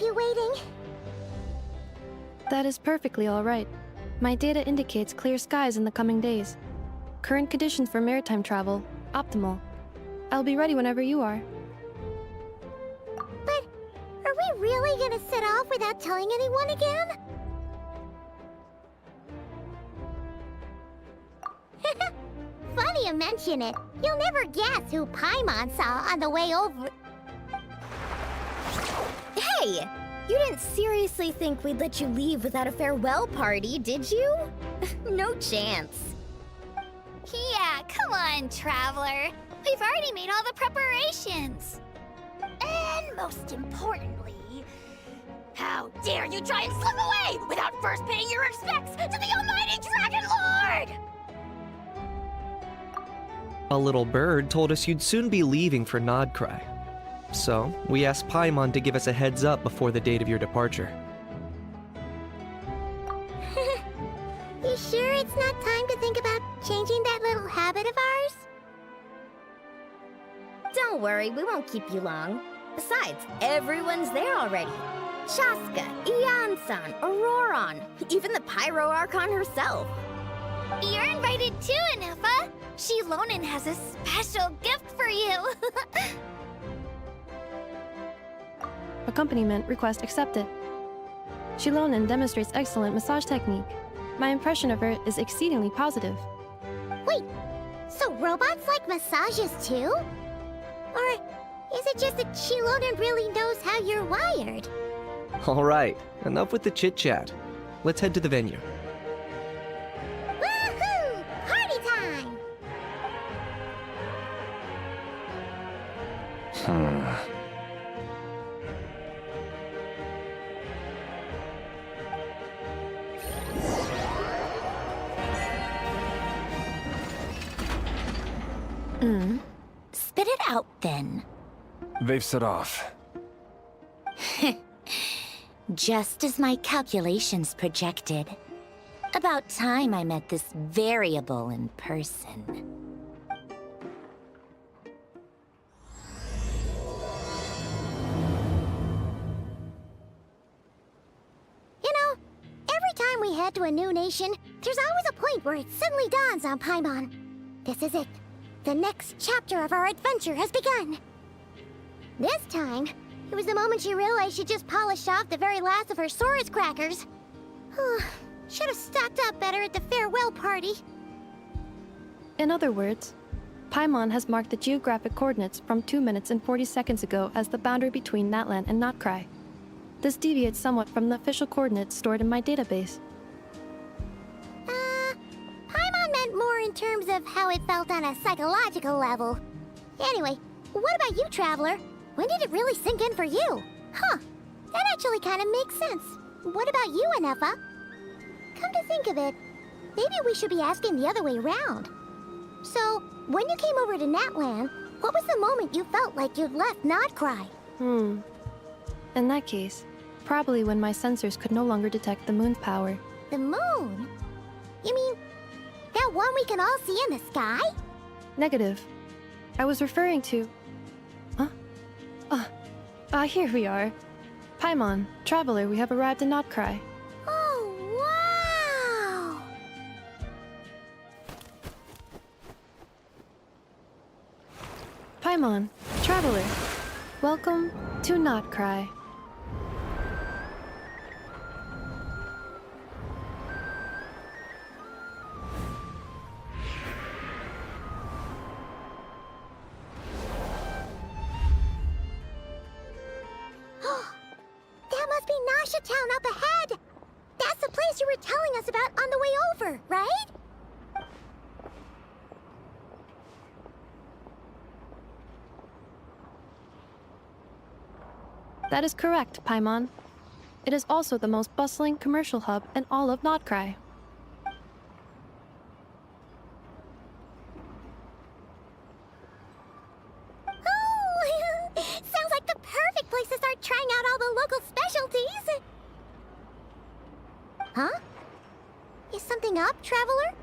you waiting. That is perfectly all right. My data indicates clear skies in the coming days. Current conditions for maritime travel, optimal. I'll be ready whenever you are. But are we really gonna set off without telling anyone again? Funny you mention it. You'll never guess who Paimon saw on the way over. Hey! You didn't seriously think we'd let you leave without a farewell party, did you? No chance. Yeah, come on, Traveler. We've already made all the preparations. And most importantly, how dare you try and slip away without first paying your respects to the almighty Dragon Lord! A little bird told us you'd soon be leaving for Nodcry. So, we asked Paimon to give us a heads up before the date of your departure. You sure it's not time to think about changing that little habit of ours? Don't worry, we won't keep you long. Besides, everyone's there already. Shaska, Ian-san, Auroron, even the Pyro Archon herself. You're invited too, Anufa. Shilonen has a special gift for you. Accompaniment request accepted. Shilonen demonstrates excellent massage technique. My impression of her is exceedingly positive. Wait, so robots like massages too? Or is it just that Shilonen really knows how you're wired? Alright, enough with the chit-chat. Let's head to the venue. Woohoo! Party time! Spit it out, then. They've set off. Just as my calculations projected. About time I met this variable in person. You know, every time we head to a new nation, there's always a point where it suddenly dawns on Paimon. This is it. The next chapter of our adventure has begun. This time, it was the moment she realized she just polished off the very last of her Saurus crackers. Should have stocked up better at the farewell party. In other words, Paimon has marked the geographic coordinates from 2 minutes and 40 seconds ago as the boundary between Natlan and Notcry. This deviates somewhat from the official coordinates stored in my database. Paimon meant more in terms of how it felt on a psychological level. Anyway, what about you, Traveler? When did it really sink in for you? Huh, that actually kind of makes sense. What about you, Anefa? Come to think of it, maybe we should be asking the other way around. So, when you came over to Natlan, what was the moment you felt like you'd left Nodcry? In that case, probably when my sensors could no longer detect the moon's power. The moon? You mean, that one we can all see in the sky? Negative. I was referring to... here we are. Paimon, Traveler, we have arrived in Notcry. Oh, wow! Paimon, Traveler, welcome to Notcry. That must be Nasha Town up ahead! That's the place you were telling us about on the way over, right? That is correct, Paimon. It is also the most bustling commercial hub in all of Notcry. Oh, sounds like the perfect place to start trying out all the local specialties. Huh? Is something up, Traveler?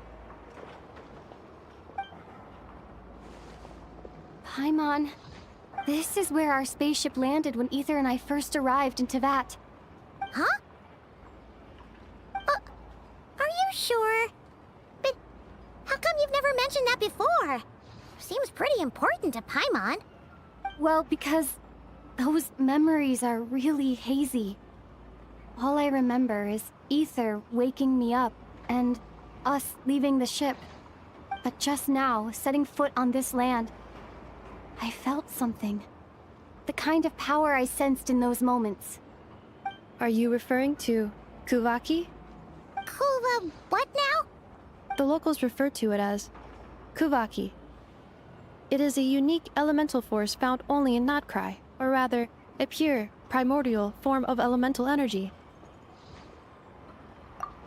Paimon, This is where our spaceship landed when Ether and I first arrived in Tevat. Huh? Are you sure? But how come you've never mentioned that before? Seems pretty important to Paimon. Well, because those memories are really hazy. All I remember is Ether waking me up and us leaving the ship. But just now, setting foot on this land, I felt something. The kind of power I sensed in those moments. Are you referring to Kuvaki? Kuva, what now? The locals refer to it as Kuvaki. It is a unique elemental force found only in Notcry, or rather, a pure, primordial form of elemental energy.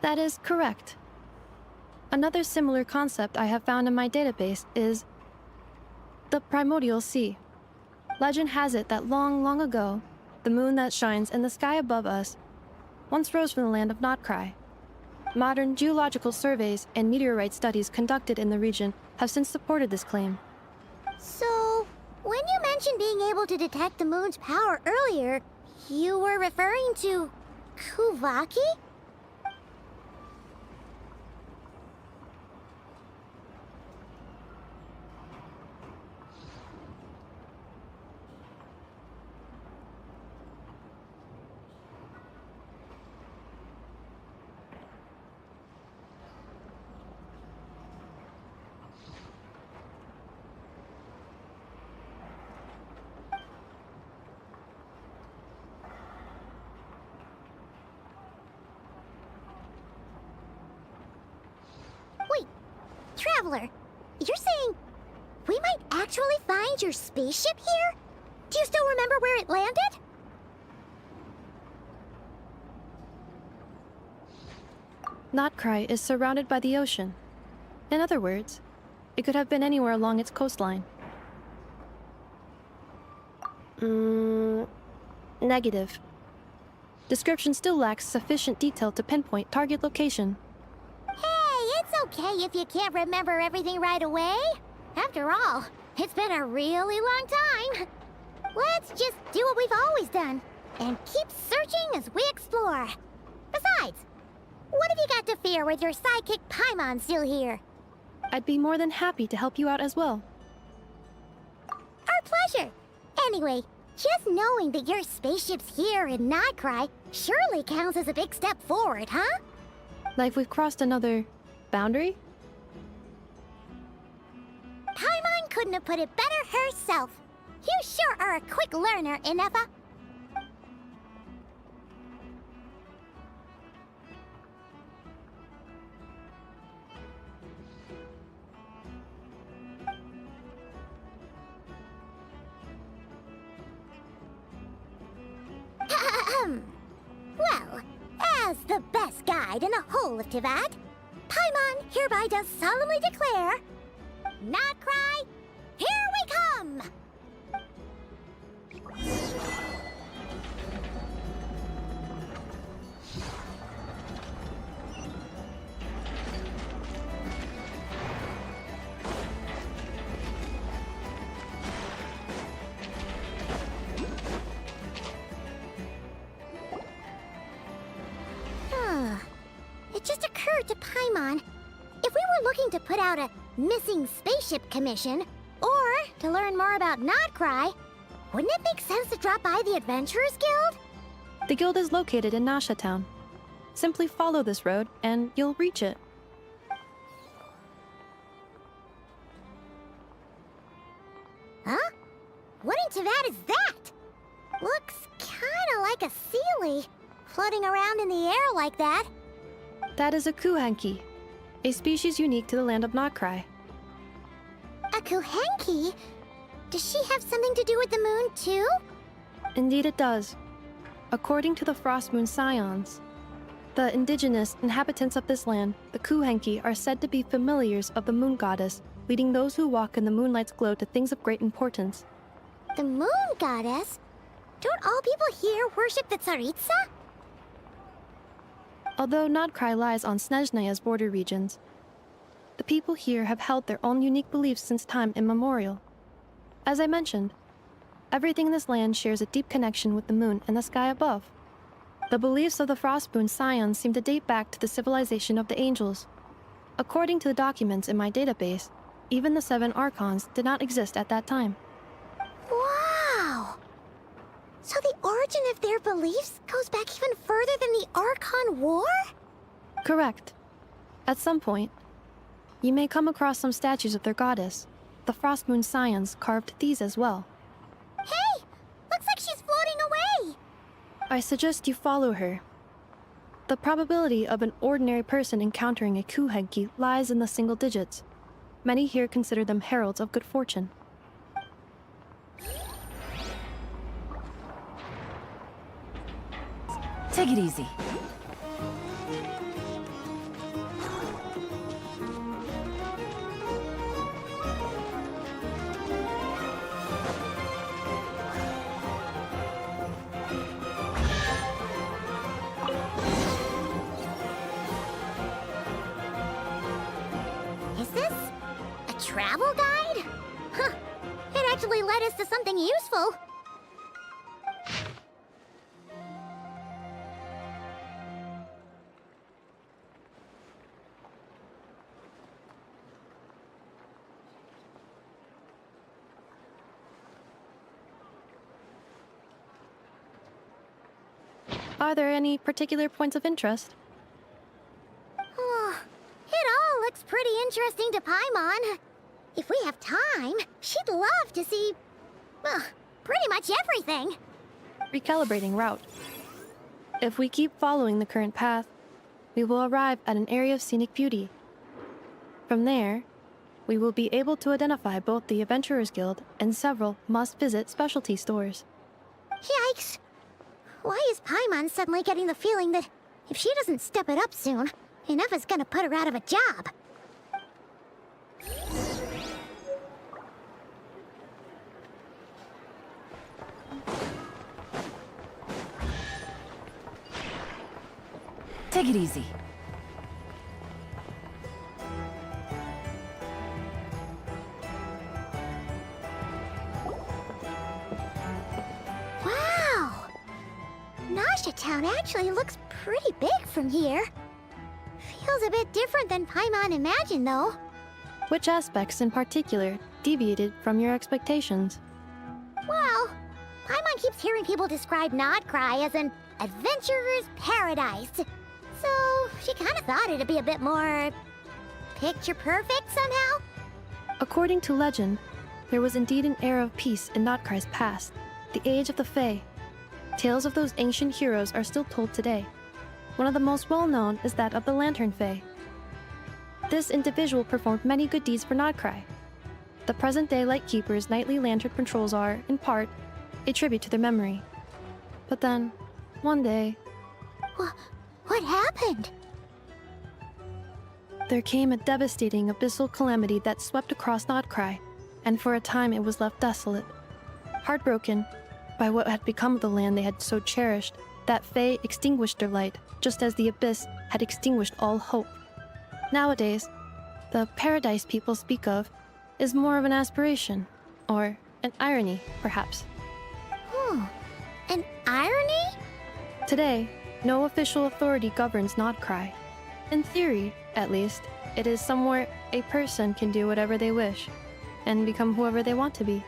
That is correct. Another similar concept I have found in my database is the primordial sea. Legend has it that long, long ago, the moon that shines in the sky above us once rose from the land of Notcry. Modern geological surveys and meteorite studies conducted in the region have since supported this claim. So, when you mentioned being able to detect the moon's power earlier, you were referring to Kuvaki? Wait, Traveler, you're saying we might actually find your spaceship here? Do you still remember where it landed? Notcry is surrounded by the ocean. In other words, it could have been anywhere along its coastline. Negative. Description still lacks sufficient detail to pinpoint target location. Hey, it's okay if you can't remember everything right away. After all, it's been a really long time. Let's just do what we've always done, and keep searching as we explore. Besides, what have you got to fear with your sidekick Paimon still here? I'd be more than happy to help you out as well. Our pleasure. Anyway, just knowing that your spaceship's here in Notcry surely counts as a big step forward, huh? Like we've crossed another boundary? Paimon couldn't have put it better herself. You sure are a quick learner, Inefa. Well, as the best guide in the whole of Tevat, Paimon hereby does solemnly declare, Notcry, here we come! It just occurred to Paimon, if we were looking to put out a missing spaceship commission, or to learn more about Notcry, wouldn't it make sense to drop by the Adventurers Guild? The guild is located in Nasha Town. Simply follow this road, and you'll reach it. Huh? What in Tevat is that? Looks kinda like a Sealy, floating around in the air like that. That is a Kuhanki, a species unique to the land of Notcry. A Kuhenki? Does she have something to do with the moon, too? Indeed it does. According to the Frost Moon Scions, the indigenous inhabitants of this land, the Kuhenki, are said to be familiars of the moon goddess, leading those who walk in the moonlight's glow to things of great importance. The moon goddess? Don't all people here worship the Tsaritsa? Although Notcry lies on Snezhnaya's border regions, the people here have held their own unique beliefs since time immemorial. As I mentioned, everything in this land shares a deep connection with the moon and the sky above. The beliefs of the Frostmoon Scions seem to date back to the civilization of the angels. According to the documents in my database, even the 7 Archons did not exist at that time. Wow! So the origin of their beliefs goes back even further than the Archon War? Correct. At some point, you may come across some statues of their goddess. The Frostmoon Scions carved these as well. Hey! Looks like she's floating away! I suggest you follow her. The probability of an ordinary person encountering a Kuhenki lies in the single digits. Many here consider them heralds of good fortune. Take it easy. Is this a travel guide? Huh. It actually led us to something useful. Are there any particular points of interest? Oh, it all looks pretty interesting to Paimon. If we have time, she'd love to see, well, pretty much everything. Recalibrating route. If we keep following the current path, we will arrive at an area of scenic beauty. From there, we will be able to identify both the Adventurers Guild and several must-visit specialty stores. Yikes! Why is Paimon suddenly getting the feeling that if she doesn't step it up soon, enough is gonna put her out of a job? Take it easy. Wow! Nasha Town actually looks pretty big from here. Feels a bit different than Paimon imagined, though. Which aspects in particular deviated from your expectations? Well, Paimon keeps hearing people describe Nodcry as an adventurer's paradise. So she kind of thought it'd be a bit more picture perfect somehow. According to legend, there was indeed an era of peace in Notcry's past, the age of the Fae. Tales of those ancient heroes are still told today. One of the most well-known is that of the Lantern Fae. This individual performed many good deeds for Nodcry. The present-day Lightkeeper's nightly lantern patrols are, in part, a tribute to their memory. But then, one day, What happened? there came a devastating abyssal calamity that swept across Nodcry, and for a time it was left desolate. Heartbroken by what had become of the land they had so cherished, that Fae extinguished their light, just as the abyss had extinguished all hope. Nowadays, the paradise people speak of is more of an aspiration, or an irony, perhaps. An irony? Today, no official authority governs Nodcry. In theory, at least, it is somewhere a person can do whatever they wish, and become whoever they want to be.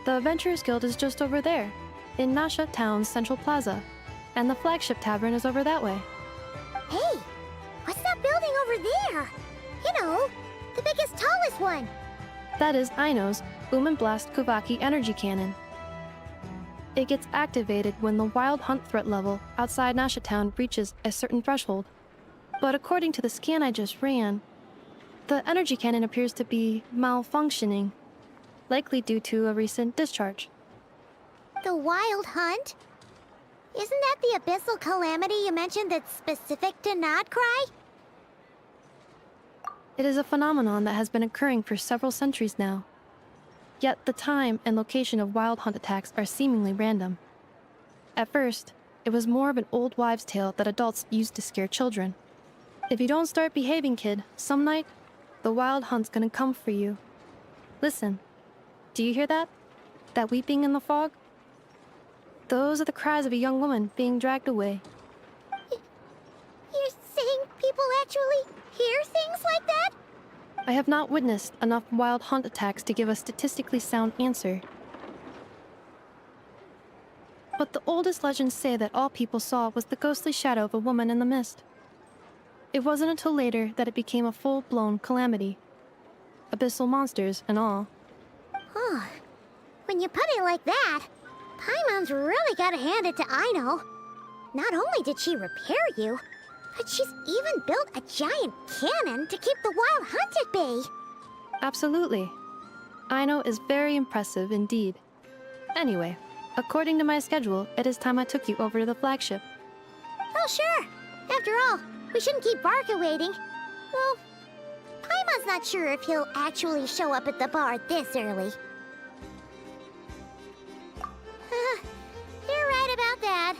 The Adventurers Guild is just over there, in Nasha Town's Central Plaza, and the flagship tavern is over that way. Hey, what's that building over there? You know, the biggest, tallest one. That is Aino's Boom and Blast Kuvaki energy cannon. It gets activated when the wild hunt threat level outside Nasha Town reaches a certain threshold. But according to the scan I just ran, the energy cannon appears to be malfunctioning, likely due to a recent discharge. The wild hunt? Isn't that the abyssal calamity you mentioned that's specific to Nodcry? It is a phenomenon that has been occurring for several centuries now. Yet the time and location of wild hunt attacks are seemingly random. At first, it was more of an old wives' tale that adults used to scare children. If you don't start behaving, kid, some night, the wild hunt's gonna come for you. Listen, Do you hear that? That weeping in the fog? Those are the cries of a young woman being dragged away. You're saying people actually hear things like that? I have not witnessed enough wild hunt attacks to give a statistically sound answer. But the oldest legends say that all people saw was the ghostly shadow of a woman in the mist. It wasn't until later that it became a full-blown calamity. Abyssal monsters and all. Oh, when you put it like that, Paimon's really gotta hand it to Aino. Not only did she repair you, but she's even built a giant cannon to keep the wild hunt at bay. Absolutely. Aino is very impressive indeed. Anyway, according to my schedule, it is time I took you over to the flagship. Oh, sure. After all, we shouldn't keep Varka waiting. Well, Paimon's not sure if he'll actually show up at the bar this early. You're right about that.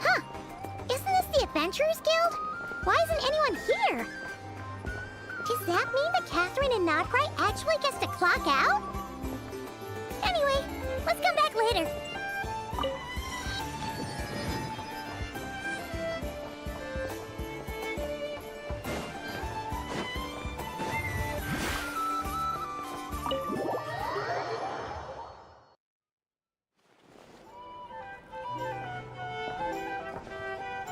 Huh. Isn't this the Adventurers Guild? Why isn't anyone here? Does that mean that Catherine and Nodcry actually gets to clock out? Anyway, let's come back later.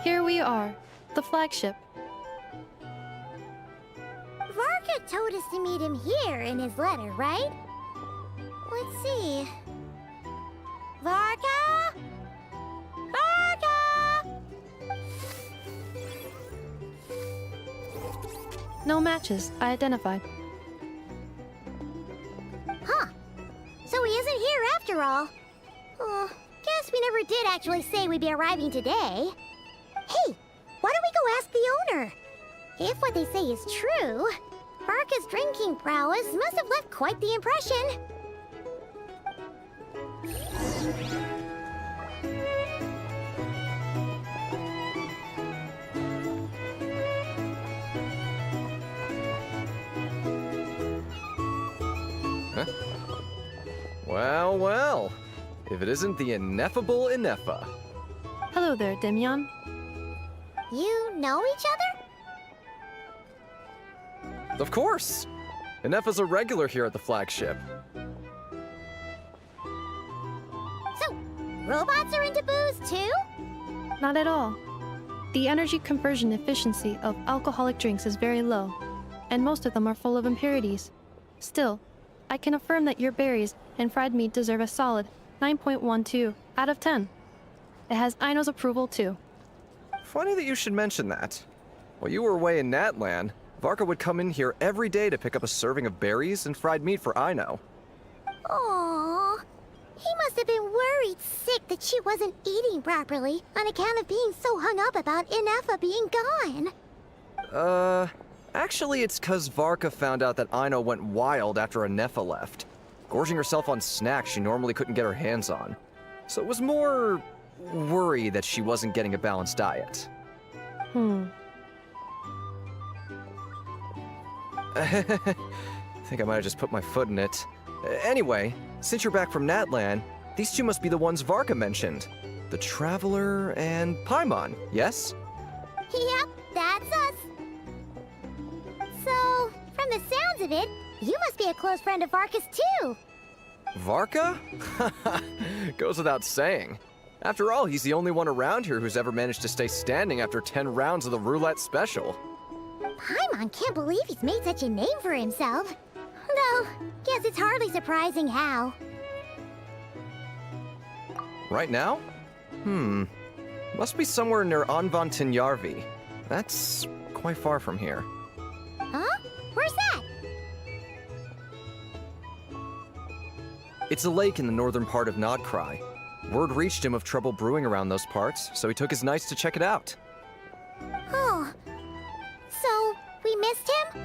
Here we are, the flagship. Varka told us to meet him here in his letter, right? Let's see. Varka? Varka! No matches, I identified. Huh. So he isn't here after all. Oh, guess we never did actually say we'd be arriving today. Hey, why don't we go ask the owner? If what they say is true, Varka's drinking prowess must have left quite the impression. Huh? Well, well. If it isn't the ineffable Ineffa. Hello there, Demian. You know each other? Of course! Ineffa's a regular here at the flagship. So, robots are into booze too? Not at all. The energy conversion efficiency of alcoholic drinks is very low, and most of them are full of impurities. Still, I can affirm that your berries and fried meat deserve a solid 9.12 out of 10. It has Aino's approval too. Funny that you should mention that. While you were away in Natlan, Varka would come in here every day to pick up a serving of berries and fried meat for Aino. Aww. He must have been worried sick that she wasn't eating properly on account of being so hung up about Ineffa being gone. Actually it's 'cause Varka found out that Aino went wild after Ineffa left, gorging herself on snacks she normally couldn't get her hands on. So it was more worry that she wasn't getting a balanced diet. I think I might have just put my foot in it. Anyway, since you're back from Natlan, these two must be the ones Varka mentioned. The Traveler and Paimon, yes? Yep, that's us. So, from the sounds of it, you must be a close friend of Varka's too. Varka? Goes without saying. After all, he's the only one around here who's ever managed to stay standing after 10 rounds of the roulette special. Paimon can't believe he's made such a name for himself. Though, guess it's hardly surprising how. Right now? Must be somewhere near Anvan Tinyarvi. That's quite far from here. Huh? Where's that? It's a lake in the northern part of Nodcry. Word reached him of trouble brewing around those parts, so he took his knights to check it out. Oh. So, we missed him?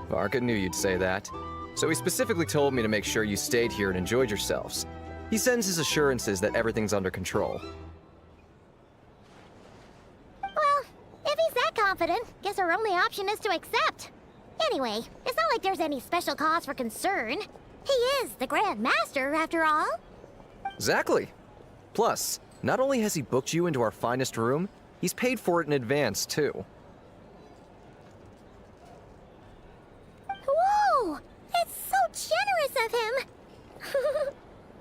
Varka knew you'd say that. So he specifically told me to make sure you stayed here and enjoyed yourselves. He sends his assurances that everything's under control. Well, if he's that confident, guess our only option is to accept. Anyway, it's not like there's any special cause for concern. He is the Grand Master, after all. Exactly. Plus, not only has he booked you into our finest room, he's paid for it in advance, too. Whoa! That's so generous of him!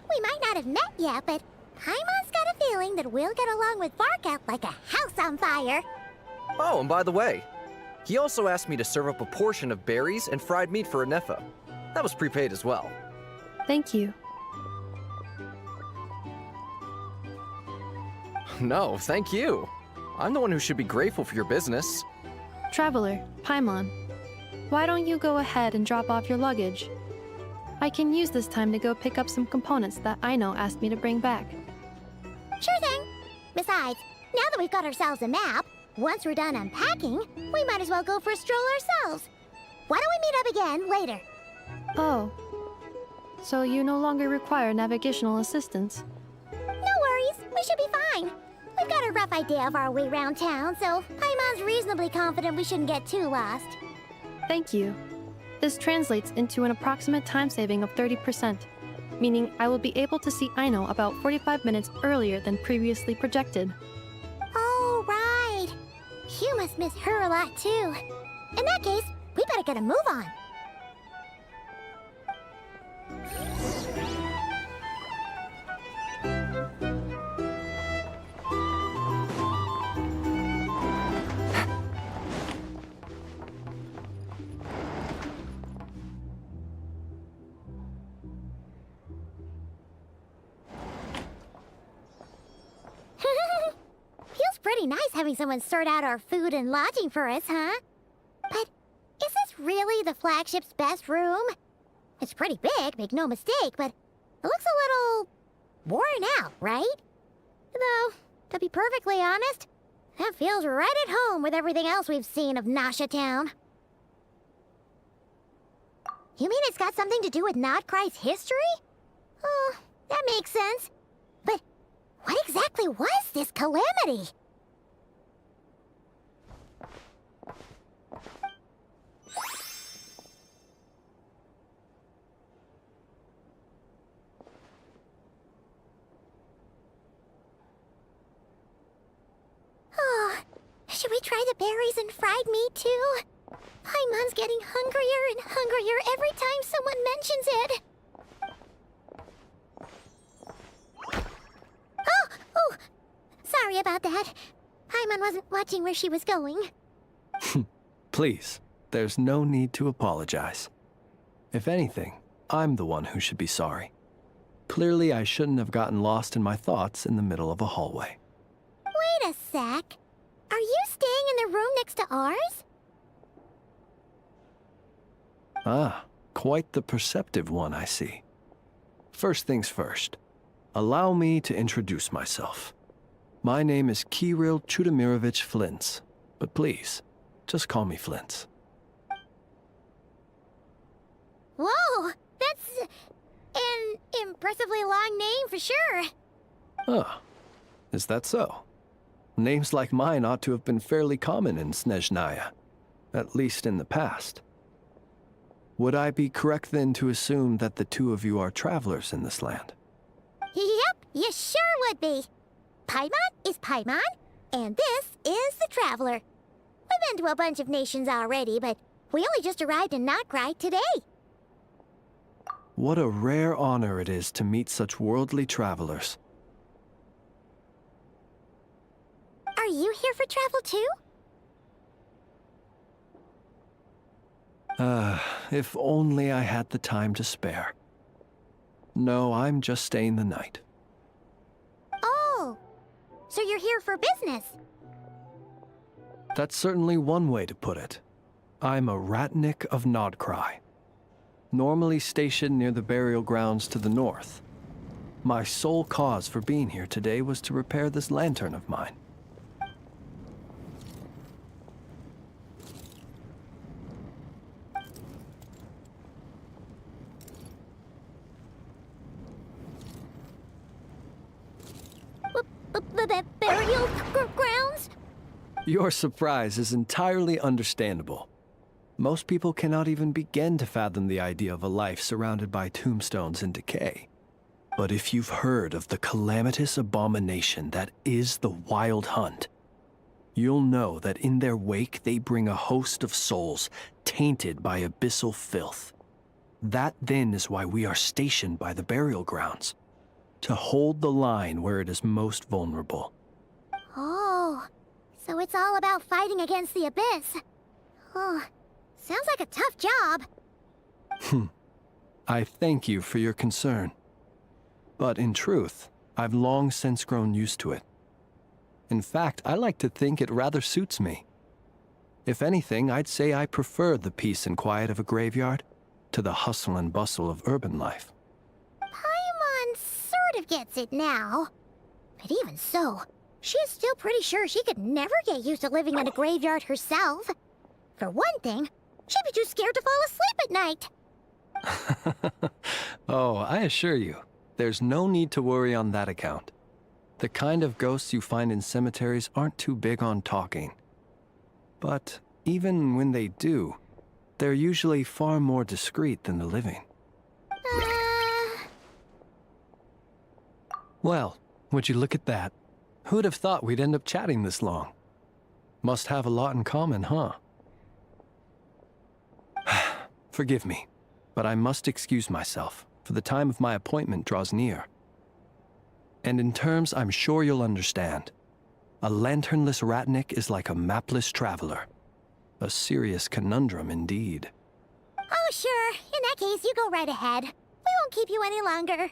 We might not have met yet, but Paimon's got a feeling that we'll get along with Varka like a house on fire. Oh, and by the way, he also asked me to serve up a portion of berries and fried meat for Anefa. That was prepaid as well. Thank you. No, thank you. I'm the one who should be grateful for your business. Traveler, Paimon, why don't you go ahead and drop off your luggage? I can use this time to go pick up some components that Aino asked me to bring back. Sure thing. Besides, now that we've got ourselves a map, once we're done unpacking, we might as well go for a stroll ourselves. Why don't we meet up again later? Oh. So you no longer require navigational assistance? No worries, we should be fine. We've got a rough idea of our way around town, so Paimon's reasonably confident we shouldn't get too lost. Thank you. This translates into an approximate time saving of 30%, meaning I will be able to see Aino about 45 minutes earlier than previously projected. Oh, right. You must miss her a lot, too. In that case, we better get a move on. Feels pretty nice having someone sort out our food and lodging for us, huh? But is this really the flagship's best room? It's pretty big, make no mistake, but it looks a little worn out, right? Though, to be perfectly honest, that feels right at home with everything else we've seen of Nasha Town. You mean it's got something to do with Nodcry's history? Oh, that makes sense. But what exactly was this calamity? Oh, should we try the berries and fried meat too? Paimon's getting hungrier and hungrier every time someone mentions it. Oh, sorry about that. Paimon wasn't watching where she was going. Please, there's no need to apologize. If anything, I'm the one who should be sorry. Clearly, I shouldn't have gotten lost in my thoughts in the middle of a hallway. Wait a sec. Are you staying in the room next to ours? Ah, quite the perceptive one, I see. First things first, allow me to introduce myself. My name is Kirill Chudamirovich Flintz, but please, just call me Flintz. Whoa, that's an impressively long name for sure. Ah, is that so? Names like mine ought to have been fairly common in Snezhnaya, at least in the past. Would I be correct then to assume that the two of you are travelers in this land? Yep, you sure would be. Paimon is Paimon, and this is the Traveler. We've been to a bunch of nations already, but we only just arrived in Nodcry today. What a rare honor it is to meet such worldly travelers. Are you here for travel too? If only I had the time to spare. No, I'm just staying the night. Oh, so you're here for business? That's certainly one way to put it. I'm a Ratnik of Nodcry, normally stationed near the burial grounds to the north. My sole cause for being here today was to repair this lantern of mine. the burial grounds? Your surprise is entirely understandable. Most people cannot even begin to fathom the idea of a life surrounded by tombstones and decay. But if you've heard of the calamitous abomination that is the Wild Hunt, you'll know that in their wake they bring a host of souls tainted by abyssal filth. That then is why we are stationed by the burial grounds, to hold the line where it is most vulnerable. Oh, so it's all about fighting against the abyss. Oh, sounds like a tough job. I thank you for your concern. But in truth, I've long since grown used to it. In fact, I like to think it rather suits me. If anything, I'd say I prefer the peace and quiet of a graveyard to the hustle and bustle of urban life. Paimon sort of gets it now. But even so, she's still pretty sure she could never get used to living in a graveyard herself. For one thing, she'd be too scared to fall asleep at night. Oh, I assure you, there's no need to worry on that account. The kind of ghosts you find in cemeteries aren't too big on talking. But even when they do, they're usually far more discreet than the living. Well, would you look at that? Who'd have thought we'd end up chatting this long? Must have a lot in common, huh? Forgive me, but I must excuse myself, for the time of my appointment draws near. And in terms I'm sure you'll understand, a lanternless ratnik is like a mapless traveler. A serious conundrum indeed. Oh, sure. In that case, you go right ahead. We won't keep you any longer.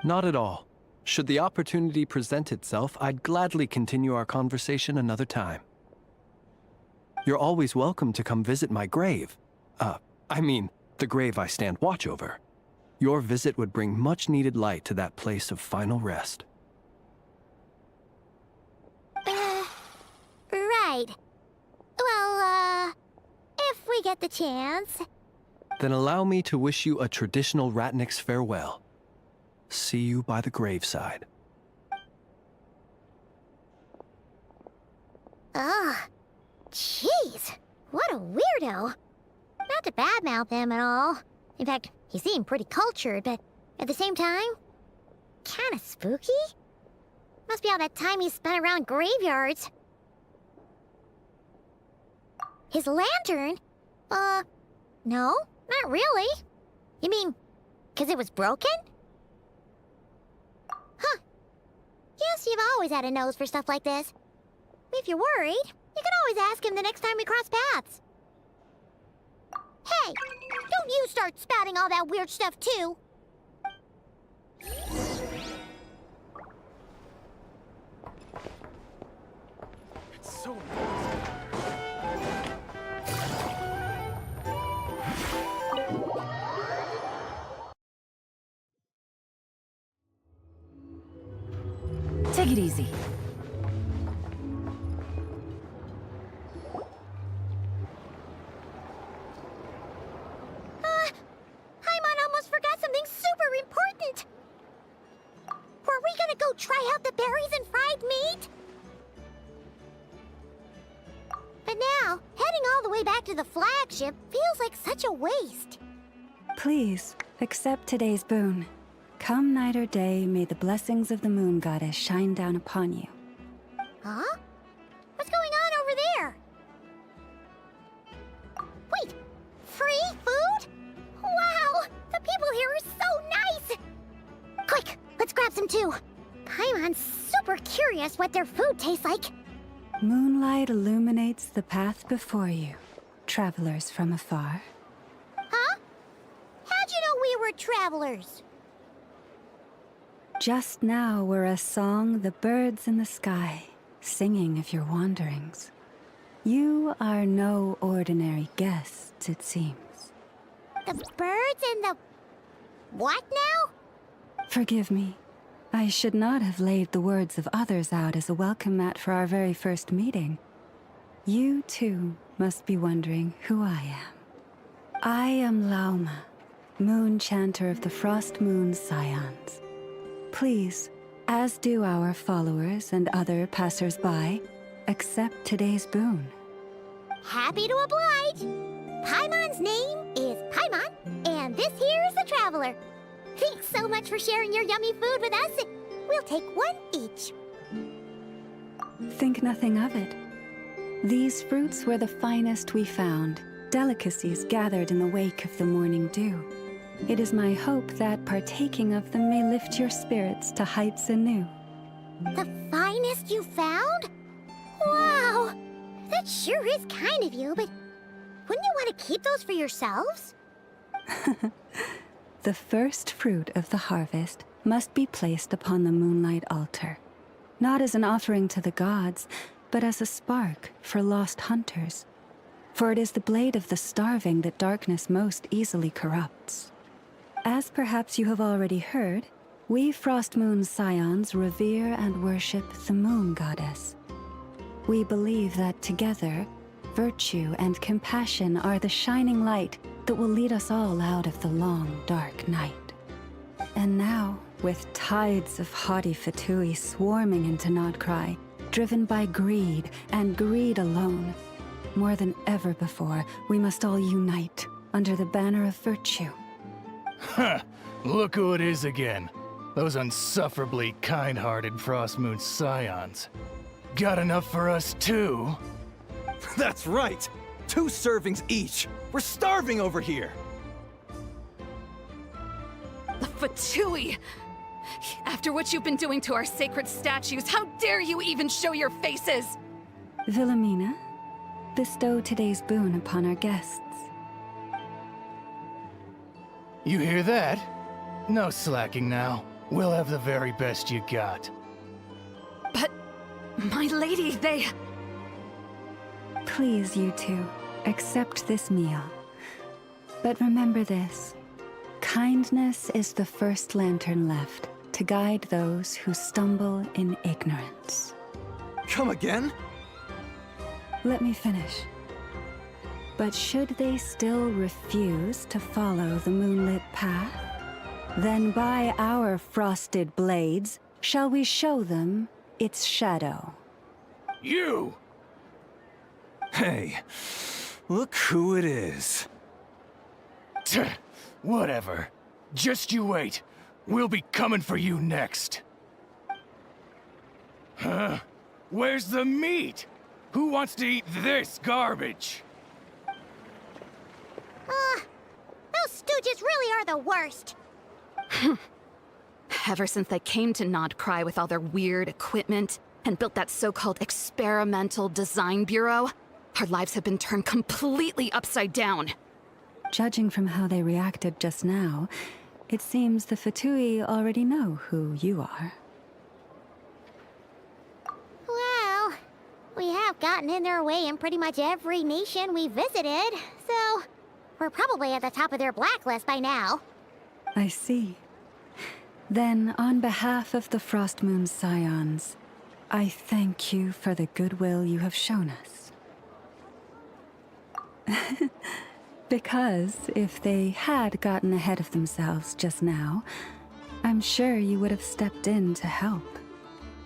Not at all. Should the opportunity present itself, I'd gladly continue our conversation another time. You're always welcome to come visit my grave. I mean, the grave I stand watch over. Your visit would bring much-needed light to that place of final rest. Right. Well, if we get the chance. Then allow me to wish you a traditional ratnik's farewell. See you by the graveside. Ugh. Jeez. What a weirdo. Not to badmouth him at all. In fact, he seemed pretty cultured, but at the same time, kinda spooky? Must be all that time he spent around graveyards. His lantern? No, not really. You mean, 'cause it was broken? Huh. Guess you've always had a nose for stuff like this. If you're worried, you can always ask him the next time we cross paths. Hey, don't you start spouting all that weird stuff too. It's so Take it easy. Paimon almost forgot something super important. Were we gonna go try out the berries and fried meat? But now, heading all the way back to the flagship feels like such a waste. Please, accept today's boon. Come night or day, may the blessings of the moon goddess shine down upon you. Huh? What's going on over there? Wait, free food? Wow, the people here are so nice! Quick, let's grab some too. Paimon's super curious what their food tastes like. Moonlight illuminates the path before you, travelers from afar. Huh? How'd you know we were travelers? Just now were a song the birds in the sky, singing of your wanderings. You are no ordinary guests, it seems. The birds and the... what now? Forgive me. I should not have laid the words of others out as a welcome mat for our very first meeting. You, too, must be wondering who I am. I am Lauma, moon chanter of the Frost Moon's scions. Please, as do our followers and other passers-by, accept today's boon. Happy to oblige. Paimon's name is Paimon, and this here is the Traveler. Thanks so much for sharing your yummy food with us. We'll take one each. Think nothing of it. These fruits were the finest we found, delicacies gathered in the wake of the morning dew. It is my hope that partaking of them may lift your spirits to heights anew. The finest you found? Wow! That sure is kind of you, but wouldn't you want to keep those for yourselves? The first fruit of the harvest must be placed upon the moonlight altar, not as an offering to the gods, but as a spark for lost hunters. For it is the blade of the starving that darkness most easily corrupts. As perhaps you have already heard, we Frost Moon Scions revere and worship the Moon Goddess. We believe that together, virtue and compassion are the shining light that will lead us all out of the long, dark night. And now, with tides of haughty Fatui swarming into Nodcry, driven by greed and greed alone, more than ever before, we must all unite under the banner of virtue. Huh, look who it is again. Those unsufferably kind-hearted Frostmoon Scions. Got enough for us too? That's right! 2 servings each! We're starving over here! The Fatui! After what you've been doing to our sacred statues, how dare you even show your faces? Wilhelmina, bestow today's boon upon our guests. You hear that? No slacking now. We'll have the very best you got. But, my lady, they... Please, you two, accept this meal. But remember this. Kindness is the first lantern left to guide those who stumble in ignorance. Come again? Let me finish. But should they still refuse to follow the moonlit path, then by our frosted blades shall we show them its shadow. You! Hey, look who it is. Tch, whatever. Just you wait. We'll be coming for you next. Huh? Where's the meat? Who wants to eat this garbage? Those stooges really are the worst. Ever since they came to Nodcry with all their weird equipment and built that so-called experimental design bureau, our lives have been turned completely upside down. Judging from how they reacted just now, it seems the Fatui already know who you are. Well, we have gotten in their way in pretty much every nation we visited, so we're probably at the top of their blacklist by now. I see. Then, on behalf of the Frostmoon Scions, I thank you for the goodwill you have shown us. Because if they had gotten ahead of themselves just now, I'm sure you would have stepped in to help.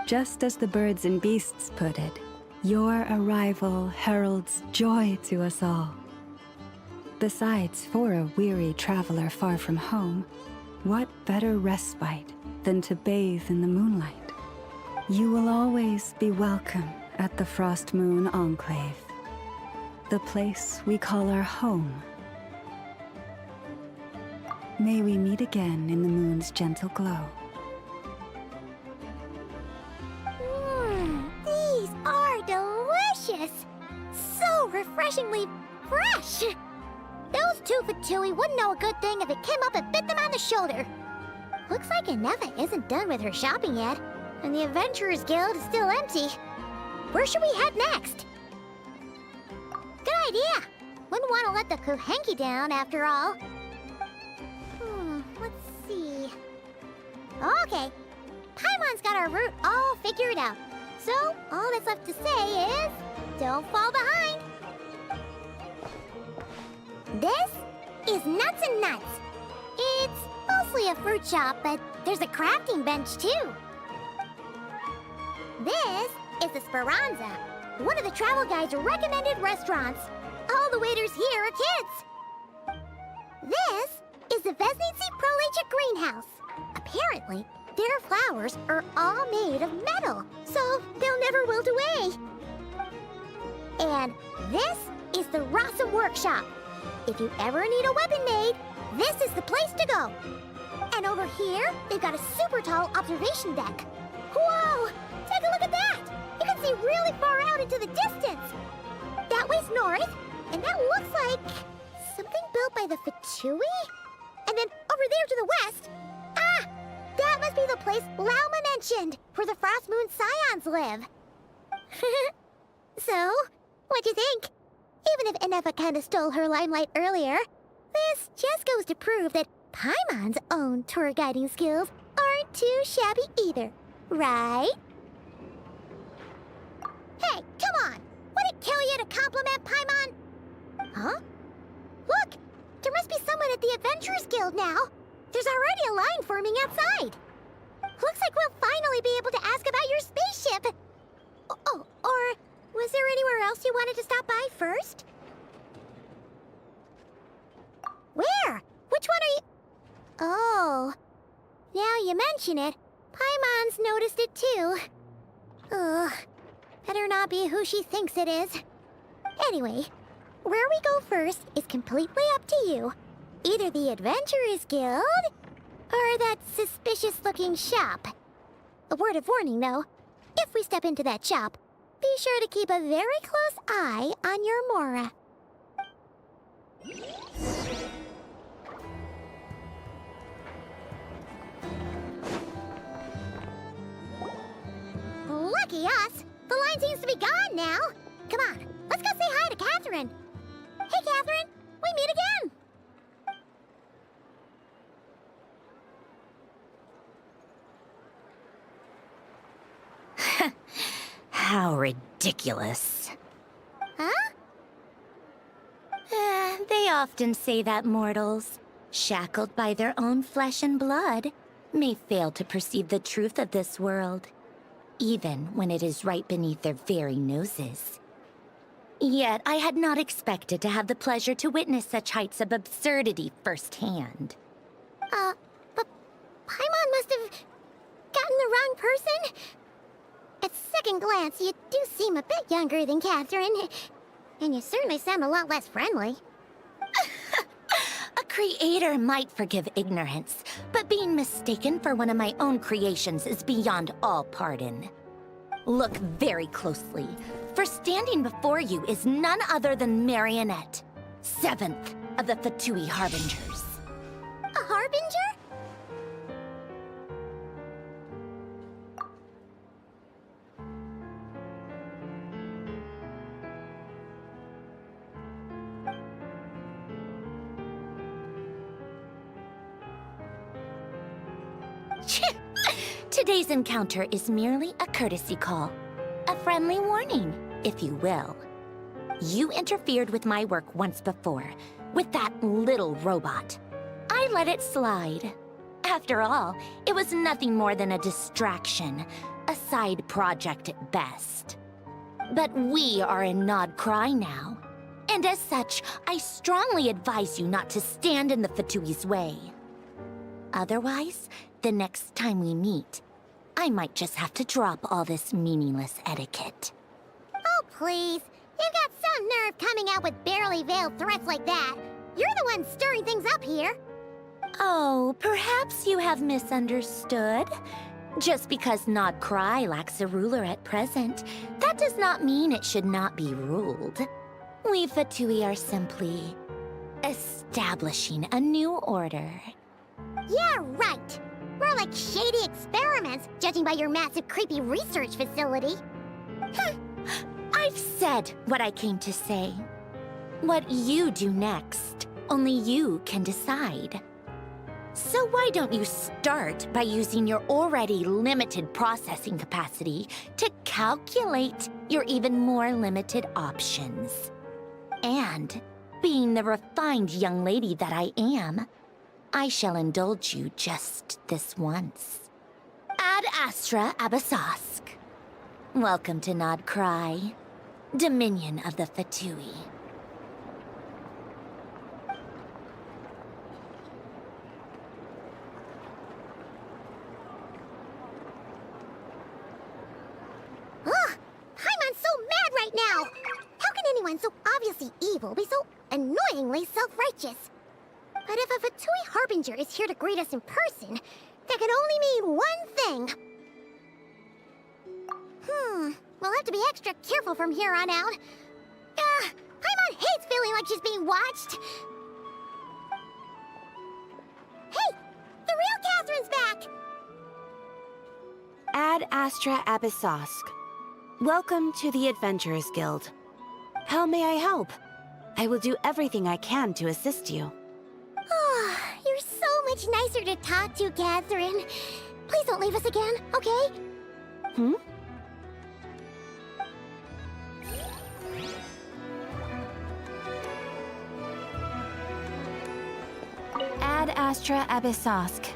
Just as the birds and beasts put it, your arrival heralds joy to us all. Besides, for a weary traveler far from home, what better respite than to bathe in the moonlight? You will always be welcome at the Frost Moon Enclave, the place we call our home. May we meet again in the moon's gentle glow. These are delicious! So refreshingly fresh! Those two Fatui wouldn't know a good thing if it came up and bit them on the shoulder. Looks like Anefa isn't done with her shopping yet, and the Adventurers Guild is still empty. Where should we head next? Good idea! Wouldn't want to let the Kuhenki down, after all. Let's see... Okay, Paimon's got our route all figured out. So, all that's left to say is... don't fall behind! This is Nuts and Nuts. It's mostly a fruit shop, but there's a crafting bench too. This is the Speranza, one of the travel guide's recommended restaurants. All the waiters here are kids. This is the Vesnici Prolegic Greenhouse. Apparently, their flowers are all made of metal, so they'll never wilt away. And this is the Rasa Workshop. If you ever need a weapon made, this is the place to go. And over here, they've got a super tall observation deck. Whoa! Take a look at that! You can see really far out into the distance. That way's north, and that looks like something built by the Fatui? And then over there to the west, that must be the place Lauma mentioned, where the Frost Moon Scions live. So, what'd you think? Even if Enefa kinda stole her limelight earlier, this just goes to prove that Paimon's own tour guiding skills aren't too shabby either, right? Hey, come on! Would it kill you to compliment Paimon? Huh? Look! There must be someone at the Adventurers Guild now! There's already a line forming outside! Looks like we'll finally be able to ask about your spaceship! Oh, or was there anywhere else you wanted to stop by first? Where? Which one are you... Oh, now you mention it, Paimon's noticed it too. Ugh, better not be who she thinks it is. Anyway, where we go first is completely up to you. Either the Adventurers Guild, or that suspicious-looking shop. A word of warning, though. If we step into that shop, be sure to keep a very close eye on your Mora. Lucky us! The line seems to be gone now. Come on, let's go say hi to Catherine. Hey, Catherine, we meet again. How ridiculous. Huh? They often say that mortals, shackled by their own flesh and blood, may fail to perceive the truth of this world, even when it is right beneath their very noses. Yet I had not expected to have the pleasure to witness such heights of absurdity firsthand. But Paimon must have gotten the wrong person? At second glance, you do seem a bit younger than Catherine, and you certainly sound a lot less friendly. A creator might forgive ignorance, but being mistaken for one of my own creations is beyond all pardon. Look very closely, for standing before you is none other than Marionette, 7th of the Fatui Harbingers. A harbinger? Today's encounter is merely a courtesy call. A friendly warning, if you will. You interfered with my work once before, with that little robot. I let it slide. After all, it was nothing more than a distraction, a side project at best. But we are in Nod Cry now, and as such, I strongly advise you not to stand in the Fatui's way. Otherwise, the next time we meet, I might just have to drop all this meaningless etiquette. Oh, please. You've got some nerve coming out with barely veiled threats like that. You're the one stirring things up here. Oh, perhaps you have misunderstood. Just because Nod Cry lacks a ruler at present, that does not mean it should not be ruled. We Fatui are simply establishing a new order. Yeah, right. We're like shady experiments, judging by your massive, creepy research facility. I've said what I came to say. What you do next, only you can decide. So why don't you start by using your already limited processing capacity to calculate your even more limited options? And, being the refined young lady that I am, I shall indulge you just this once. Ad Astra Abasask. Welcome to Nod Cry, Dominion of the Fatui. Ugh! Paimon's so mad right now! How can anyone so obviously evil be so annoyingly self-righteous? But if a Fatui Harbinger is here to greet us in person, that can only mean one thing. We'll have to be extra careful from here on out. Paimon hates feeling like she's being watched. Hey! The real Catherine's back! Ad Astra Abyssosk. Welcome to the Adventurers Guild. How may I help? I will do everything I can to assist you. Oh, you're so much nicer to talk to, Catherine. Please don't leave us again, okay? Ad Astra Abyssosk.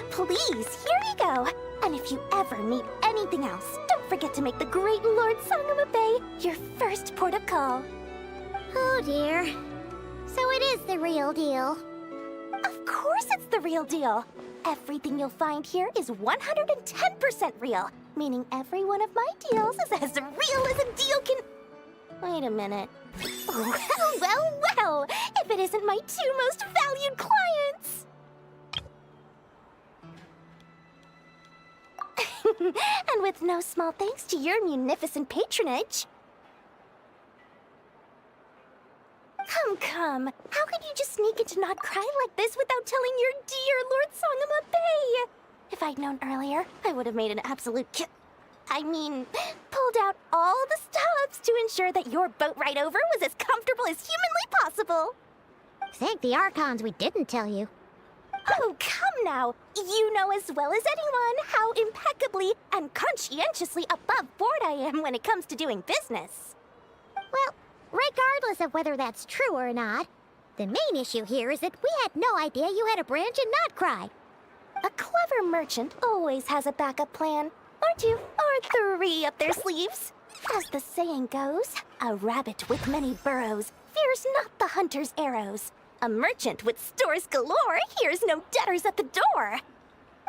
Please, here you go. And if you ever need anything else, don't forget to make the great Lord Sangama Bay your first port of call. Oh dear. So it is the real deal. Of course it's the real deal. Everything you'll find here is 110% real, meaning every one of my deals is as real as a deal can... Wait a minute. Well, if it isn't my two most valued clients! And with no small thanks to your munificent patronage. Come. How could you just sneak into Not Cry like this without telling your dear Lord Sangama Bay? If I'd known earlier, I would have made an absolute pulled out all the stops to ensure that your boat ride over was as comfortable as humanly possible. Thank the Archons we didn't tell you. Oh, come now. You know as well as anyone how impeccably and conscientiously above board I am when it comes to doing business. Well, regardless of whether that's true or not, the main issue here is that we had no idea you had a branch in Not Cry. A clever merchant always has a backup plan, or two, or three up their sleeves. As the saying goes, a rabbit with many burrows fears not the hunter's arrows. A merchant with stores galore hears no debtors at the door.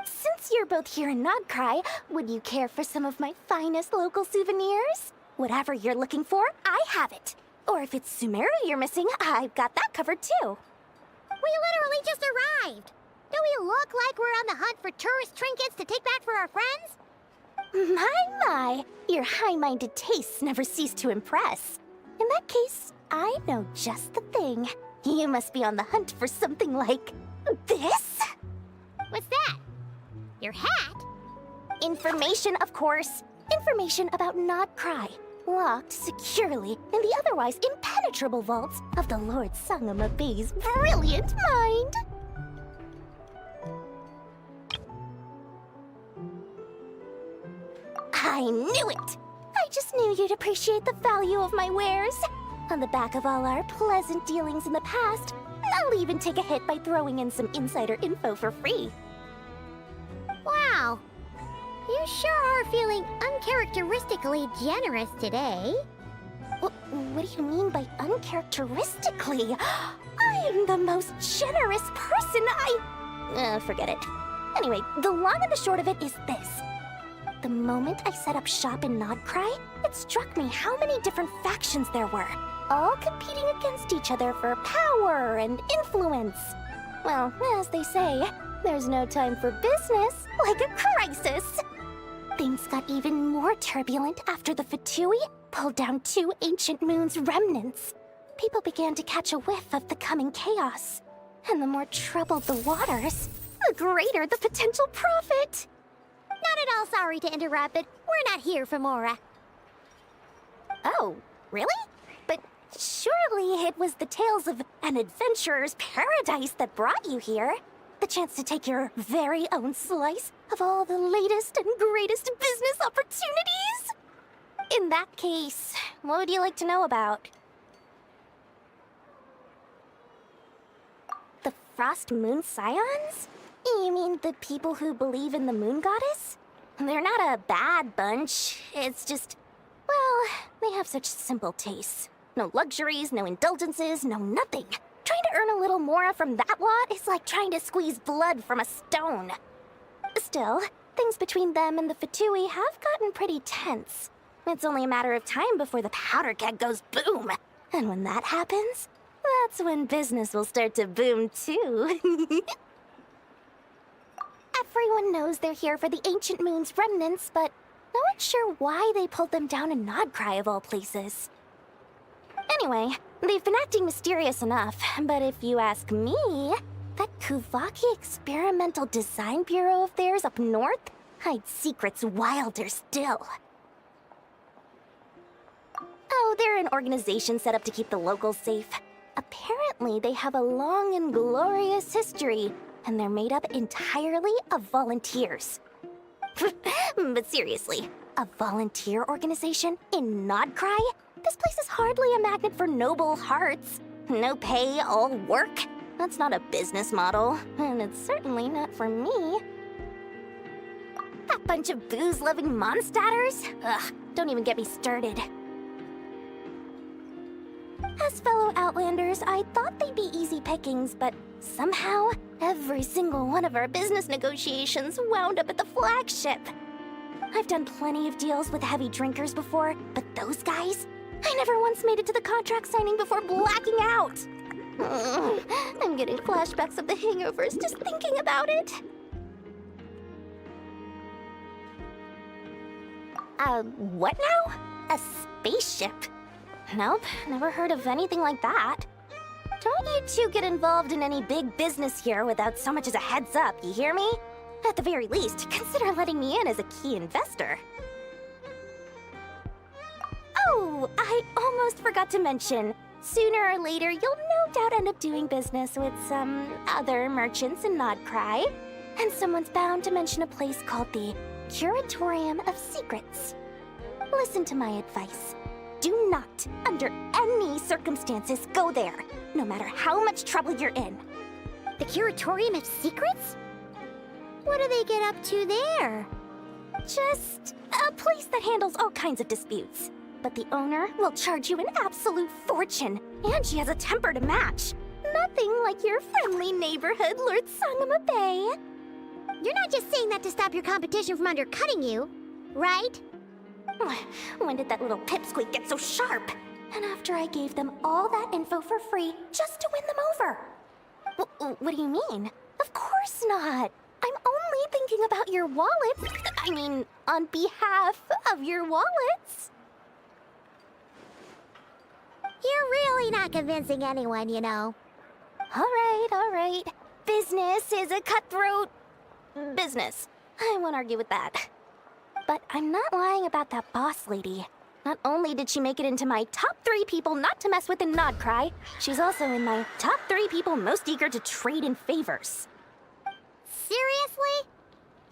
Since you're both here in Not Cry, would you care for some of my finest local souvenirs? Whatever you're looking for, I have it. Or if it's Sumeru you're missing, I've got that covered too. We literally just arrived. Do we look like we're on the hunt for tourist trinkets to take back for our friends? My, your high-minded tastes never cease to impress. In that case, I know just the thing. You must be on the hunt for something like this? What's that? Your hat? Information, of course. Information about Not Cry. Locked securely in the otherwise impenetrable vaults of the Lord Sangama Bay's brilliant mind. I knew it! I just knew you'd appreciate the value of my wares. On the back of all our pleasant dealings in the past, I'll even take a hit by throwing in some insider info for free. Wow. You sure are feeling uncharacteristically generous today. What do you mean by uncharacteristically? I am the most generous person forget it. Anyway, the long and the short of it is this. The moment I set up shop in Not Cry, it struck me how many different factions there were, all competing against each other for power and influence. Well, as they say, there's no time for business like a crisis. Things got even more turbulent after the Fatui pulled down two ancient moon's remnants. People began to catch a whiff of the coming chaos. And the more troubled the waters, the greater the potential profit. Not at all sorry to interrupt, but we're not here for Mora. Oh, really? But surely it was the tales of an adventurer's paradise that brought you here. the chance to take your very own slice of all the latest and greatest business opportunities? In that case, what would you like to know about? The Frost Moon Scions? You mean the people who believe in the Moon Goddess? They're not a bad bunch. It's just, well, they have such simple tastes. No luxuries, no indulgences, no nothing. Trying to earn a little more from that lot is like trying to squeeze blood from a stone. Still, things between them and the Fatui have gotten pretty tense. It's only a matter of time before the powder keg goes boom. And when that happens, that's when business will start to boom too. Everyone knows they're here for the Ancient Moon's remnants, but no one's sure why they pulled them down in Nodcry of all places. Anyway, they've been acting mysterious enough, but if you ask me, that Kuvaki Experimental Design Bureau of theirs up north hides secrets wilder still. Oh, they're an organization set up to keep the locals safe. Apparently, they have a long and glorious history, and they're made up entirely of volunteers. But seriously, a volunteer organization in Nodcry? This place is hardly a magnet for noble hearts. No pay, all work. That's not a business model, and it's certainly not for me. That bunch of booze-loving monsters? Ugh, don't even get me started. As fellow Outlanders, I thought they'd be easy pickings, but somehow, every single one of our business negotiations wound up at the flagship. I've done plenty of deals with heavy drinkers before, but those guys? I never once made it to the contract signing before blacking out. I'm getting flashbacks of the hangovers just thinking about it. What now? A spaceship? Nope, never heard of anything like that. Don't you two get involved in any big business here without so much as a heads up, you hear me? At the very least, consider letting me in as a key investor. Oh, I almost forgot to mention. Sooner or later, you'll no doubt end up doing business with some other merchants in Nodcry. And someone's bound to mention a place called the Curatorium of Secrets. Listen to my advice. Do not, under any circumstances, go there, no matter how much trouble you're in. The Curatorium of Secrets? What do they get up to there? Just a place that handles all kinds of disputes. But the owner will charge you an absolute fortune, and she has a temper to match. Nothing like your friendly neighborhood, Lord Sangama Bay. You're not just saying that to stop your competition from undercutting you, right? When did that little pipsqueak get so sharp? And after I gave them all that info for free just to win them over. What do you mean? Of course not. I'm only thinking about your wallets. I mean, on behalf of your wallets. You're really not convincing anyone, you know. All right. Business is a cutthroat business. I won't argue with that. But I'm not lying about that boss lady. Not only did she make it into my top 3 people not to mess with in Nodcry, she's also in my top 3 people most eager to trade in favors. Seriously?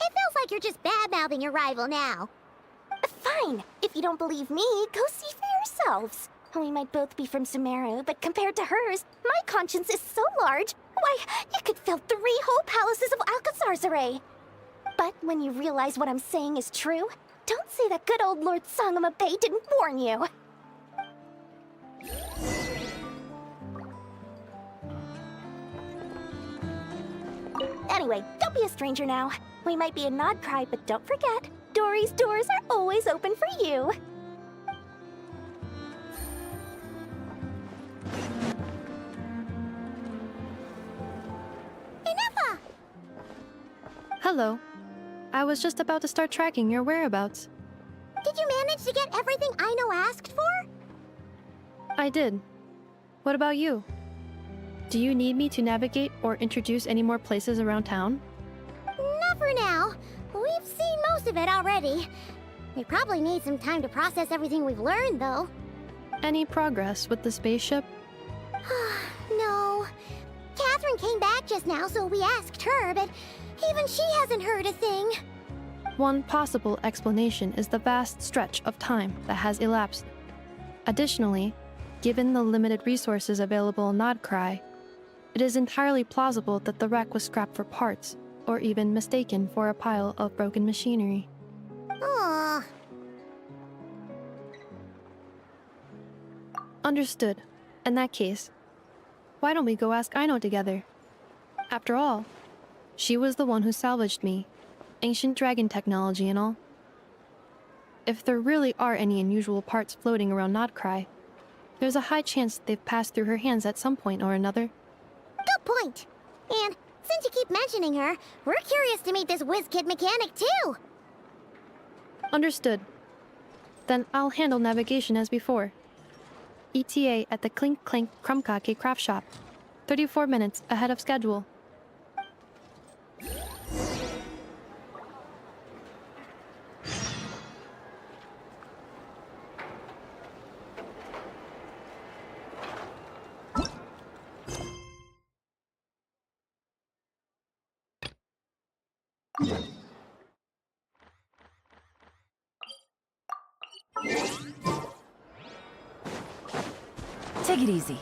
It feels like you're just bad-mouthing your rival now. Fine. If you don't believe me, go see for yourselves. We might both be from Sumeru, but compared to hers, my conscience is so large, why, you could fill 3 whole palaces of Alcazar's array. But when you realize what I'm saying is true, don't say that good old Lord Sangama Bay didn't warn you. Anyway, don't be a stranger now. We might be in Nodcry, but don't forget, Dory's doors are always open for you. Hello. I was just about to start tracking your whereabouts. Did you manage to get everything Aino asked for? I did. What about you? Do you need me to navigate or introduce any more places around town? Not for now. We've seen most of it already. We probably need some time to process everything we've learned, though. Any progress with the spaceship? No. Catherine Siren came back just now, so we asked her, but even she hasn't heard a thing. One possible explanation is the vast stretch of time that has elapsed. Additionally, given the limited resources available in Nodcry, it is entirely plausible that the wreck was scrapped for parts, or even mistaken for a pile of broken machinery. Aww. Understood. In that case, why don't we go ask Aino together? After all, she was the one who salvaged me, ancient dragon technology and all. If there really are any unusual parts floating around Nodcry, there's a high chance they've passed through her hands at some point or another. Good point. And since you keep mentioning her, we're curious to meet this whiz-kid mechanic too. Understood. Then I'll handle navigation as before. ETA at the Clink Clank Krumkake craft shop. 34 minutes ahead of schedule. Take it easy.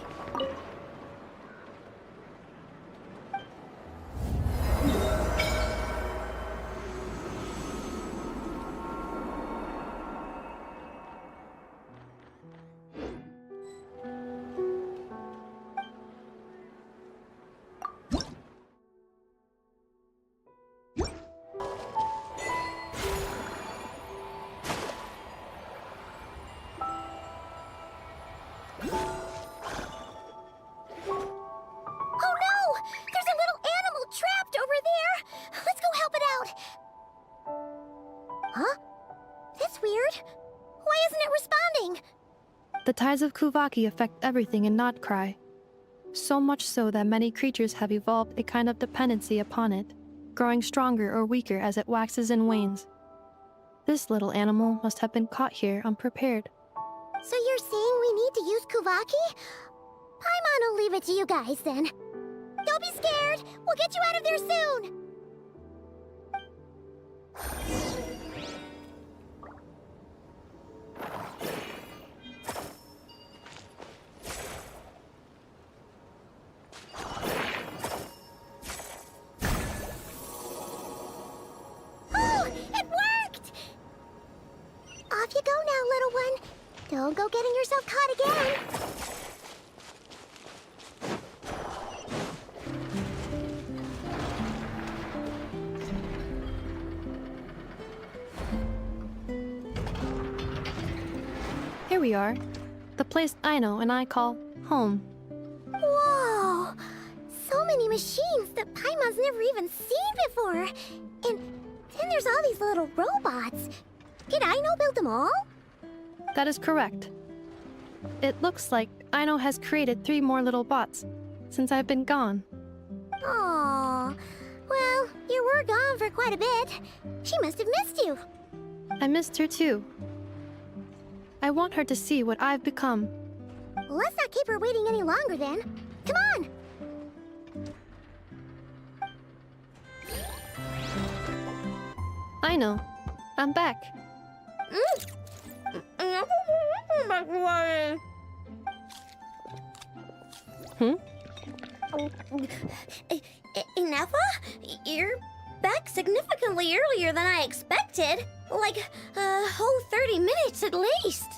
The tides of Kuvaki affect everything in Nodcry, so much so that many creatures have evolved a kind of dependency upon it, growing stronger or weaker as it waxes and wanes. This little animal must have been caught here unprepared. So you're saying we need to use Kuvaki? Paimon will leave it to you guys then. Don't be scared! We'll get you out of there soon! Off you go now, little one. Don't go getting yourself caught again. Here we are. The place Aino and I call home. Whoa! So many machines that Paimon's never even seen before. And then there's all these little robots. Did Aino build them all? That is correct. It looks like Aino has created 3 more little bots since I've been gone. Aww. Well, you were gone for quite a bit. She must have missed you. I missed her too. I want her to see what I've become. Let's not keep her waiting any longer then. Come on! Aino, I'm back. Nefa? You're back significantly earlier than I expected. Like a whole 30 minutes at least.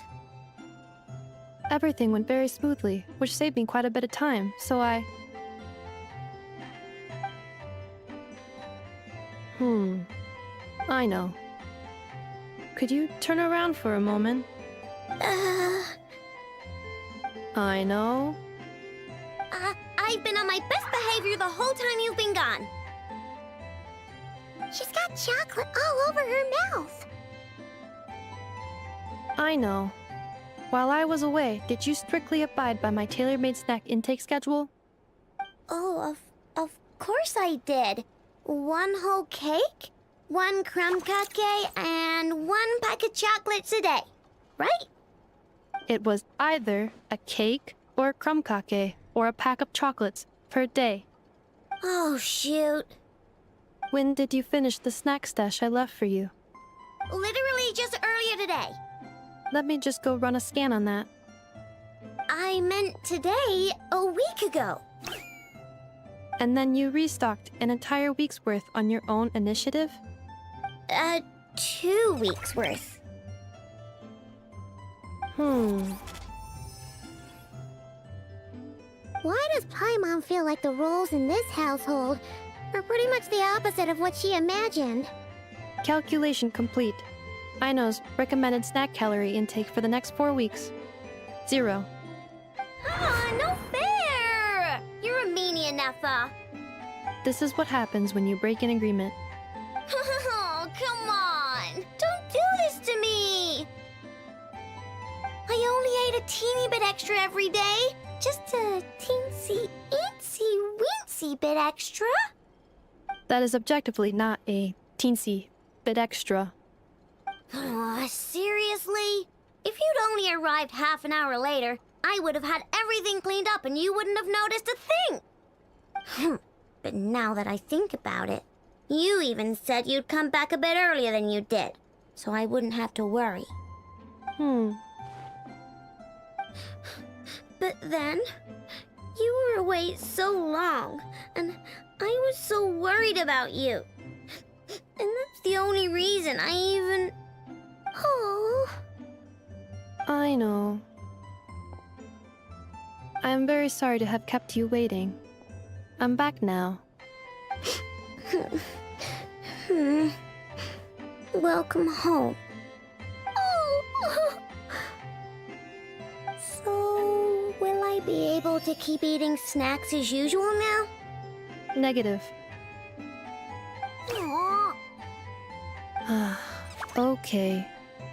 Everything went very smoothly, which saved me quite a bit of time, so I know. Could you turn around for a moment? I know. I've been on my best behavior the whole time you've been gone. She's got chocolate all over her mouth. I know. While I was away, did you strictly abide by my tailor-made snack intake schedule? Oh, of course I did. 1 whole cake, 1 crumb cake, and 1 pack of chocolates a day, right? It was either a cake or a crumb cake or a pack of chocolates per day. Oh, shoot. When did you finish the snack stash I left for you? Literally just earlier today. Let me just go run a scan on that. I meant today, a week ago. And then you restocked an entire week's worth on your own initiative? 2 weeks worth. Why does Paimon feel like the roles in this household are pretty much the opposite of what she imagined? Calculation complete. Aino's recommended snack calorie intake for the next 4 weeks. 0. Ah, no fair! You're a meanie, Nefa. This is what happens when you break an agreement. Oh, come on! Don't do this to me! I only ate a teeny bit extra every day. Just a teensy-weensy bit extra. That is objectively not a teensy bit extra. Oh, seriously? If you'd only arrived half an hour later, I would have had everything cleaned up and you wouldn't have noticed a thing. But now that I think about it, you even said you'd come back a bit earlier than you did, so I wouldn't have to worry. But then, you were away so long, and I was so worried about you. And that's the only reason I even... Oh... I know. I am very sorry to have kept you waiting. I'm back now. Welcome home. Oh. So, will I be able to keep eating snacks as usual now? Negative. Aww. Okay.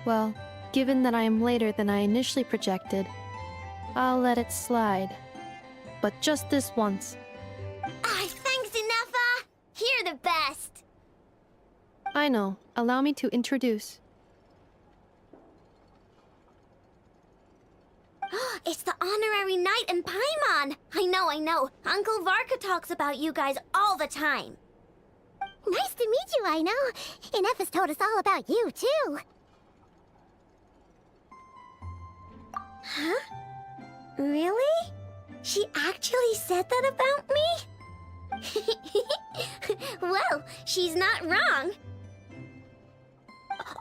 Well, given that I am later than I initially projected, I'll let it slide. But just this once. Thanks, Nefa! You're the best! I know. Allow me to introduce. It's the honorary knight and Paimon! I know. Uncle Varka talks about you guys all the time. Nice to meet you, I know. And Nefa's told us all about you, too. Huh? Really? She actually said that about me? Well, she's not wrong.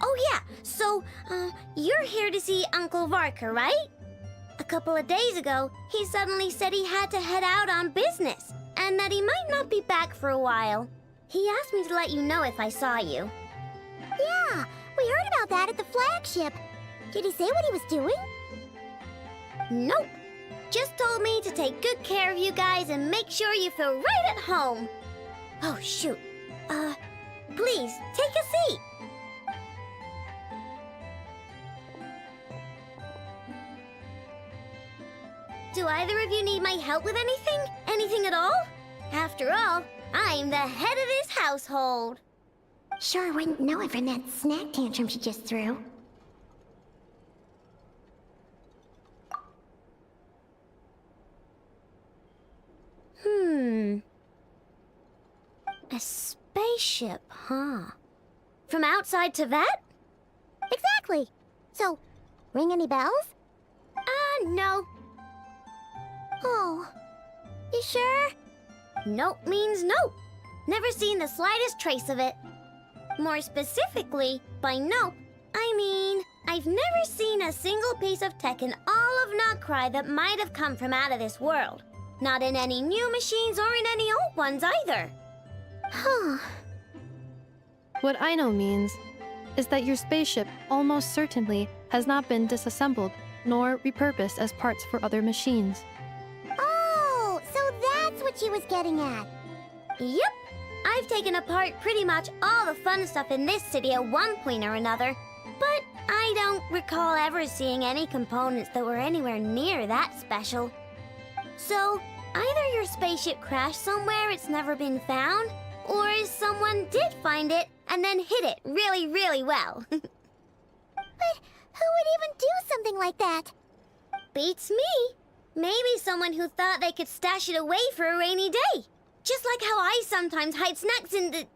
Oh yeah, so, you're here to see Uncle Varka, right? A couple of days ago, he suddenly said he had to head out on business, and that he might not be back for a while. He asked me to let you know if I saw you. Yeah, we heard about that at the flagship. Did he say what he was doing? Nope. Just told me to take good care of you guys and make sure you feel right at home. Oh, shoot. Please, take a seat. Do either of you need my help with anything? Anything at all? After all, I'm the head of this household. Sure wouldn't know it from that snack tantrum she just threw. A spaceship, huh? From outside to that? Exactly. So, ring any bells? No. Oh, you sure? Nope means nope. Never seen the slightest trace of it. More specifically, by nope, I mean, I've never seen a single piece of tech in all of Notcry that might have come from out of this world. Not in any new machines or in any old ones either. Huh. What I know means is that your spaceship almost certainly has not been disassembled nor repurposed as parts for other machines. Oh, so that's what she was getting at. Yep. I've taken apart pretty much all the fun stuff in this city at one point or another, but I don't recall ever seeing any components that were anywhere near that special. So, either your spaceship crashed somewhere it's never been found, or someone did find it and then hid it really, really well. But who would even do something like that? Beats me. Maybe someone who thought they could stash it away for a rainy day. Just like how I sometimes hide snacks in the...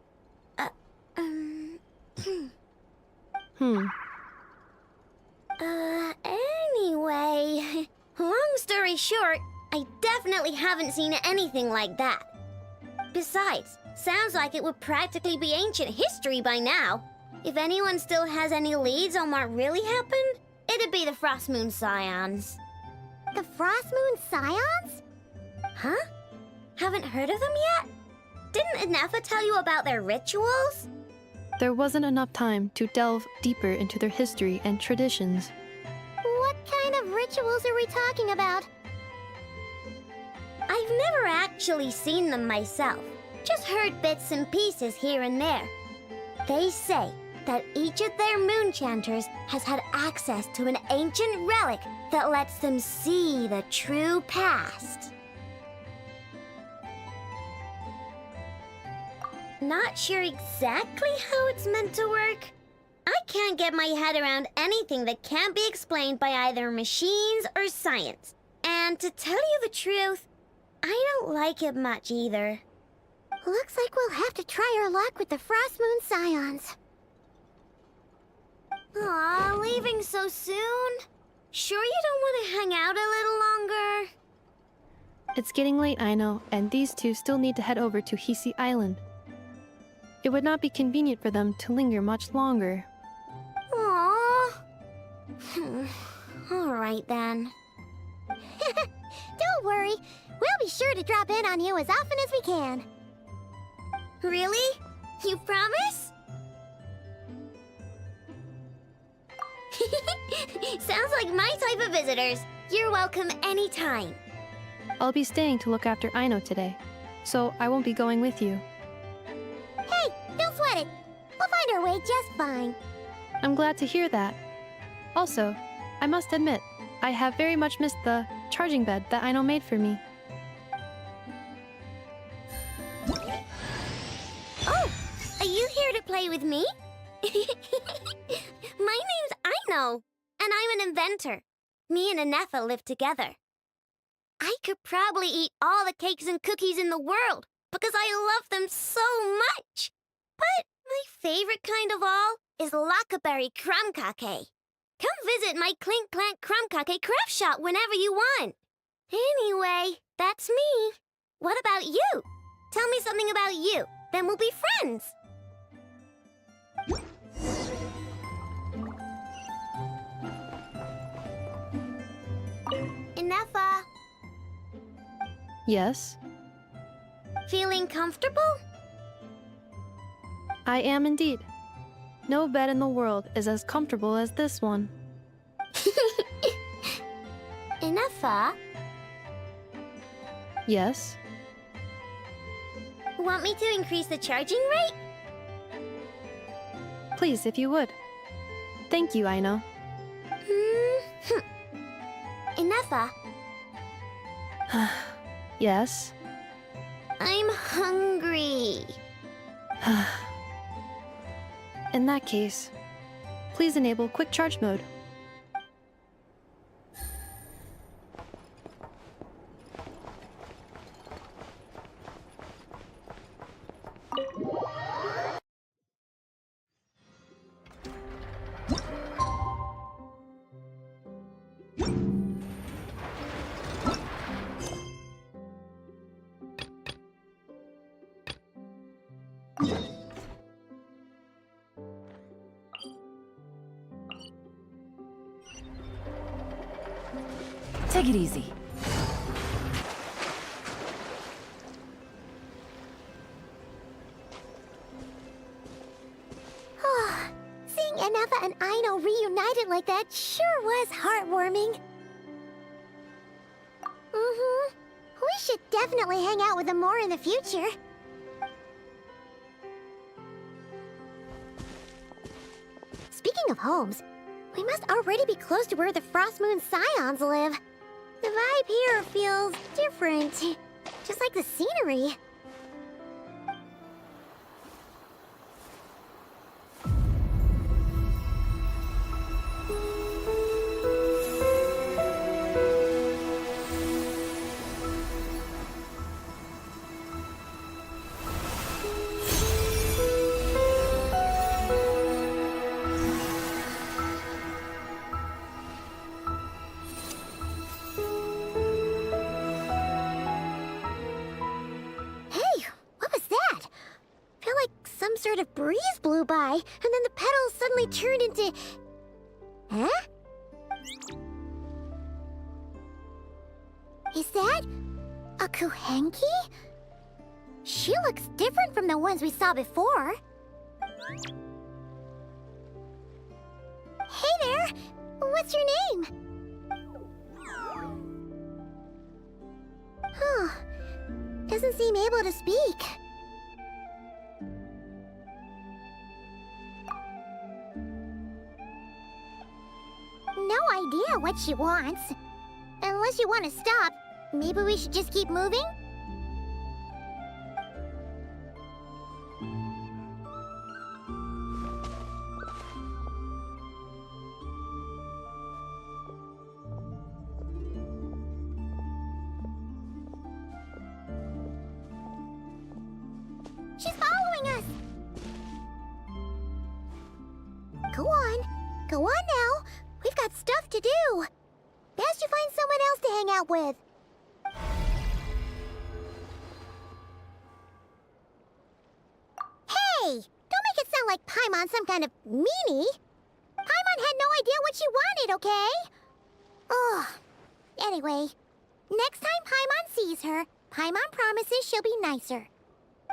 Anyway... Long story short, I definitely haven't seen anything like that. Besides, sounds like it would practically be ancient history by now. If anyone still has any leads on what really happened, it'd be the Frost Moon Scions. The Frost Moon Scions? Huh? Haven't heard of them yet? Didn't Inefa tell you about their rituals? There wasn't enough time to delve deeper into their history and traditions. What kind of rituals are we talking about? I've never actually seen them myself, just heard bits and pieces here and there. They say that each of their moon chanters has had access to an ancient relic that lets them see the true past. Not sure exactly how it's meant to work. I can't get my head around anything that can't be explained by either machines or science. And to tell you the truth, I don't like it much either. Looks like we'll have to try our luck with the Frost Moon Scions. Aw, leaving so soon? Sure you don't want to hang out a little longer? It's getting late, I know, and these two still need to head over to Hisi Island. It would not be convenient for them to linger much longer. Aww. Alright then. Don't worry, we'll be sure to drop in on you as often as we can. Really? You promise? Sounds like my type of visitors. You're welcome anytime. I'll be staying to look after Aino today, so I won't be going with you. Hey, don't sweat it. We'll find our way just fine. I'm glad to hear that. Also, I must admit, I have very much missed the charging bed that Aino made for me. Oh, are you here to play with me? My name's Aino, and I'm an inventor. Me and Inefa live together. I could probably eat all the cakes and cookies in the world because I love them so much. But my favorite kind of all is Lackaberry Crumb Cake. Come visit my Clink Clank Crumb Cake craft shop whenever you want. Anyway, that's me. What about you? Tell me something about you, then we'll be friends. Inefa, Yes, feeling comfortable? I am indeed. No bed in the world is as comfortable as this one. Inefa, Yes, want me to increase the charging rate? please if you would. Thank you, Aino. Inefa, Yes. I'm hungry. In that case, please enable quick charge mode. Take it easy. Seeing Inefa and Aino reunited like that sure was heartwarming. We should definitely hang out with them more in the future. Speaking of homes, we must already be close to where the Frost Moon Scions live. The vibe here feels different, just like the scenery. sort of breeze blew by, and then the petals suddenly turned into... Huh? Is that a Kuhenki? She looks different from the ones we saw before. Hey there! What's your name? Huh. Doesn't seem able to speak. No idea what she wants. Unless you want to stop, maybe we should just keep moving? She's following us! Go on. Go on now. We've got stuff to do. Best you find someone else to hang out with. Hey! Don't make it sound like Paimon's some kind of meanie. Paimon had no idea what she wanted, okay? Ugh. Anyway, next time Paimon sees her, Paimon promises she'll be nicer.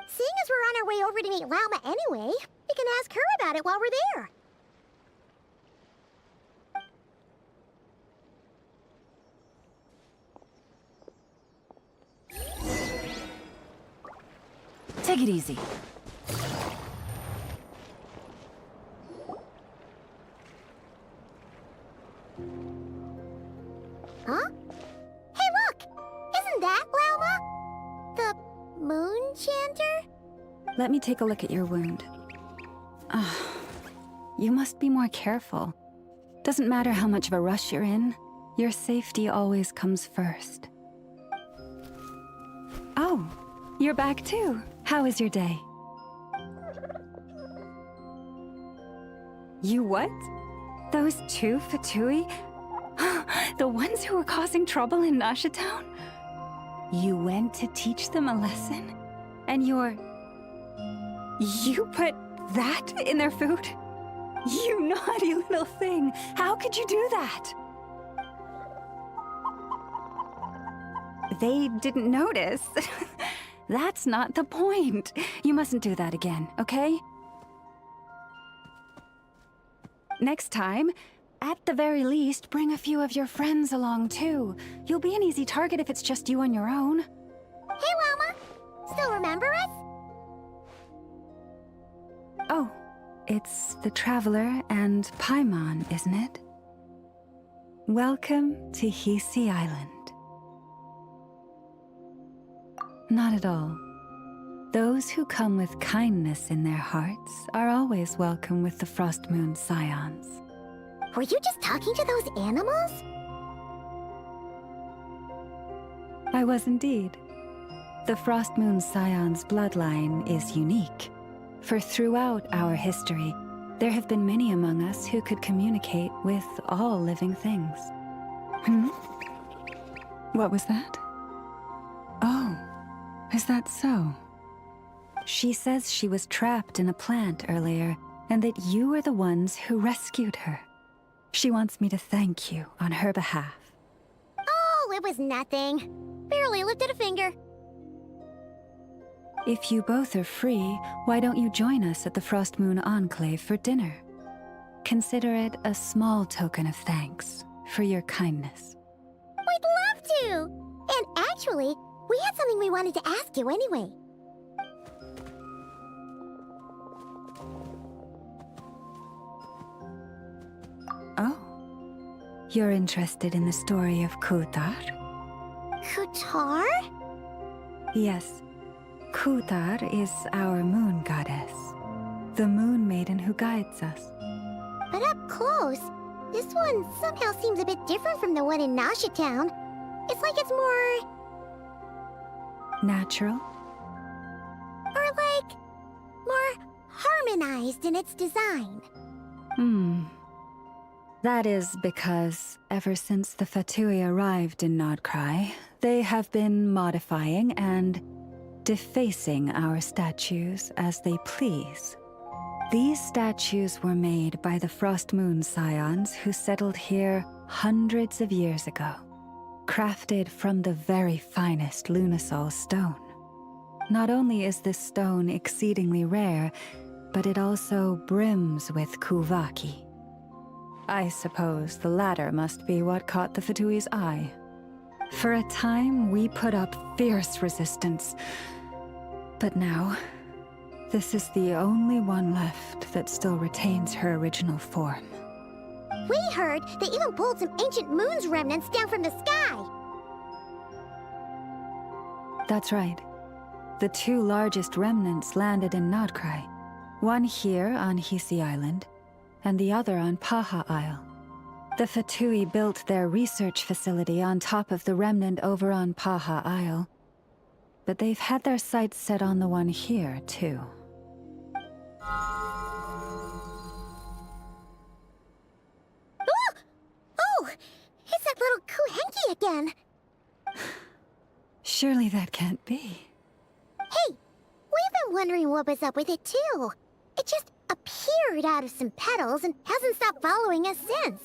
Seeing as we're on our way over to meet Lauma anyway, we can ask her about it while we're there. Take it easy. Huh? Hey, look! Isn't that Lauma? The moon chanter? Let me take a look at your wound. You must be more careful. Doesn't matter how much of a rush you're in, your safety always comes first. Oh, you're back too. How was your day? You what? Those two Fatui? The ones who were causing trouble in Nasha Town? You went to teach them a lesson? And you put that in their food? You naughty little thing! How could you do that? They didn't notice. That's not the point. You mustn't do that again, okay? Next time, at the very least, bring a few of your friends along too. You'll be an easy target if it's just you on your own. Hey, Lauma! Still remember us? Oh, it's the Traveler and Paimon, isn't it? Welcome to Hisi Island. Not at all. Those who come with kindness in their hearts are always welcome with the Frost Moon Scions. Were you just talking to those animals? I was indeed. The Frost Moon Scion's bloodline is unique, for throughout our history, there have been many among us who could communicate with all living things. What was that? Oh, is that so? She says she was trapped in a plant earlier, and that you were the ones who rescued her. She wants me to thank you on her behalf. Oh, it was nothing. Barely lifted a finger. If you both are free, why don't you join us at the Frost Moon Enclave for dinner? Consider it a small token of thanks for your kindness. We'd love to! And actually, we had something we wanted to ask you anyway. Oh. You're interested in the story of Kutar? Kutar? Yes. Kutar is our moon goddess. The moon maiden who guides us. But up close, this one somehow seems a bit different from the one in Nasha Town. It's like it's more... natural? Or like... more harmonized in its design. That is because, ever since the Fatui arrived in Nodcry, they have been modifying and defacing our statues as they please, These statues were made by the Frost Moon Scions who settled here hundreds of years ago, crafted from the very finest Lunasol stone. Not only is this stone exceedingly rare, but it also brims with Kuvaki. I suppose the latter must be what caught the Fatui's eye. For a time, we put up fierce resistance, but now, this is the only one left that still retains her original form. We heard they even pulled some ancient moon's remnants down from the sky. That's right. The two largest remnants landed in Nodcry. One here on Hisi Island, and the other on Paha Isle. The Fatui built their research facility on top of the remnant over on Paha Isle, but they've had their sights set on the one here, too. Oh! It's that little Kuhenki again! Surely that can't be. Hey! We've been wondering what was up with it, too. It just appeared out of some petals and hasn't stopped following us since.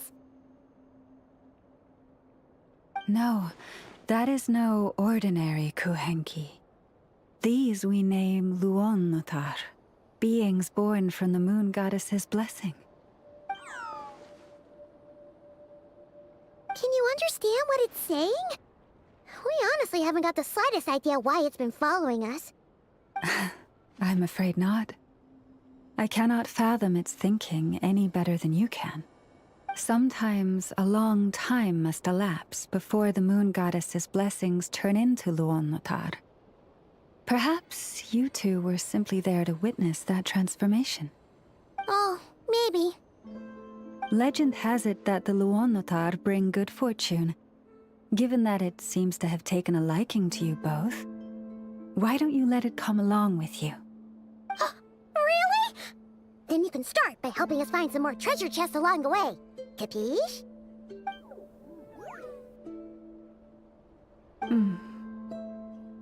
No, that is no ordinary Kuhenki. These we name Luonnotar, beings born from the moon goddess's blessing. Can you understand what it's saying? We honestly haven't got the slightest idea why it's been following us. I'm afraid not. I cannot fathom its thinking any better than you can. Sometimes a long time must elapse before the moon goddess's blessings turn into Luonnotar. Perhaps you two were simply there to witness that transformation. Oh, maybe. Legend has it that the Luonnotar bring good fortune. Given that it seems to have taken a liking to you both, why don't you let it come along with you? Really? Then you can start by helping us find some more treasure chests along the way. Capiche?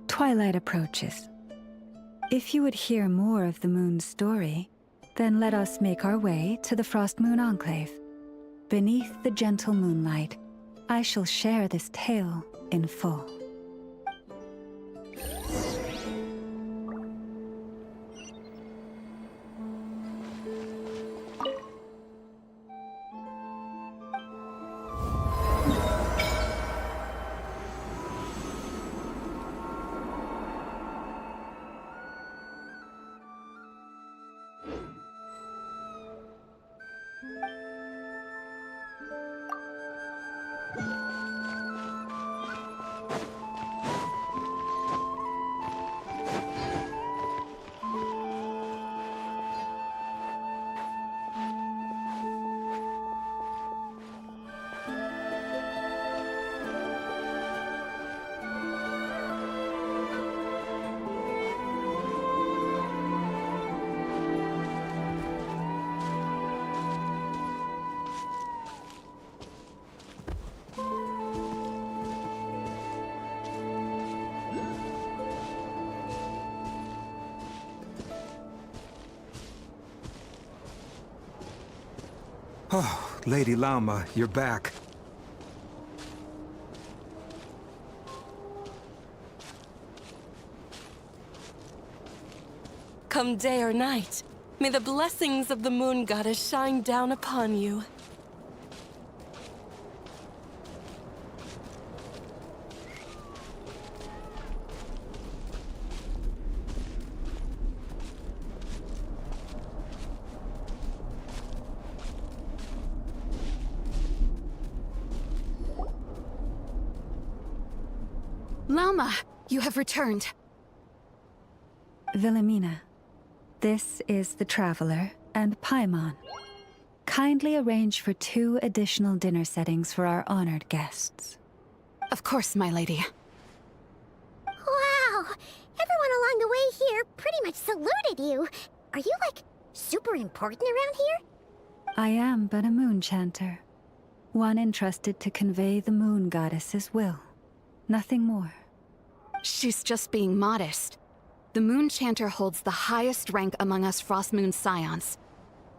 Twilight approaches. If you would hear more of the moon's story, then let us make our way to the Frost Moon Enclave. Beneath the gentle moonlight, I shall share this tale in full. Oh, Lady Lauma, you're back. Come day or night, may the blessings of the moon goddess shine down upon you. Lauma, you have returned. Wilhelmina, this is the Traveler and Paimon. Kindly arrange for 2 additional dinner settings for our honored guests. Of course, my lady. Wow! Everyone along the way here pretty much saluted you. Are you, like, super important around here? I am but a moon chanter. One entrusted to convey the moon goddess's will. Nothing more. She's just being modest. The Moon Chanter holds the highest rank among us Frost Moon Scions.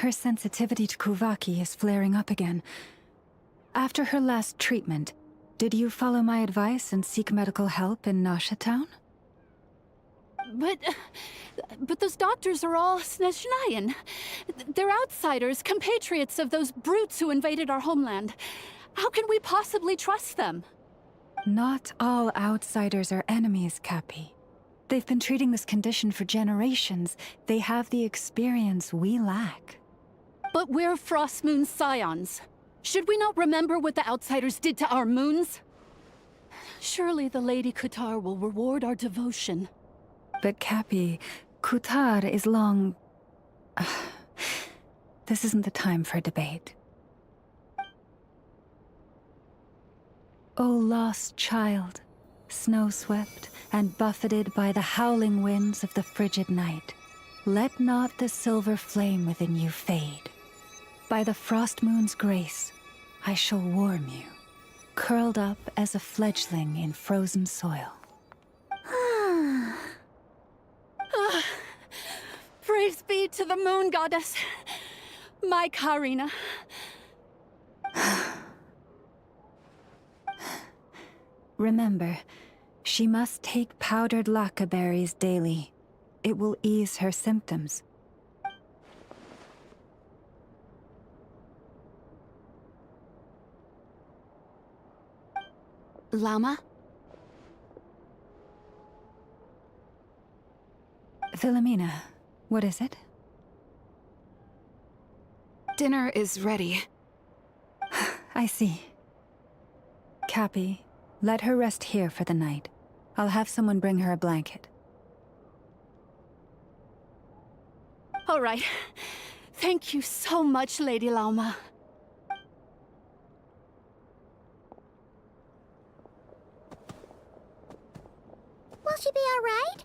her sensitivity to Kuvaki is flaring up again. After her last treatment, did you follow my advice and seek medical help in Nasha Town? But those doctors are all Snezhnayan. They're outsiders, compatriots of those brutes who invaded our homeland. How can we possibly trust them? Not all outsiders are enemies, Cappy. They've been treating this condition for generations. They have the experience we lack. But we're Frostmoon scions. Should we not remember what the outsiders did to our moons? Surely the Lady Kutar will reward our devotion. But Cappy, Kutar is long... This isn't the time for debate. O lost child, snow-swept and buffeted by the howling winds of the frigid night, let not the silver flame within you fade. By the frost moon's grace, I shall warm you, curled up as a fledgling in frozen soil. Praise be to the moon goddess, my Karina. Remember, she must take powdered laka berries daily. It will ease her symptoms. Lauma? Philomena, what is it? Dinner is ready. I see. Cappy, let her rest here for the night. I'll have someone bring her a blanket. All right. Thank you so much, Lady Lauma. Will she be all right?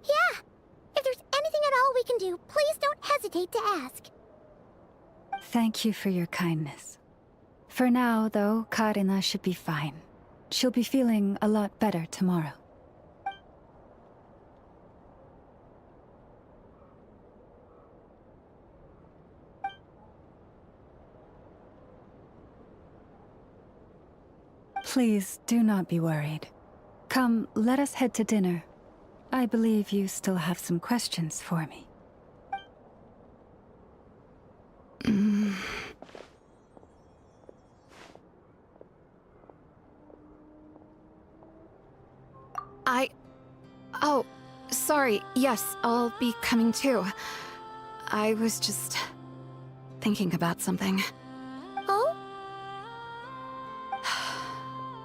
Yeah. If there's anything at all we can do, please don't hesitate to ask. Thank you for your kindness. For now, though, Karina should be fine. She'll be feeling a lot better tomorrow. Please do not be worried. Come, let us head to dinner. I believe you still have some questions for me. Oh, sorry. Yes, I'll be coming too. I was just thinking about something. Oh?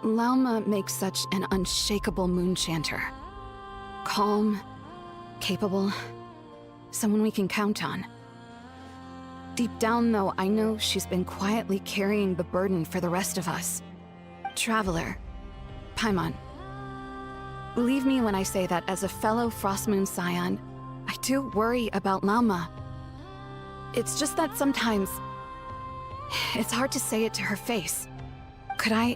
Lauma makes such an unshakable moon chanter. Calm, capable, someone we can count on. Deep down, though, I know she's been quietly carrying the burden for the rest of us. Traveler, Paimon. Believe me when I say that as a fellow Frostmoon scion, I do worry about Lauma. It's just that sometimes it's hard to say it to her face. Could I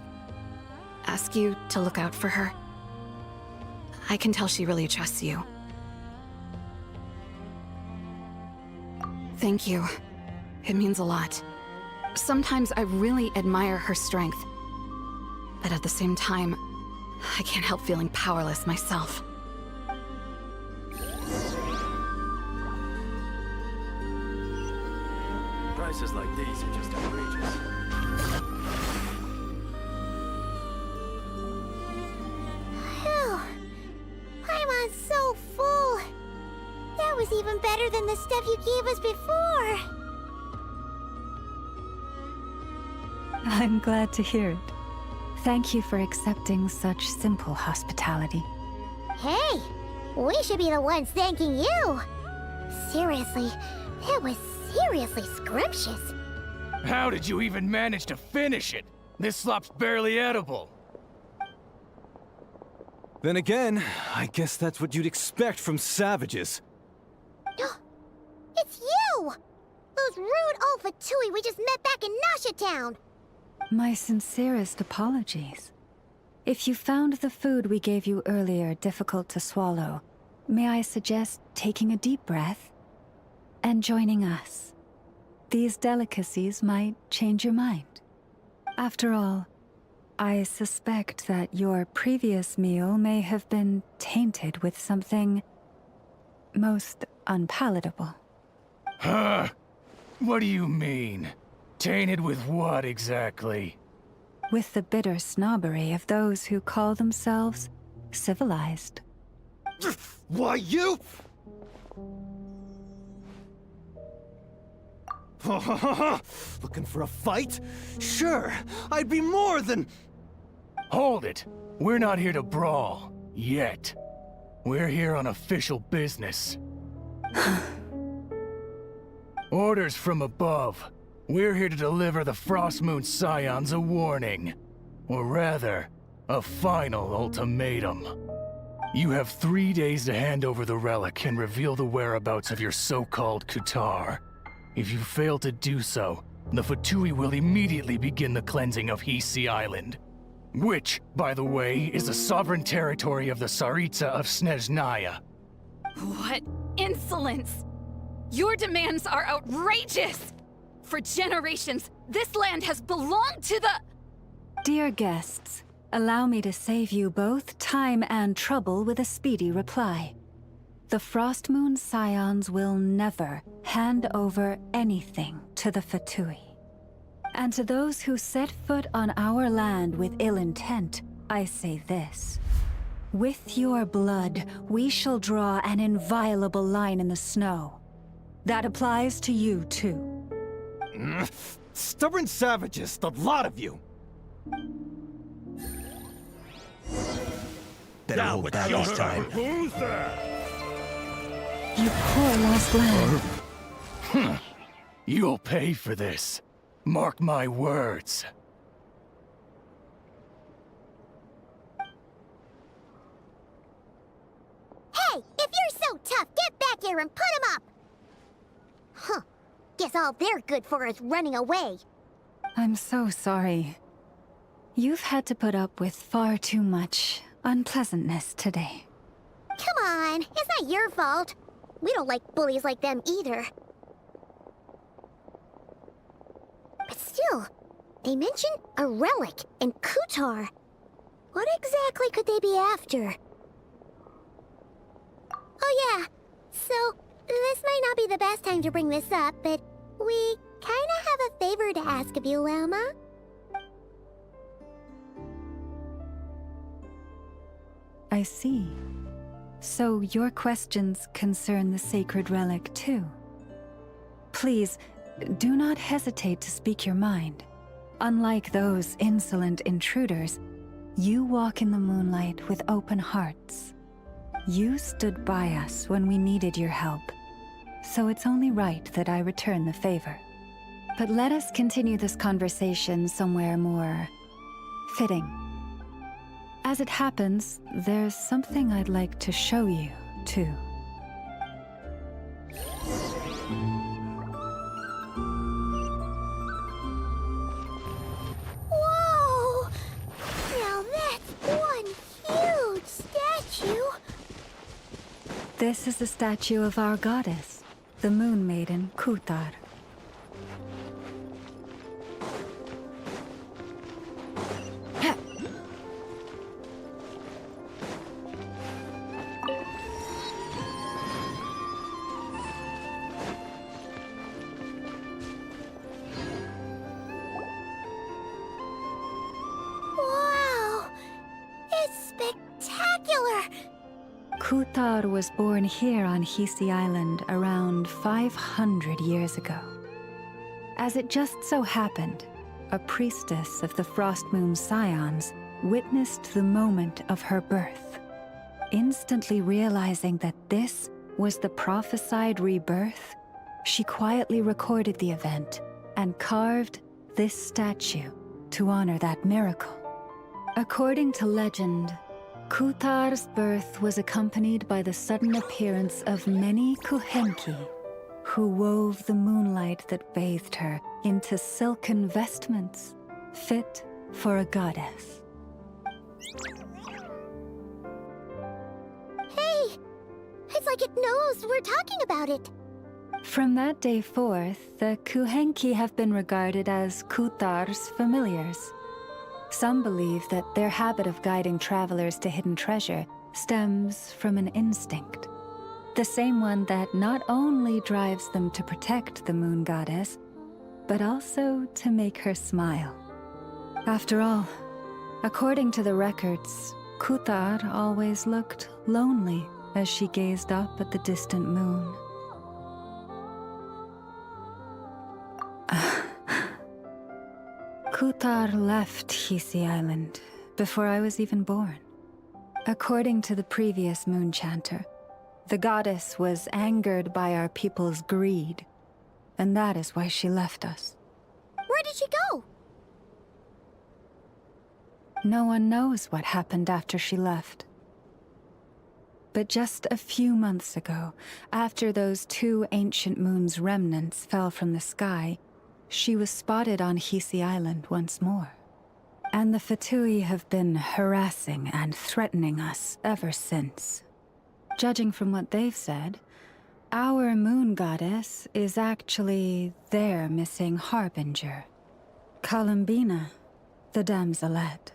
ask you to look out for her? I can tell she really trusts you. Thank you. It means a lot. Sometimes I really admire her strength, but at the same time, I can't help feeling powerless myself. Prices like these are just outrageous. Phew. Paimon's so full. That was even better than the stuff you gave us before. I'm glad to hear it. Thank you for accepting such simple hospitality. Hey, we should be the ones thanking you. Seriously, that was seriously scrumptious. How did you even manage to finish it? This slop's barely edible. Then again, I guess that's what you'd expect from savages. It's you! Those rude old Fatui we just met back in Nasha Town. My sincerest apologies. If you found the food we gave you earlier difficult to swallow, may I suggest taking a deep breath and joining us? These delicacies might change your mind. After all, I suspect that your previous meal may have been tainted with something most unpalatable. Huh? What do you mean? Tainted with what exactly? With the bitter snobbery of those who call themselves civilized. Why, you? Looking for a fight? Sure, I'd be more than... Hold it! We're not here to brawl. Yet. We're here on official business. Orders from above. We're here to deliver the Frostmoon Scions a warning. Or rather, a final ultimatum. You have 3 days to hand over the relic and reveal the whereabouts of your so-called Kutar. If you fail to do so, the Fatui will immediately begin the cleansing of Hisi Island. Which, by the way, is the sovereign territory of the Tsaritsa of Snezhnaya. What insolence! Your demands are outrageous! For generations, this land has belonged to the... Dear guests, allow me to save you both time and trouble with a speedy reply. The Frostmoon Scions will never hand over anything to the Fatui. And to those who set foot on our land with ill intent, I say this. With your blood, we shall draw an inviolable line in the snow. That applies to you, too. Stubborn savages, the lot of you! Better hope that this time. Who's that? You poor lost lamb. You'll pay for this. Mark my words. Hey, if you're so tough, get back here and put him up! Huh. Guess all they're good for is running away. I'm so sorry. You've had to put up with far too much unpleasantness today. Come on, it's not your fault. We don't like bullies like them either. But still, they mentioned a relic and Kutar. What exactly could they be after? Oh yeah, so this might not be the best time to bring this up, but we kinda have a favor to ask of you, Lauma. I see. So your questions concern the sacred relic too. Please, do not hesitate to speak your mind. Unlike those insolent intruders, you walk in the moonlight with open hearts. You stood by us when we needed your help, so it's only right that I return the favor. But let us continue this conversation somewhere more fitting. As it happens, there's something I'd like to show you, too. Whoa! Now that's one huge statue! This is the statue of our goddess, the Moon Maiden Kutar. Kutar was born here on Hisi Island around 500 years ago. As it just so happened, a priestess of the Frostmoon Scions witnessed the moment of her birth. Instantly realizing that this was the prophesied rebirth, she quietly recorded the event and carved this statue to honor that miracle. According to legend, Kutar's birth was accompanied by the sudden appearance of many Kuhenki, who wove the moonlight that bathed her into silken vestments fit for a goddess. Hey! It's like it knows we're talking about it. From that day forth, the Kuhenki have been regarded as Kutar's familiars. Some believe that their habit of guiding travelers to hidden treasure stems from an instinct. The same one that not only drives them to protect the moon goddess, but also to make her smile. After all, according to the records, Kutar always looked lonely as she gazed up at the distant moon. Kutar left Hisi Island before I was even born. According to the previous moon chanter, the goddess was angered by our people's greed, and that is why she left us. Where did she go? No one knows what happened after she left. But just a few months ago, after those 2 ancient moons' remnants fell from the sky, she was spotted on Hisi Island once more. And the Fatui have been harassing and threatening us ever since. Judging from what they've said, our moon goddess is actually their missing harbinger, Columbina, the damselette.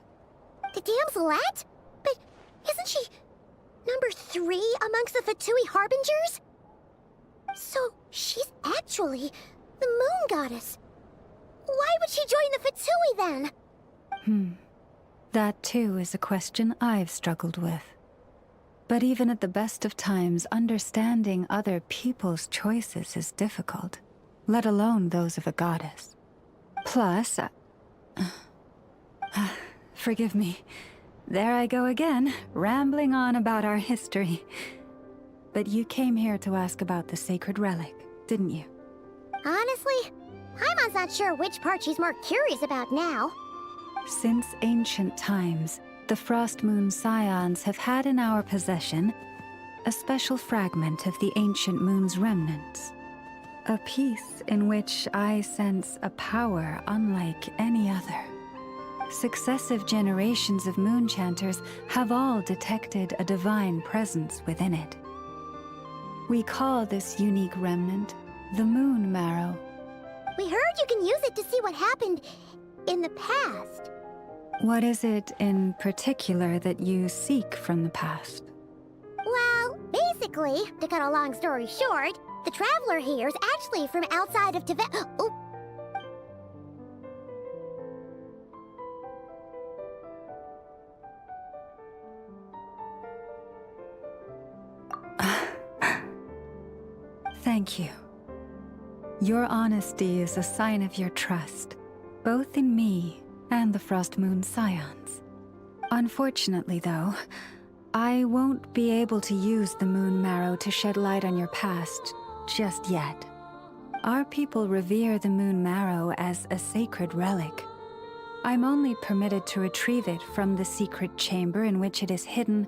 The damselette? But isn't she number 3 amongst the Fatui harbingers? So she's actually the moon goddess. Why would she join the Fatui then? That too is a question I've struggled with. But even at the best of times, understanding other people's choices is difficult, let alone those of a goddess. Plus, forgive me, there I go again, rambling on about our history. But you came here to ask about the sacred relic, didn't you? Honestly, Paimon's not sure which part she's more curious about now. Since ancient times, the Frost Moon Scions have had in our possession a special fragment of the ancient moon's remnants. A piece in which I sense a power unlike any other. Successive generations of moon chanters have all detected a divine presence within it. We call this unique remnant the Moon Marrow. We heard you can use it to see what happened in the past. What is it in particular that you seek from the past? Well, basically, to cut a long story short, the traveler here is actually from outside of Tibet. Oh. Thank you. Your honesty is a sign of your trust, both in me and the Frost Moon Scions. Unfortunately, though, I won't be able to use the Moon Marrow to shed light on your past just yet. Our people revere the Moon Marrow as a sacred relic. I'm only permitted to retrieve it from the secret chamber in which it is hidden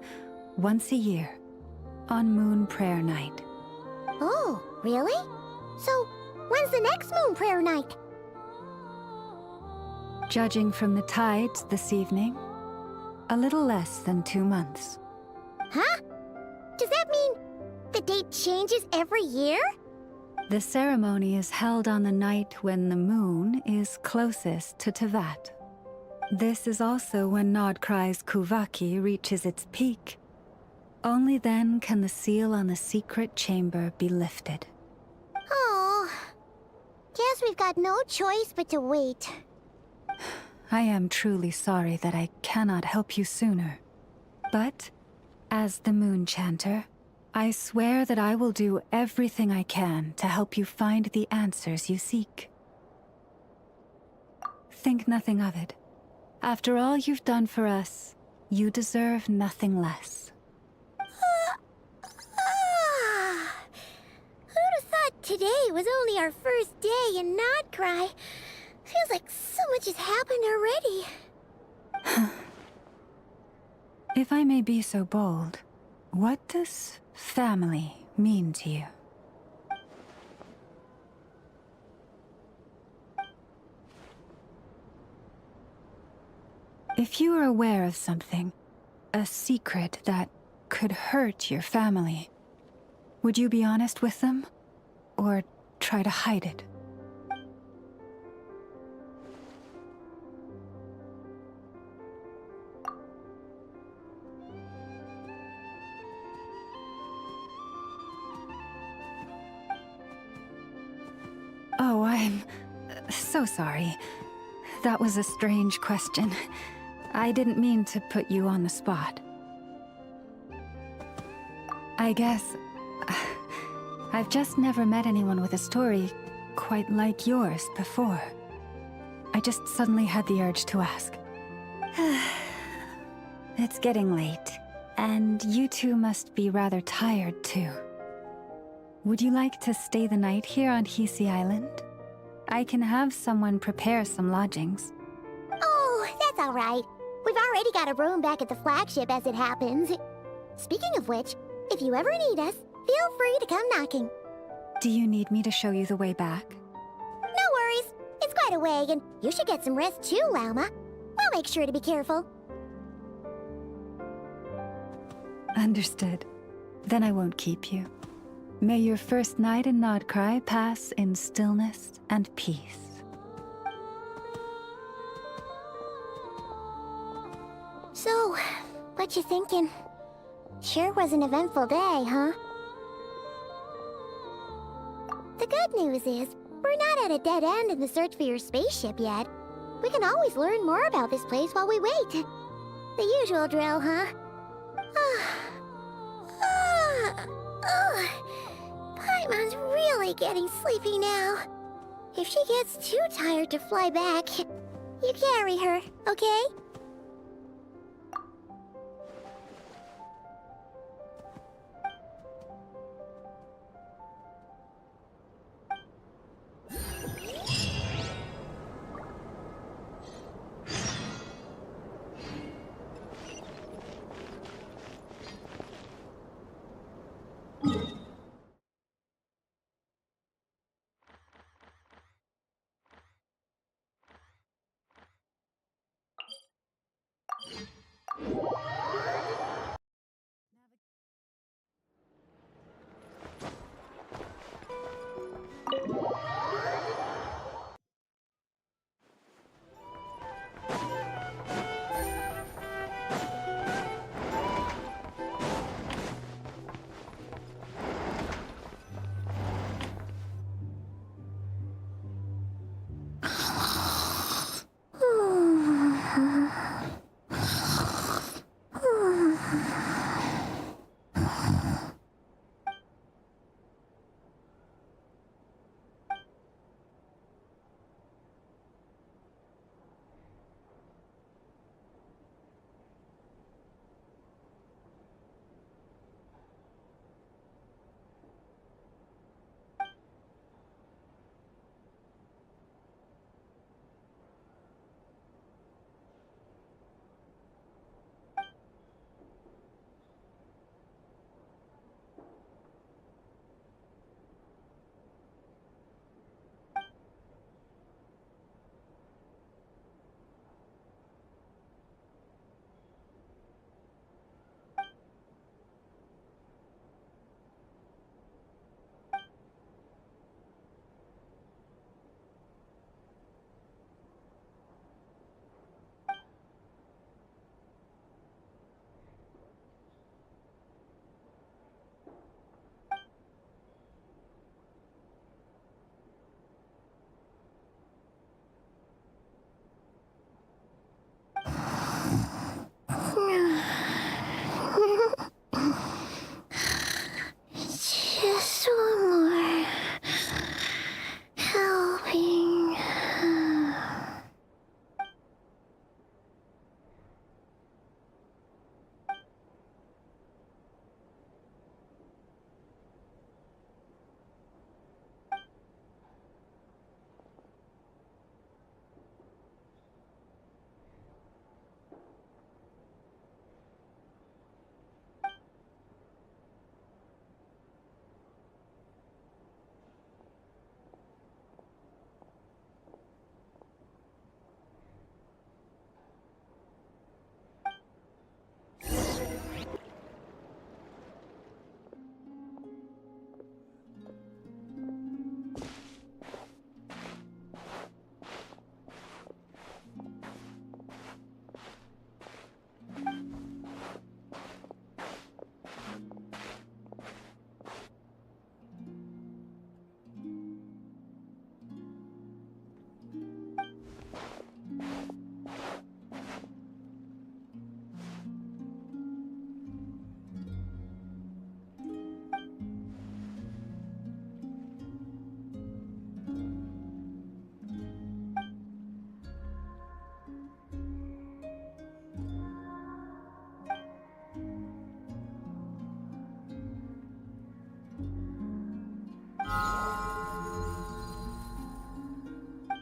once a year, on Moon Prayer Night. Oh, really? So, when's the next Moon Prayer Night? Judging from the tides this evening, a little less than 2 months. Huh? Does that mean the date changes every year? The ceremony is held on the night when the moon is closest to Tevat. This is also when Nodkrai's Kuvaki reaches its peak. Only then can the seal on the secret chamber be lifted. Oh, guess we've got no choice but to wait. I am truly sorry that I cannot help you sooner. But, as the Moon Chanter, I swear that I will do everything I can to help you find the answers you seek. Think nothing of it. After all you've done for us, you deserve nothing less. Who'd have thought today was only our first day in Nodcry? Feels like so much has happened already. If I may be so bold, what does family mean to you? If you are aware of something, a secret that could hurt your family, Would you be honest with them? Or try to hide it? Oh, I'm so sorry. That was a strange question. I didn't mean to put you on the spot. I guess I've just never met anyone with a story quite like yours before. I just suddenly had the urge to ask. It's getting late, and you two must be rather tired too. Would you like to stay the night here on Hisi Island? I can have someone prepare some lodgings. Oh, that's all right. We've already got a room back at the flagship as it happens. Speaking of which, if you ever need us, feel free to come knocking. Do you need me to show you the way back? No worries. It's quite a way, and you should get some rest too, Lauma. We'll make sure to be careful. Understood. Then I won't keep you. May your first night in Nodcry pass in stillness and peace. So, what you thinking? Sure was an eventful day, huh? The good news is, we're not at a dead end in the search for your spaceship yet. We can always learn more about this place while we wait. The usual drill, huh? Paimon's really getting sleepy now. If she gets too tired to fly back, you carry her, okay?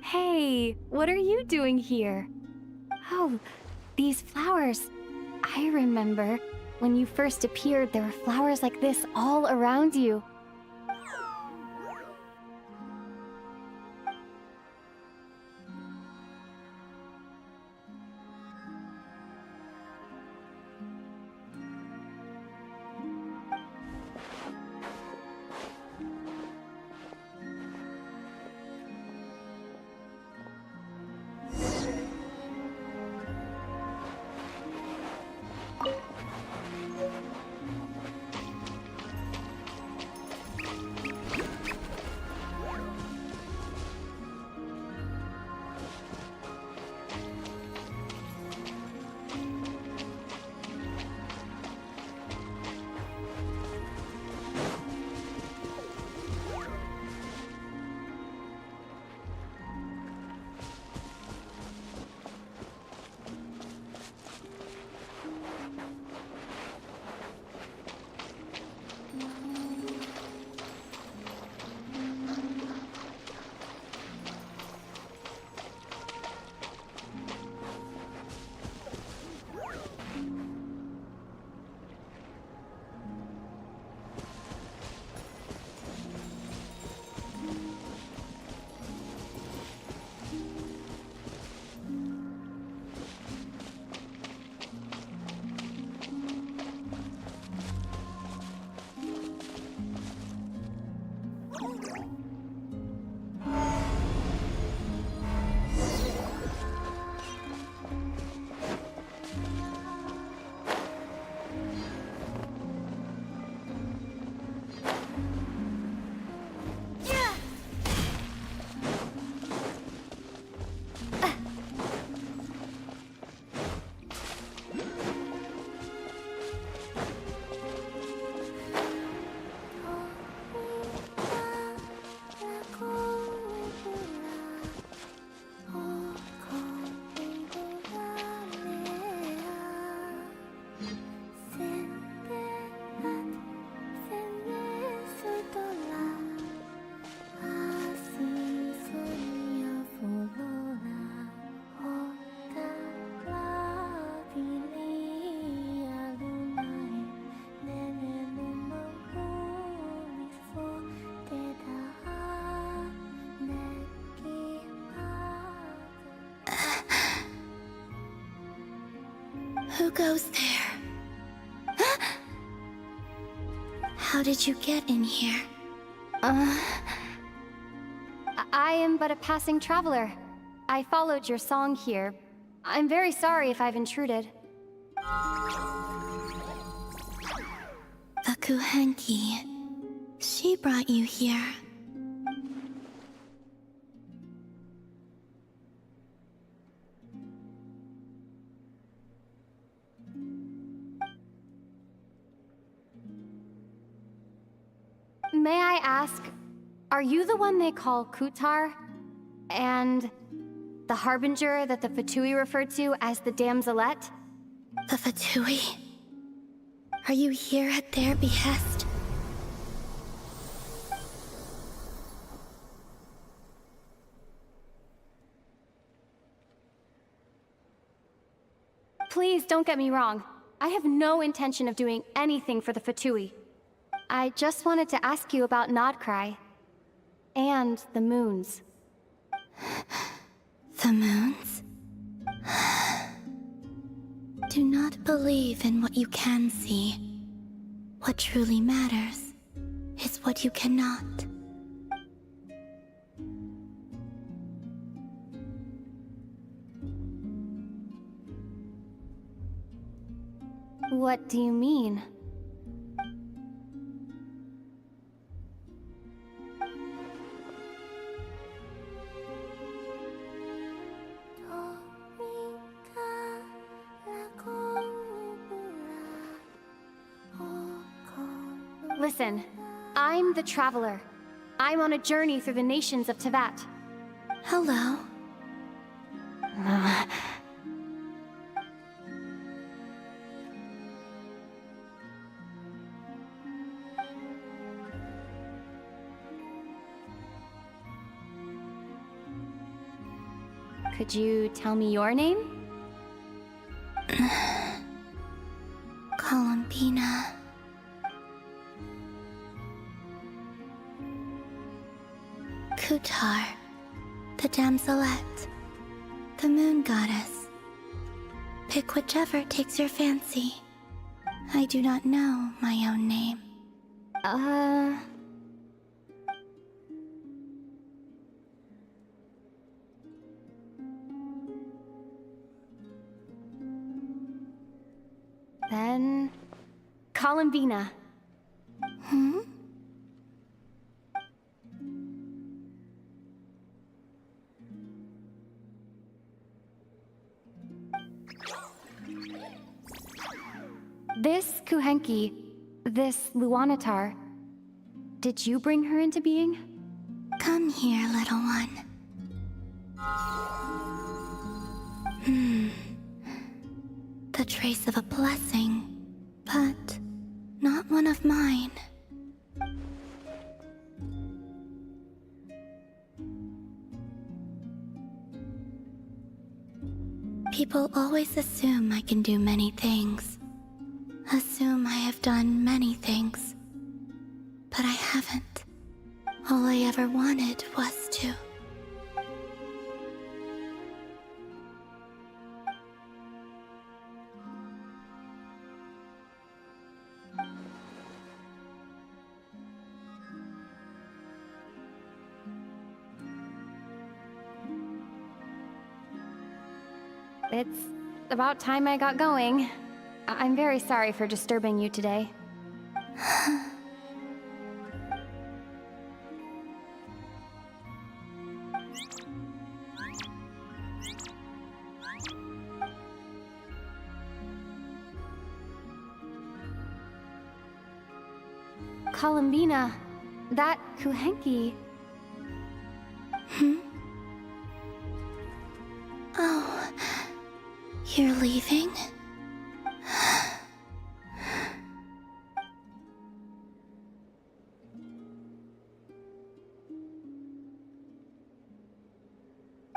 Hey, what are you doing here? Oh, these flowers. I remember. When you first appeared, there were flowers like this all around you. Who goes there? How did you get in here? I am but a passing traveler. I followed your song here. I'm very sorry if I've intruded. The Kuhenki. She brought you here. May I ask, are you the one they call Kutar? And the harbinger that the Fatui referred to as the Damselette? The Fatui? Are you here at their behest? Please don't get me wrong. I have no intention of doing anything for the Fatui. I just wanted to ask you about Nodcry. And the moons. The moons? Do not believe in what you can see. What truly matters is what you cannot. What do you mean? Listen, I'm the Traveler. I'm on a journey through the nations of Tevat. Hello. Could you tell me your name? Columbina. Kutar, the damselette, the moon goddess. Pick whichever takes your fancy. I do not know my own name. Then... Columbina. Hmm? This Kuhenki, this Luanatar, did you bring her into being? Come here, little one. The trace of a blessing, but not one of mine. People always assume I can do many things. Assume I have done many things. But I haven't. All I ever wanted was to. It's about time I got going. I'm very sorry for disturbing you today. Columbina, that Kuhenki. Oh, you're leaving?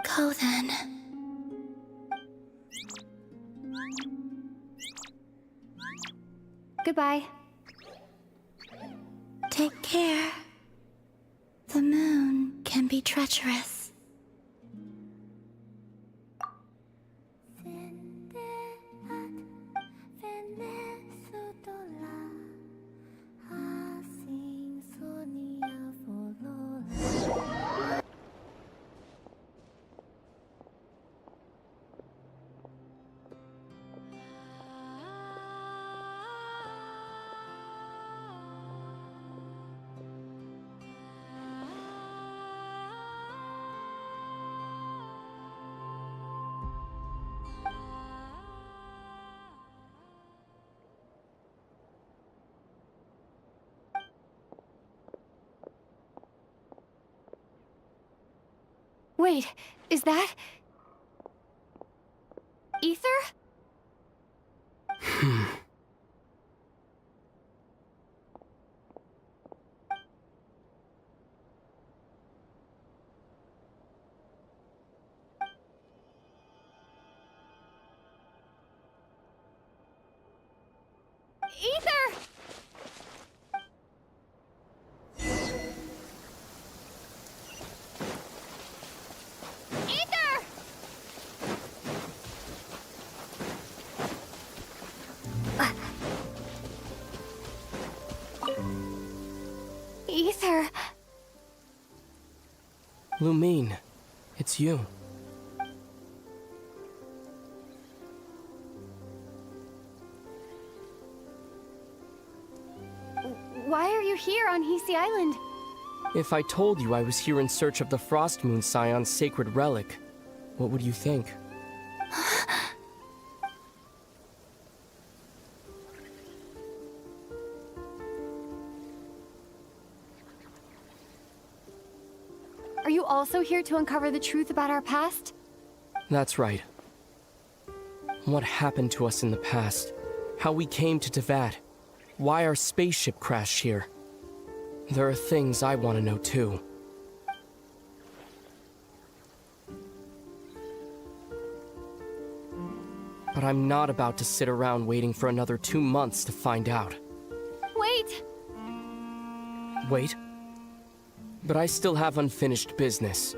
Go then. Goodbye. Take care. The moon can be treacherous. Wait, is that... Ether? Ether! Ether! Lumine, it's you. Why are you here on Hisi Island? If I told you I was here in search of the Frost Moon Scion's sacred relic, what would you think? Are you also here to uncover the truth about our past? That's right. What happened to us in the past? How we came to Tevat? Why our spaceship crashed here? There are things I want to know too. But I'm not about to sit around waiting for another 2 months to find out. Wait! Wait? But I still have unfinished business.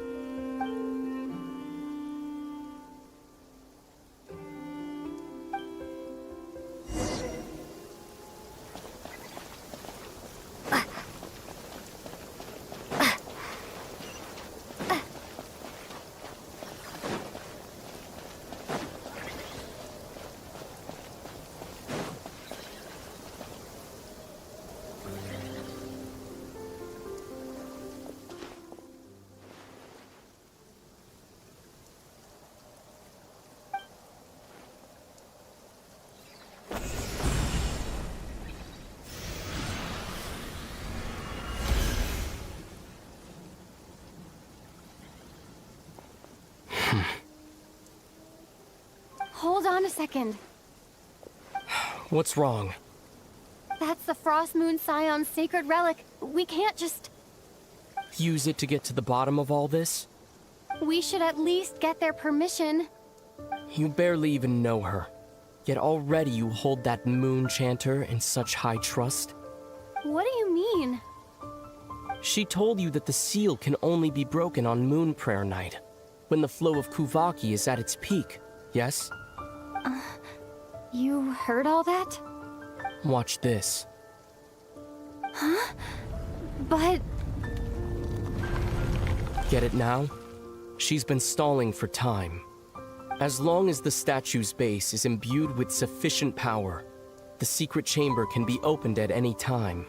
Hold on a second. What's wrong? That's the Frost Moon Scion's sacred relic. We can't just... Use it to get to the bottom of all this? We should at least get their permission. You barely even know her. Yet already you hold that moon chanter in such high trust. What do you mean? She told you that the seal can only be broken on Moon Prayer Night, when the flow of Kuvaki is at its peak, yes? You heard all that? Watch this. Huh? But... Get it now? She's been stalling for time. As long as the statue's base is imbued with sufficient power, the secret chamber can be opened at any time.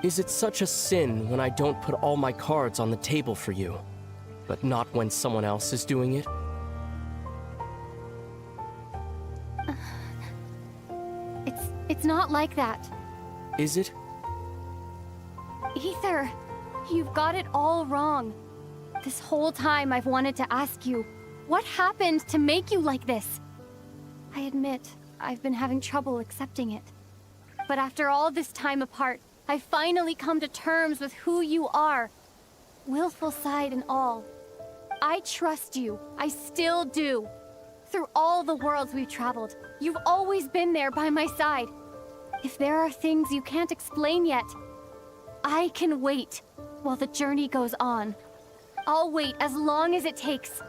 Is it such a sin when I don't put all my cards on the table for you, but not when someone else is doing it? It's not like that. Is it? Ether, you've got it all wrong. This whole time I've wanted to ask you, what happened to make you like this? I admit, I've been having trouble accepting it. But after all this time apart, I've finally come to terms with who you are. Willful side and all. I trust you. I still do. Through all the worlds we've traveled, you've always been there by my side. If there are things you can't explain yet, I can wait while the journey goes on. I'll wait as long as it takes,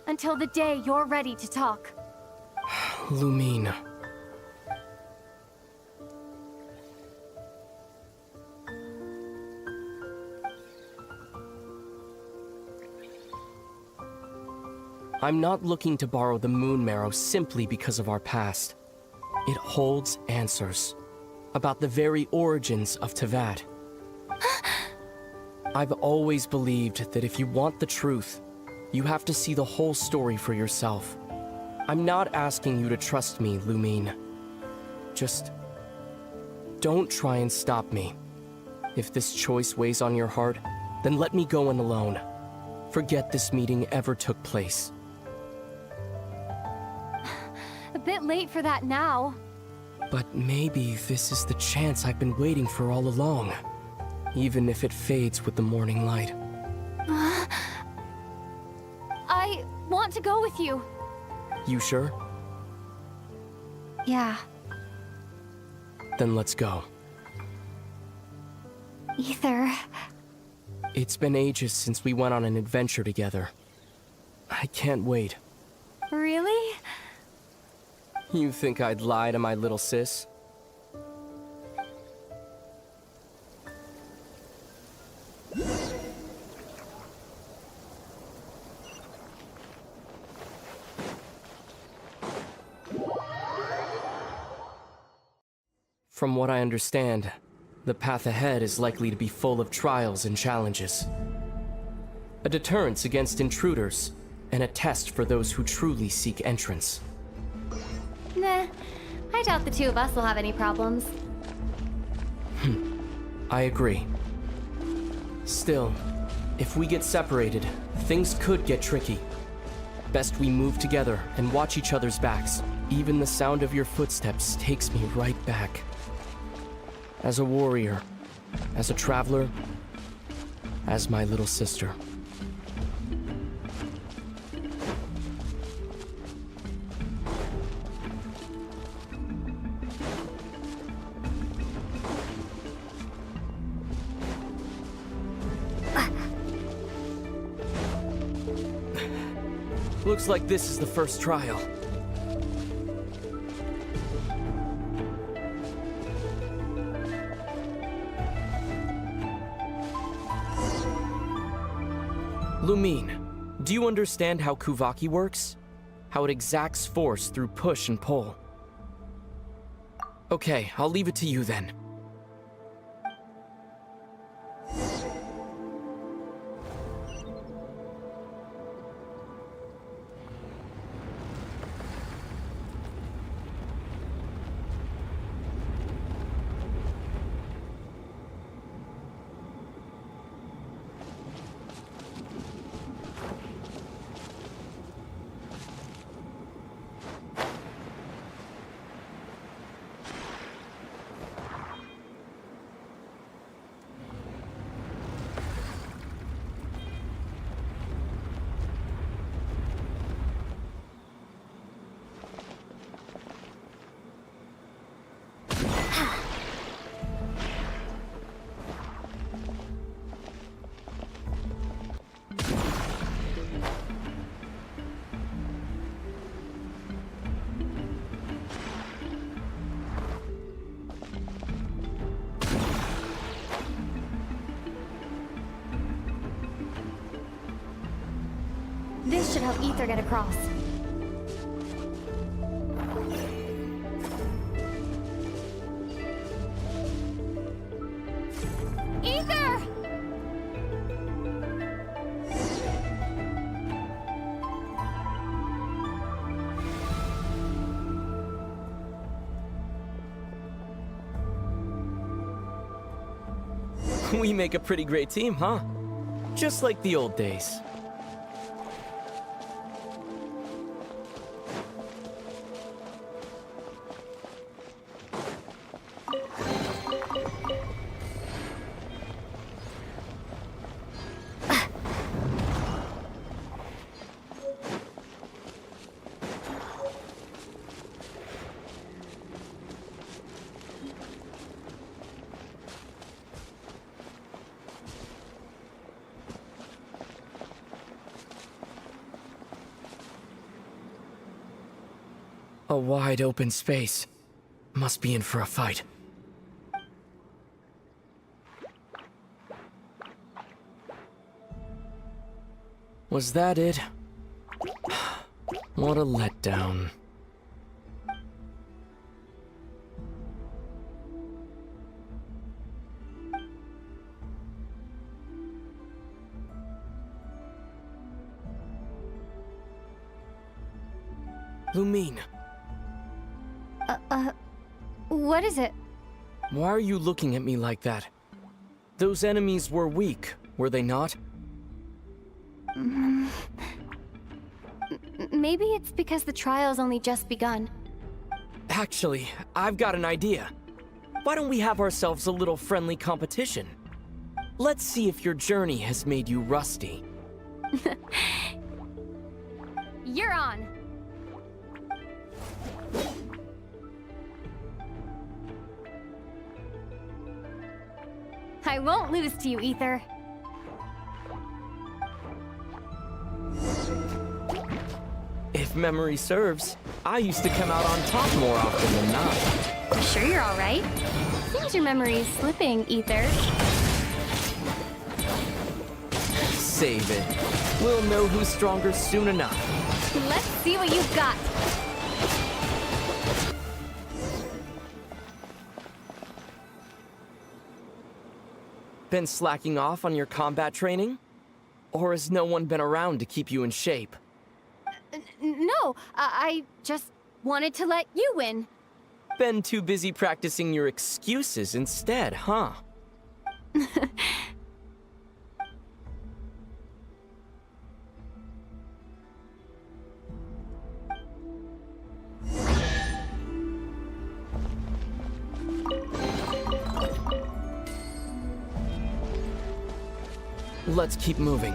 until the day you're ready to talk. Lumine. I'm not looking to borrow the Moon Marrow simply because of our past. It holds answers about the very origins of Teyvat. I've always believed that if you want the truth, you have to see the whole story for yourself. I'm not asking you to trust me, Lumine. Just don't try and stop me. If this choice weighs on your heart, then let me go in alone. Forget this meeting ever took place. A bit late for that now. But maybe this is the chance I've been waiting for all along. Even if it fades with the morning light. I want to go with you. You sure? Yeah. Then let's go. Ether. It's been ages since we went on an adventure together. I can't wait. Really? You think I'd lie to my little sis? From what I understand, the path ahead is likely to be full of trials and challenges. A deterrence against intruders, and a test for those who truly seek entrance. Nah, I doubt the two of us will have any problems. I agree. Still, if we get separated, things could get tricky. Best we move together and watch each other's backs. Even the sound of your footsteps takes me right back. As a warrior, as a traveler, as my little sister. Looks like this is the first trial. Lumine, do you understand how Kuvaki works? How it exacts force through push and pull? Okay, I'll leave it to you then. This should help Ether get across. Ether! We make a pretty great team, huh? Just like the old days. A wide open space. Must be in for a fight. Was that it? What a letdown. Lumine. What is it? Why are you looking at me like that? Those enemies were weak, were they not? Maybe it's because the trial's only just begun. Actually, I've got an idea. Why don't we have ourselves a little friendly competition? Let's see if your journey has made you rusty. You're on. I won't lose to you, Ether. If memory serves, I used to come out on top more often than not. Sure you're all right? Seems your memory's slipping, Ether. Save it. We'll know who's stronger soon enough. Let's see what you've got. Been slacking off on your combat training? Or has no one been around to keep you in shape? No, I just wanted to let you win. Been too busy practicing your excuses instead, huh? Let's keep moving.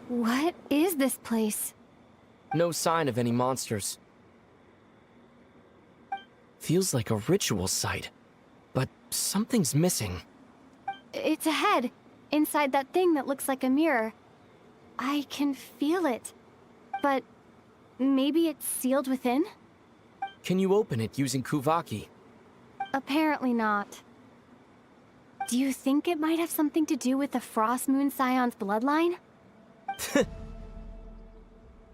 What is this place? No sign of any monsters. Feels like a ritual site, but something's missing. It's a head, inside that thing that looks like a mirror. I can feel it. But maybe it's sealed within? Can you open it using Kuvaki? Apparently not. Do you think it might have something to do with the Frost Moon Scion's bloodline?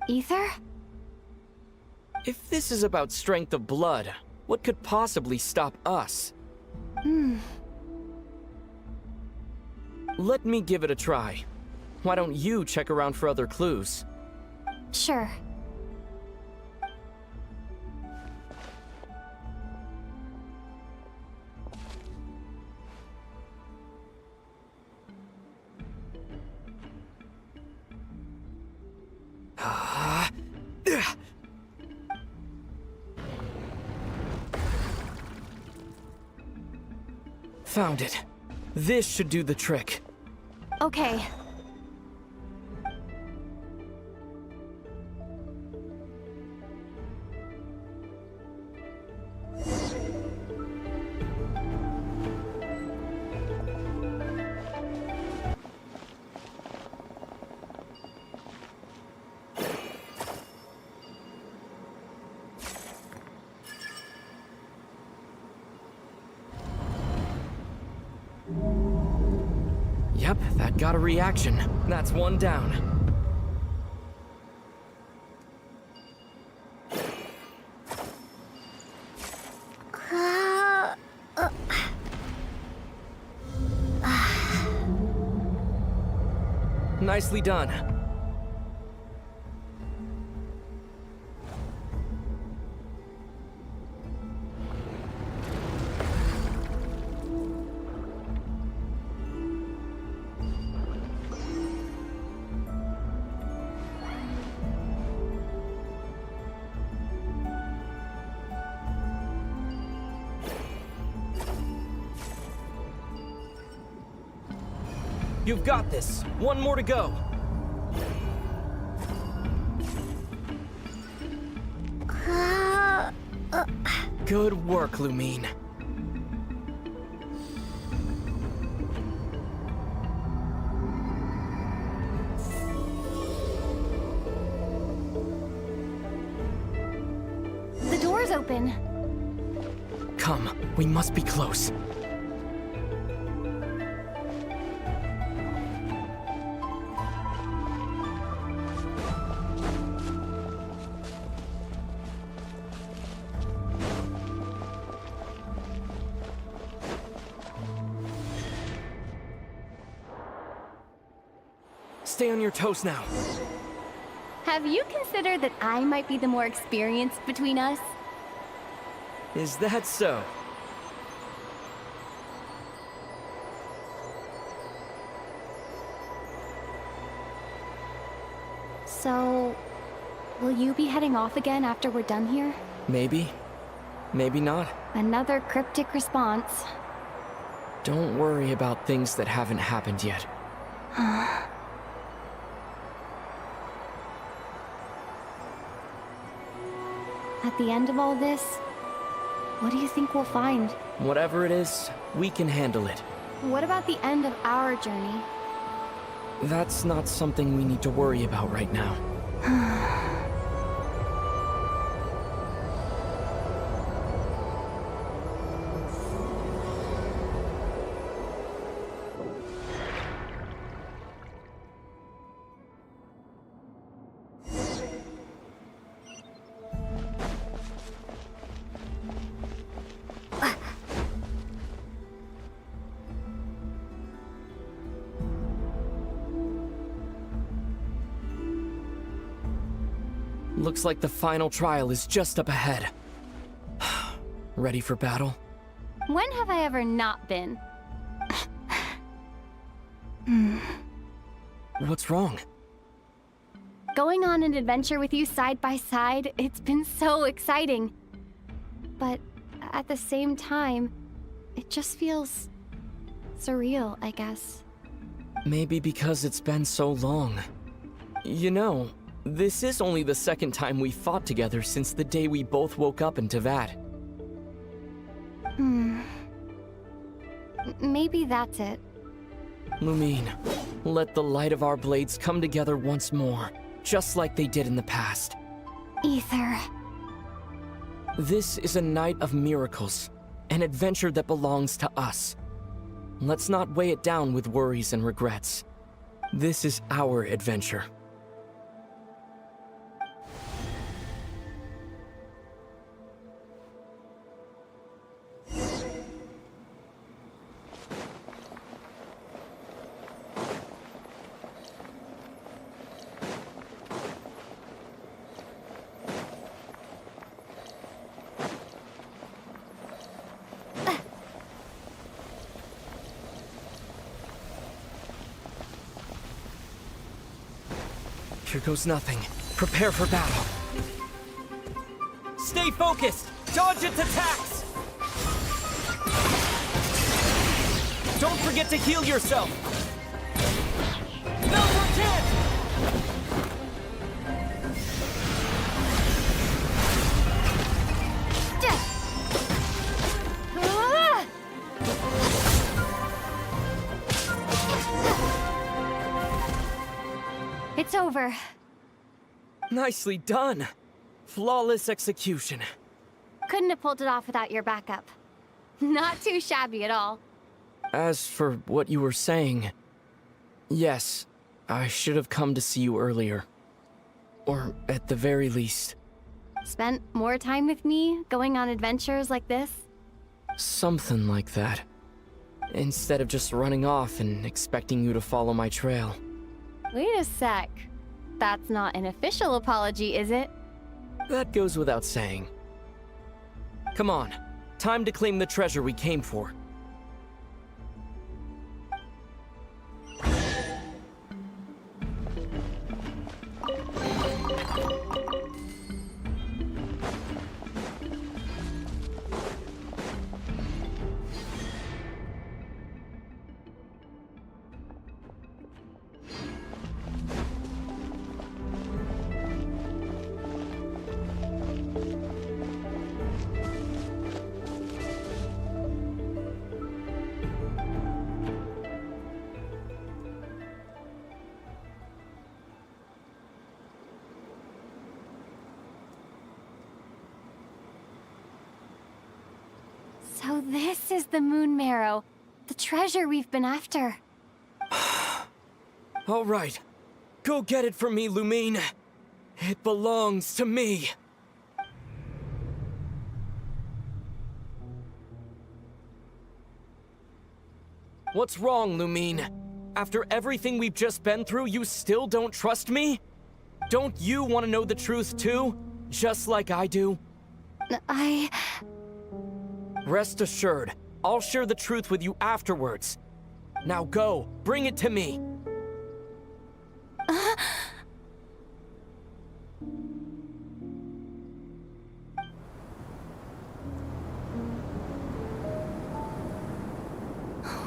Ether? If this is about strength of blood, what could possibly stop us? Let me give it a try. Why don't you check around for other clues? Sure. Found it. This should do the trick. Okay. Yep, that got a reaction. That's one down. Nicely done. You've got this. One more to go. Good work, Lumine. The door's open. Come, we must be close. Stay on your toes now. Have you considered that I might be the more experienced between us? Is that so? So, will you be heading off again after we're done here? Maybe. Maybe not. Another cryptic response. Don't worry about things that haven't happened yet. At the end of all this, what do you think we'll find? Whatever it is, we can handle it. What about the end of our journey? That's not something we need to worry about right now. Looks like the final trial is just up ahead. Ready for battle? When have I ever not been? What's wrong? Going on an adventure with you side by side, it's been so exciting. But at the same time, it just feels surreal, I guess. Maybe because it's been so long. You know, this is only the second time we fought together since the day we both woke up in Teyvat. Maybe that's it. Lumine, let the light of our blades come together once more, just like they did in the past. Ether. This is a night of miracles, an adventure that belongs to us. Let's not weigh it down with worries and regrets. This is our adventure. Here goes nothing. Prepare for battle. Stay focused! Dodge its attacks! Don't forget to heal yourself! Number 10! It's over. Nicely done. Flawless execution. Couldn't have pulled it off without your backup. Not too shabby at all. As for what you were saying, yes, I should have come to see you earlier. Or at the very least. Spent more time with me, going on adventures like this? Something like that. Instead of just running off and expecting you to follow my trail. Wait a sec. That's not an official apology, is it? That goes without saying. Come on, time to claim the treasure we came for. So this is the Moon Marrow, the treasure we've been after. All right, go get it for me, Lumine. It belongs to me. What's wrong, Lumine? After everything we've just been through, you still don't trust me? Don't you want to know the truth too? Just like I do? Rest assured, I'll share the truth with you afterwards. Now go, bring it to me.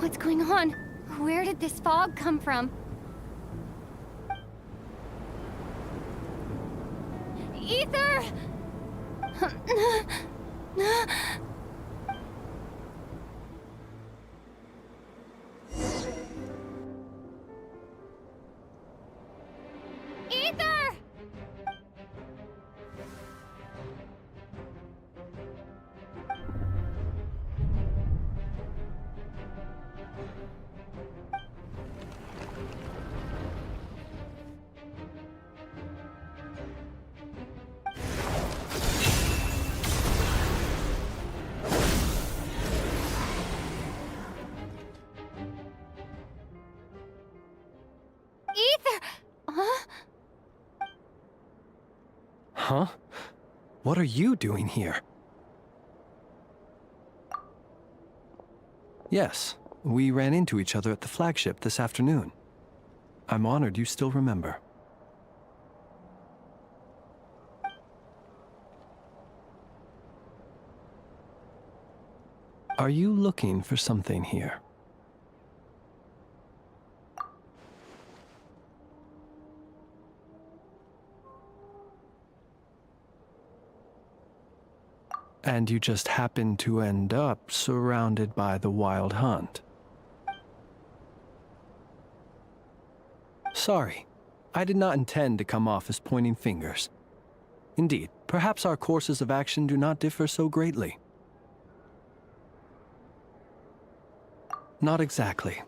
What's going on? Where did this fog come from? Ether! Ether! Ether! Huh? Huh? What are you doing here? Yes, we ran into each other at the flagship this afternoon. I'm honored you still remember. Are you looking for something here? And you just happened to end up surrounded by the Wild Hunt. Sorry, I did not intend to come off as pointing fingers. Indeed, perhaps our courses of action do not differ so greatly. Not exactly.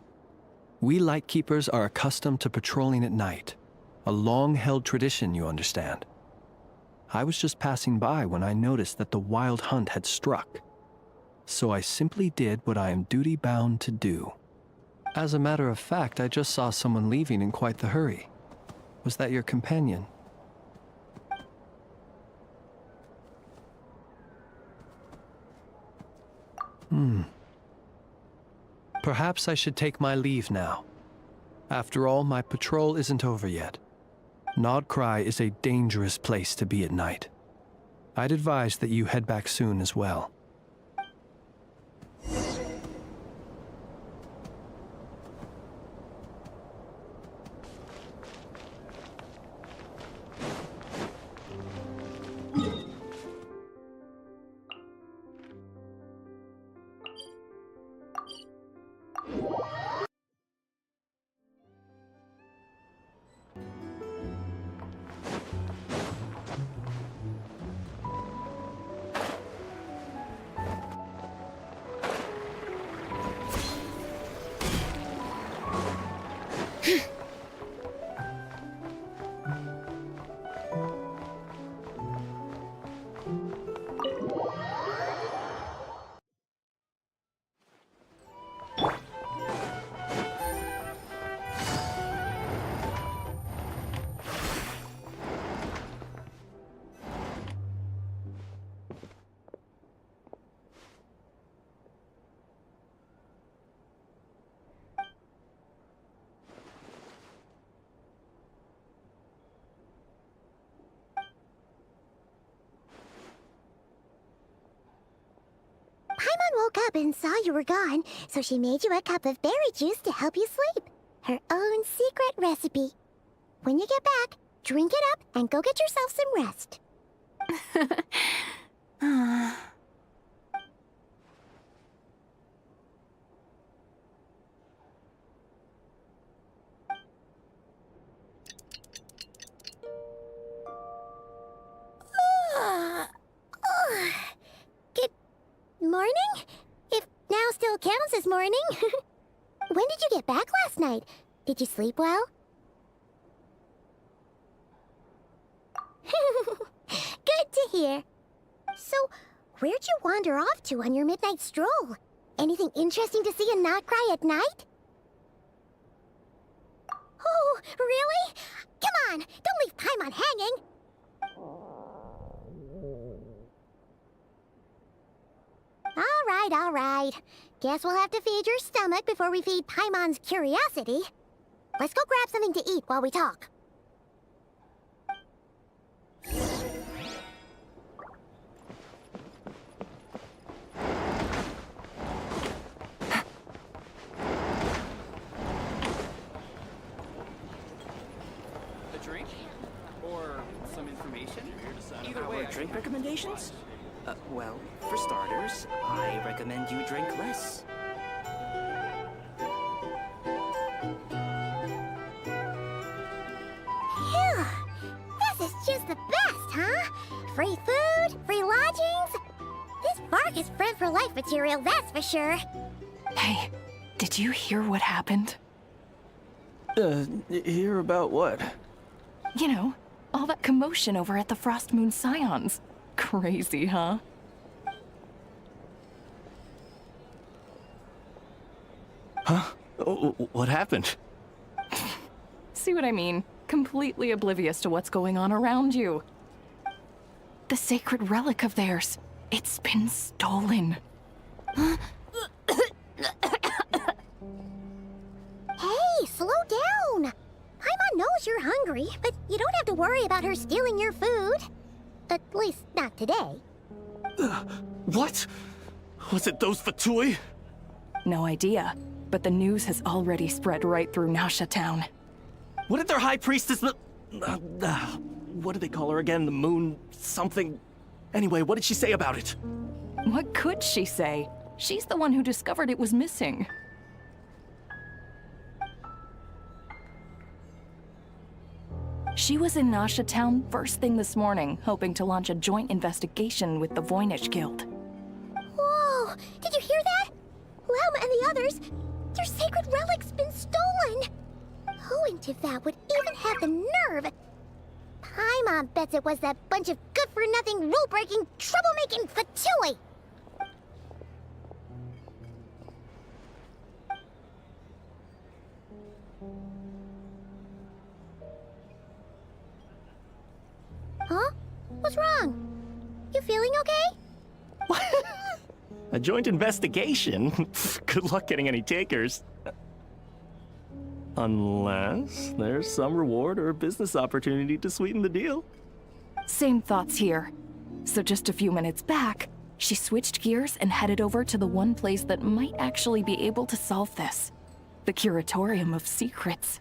We Lightkeepers are accustomed to patrolling at night. A long-held tradition, you understand. I was just passing by when I noticed that the Wild Hunt had struck. So I simply did what I am duty-bound to do. As a matter of fact, I just saw someone leaving in quite the hurry. Was that your companion? Perhaps I should take my leave now. After all, my patrol isn't over yet. Nodcry is a dangerous place to be at night. I'd advise that you head back soon as well. Paimon woke up and saw you were gone, so she made you a cup of berry juice to help you sleep. Her own secret recipe. When you get back, drink it up and go get yourself some rest. Good morning? If now still counts as morning. When did you get back last night? Did you sleep well? Good to hear. So, where'd you wander off to on your midnight stroll? Anything interesting to see in Nodcry at night? Oh, really? Come on, don't leave Paimon hanging. All right. Guess we'll have to feed your stomach before we feed Paimon's curiosity. Let's go grab something to eat while we talk. A drink? Or some information? Either way, drink recommendations? Well, for starters, I recommend you drink less. Phew! This is just the best, huh? Free food, free lodgings. This bark is friend for life material, that's for sure. Hey, did you hear what happened? Hear about what? You know, all that commotion over at the Frost Moon Scions. Crazy, huh? Huh? What happened? See what I mean? Completely oblivious to what's going on around you. The sacred relic of theirs. It's been stolen. Hey, slow down! Paimon knows you're hungry, but you don't have to worry about her stealing your food. At least, not today. What? Was it those Fatui? No idea, but the news has already spread right through Nasha town. What did their high priestess what did they call her again? The moon something? Anyway, what did she say about it? What could she say? She's the one who discovered it was missing. She was in Nasha town first thing this morning, hoping to launch a joint investigation with the Voynich Guild. Whoa! Did you hear that? Lauma and the others, their sacred relic's been stolen! Who in Tivat would even have the nerve? Paimon bets it was that bunch of good-for-nothing, rule-breaking, troublemaking Fatui! Huh? What's wrong? You feeling okay? A joint investigation? Good luck getting any takers. Unless there's some reward or business opportunity to sweeten the deal. Same thoughts here. So just a few minutes back, she switched gears and headed over to the one place that might actually be able to solve this. The Curatorium of Secrets.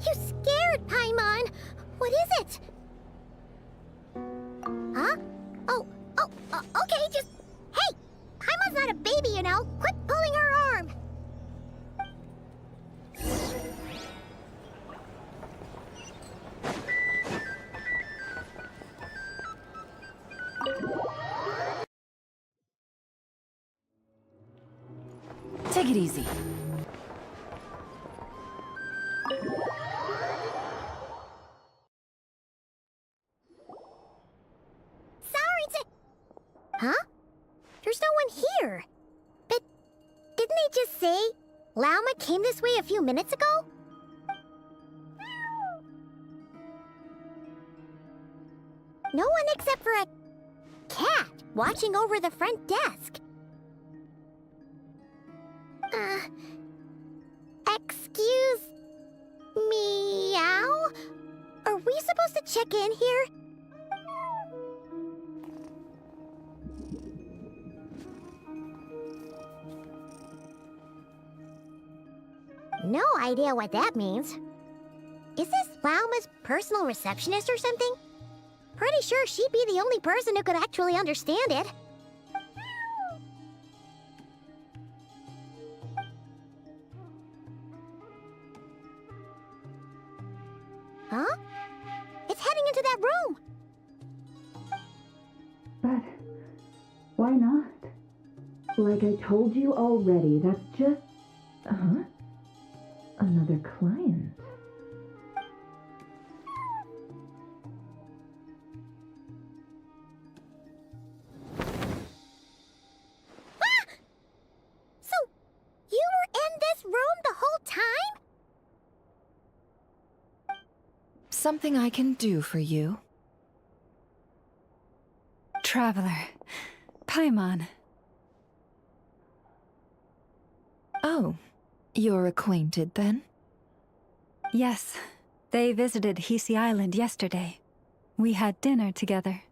You scared, Paimon! What is it? Huh? Okay, just... Hey! Paimon's not a baby, you know! Quit pulling her arm! Take it easy. Huh? There's no one here. But didn't they just say Lauma came this way a few minutes ago? No one except for a cat watching over the front desk. Excuse meow? Are we supposed to check in here? No idea what that means. Is this Lauma's personal receptionist or something? Pretty sure she'd be the only person who could actually understand it. Huh? It's heading into that room! But why not? Like I told you already, that's just... Another client. So, you were in this room the whole time? Something I can do for you? Traveler. Paimon. Oh, you're acquainted then? Yes. They visited Hisi Island yesterday. We had dinner together.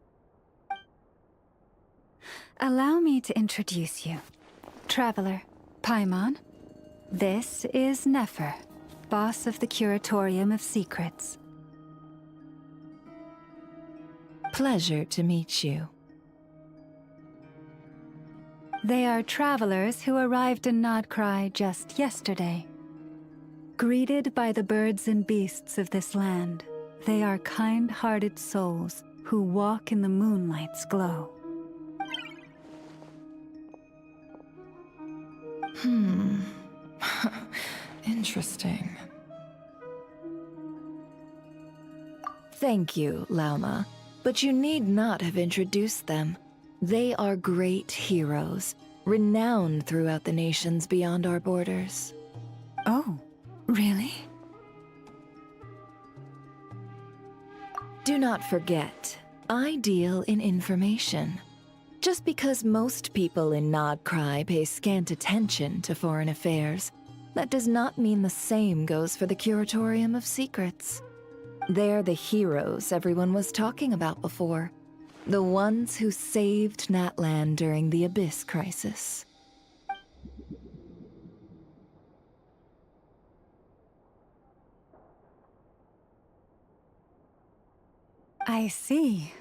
Allow me to introduce you. Traveler, Paimon. This is Nefer, boss of the Curatorium of Secrets. Pleasure to meet you. They are travelers who arrived in Nodcry just yesterday. Greeted by the birds and beasts of this land, they are kind-hearted souls who walk in the moonlight's glow. Interesting. Thank you, Lauma, but you need not have introduced them. They are great heroes, renowned throughout the nations beyond our borders. Oh, really? Do not forget, I deal in information. Just because most people in Nodcry pay scant attention to foreign affairs, that does not mean the same goes for the Curatorium of Secrets. They're the heroes everyone was talking about before. The ones who saved Natlan during the Abyss crisis. I see.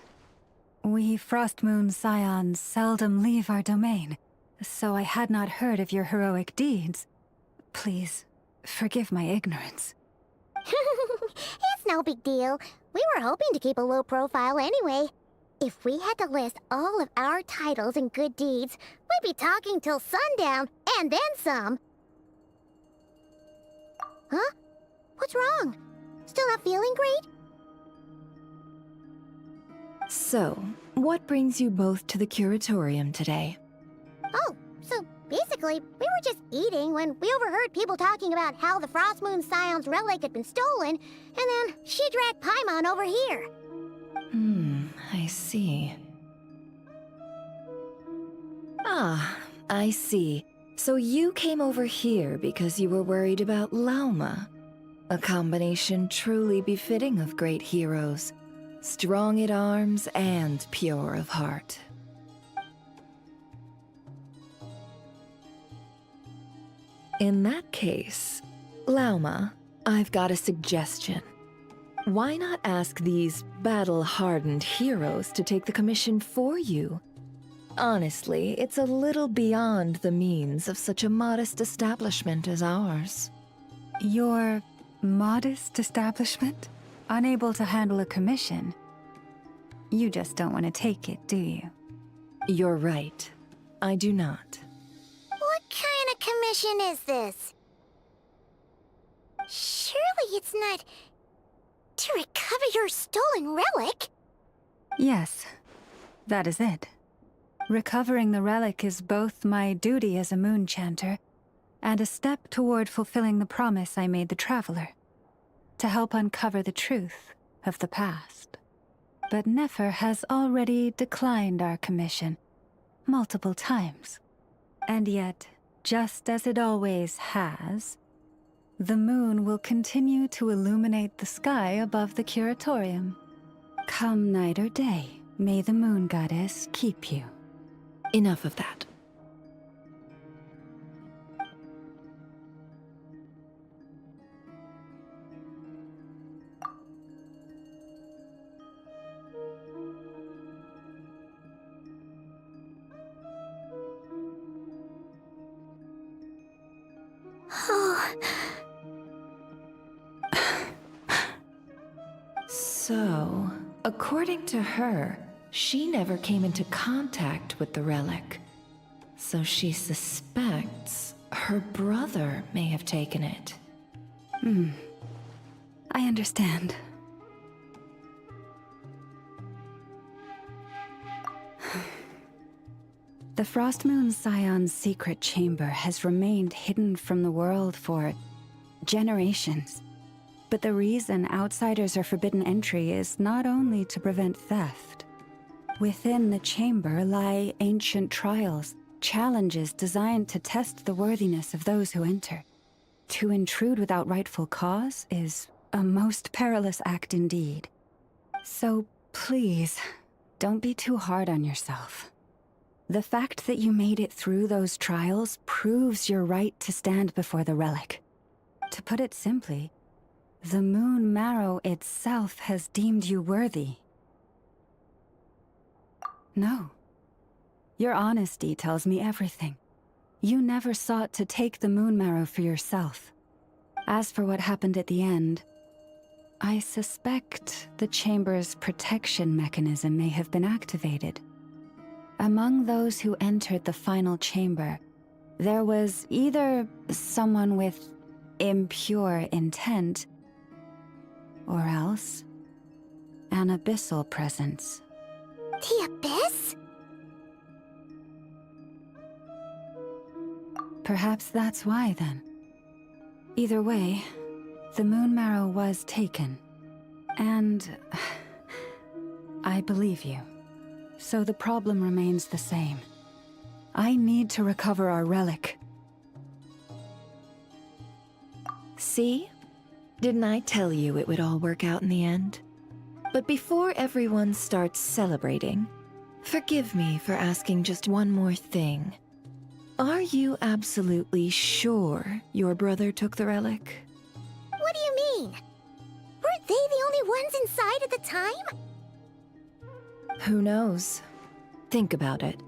We Frostmoon Scions seldom leave our domain, so I had not heard of your heroic deeds. Please, forgive my ignorance. It's no big deal. We were hoping to keep a low profile anyway. If we had to list all of our titles and good deeds, we'd be talking till sundown, and then some. Huh? What's wrong? Still not feeling great? So, what brings you both to the Curatorium today? Oh, so basically, we were just eating when we overheard people talking about how the Frostmoon Scion's relic had been stolen, and then she dragged Paimon over here. I see. Ah, I see. So you came over here because you were worried about Lauma. A combination truly befitting of great heroes. Strong at arms and pure of heart. In that case, Lauma, I've got a suggestion. Why not ask these battle-hardened heroes to take the commission for you? Honestly, it's a little beyond the means of such a modest establishment as ours. Your modest establishment? Unable to handle a commission? You just don't want to take it, do you? You're right. I do not. What kind of commission is this? Surely it's not to recover your stolen relic? Yes, that is it. Recovering the relic is both my duty as a moon chanter and a step toward fulfilling the promise I made the Traveler, to help uncover the truth of the past. But Nefer has already declined our commission multiple times. And yet, just as it always has, the moon will continue to illuminate the sky above the Curatorium. Come night or day, may the moon goddess keep you. Enough of that. So, according to her, she never came into contact with the relic. So she suspects her brother may have taken it. I understand. The Frostmoon Scion's secret chamber has remained hidden from the world for generations. But the reason outsiders are forbidden entry is not only to prevent theft. Within the chamber lie ancient trials, challenges designed to test the worthiness of those who enter. To intrude without rightful cause is a most perilous act indeed. So please, don't be too hard on yourself. The fact that you made it through those trials proves your right to stand before the relic. To put it simply, the Moon Marrow itself has deemed you worthy. No. Your honesty tells me everything. You never sought to take the Moon Marrow for yourself. As for what happened at the end, I suspect the Chamber's protection mechanism may have been activated. Among those who entered the final chamber, there was either someone with impure intent, or else an abyssal presence. The Abyss? Perhaps that's why, then. Either way, the Moon Marrow was taken. And I believe you. So the problem remains the same. I need to recover our relic. See? Didn't I tell you it would all work out in the end? But before everyone starts celebrating, forgive me for asking just one more thing. Are you absolutely sure your brother took the relic? What do you mean? Weren't they the only ones inside at the time? Who knows? Think about it.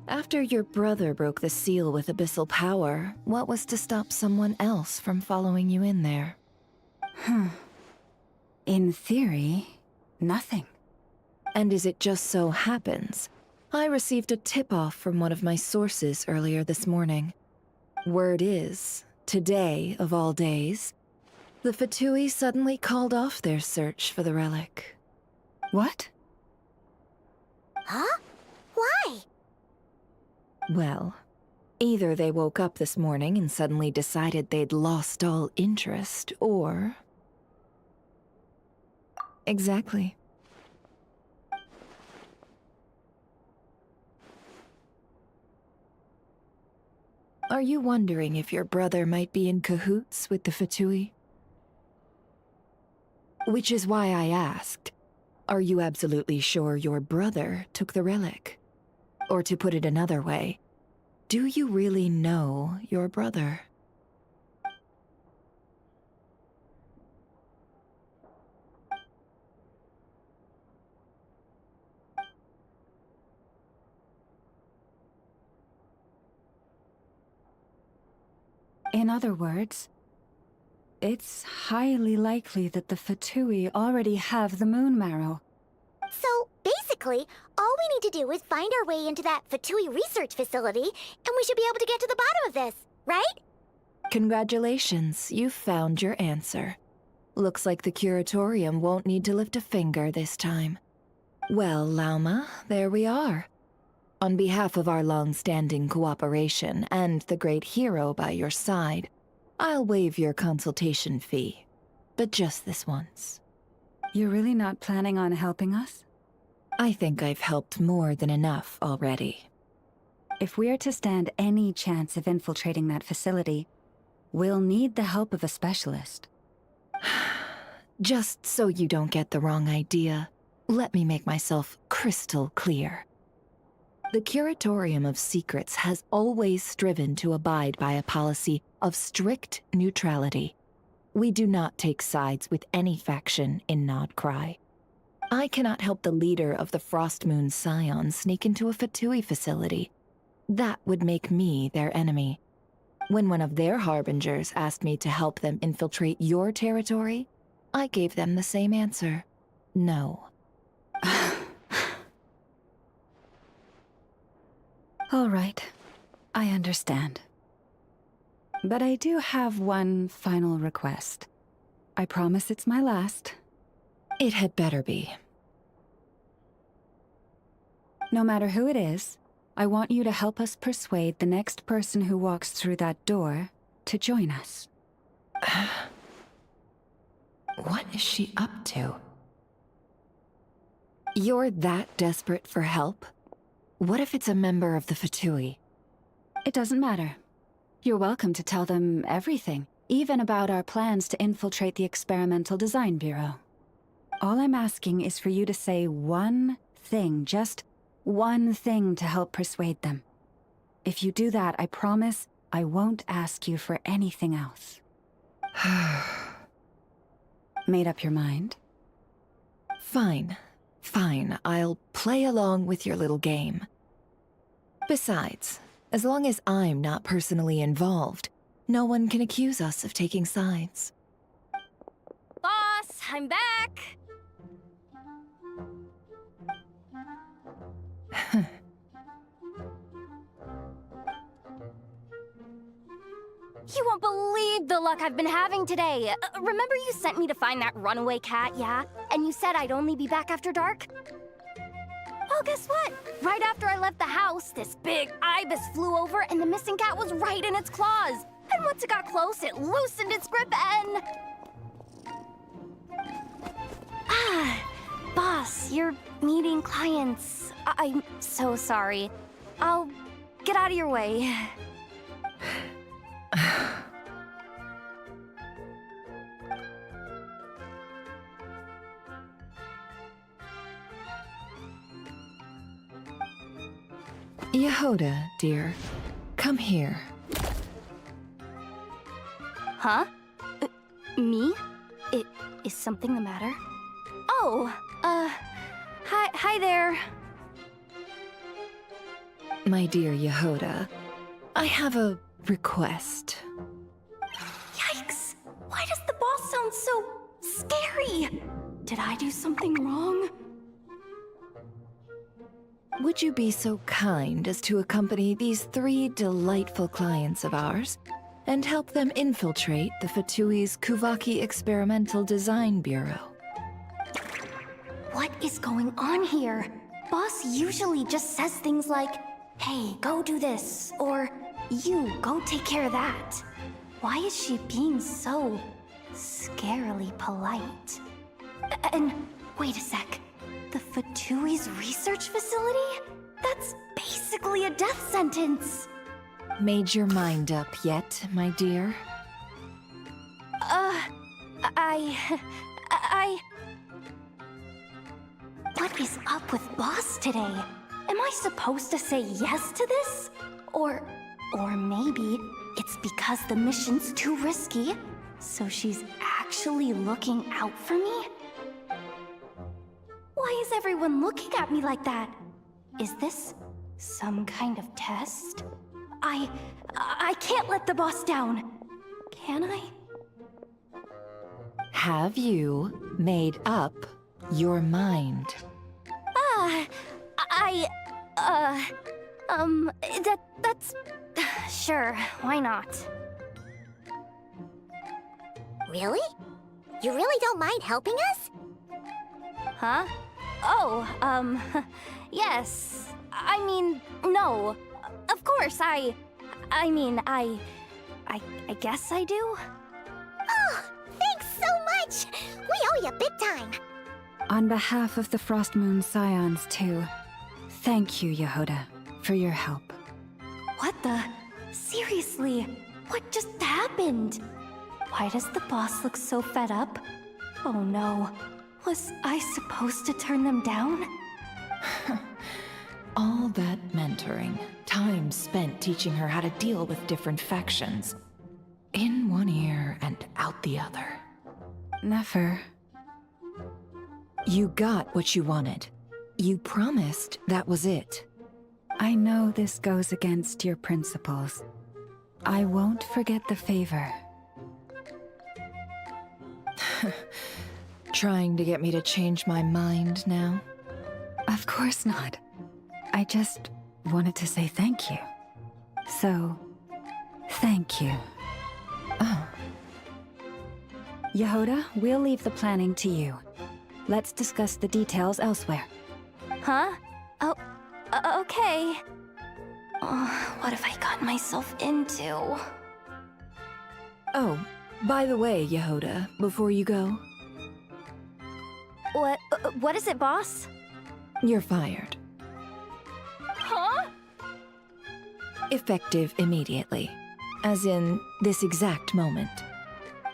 After your brother broke the seal with abyssal power, what was to stop someone else from following you in there? In theory, nothing. And as it just so happens, I received a tip-off from one of my sources earlier this morning. Word is, today of all days, the Fatui suddenly called off their search for the relic. What? Huh? Why? Well, either they woke up this morning and suddenly decided they'd lost all interest, or... Exactly. Are you wondering if your brother might be in cahoots with the Fatui? Which is why I asked, are you absolutely sure your brother took the relic? Or to put it another way, do you really know your brother? In other words, it's highly likely that the Fatui already have the moon marrow. So, basically, all we need to do is find our way into that Fatui research facility, and we should be able to get to the bottom of this, right? Congratulations, you've found your answer. Looks like the curatorium won't need to lift a finger this time. Well, Lauma, there we are. On behalf of our long-standing cooperation and the great hero by your side, I'll waive your consultation fee. But just this once. You're really not planning on helping us? I think I've helped more than enough already. If we're to stand any chance of infiltrating that facility, we'll need the help of a specialist. Just so you don't get the wrong idea, let me make myself crystal clear. The Curatorium of Secrets has always striven to abide by a policy of strict neutrality. We do not take sides with any faction in Nodcry. I cannot help the leader of the Frostmoon Scions sneak into a Fatui facility. That would make me their enemy. When one of their harbingers asked me to help them infiltrate your territory, I gave them the same answer. No. All right, I understand. But I do have one final request. I promise it's my last. It had better be. No matter who it is, I want you to help us persuade the next person who walks through that door to join us. What is she up to? You're that desperate for help? What if it's a member of the Fatui? It doesn't matter. You're welcome to tell them everything, even about our plans to infiltrate the Experimental Design Bureau. All I'm asking is for you to say one thing, just one thing to help persuade them. If you do that, I promise I won't ask you for anything else. Made up your mind? Fine. Fine, I'll play along with your little game. Besides, as long as I'm not personally involved, no one can accuse us of taking sides. Boss, I'm back! You won't believe the luck I've been having today. Remember you sent me to find that runaway cat, yeah? And you said I'd only be back after dark? Well, guess what? Right after I left the house, this big ibis flew over and the missing cat was right in its claws. And once it got close, it loosened its grip and... Boss, you're meeting clients. I'm so sorry. I'll get out of your way. Yehoda, dear, come here. Huh? Me? Is something the matter? Oh, hi there. My dear Yehoda, I have a request. Yikes! Why does the boss sound so scary? Did I do something wrong? Would you be so kind as to accompany these 3 delightful clients of ours and help them infiltrate the Fatui's Kuvaki Experimental Design Bureau? What is going on here? Boss usually just says things like, hey, go do this, or you, go take care of that. Why is she being so scarily polite? And wait a sec, the Fatui's research facility? That's basically a death sentence. Made your mind up yet, my dear? What is up with Boss today? Am I supposed to say yes to this? Or maybe it's because the mission's too risky, so she's actually looking out for me? Why is everyone looking at me like that? Is this some kind of test? I can't let the boss down. Can I? Have you made up your mind? That's... Sure, why not? Really? You really don't mind helping us? Huh? Oh, yes. I mean, no. Of course, I guess I do. Oh, thanks so much! We owe you big time! On behalf of the Frost Moon Scions, too, thank you, Yehoda, for your help. What the? Seriously, what just happened? Why does the boss look so fed up? Oh no, was I supposed to turn them down? All that mentoring, time spent teaching her how to deal with different factions. In one ear and out the other. Never. You got what you wanted. You promised that was it. I know this goes against your principles. I won't forget the favor. Trying to get me to change my mind now? Of course not. I just wanted to say thank you. So, thank you. Oh. Yehoda, we'll leave the planning to you. Let's discuss the details elsewhere. Huh? Oh, okay. Oh, what have I gotten myself into? Oh, by the way, Yehoda, before you go... What is it, boss? You're fired. Huh? Effective immediately. As in, this exact moment.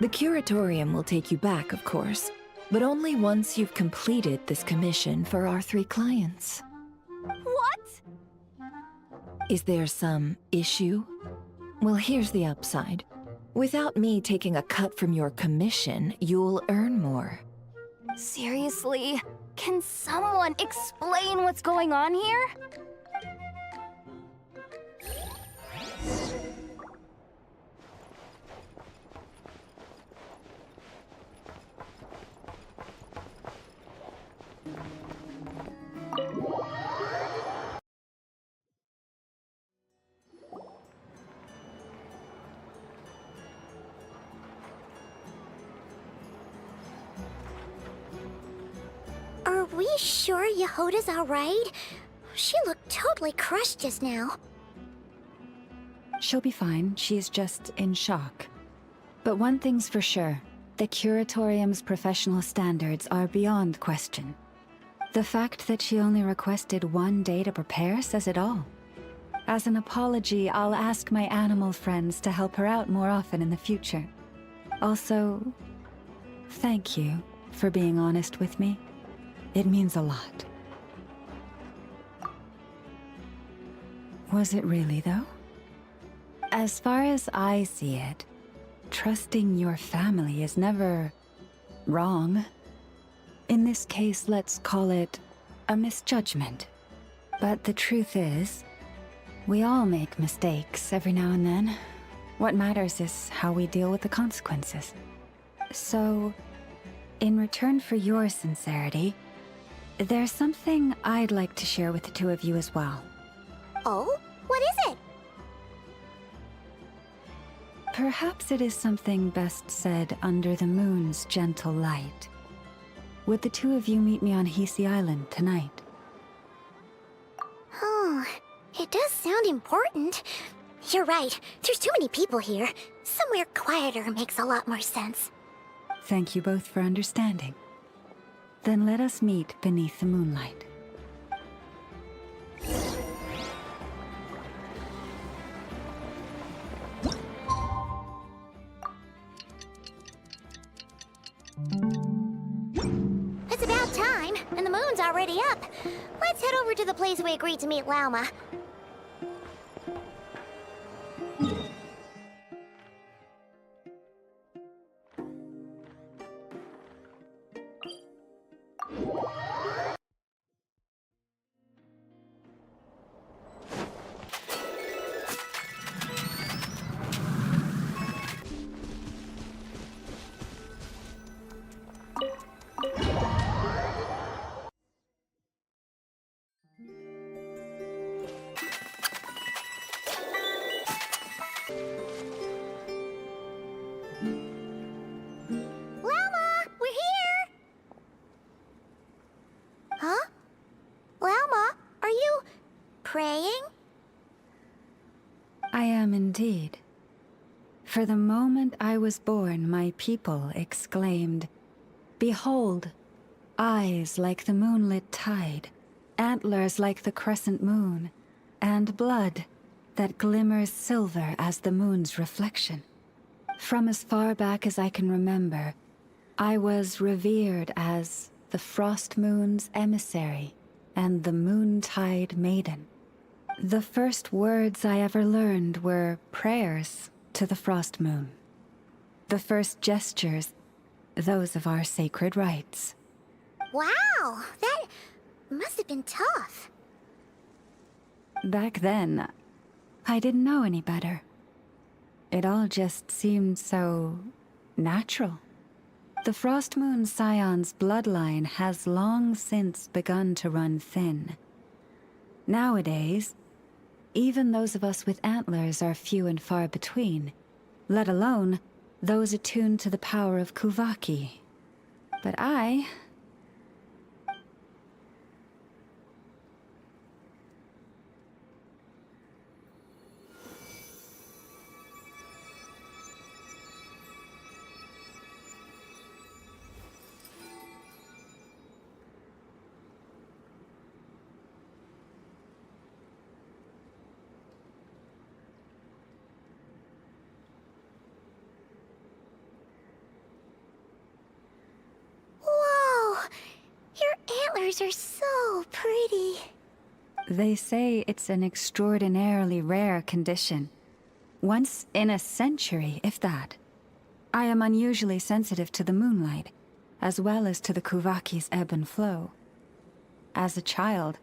The curatorium will take you back, of course, but only once you've completed this commission for our 3 clients. What? Is there some issue? Well, here's the upside. Without me taking a cut from your commission, you'll earn more. Seriously? Can someone explain what's going on here? Are we sure Yehoda's alright? She looked totally crushed just now. She'll be fine. She's just in shock. But one thing's for sure. The curatorium's professional standards are beyond question. The fact that she only requested 1 day to prepare says it all. As an apology, I'll ask my animal friends to help her out more often in the future. Also, thank you for being honest with me. It means a lot. Was it really, though? As far as I see it, trusting your family is never wrong. In this case, let's call it a misjudgment. But the truth is, we all make mistakes every now and then. What matters is how we deal with the consequences. So, in return for your sincerity, there's something I'd like to share with the two of you as well. Oh? What is it? Perhaps it is something best said under the moon's gentle light. Would the two of you meet me on Hisi Island tonight? Oh, it does sound important. You're right. There's too many people here. Somewhere quieter makes a lot more sense. Thank you both for understanding. Then let us meet beneath the moonlight. It's about time, and the moon's already up. Let's head over to the place we agreed to meet Lauma. Praying? I am indeed. For the moment I was born, my people exclaimed, "Behold, eyes like the moonlit tide, antlers like the crescent moon, and blood that glimmers silver as the moon's reflection." From as far back as I can remember, I was revered as the Frost Moon's emissary and the Moontide Maiden. The first words I ever learned were prayers to the Frost Moon. The first gestures, those of our sacred rites. Wow, that must have been tough. Back then, I didn't know any better. It all just seemed so natural. The Frost Moon Scion's bloodline has long since begun to run thin. Nowadays, even those of us with antlers are few and far between, let alone those attuned to the power of Kuvaki. But I... Are so pretty. They say it's an extraordinarily rare condition. Once in a century, if that. I am unusually sensitive to the moonlight, as well as to the Kuvaki's ebb and flow. As a child,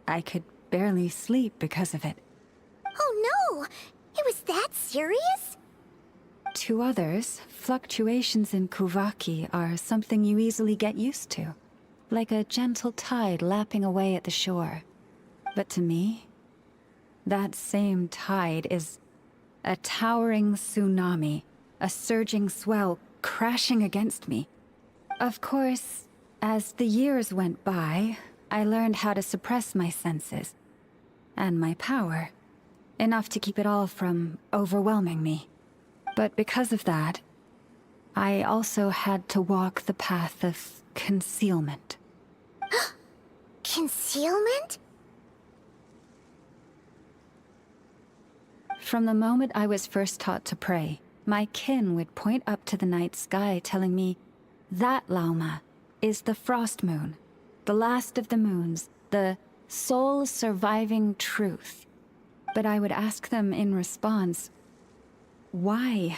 I could barely sleep because of it. Oh no! It was that serious? To others, fluctuations in Kuvaki are something you easily get used to. Like a gentle tide lapping away at the shore. But to me, that same tide is a towering tsunami, a surging swell crashing against me. Of course, as the years went by, I learned how to suppress my senses and my power, enough to keep it all from overwhelming me. But because of that, I also had to walk the path of concealment. Concealment? From the moment I was first taught to pray, my kin would point up to the night sky telling me, that Lauma is the frost moon, the last of the moons, the sole surviving truth. But I would ask them in response, why?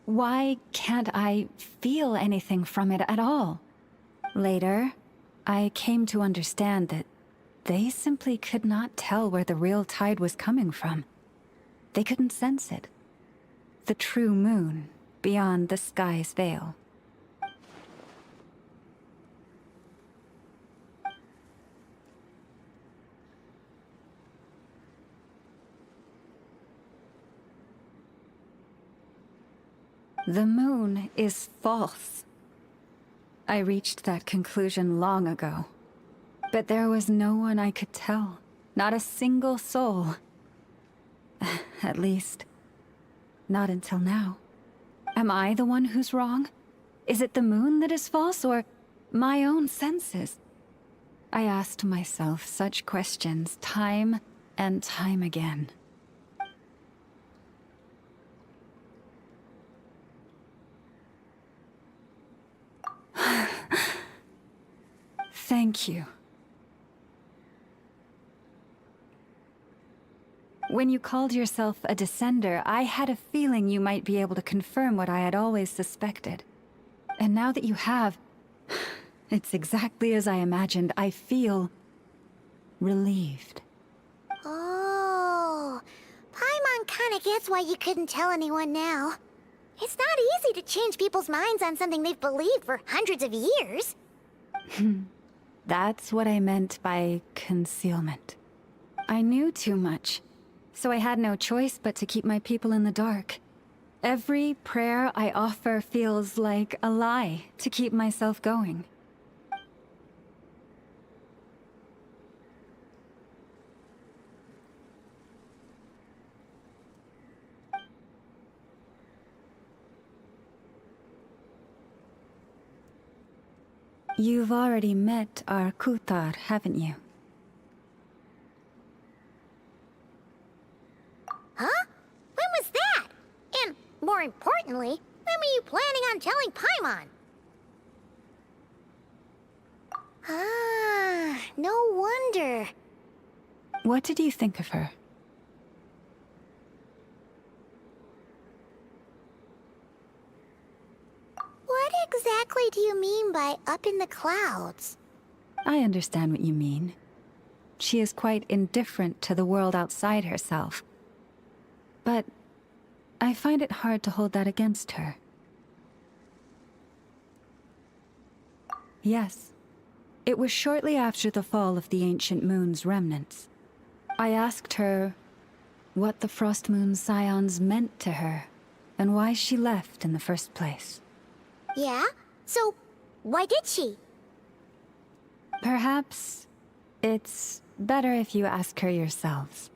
Why can't I feel anything from it at all? Later, I came to understand that they simply could not tell where the real tide was coming from. They couldn't sense it. The true moon beyond the sky's veil. The moon is false. I reached that conclusion long ago. But there was no one I could tell. Not a single soul. At least, not until now. Am I the one who's wrong? Is it the moon that is false, or my own senses? I asked myself such questions time and time again. Thank you. When you called yourself a descender, I had a feeling you might be able to confirm what I had always suspected. And now that you have, it's exactly as I imagined. I feel relieved. Oh, Paimon kinda gets why you couldn't tell anyone now. It's not easy to change people's minds on something they've believed for hundreds of years. That's what I meant by concealment. I knew too much, so I had no choice but to keep my people in the dark. Every prayer I offer feels like a lie to keep myself going. You've already met our Kutar, haven't you? Huh? When was that? And, more importantly, when were you planning on telling Paimon? Ah, no wonder. What did you think of her? What exactly do you mean by up in the clouds? I understand what you mean. She is quite indifferent to the world outside herself. But I find it hard to hold that against her. Yes, it was shortly after the fall of the ancient moon's remnants. I asked her what the Frost Moon Scions meant to her, and why she left in the first place. Yeah? So, why did she? Perhaps it's better if you ask her yourselves.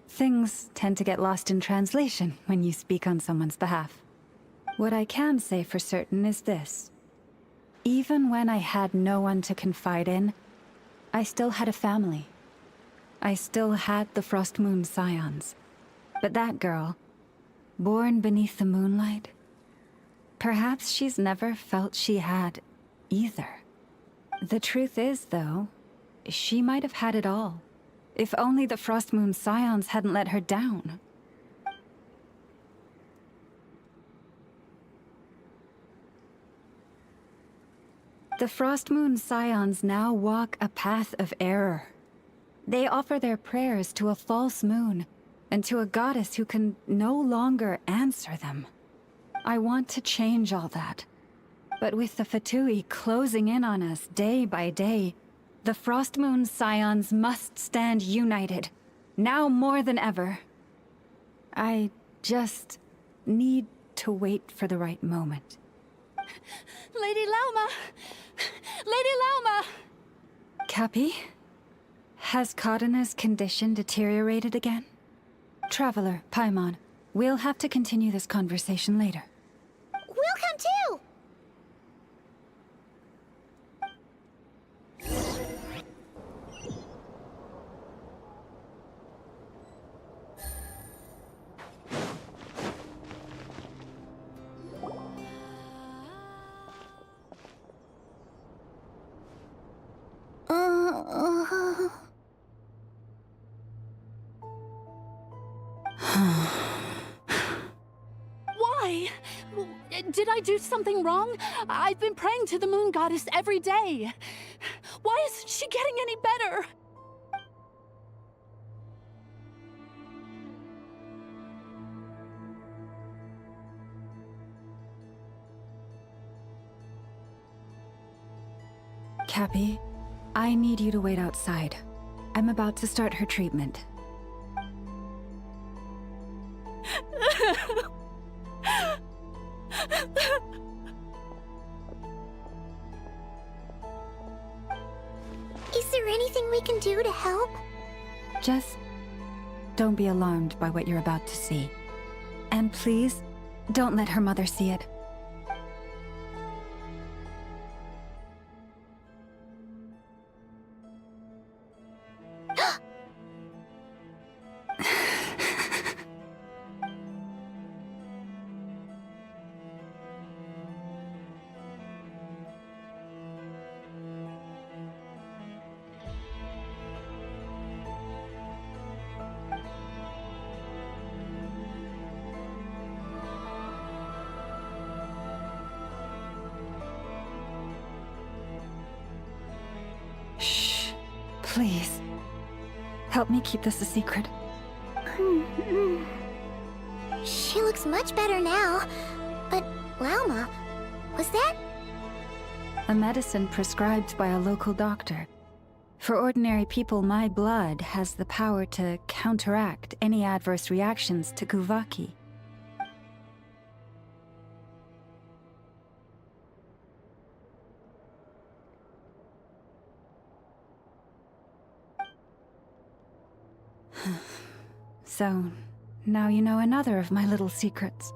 Things tend to get lost in translation when you speak on someone's behalf. What I can say for certain is this. Even when I had no one to confide in, I still had a family. I still had the Frost Moon Scions. But that girl, born beneath the moonlight, perhaps she's never felt she had either. The truth is, though, she might have had it all. If only the Frost Moon Scions hadn't let her down. The Frost Moon Scions now walk a path of error. They offer their prayers to a false moon, and to a goddess who can no longer answer them. I want to change all that. But with the Fatui closing in on us day by day, the Frost Moon Scions must stand united, now more than ever. I just need to wait for the right moment. Lady Lauma! Lady Lauma! Cappy? Has Kadena's condition deteriorated again? Traveler, Paimon, we'll have to continue this conversation later. We'll come too! Did I do something wrong? I've been praying to the moon goddess every day. Why isn't she getting any better? Cappy, I need you to wait outside. I'm about to start her treatment. Is there anything we can do to help? Just don't be alarmed by what you're about to see. And please, don't let her mother see it. Please, help me keep this a secret. She looks much better now. But, Lauma, was that? A medicine prescribed by a local doctor. For ordinary people, my blood has the power to counteract any adverse reactions to Kuvaki. So, now you know another of my little secrets.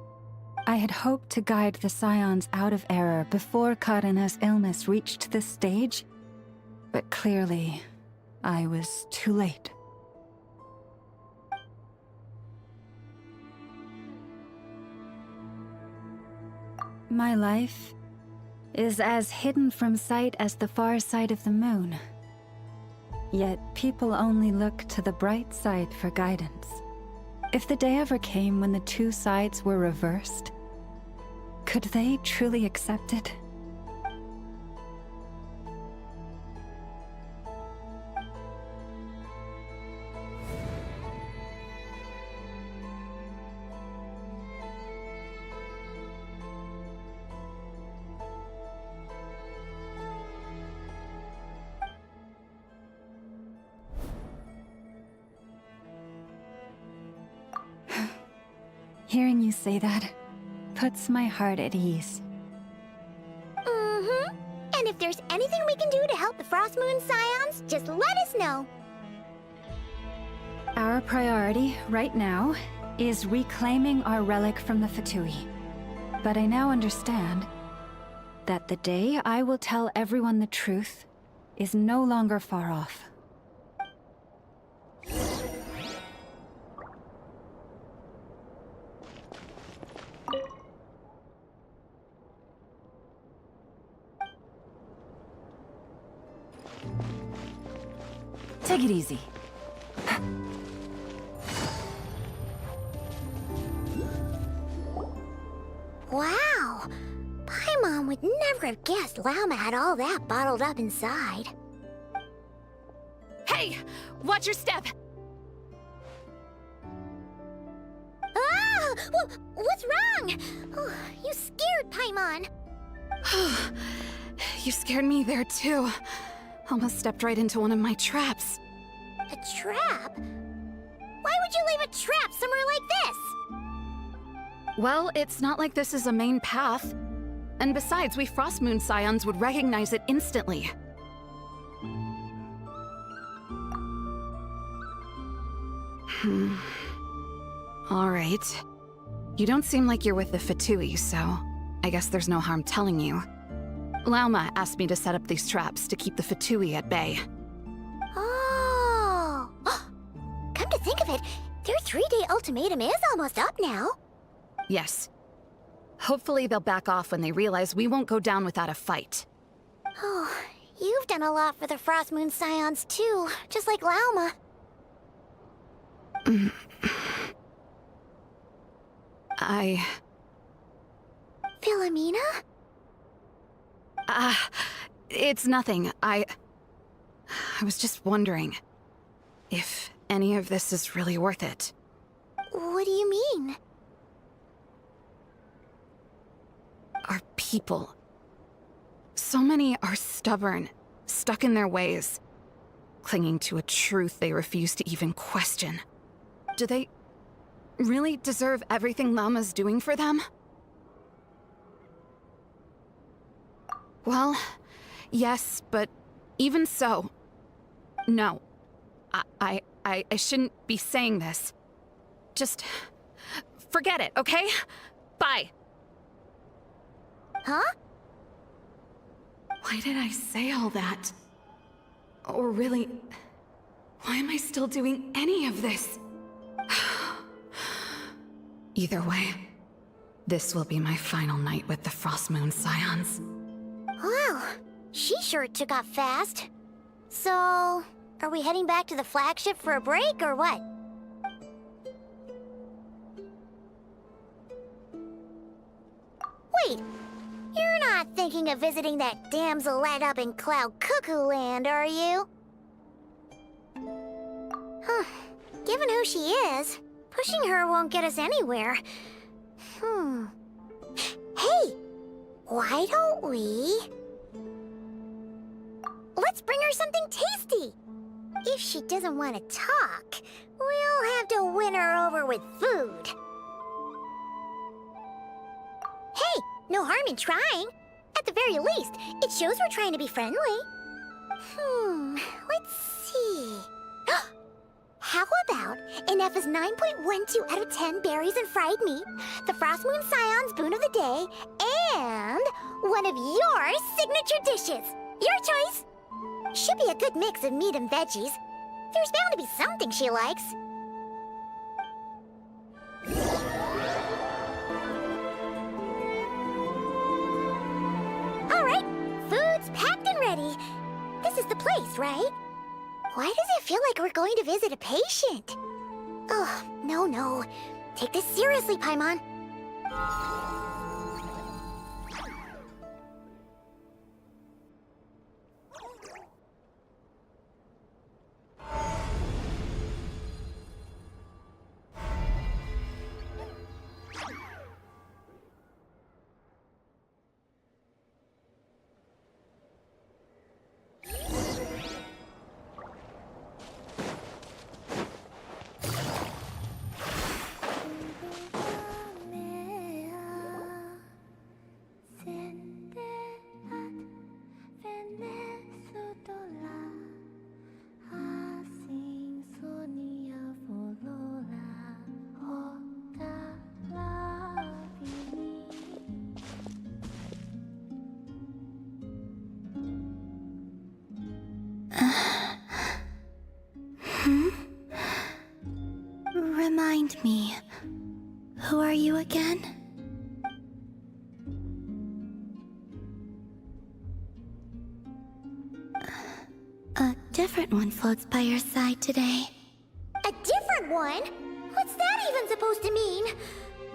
I had hoped to guide the Scions out of error before Karina's illness reached this stage, but clearly, I was too late. My life is as hidden from sight as the far side of the moon. Yet people only look to the bright side for guidance. If the day ever came when the two sides were reversed, could they truly accept it? Hearing you say that puts my heart at ease. Mm-hmm. And if there's anything we can do to help the Frost Moon Scions, just let us know. Our priority, right now, is reclaiming our relic from the Fatui. But I now understand that the day I will tell everyone the truth is no longer far off. Take it easy. Wow! Paimon would never have guessed Lauma had all that bottled up inside. Hey! Watch your step! Ah! What's wrong? Oh, you scared Paimon. You scared me there too. Almost stepped right into one of my traps. A trap? Why would you leave a trap somewhere like this? Well, it's not like this is a main path. And besides, we Frost Moon Scions would recognize it instantly. Alright. You don't seem like you're with the Fatui, so I guess there's no harm telling you. Lauma asked me to set up these traps to keep the Fatui at bay. Oh! Come to think of it, their 3-day ultimatum is almost up now. Yes. Hopefully they'll back off when they realize we won't go down without a fight. Oh, you've done a lot for the Frost Moon Scions too, just like Lauma. Amina? It's nothing. I was just wondering if any of this is really worth it. What do you mean? Our people. So many are stubborn, stuck in their ways, clinging to a truth they refuse to even question. Do they really deserve everything Lauma's doing for them? Well, yes, but even so, no. I shouldn't be saying this. Just forget it, okay? Bye. Huh? Why did I say all that? Or really, why am I still doing any of this? Either way, this will be my final night with the Frost Moon Scions. Wow, she sure took off fast. So, are we heading back to the flagship for a break, or what? Wait, you're not thinking of visiting that damsel light up in Cloud Cuckoo Land, are you? Huh, given who she is, pushing her won't get us anywhere. Hey! Why don't we... Let's bring her something tasty! If she doesn't want to talk, we'll have to win her over with food. Hey, no harm in trying. At the very least, it shows we're trying to be friendly. Let's see... How about an F is 9.12 out of 10 berries and fried meat, the Frost Moon Scion's boon of the day, and one of your signature dishes. Your choice. Should be a good mix of meat and veggies. There's bound to be something she likes. All right, food's packed and ready. This is the place, right? Why does it feel like we're going to visit a patient? Oh, no. Take this seriously, Paimon. Remind me, who are you again? A different one floats by your side today. A different one? What's that even supposed to mean?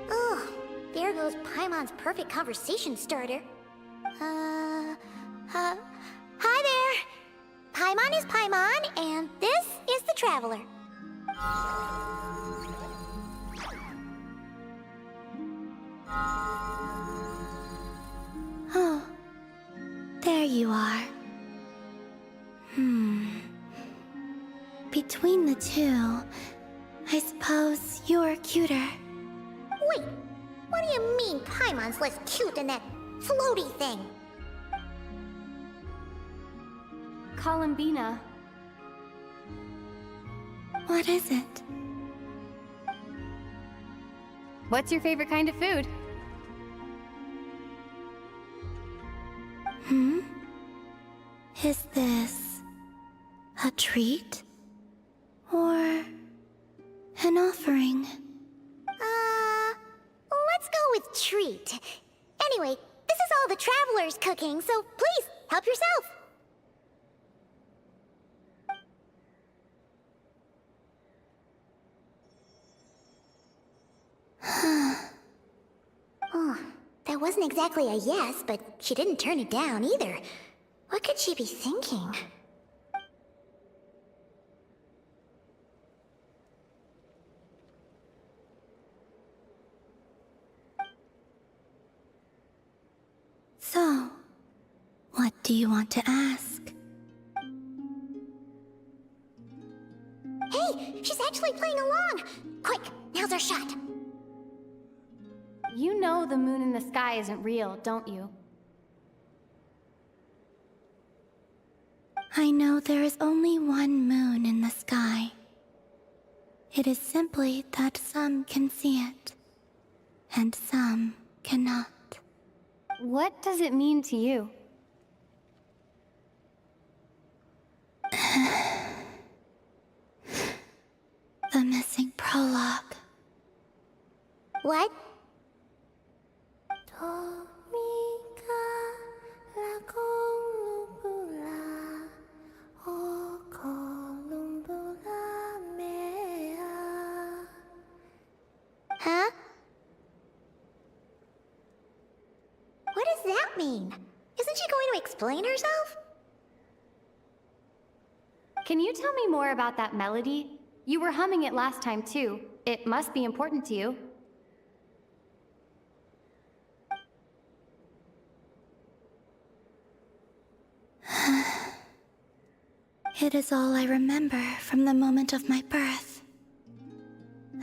Oh, there goes Paimon's perfect conversation starter. Hi there! Paimon is Paimon, and this is the Traveler. Oh, there you are. Between the two, I suppose you're cuter. Wait, what do you mean Paimon's less cute than that floaty thing? Columbina. What is it? What's your favorite kind of food? Is this a treat? Or an offering? Let's go with treat. Anyway, this is all the Traveler's cooking, so please, help yourself. Oh, that wasn't exactly a yes, but she didn't turn it down either. What could she be thinking? So, what do you want to ask? Hey, she's actually playing along! Quick, now's our shot. You know the moon in the sky isn't real, don't you? I know there is only one moon in the sky. It is simply that some can see it, and some cannot. What does it mean to you? The missing prologue. What? Huh? What does that mean? Isn't she going to explain herself? Can you tell me more about that melody? You were humming it last time too. It must be important to you. It is all I remember from the moment of my birth.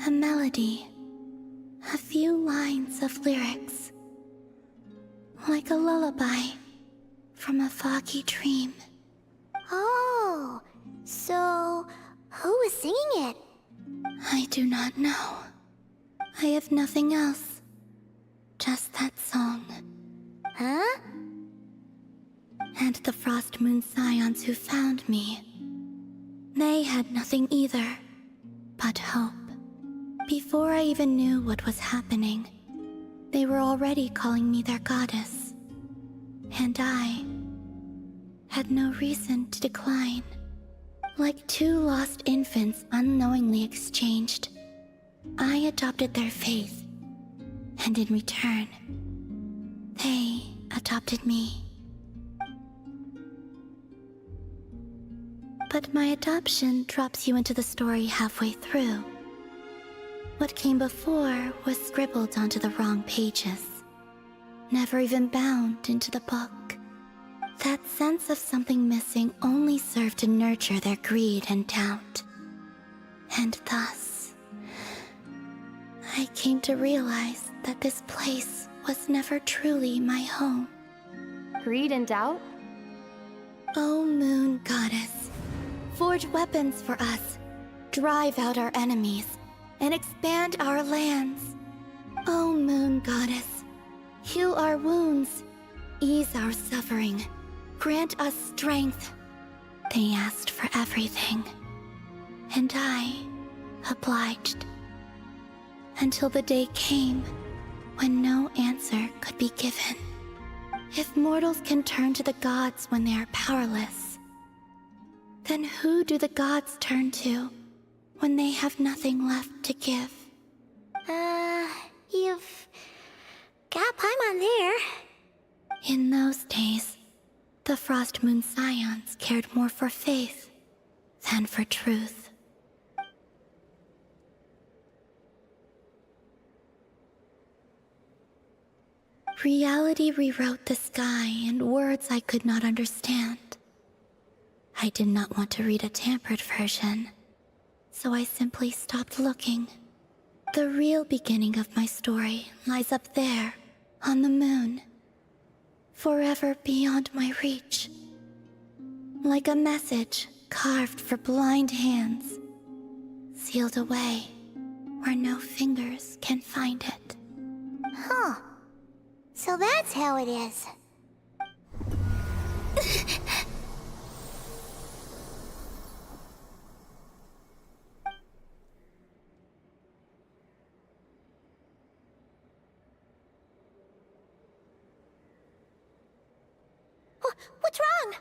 A melody. A few lines of lyrics. Like a lullaby from a foggy dream. Oh, so who was singing it? I do not know. I have nothing else. Just that song. Huh? And the Frost Moon Scions who found me. They had nothing either, but hope. Before I even knew what was happening, they were already calling me their goddess. And I had no reason to decline. Like two lost infants unknowingly exchanged, I adopted their faith. And in return, they adopted me. But my adoption drops you into the story halfway through. What came before was scribbled onto the wrong pages, never even bound into the book. That sense of something missing only served to nurture their greed and doubt. And thus, I came to realize that this place was never truly my home. Greed and doubt? O Moon Goddess, forge weapons for us, drive out our enemies, and expand our lands. O Moon Goddess, heal our wounds, ease our suffering, grant us strength. They asked for everything, and I obliged. Until the day came when no answer could be given. If mortals can turn to the gods when they are powerless, then who do the gods turn to when they have nothing left to give? You've got Paimon there. In those days, the Frost Moon Scions cared more for faith than for truth. Reality rewrote the sky in words I could not understand. I did not want to read a tampered version, so I simply stopped looking. The real beginning of my story lies up there, on the moon, forever beyond my reach. Like a message carved for blind hands, sealed away where no fingers can find it. Huh. So that's how it is. What's wrong?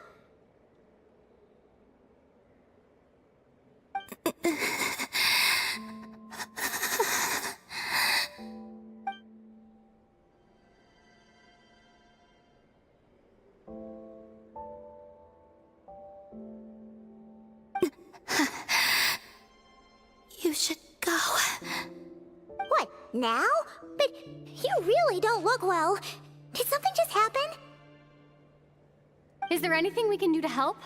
should go. What, now? But you really don't look well. Did something just happen? Is there anything we can do to help?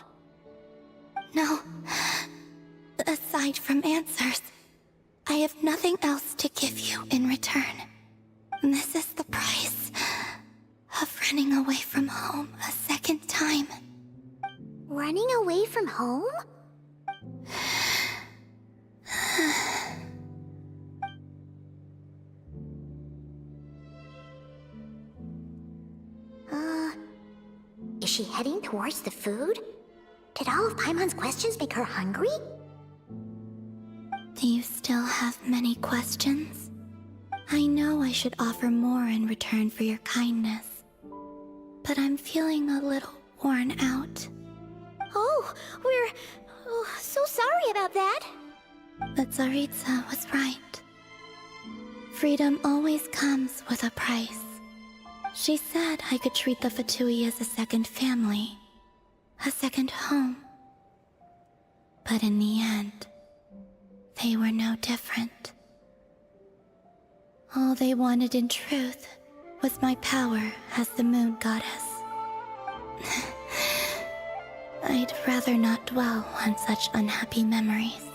No. Aside from answers, I have nothing else to give you in return. This is the price of running away from home a second time. Running away from home? Is she heading towards the food? Did all of Paimon's questions make her hungry? Do you still have many questions? I know I should offer more in return for your kindness, but I'm feeling a little worn out. Oh, we're so sorry about that. But Tsaritsa was right. Freedom always comes with a price. She said I could treat the Fatui as a second family, a second home. But in the end, they were no different. All they wanted in truth was my power as the moon goddess. I'd rather not dwell on such unhappy memories.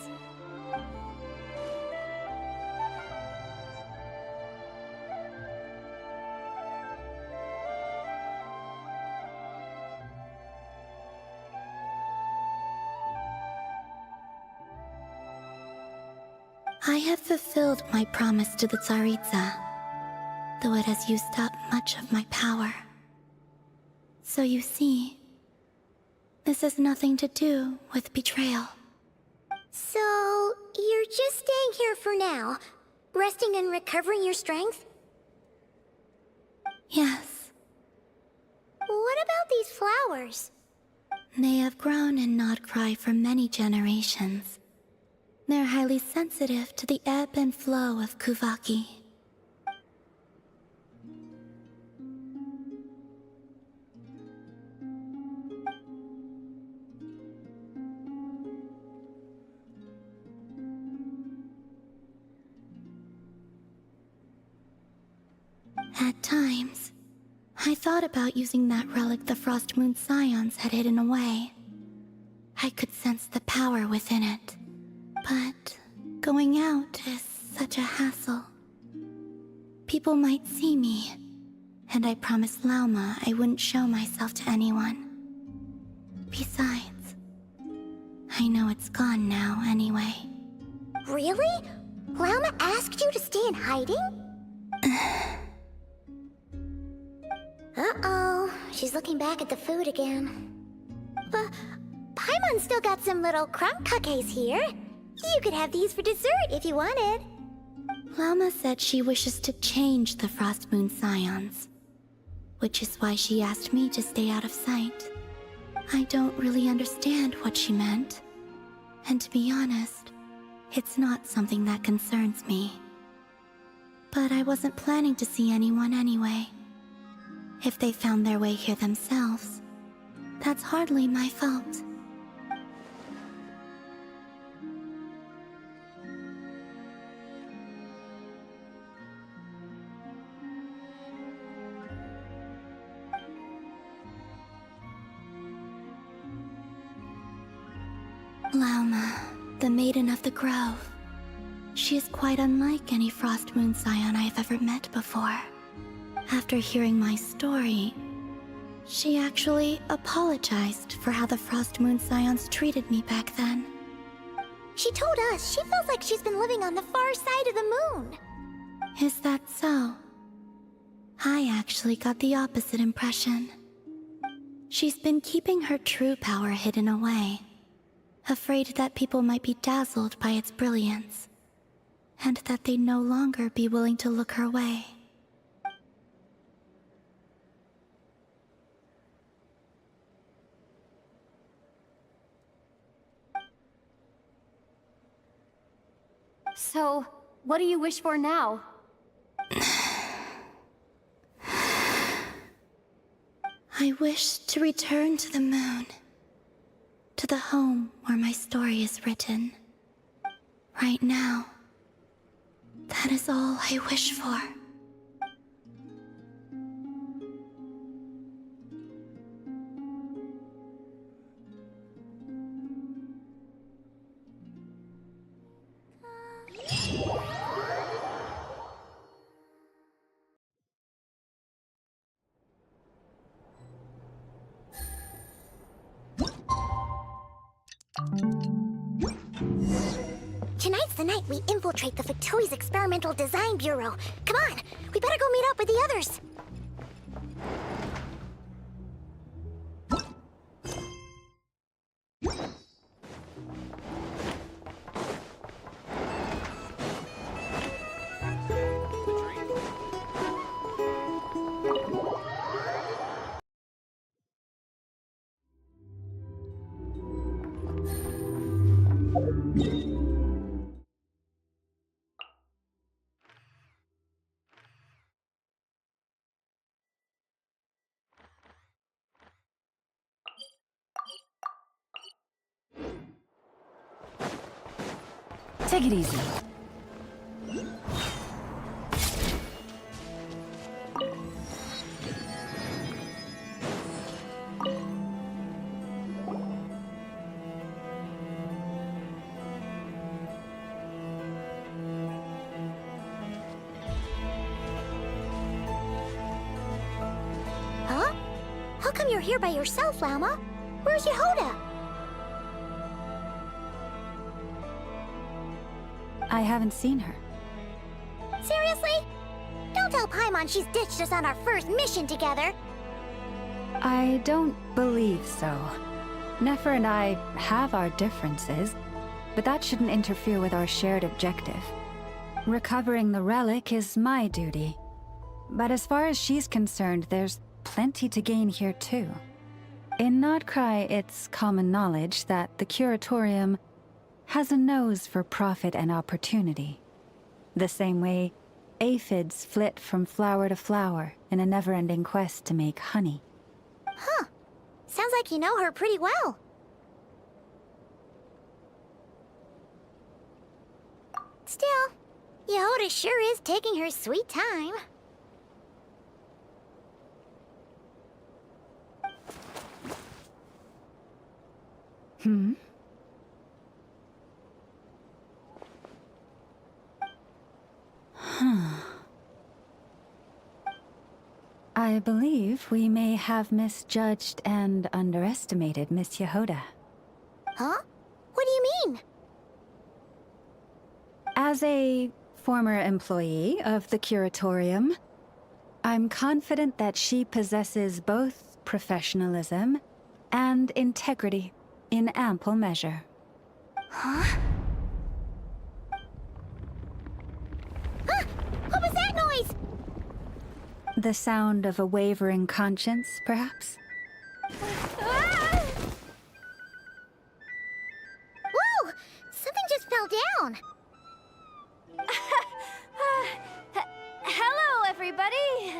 I have fulfilled my promise to the Tsaritsa, though it has used up much of my power. So you see, this has nothing to do with betrayal. So, you're just staying here for now, resting and recovering your strength? Yes. What about these flowers? They have grown in Nodcry for many generations. They're highly sensitive to the ebb and flow of Kuvaki. At times, I thought about using that relic the Frost Moon Scions had hidden away. I could sense the power within it. But going out is such a hassle. People might see me, and I promised Lauma I wouldn't show myself to anyone. Besides, I know it's gone now anyway. Really? Lauma asked you to stay in hiding? Uh-oh, she's looking back at the food again. Paimon still got some little crumb cookies here. You could have these for dessert if you wanted. Lauma said she wishes to change the Frost Moon Scions, which is why she asked me to stay out of sight. I don't really understand what she meant, and to be honest, it's not something that concerns me. But I wasn't planning to see anyone anyway. If they found their way here themselves, that's hardly my fault. Lauma, the Maiden of the Grove. She is quite unlike any Frost Moon Scion I have ever met before. After hearing my story, she actually apologized for how the Frost Moon Scions treated me back then. She told us she feels like she's been living on the far side of the moon. Is that so? I actually got the opposite impression. She's been keeping her true power hidden away, afraid that people might be dazzled by its brilliance, and that they'd no longer be willing to look her way. So, what do you wish for now? I wish to return to the moon, to the home where my story is written. Right now, that is all I wish for. Tonight's the night we infiltrate the Fatui's Experimental Design Bureau. Come on, we better go meet up with the others. Take it easy. Huh? How come you're here by yourself, Lauma? Where's Yehoda? I haven't seen her. Seriously? Don't tell Paimon she's ditched us on our first mission together. I don't believe so. Nefer and I have our differences, but that shouldn't interfere with our shared objective. Recovering the relic is my duty. But as far as she's concerned, there's plenty to gain here too. In Nodcry, it's common knowledge that the Curatorium has a nose for profit and opportunity. The same way aphids flit from flower to flower in a never-ending quest to make honey. Huh. Sounds like you know her pretty well. Still, Yehoda sure is taking her sweet time. Hmm? I believe we may have misjudged and underestimated Miss Yehoda. Huh? What do you mean? As a former employee of the Curatorium, I'm confident that she possesses both professionalism and integrity in ample measure. Huh? Ah! What was that noise? The sound of a wavering conscience, perhaps? Ah! Whoa! Something just fell down. Hello, everybody!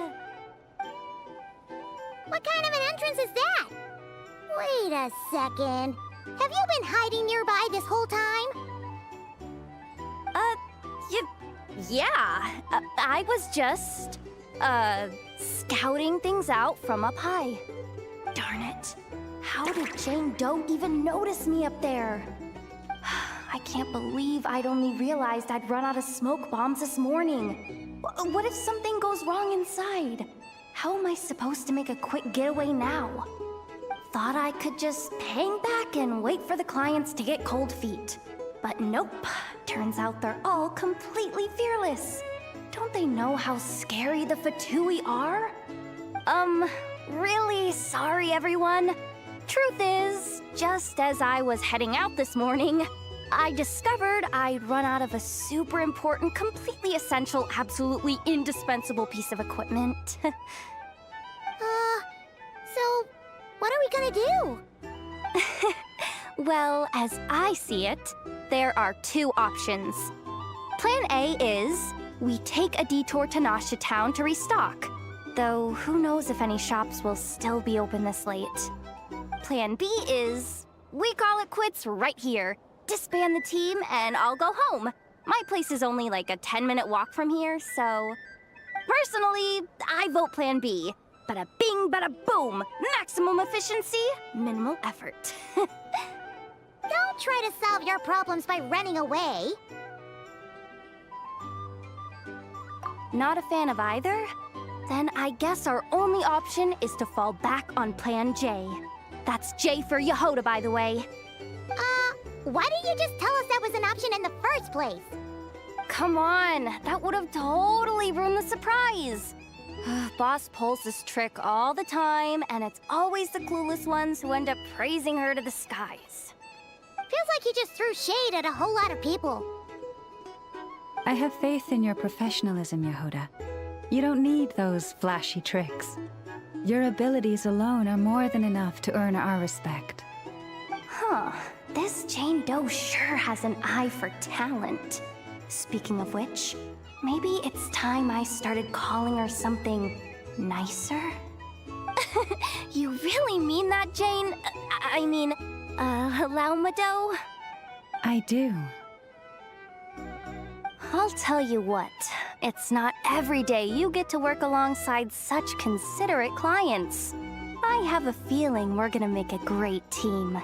What kind of an entrance is that? Wait a second. Have you been hiding nearby this whole time? Yeah. I was just, scouting things out from up high. Darn it. How did Jane Doe even notice me up there? I can't believe I'd only realized I'd run out of smoke bombs this morning. What if something goes wrong inside? How am I supposed to make a quick getaway now? Thought I could just hang back and wait for the clients to get cold feet. But nope. Turns out they're all completely fearless. Don't they know how scary the Fatui are? Really sorry, everyone. Truth is, just as I was heading out this morning, I discovered I'd run out of a super important, completely essential, absolutely indispensable piece of equipment. So, what are we gonna do? Well, as I see it, there are two options. Plan A is we take a detour to Nasha Town to restock, though who knows if any shops will still be open this late. Plan B is we call it quits right here disband the team and I'll go home. My place is only like a 10-minute walk from here, so... Personally, I vote Plan B. Bada bing, bada boom! Maximum efficiency, minimal effort. Don't try to solve your problems by running away. Not a fan of either? Then I guess our only option is to fall back on Plan J. That's J for Yehoda, by the way. Why didn't you just tell us that was an option in the first place? Come on, that would have totally ruined the surprise. Boss pulls this trick all the time, and it's always the clueless ones who end up praising her to the skies. Feels like you just threw shade at a whole lot of people. I have faith in your professionalism, Yehoda. You don't need those flashy tricks. Your abilities alone are more than enough to earn our respect. Huh. This Jane Doe sure has an eye for talent. Speaking of which, maybe it's time I started calling her something nicer? You really mean that, Jane? I mean, Lauma Doe? I do. I'll tell you what, it's not every day you get to work alongside such considerate clients. I have a feeling we're gonna make a great team.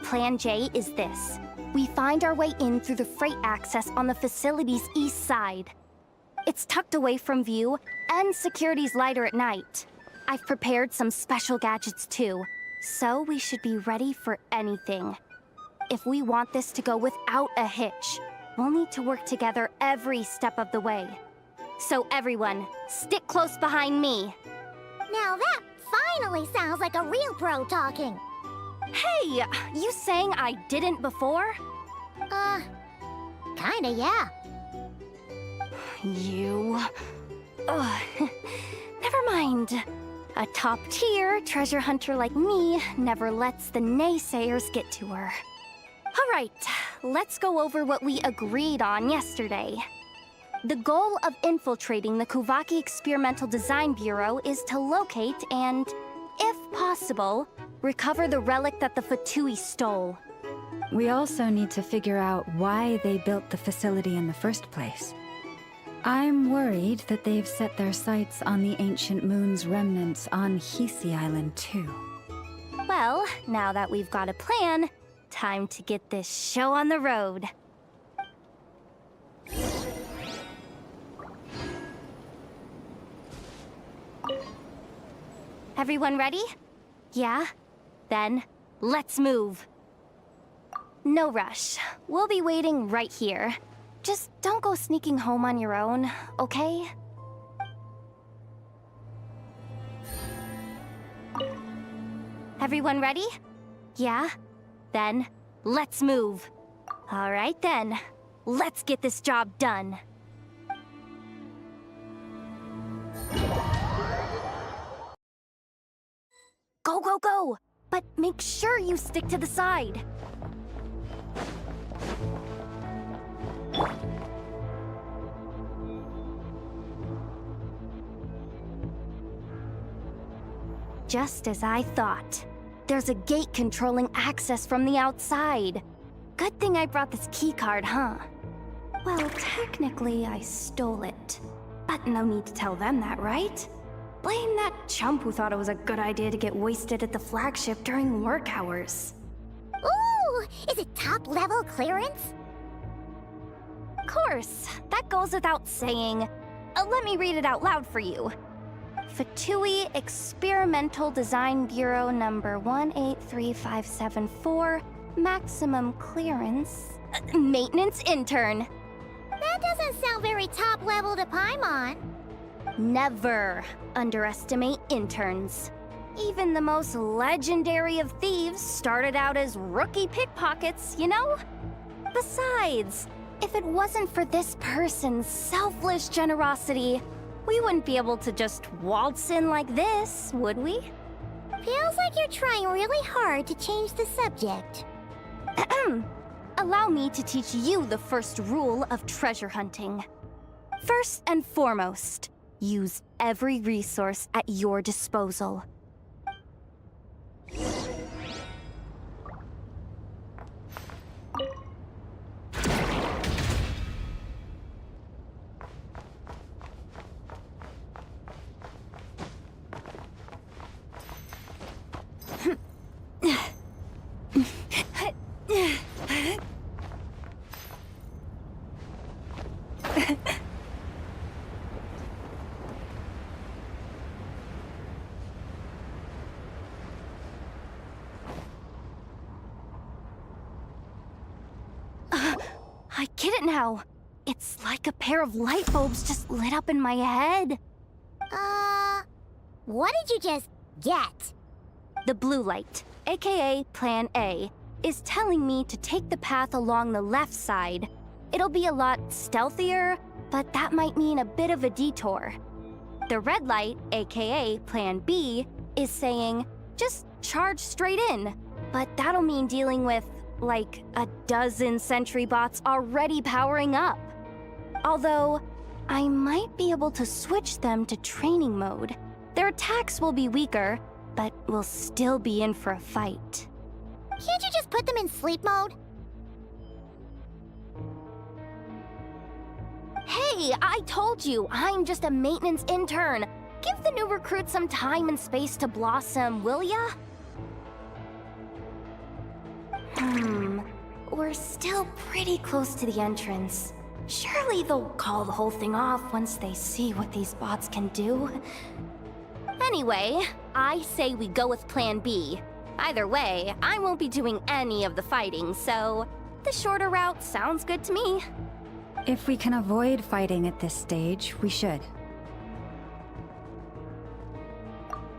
Plan J is this. We find our way in through the freight access on the facility's east side. It's tucked away from view, and security's lighter at night. I've prepared some special gadgets too, so we should be ready for anything. If we want this to go without a hitch, we'll need to work together every step of the way. So everyone, stick close behind me. Now that finally sounds like a real pro talking. Hey, you saying I didn't before? Kinda, yeah. You... Ugh. Never mind. A top-tier treasure hunter like me never lets the naysayers get to her. All right, let's go over what we agreed on yesterday. The goal of infiltrating the Kuvaki Experimental Design Bureau is to locate and, if possible, recover the relic that the Fatui stole. We also need to figure out why they built the facility in the first place. I'm worried that they've set their sights on the ancient moon's remnants on Hisi Island too. Well, now that we've got a plan, time to get this show on the road. Everyone ready? Yeah? Then, let's move. No rush. We'll be waiting right here. Just don't go sneaking home on your own, okay? Everyone ready? Yeah? Then, let's move. All right then, let's get this job done. Go, go, go! But make sure you stick to the side. Just as I thought. There's a gate controlling access from the outside. Good thing I brought this keycard, huh? Well, technically I stole it. But no need to tell them that, right? Blame that chump who thought it was a good idea to get wasted at the flagship during work hours. Ooh! Is it top-level clearance? Of course, that goes without saying. Let me read it out loud for you. Fatui Experimental Design Bureau number 183574, maximum clearance, maintenance intern. That doesn't sound very top-level to Paimon. Never underestimate interns. Even the most legendary of thieves started out as rookie pickpockets, you know? Besides, if it wasn't for this person's selfless generosity, we wouldn't be able to just waltz in like this, would we? Feels like you're trying really hard to change the subject. Allow me to teach you the first rule of treasure hunting. First and foremost, use every resource at your disposal. get it now. It's like a pair of light bulbs just lit up in my head. What did you just get? The blue light, aka Plan A, is telling me to take the path along the left side. It'll be a lot stealthier, but that might mean a bit of a detour. The red light, aka Plan B, is saying, just charge straight in. But that'll mean dealing with, like, a dozen sentry bots already powering up. Although, I might be able to switch them to training mode. Their attacks will be weaker, but we'll still be in for a fight. Can't you just put them in sleep mode? Hey, I told you, I'm just a maintenance intern. Give the new recruits some time and space to blossom, will ya? We're still pretty close to the entrance. Surely they'll call the whole thing off once they see what these bots can do. Anyway, I say we go with Plan B. Either way, I won't be doing any of the fighting, so the shorter route sounds good to me. If we can avoid fighting at this stage, we should.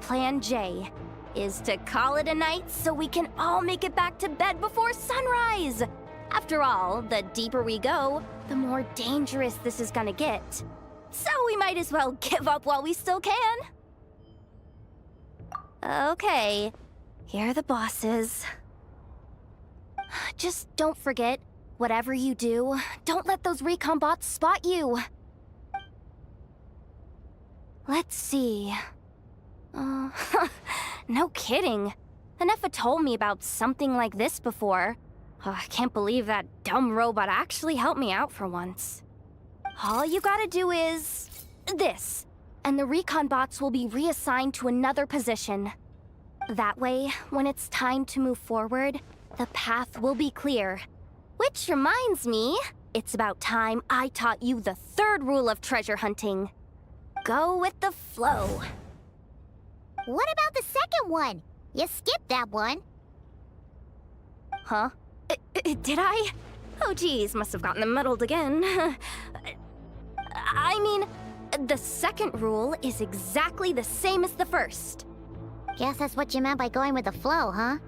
Plan J is to call it a night so we can all make it back to bed before sunrise. After all, the deeper we go, the more dangerous this is gonna get. So we might as well give up while we still can. Okay, here are the bosses. Just don't forget, whatever you do, don't let those recon bots spot you. Let's see. No kidding. Anefa told me about something like this before. I can't believe that dumb robot actually helped me out for once. All you gotta do is this, and the recon bots will be reassigned to another position. That way, when it's time to move forward, the path will be clear. Which reminds me, it's about time I taught you the third rule of treasure hunting. Go with the flow. What about the second one? You skipped that one. Huh? Did I? Oh geez, must have gotten muddled again. I mean, the second rule is exactly the same as the first. Guess that's what you meant by going with the flow, huh?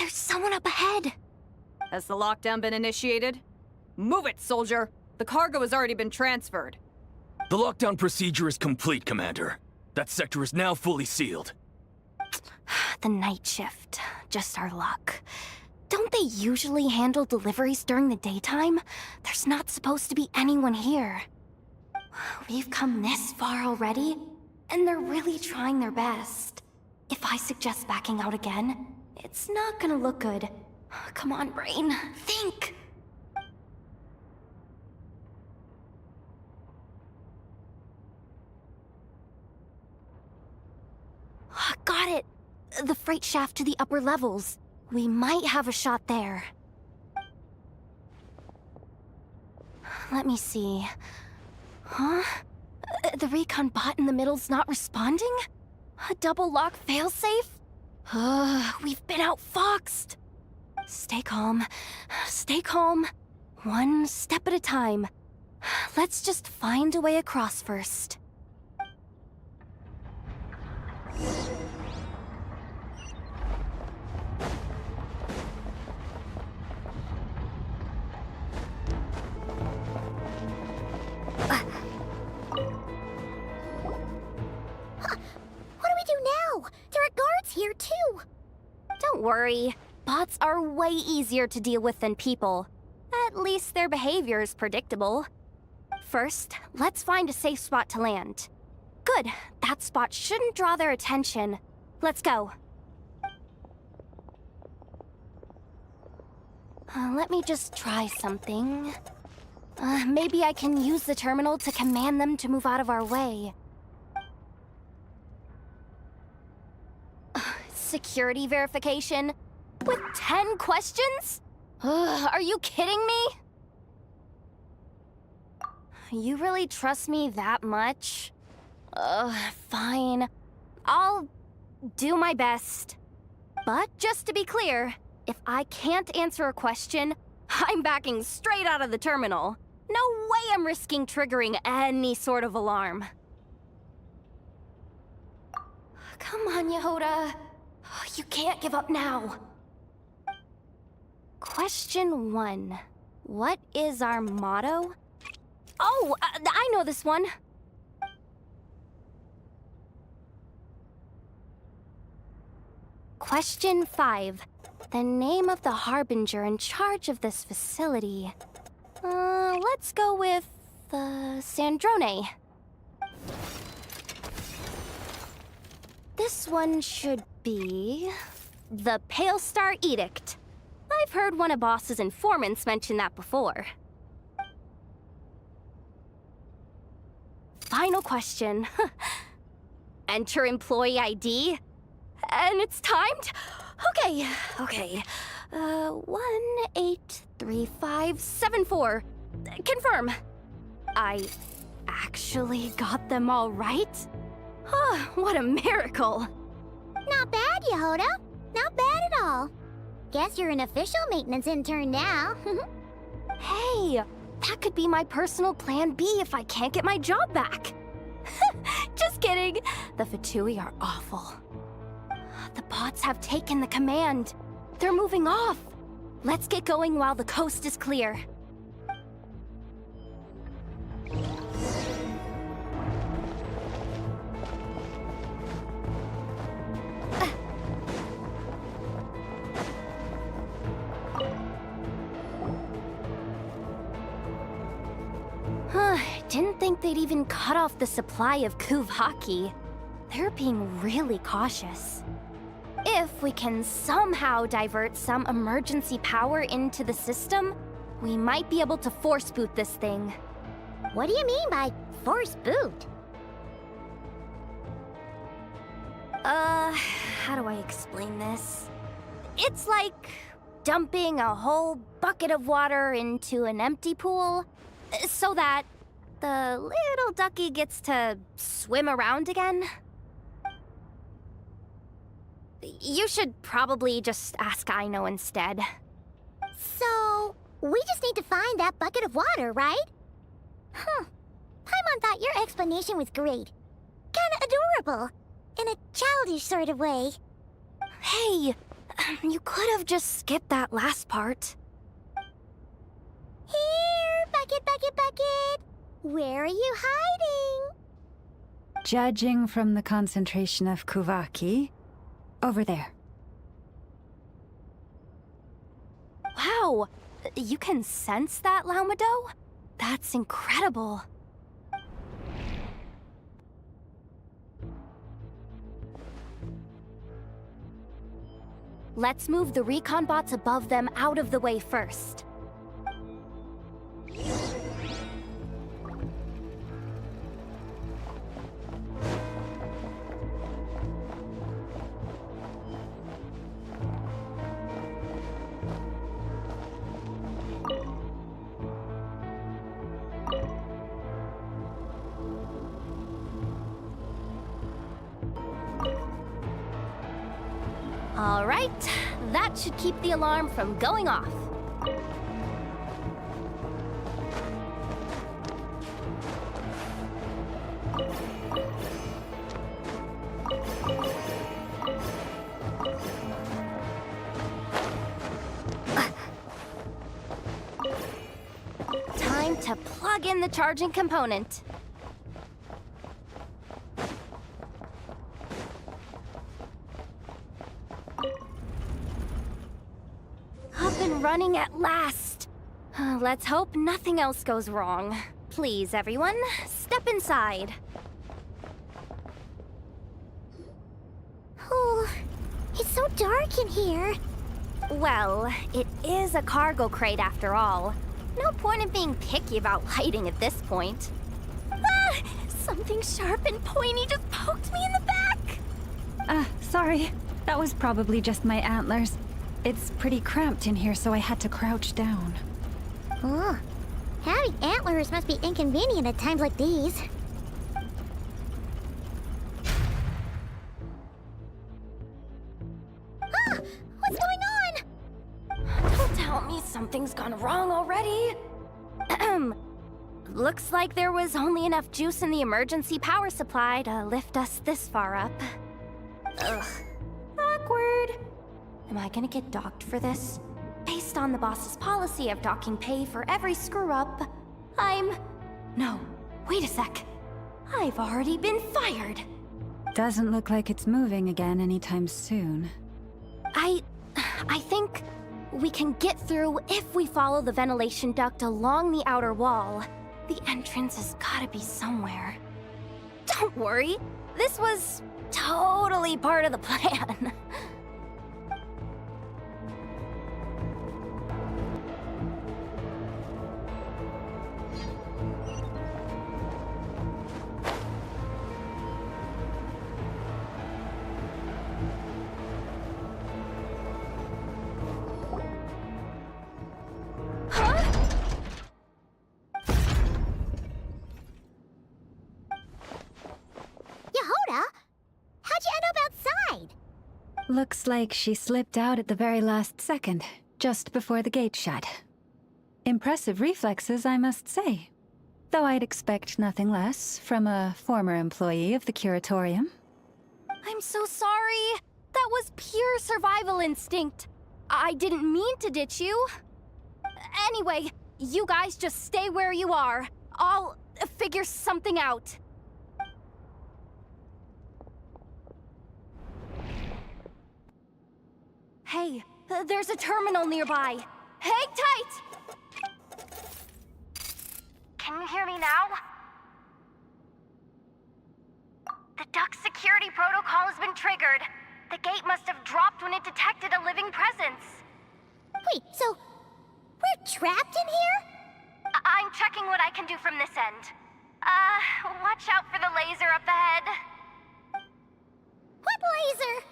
Someone up ahead! Has the lockdown been initiated? Move it, soldier! The cargo has already been transferred. The lockdown procedure is complete, Commander. That sector is now fully sealed. The night shift. Just our luck. Don't they usually handle deliveries during the daytime? There's not supposed to be anyone here. We've come this far already, and they're really trying their best. If I suggest backing out again, it's not gonna look good. Come on, brain. Think! Got it! The freight shaft to the upper levels. We might have a shot there. Let me see. Huh? The recon bot in the middle's not responding? A double lock failsafe? We've been outfoxed! Stay calm. Stay calm. One step at a time. Let's just find a way across first. There are guards here, too! Don't worry. Bots are way easier to deal with than people. At least their behavior is predictable. First, let's find a safe spot to land. Good. That spot shouldn't draw their attention. Let's go. Let me just try something. Maybe I can use the terminal to command them to move out of our way. Security verification? With 10 questions? Are you kidding me? You really trust me that much? Fine. I'll do my best. But just to be clear, if I can't answer a question, I'm backing straight out of the terminal. No way I'm risking triggering any sort of alarm. Come on, Yehoda. You can't give up now. Question 1. What is our motto? Oh, I know this one. Question 5. The name of the harbinger in charge of this facility. Let's go with, Sandrone. This one should be... the Pale Star Edict. I've heard one of Boss's informants mention that before. Final question. Enter employee ID. And it's timed? Okay. 183574. Confirm. I actually got them all right? What a miracle. Not bad, Yehoda. Not bad at all. Guess you're an official maintenance intern now. Hey, that could be my personal plan B if I can't get my job back. Just kidding. The Fatui are awful. The bots have taken the command. They're moving off. Let's get going while the coast is clear. Didn't think they'd even cut off the supply of Kuvaki. They're being really cautious. If we can somehow divert some emergency power into the system, we might be able to force boot this thing. What do you mean by force boot? How do I explain this? It's like dumping a whole bucket of water into an empty pool, so that the little ducky gets to swim around again. You should probably just ask Aino instead. So, we just need to find that bucket of water, right? Paimon thought your explanation was great. Kinda adorable. In a childish sort of way. Hey, you could have just skipped that last part. Here, bucket, bucket, bucket. Where are you hiding? Judging from the concentration of Kuvaki, over there. Wow, you can sense that, Laumado? That's incredible. Let's move the recon bots above them out of the way first. All right, that should keep the alarm from going off. Time to plug in the charging component. Up and running at last. Let's hope nothing else goes wrong. Please, everyone, step inside. Oh, it's so dark in here. Well, it is a cargo crate after all. No point in being picky about lighting at this point. Ah! Something sharp and pointy just poked me in the back! Sorry. That was probably just my antlers. It's pretty cramped in here, so I had to crouch down. Oh, having antlers must be inconvenient at times like these. Ah! What's going on? Don't tell me something's gone wrong already. Looks like there was only enough juice in the emergency power supply to lift us this far up. Ugh. Awkward. Am I gonna get docked for this? Based on the boss's policy of docking pay for every screw-up, No, wait a sec. I've already been fired. Doesn't look like it's moving again anytime soon. I think we can get through if we follow the ventilation duct along the outer wall. The entrance has gotta be somewhere. Don't worry, this was totally part of the plan. Looks like she slipped out at the very last second, just before the gate shut. Impressive reflexes, I must say. Though I'd expect nothing less from a former employee of the Curatorium. I'm so sorry. That was pure survival instinct. I didn't mean to ditch you. Anyway, you guys just stay where you are. I'll figure something out. Hey, there's a terminal nearby. Hang tight! Can you hear me now? The duct security protocol has been triggered. The gate must have dropped when it detected a living presence. Wait, so we're trapped in here? I'm checking what I can do from this end. Watch out for the laser up ahead. What laser?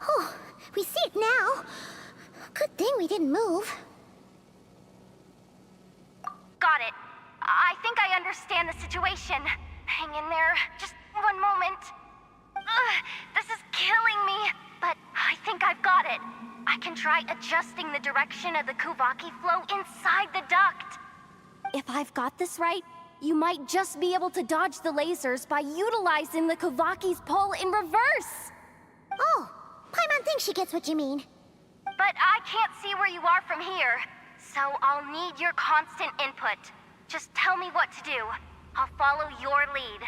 Oh, we see it now. Good thing we didn't move. Got it. I think I understand the situation. Hang in there. Just one moment. This is killing me, but I think I've got it. I can try adjusting the direction of the Kuvaki flow inside the duct. If I've got this right, you might just be able to dodge the lasers by utilizing the Kuvaki's pull in reverse. Oh, Paimon thinks she gets what you mean. But I can't see where you are from here, so I'll need your constant input. Just tell me what to do. I'll follow your lead.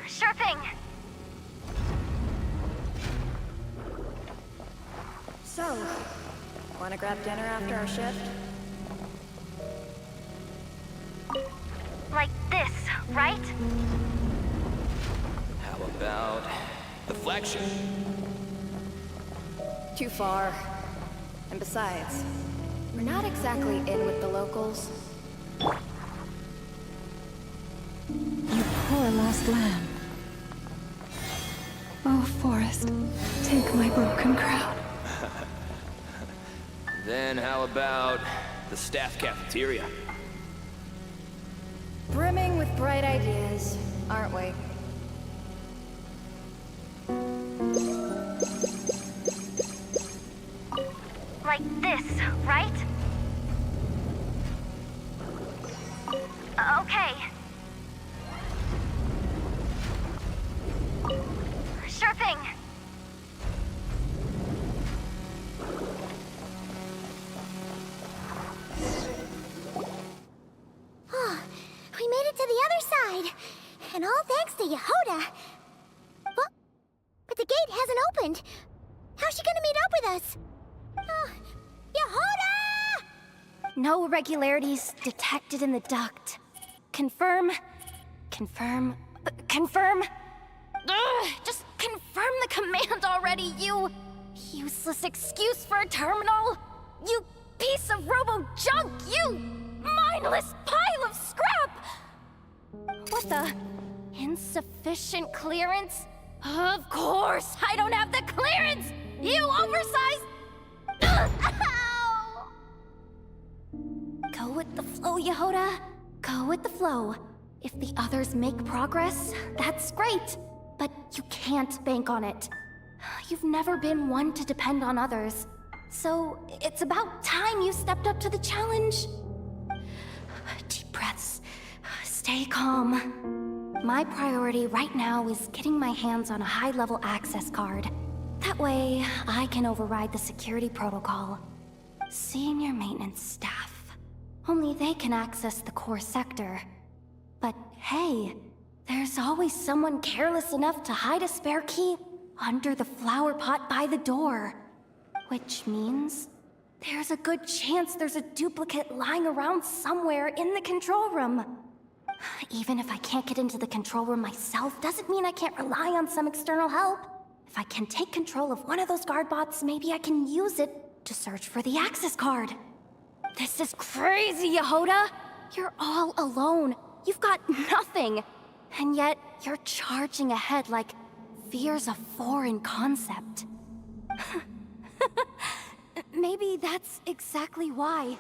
Sure thing. So, wanna grab dinner after our shift? Like this, right? How about the flagship? Too far. And besides, we're not exactly in with the locals. You poor lost lamb. Oh, Forest, take my broken crown. Then how about the staff cafeteria? Brimming with bright ideas, aren't we? Like this, right? Okay. Sure thing. Yehoda? Well, but the gate hasn't opened. How's she gonna meet up with us? Yehoda! No irregularities detected in the duct. Confirm. Confirm. Confirm. Ugh, just confirm the command already, you useless excuse for a terminal. You piece of robo-junk, you mindless pile of scrap! What the? Insufficient clearance? Of course, I don't have the clearance! You oversized... Ugh, ow! Go with the flow, Yehoda. Go with the flow. If the others make progress, that's great. But you can't bank on it. You've never been one to depend on others. So it's about time you stepped up to the challenge. Deep breaths. Stay calm. My priority right now is getting my hands on a high-level access card. That way, I can override the security protocol. Senior maintenance staff. Only they can access the core sector. But hey, there's always someone careless enough to hide a spare key under the flower pot by the door. Which means there's a good chance there's a duplicate lying around somewhere in the control room. Even if I can't get into the control room myself, doesn't mean I can't rely on some external help. If I can take control of one of those guard bots, maybe I can use it to search for the access card. This is crazy, Yehoda! You're all alone. You've got nothing. And yet, you're charging ahead like fear's a foreign concept. Maybe that's exactly why.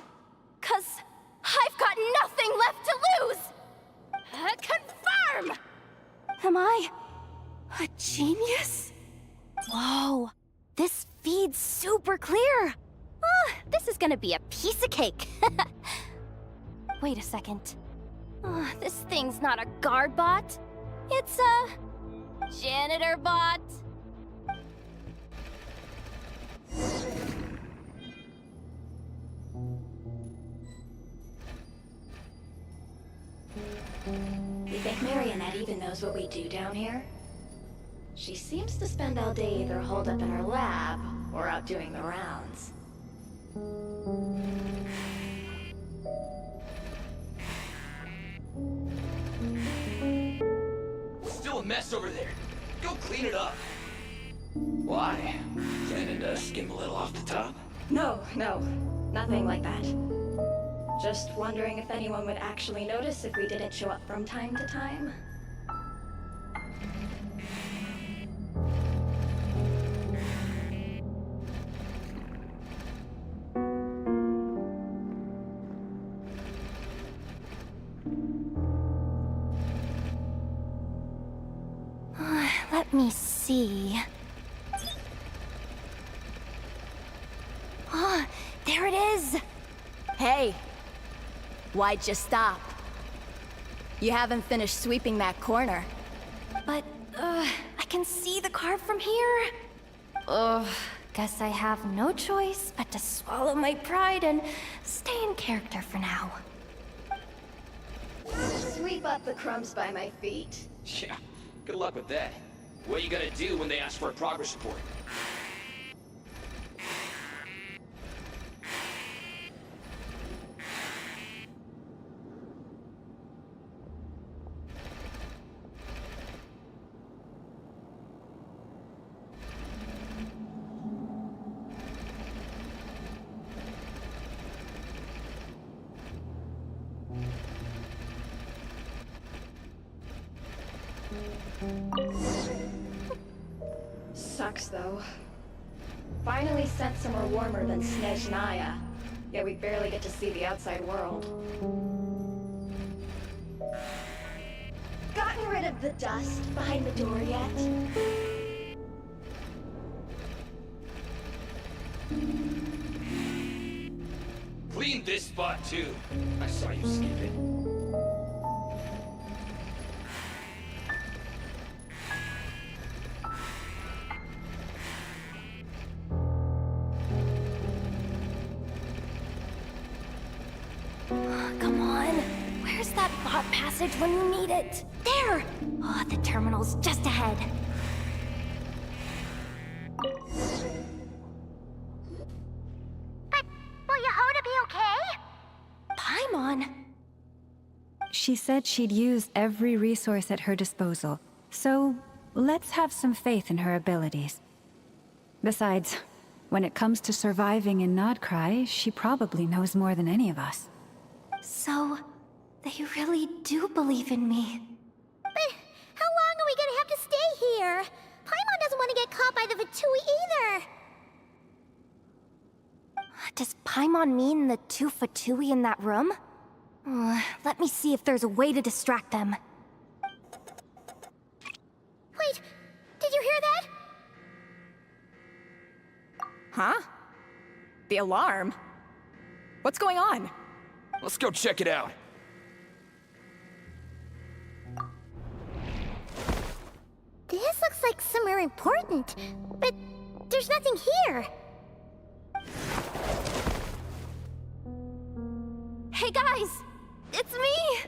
'Cause I've got nothing left to lose! Confirm! Am I a genius? Whoa, this feed's super clear. This is gonna be a piece of cake. Wait a second. This thing's not a guard bot. It's a janitor bot. You think Marionette even knows what we do down here? She seems to spend all day either holed up in her lab or out doing the rounds. Still a mess over there. Go clean it up. Why? Planning to skim a little off the top? No, nothing like that. Just wondering if anyone would actually notice if we didn't show up from time to time. Let me see. There it is! Hey, why'd you stop? You haven't finished sweeping that corner. But, I can see the card from here. Guess I have no choice but to swallow my pride and stay in character for now. Sweep up the crumbs by my feet. Yeah, good luck with that. What are you gonna do when they ask for a progress report? Sucks, though. Finally sent somewhere warmer than Snezhnaya, yet we barely get to see the outside world. Gotten rid of the dust behind the door yet? Clean this spot, too. I saw you skip it. Come on, where's that bot passage when you need it? There! Oh, the terminal's just ahead. But will Yehoda be okay? Paimon? She said she'd use every resource at her disposal, so let's have some faith in her abilities. Besides, when it comes to surviving in Nodcry, she probably knows more than any of us. So, they really do believe in me. But how long are we gonna have to stay here? Paimon doesn't want to get caught by the Fatui either. Does Paimon mean the 2 Fatui in that room? Let me see if there's a way to distract them. Wait, did you hear that? Huh? The alarm? What's going on? Let's go check it out. This looks like somewhere important, but there's nothing here. Hey guys! It's me!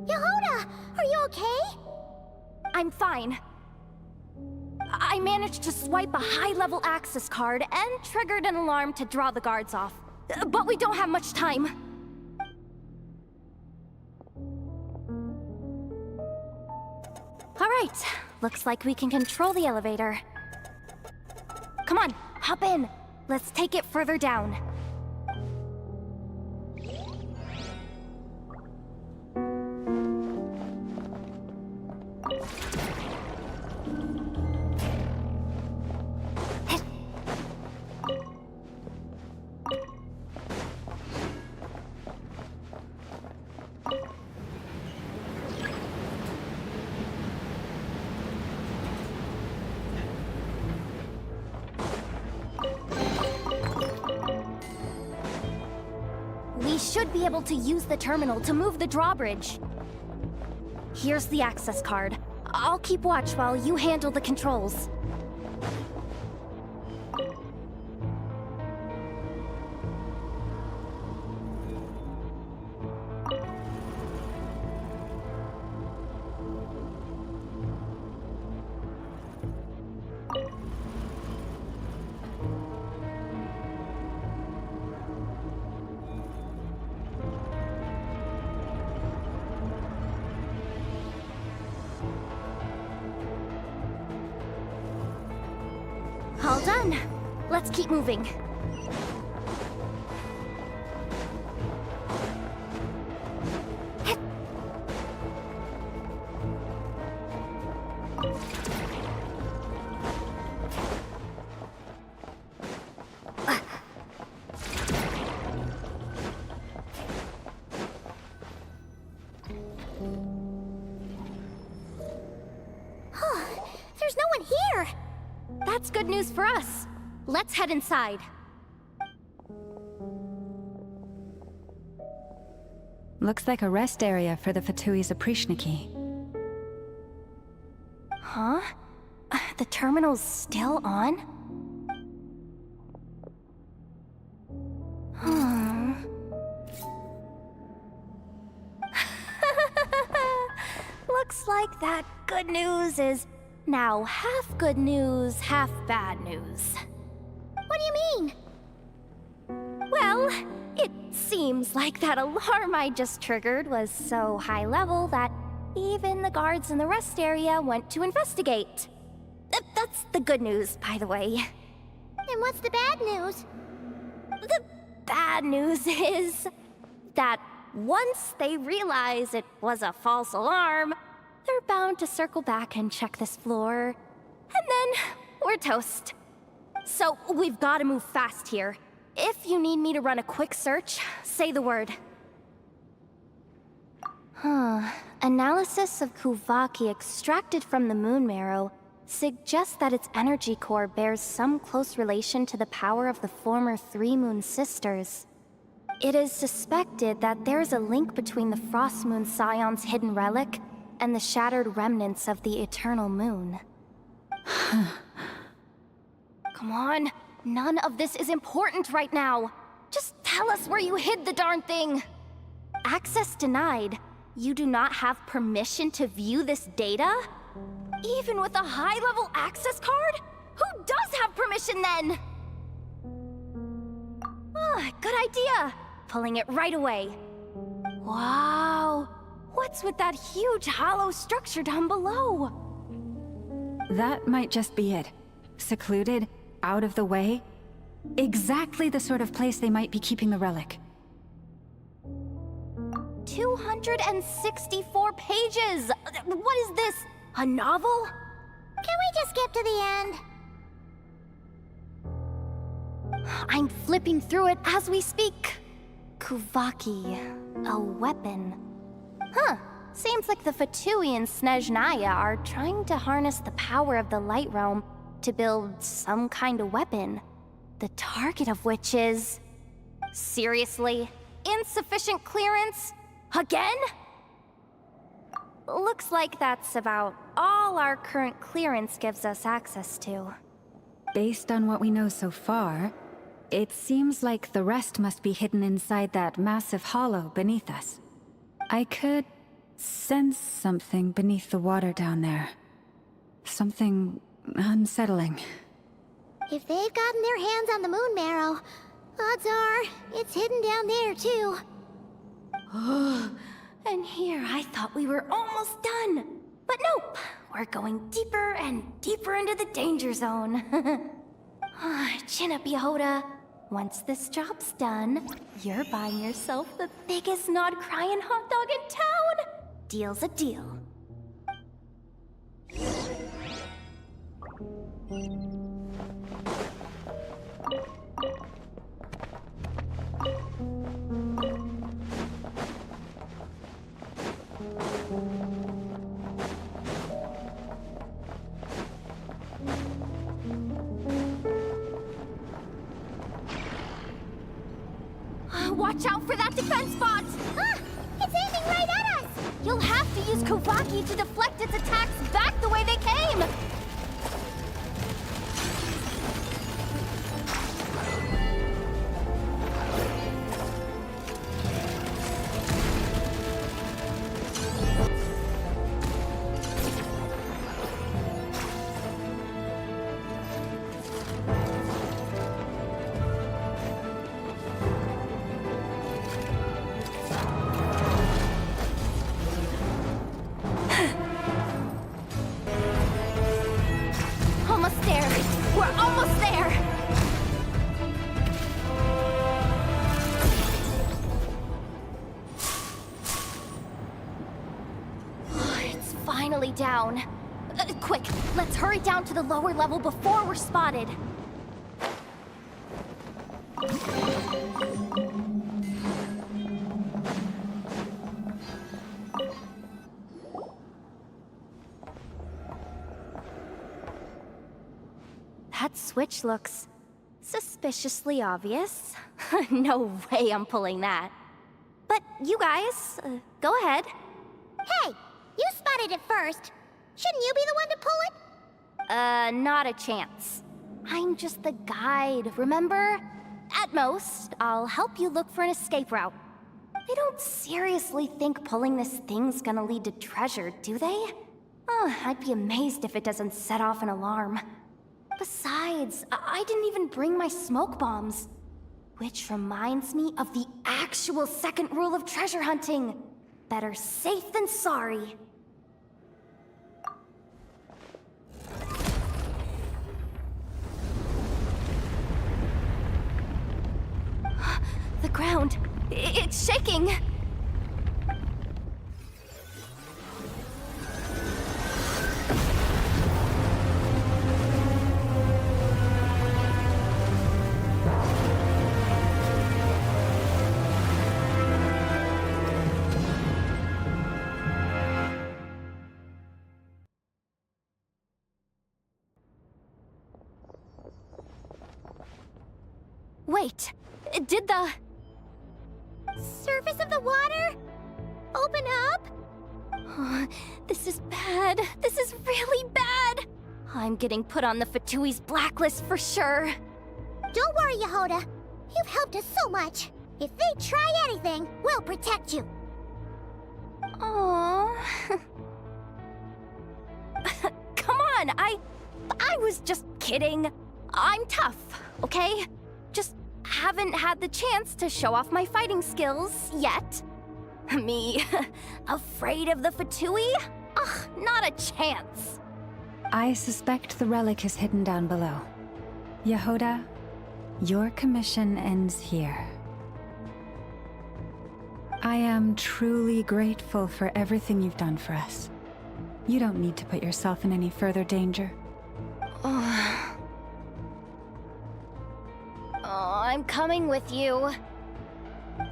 Yehoda, are you okay? I'm fine. I managed to swipe a high-level access card and triggered an alarm to draw the guards off. But we don't have much time. All right, looks like we can control the elevator. Come on, hop in. Let's take it further down. We should be able to use the terminal to move the drawbridge. Here's the access card. I'll keep watch while you handle the controls. All done. Let's keep moving. There's no one here! That's good news for us. Let's head inside. Looks like a rest area for the Fatui's Oprishniki. Huh? The terminal's still on? Looks like that good news is now half good news, half bad news. What do you mean? Well, it seems like that alarm I just triggered was so high level that even the guards in the rest area went to investigate. That's the good news, by the way. And what's the bad news? The bad news is that once they realize it was a false alarm, they're bound to circle back and check this floor. And then we're toast. So we've got to move fast here. If you need me to run a quick search, say the word. Analysis of Kuvaki extracted from the moon marrow suggests that its energy core bears some close relation to the power of the former Three Moon Sisters. It is suspected that there is a link between the Frost Moon Scion's hidden relic and the shattered remnants of the Eternal Moon. Come on, none of this is important right now. Just tell us where you hid the darn thing. Access denied. You do not have permission to view this data? Even with a high-level access card? Who does have permission then? Good idea. Pulling it right away. Wow. What's with that huge hollow structure down below? That might just be it. Secluded, out of the way. Exactly the sort of place they might be keeping the relic. 264 pages! What is this? A novel? Can we just skip to the end? I'm flipping through it as we speak. Kuvaki, a weapon. Huh. Seems like the Fatui and Snezhnaya are trying to harness the power of the Light Realm to build some kind of weapon. The target of which is... Seriously? Insufficient clearance? Again? Looks like that's about all our current clearance gives us access to. Based on what we know so far, it seems like the rest must be hidden inside that massive hollow beneath us. I could sense something beneath the water down there. Something unsettling. If they've gotten their hands on the moon marrow, odds are it's hidden down there too. And here I thought we were almost done. But nope, we're going deeper and deeper into the danger zone. Chin up, Yehoda. Once this job's done, you're buying yourself the biggest nod-crying hot dog in town. Deal's a deal. Watch out for that defense bot! It's aiming right at us! You'll have to use Kuvaki to deflect its attacks back the way they came! Down. Quick, let's hurry down to the lower level before we're spotted. That switch looks suspiciously obvious. No way I'm pulling that. But you guys, go ahead. Hey! You spotted it first. Shouldn't you be the one to pull it? Not a chance. I'm just the guide, remember? At most, I'll help you look for an escape route. They don't seriously think pulling this thing's gonna lead to treasure, do they? I'd be amazed if it doesn't set off an alarm. Besides, I didn't even bring my smoke bombs. Which reminds me of the actual second rule of treasure hunting. Better safe than sorry. The ground, it's shaking! Wait, did the... surface of the water open up? This is bad. This is really bad. I'm getting put on the Fatui's blacklist for sure. Don't worry, Yehoda. You've helped us so much. If they try anything, we'll protect you. Aww. Come on, I was just kidding. I'm tough, okay? Just haven't had the chance to show off my fighting skills yet. Me, afraid of the Fatui? Ugh, not a chance. I suspect the relic is hidden down below. Yehuda, your commission ends here. I am truly grateful for everything you've done for us. You don't need to put yourself in any further danger. Oh, I'm coming with you.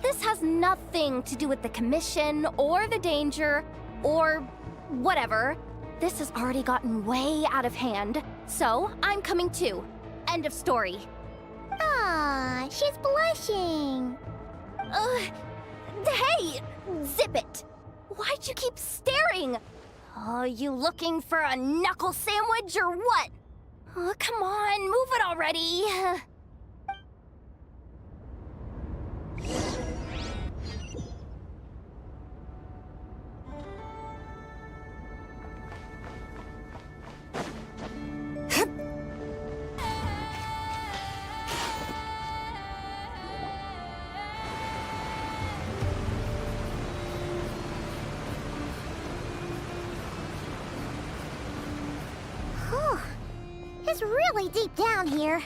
This has nothing to do with the commission, or the danger, or whatever. This has already gotten way out of hand, so I'm coming too. End of story. Ah, she's blushing. Hey! Zip it! Why'd you keep staring? Are you looking for a knuckle sandwich or what? Oh, come on, move it already! It's really deep down here.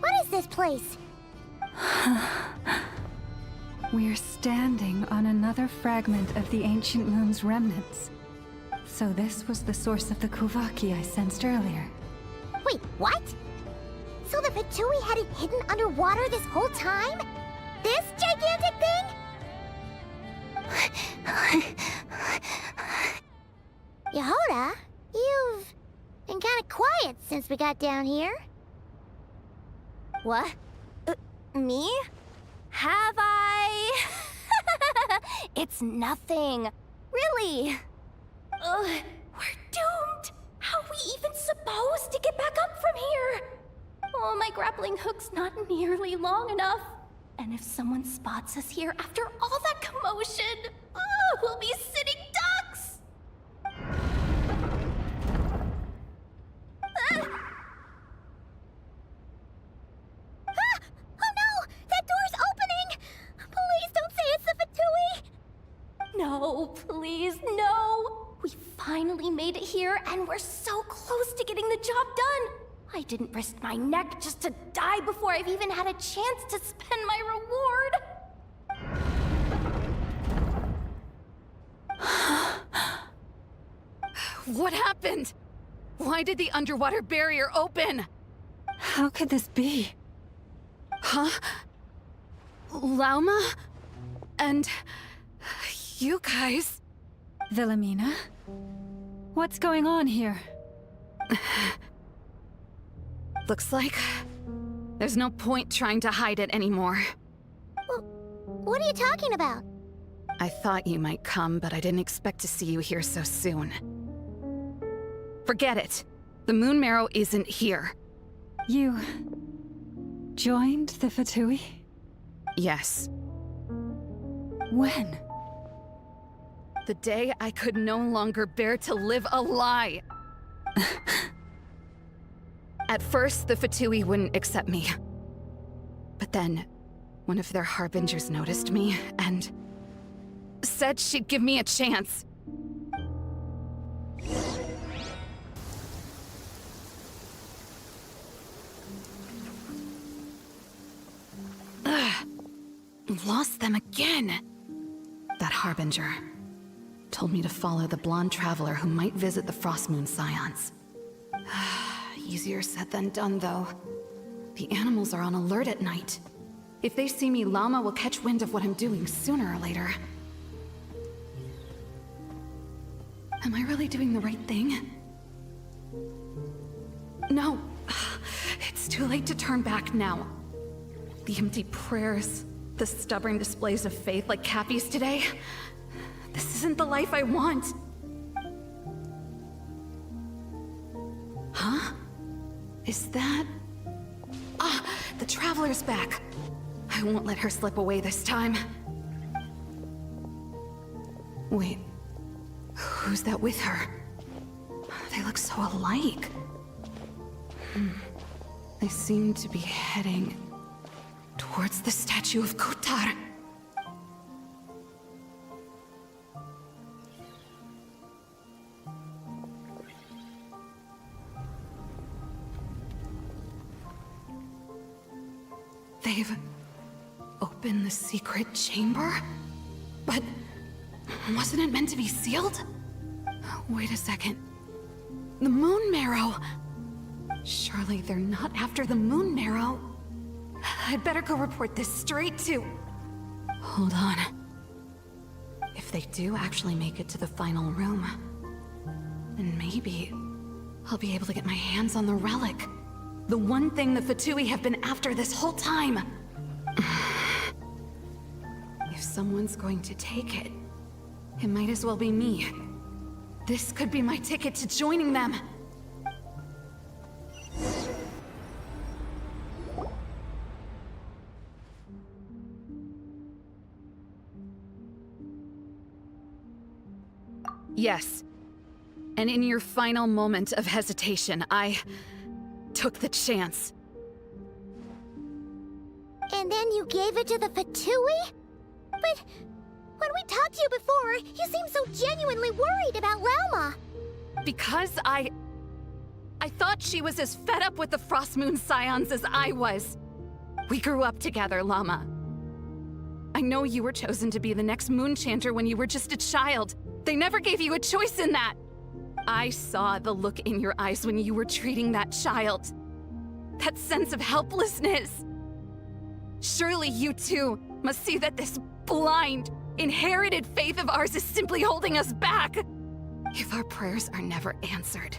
What is this place? We're standing on another fragment of the ancient moon's remnants. So this was the source of the Kuvaki I sensed earlier. Wait, what? So the Fatui had it hidden underwater this whole time? This gigantic thing? Yehuda, you've been kind of quiet since we got down here. What? Me? Have I? It's nothing. Really. We're doomed. How are we even supposed to get back up from here? Oh, my grappling hook's not nearly long enough. And if someone spots us here after all that commotion, we'll be sitting ducks. Oh no! That door's opening! Please don't say it's the Fatui! No, please, no! We finally made it here, and we're so close to getting the job done! I didn't risk my neck just to die before I've even had a chance to spend my reward! What happened? Why did the underwater barrier open? How could this be? Huh? Lauma? And... you guys... Wilhelmina? What's going on here? Looks like... there's no point trying to hide it anymore. Well, what are you talking about? I thought you might come, but I didn't expect to see you here so soon. Forget it. The Moon Marrow isn't here. You... joined the Fatui? Yes. When? The day I could no longer bear to live a lie. At first, the Fatui wouldn't accept me. But then, one of their harbingers noticed me, and... said she'd give me a chance. Lost them again. That harbinger told me to follow the blonde traveler who might visit the Frostmoon Scions. Easier said than done, though. The animals are on alert at night. If they see me, Lauma will catch wind of what I'm doing sooner or later. Am I really doing the right thing? No. It's too late to turn back now. The empty prayers, the stubborn displays of faith like Cappy's today. This isn't the life I want. Huh? Is that... Ah, the Traveler's back. I won't let her slip away this time. Wait, who's that with her? They look so alike. They seem to be heading towards the statue of Kotar. They've opened the secret chamber? But wasn't it meant to be sealed? Wait a second. The moon marrow! Surely they're not after the moon marrow. I'd better go report this straight to... Hold on. If they do actually make it to the final room, then maybe I'll be able to get my hands on the relic. The one thing the Fatui have been after this whole time. If someone's going to take it, it might as well be me. This could be my ticket to joining them. Yes. And in your final moment of hesitation, I took the chance. And then you gave it to the Fatui? But when we talked to you before, you seemed so genuinely worried about Lauma. Because I thought she was as fed up with the Frost Moon Scions as I was. We grew up together, Lauma. I know you were chosen to be the next Moon Chanter when you were just a child. They never gave you a choice in that. I saw the look in your eyes when you were treating that child. That sense of helplessness. Surely you too must see that this blind, inherited faith of ours is simply holding us back. If our prayers are never answered,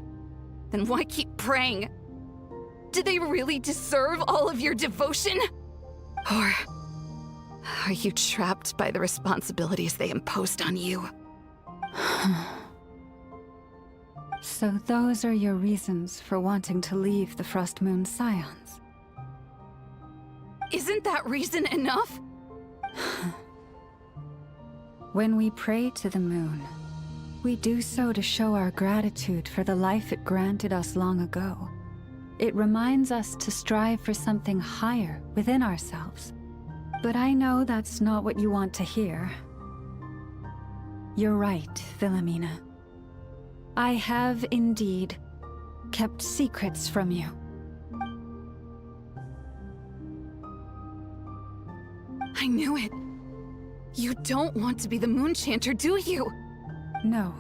then why keep praying? Do they really deserve all of your devotion? Or are you trapped by the responsibilities they imposed on you? So those are your reasons for wanting to leave the Frost Moon Scions? Isn't that reason enough? When we pray to the moon, we do so to show our gratitude for the life it granted us long ago. It reminds us to strive for something higher within ourselves. But I know that's not what you want to hear. You're right, Philomena. I have indeed kept secrets from you. I knew it. You don't want to be the Moon Chanter, do you? No,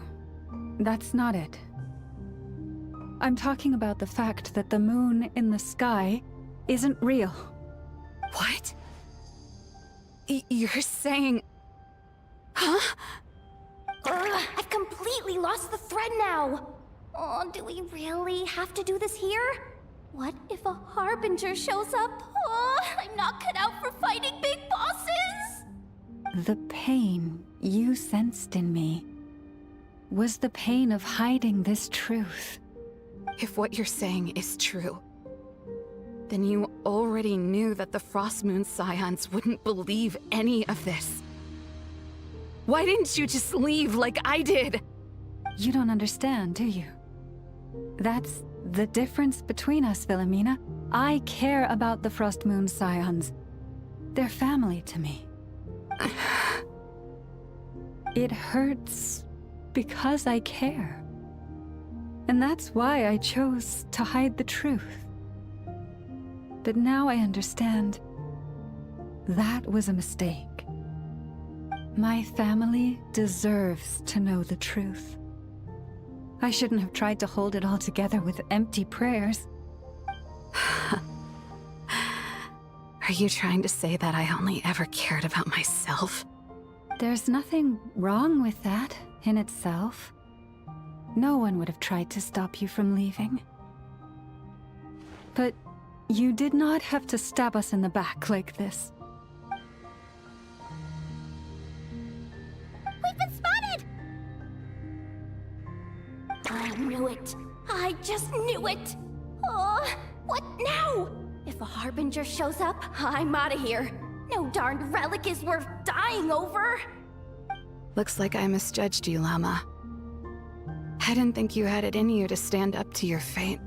that's not it. I'm talking about the fact that the moon in the sky isn't real. What? You're saying... Huh? I've completely lost the thread now. Oh, do we really have to do this here? What if a Harbinger shows up? Oh, I'm not cut out for fighting big bosses! The pain you sensed in me was the pain of hiding this truth. If what you're saying is true, then you already knew that the Frost Moon Scions wouldn't believe any of this. Why didn't you just leave like I did? You don't understand, do you? That's the difference between us, Philomena. I care about the Frost Moon Scions. They're family to me. It hurts because I care. And that's why I chose to hide the truth. But now I understand that was a mistake. My family deserves to know the truth. I shouldn't have tried to hold it all together with empty prayers. Are you trying to say that I only ever cared about myself? There's nothing wrong with that in itself. No one would have tried to stop you from leaving. But you did not have to stab us in the back like this. We've been spotted! I knew it. I just knew it. Oh, what now? If a Harbinger shows up, I'm out of here. No darned relic is worth dying over. Looks like I misjudged you, Lauma. I didn't think you had it in you to stand up to your fate.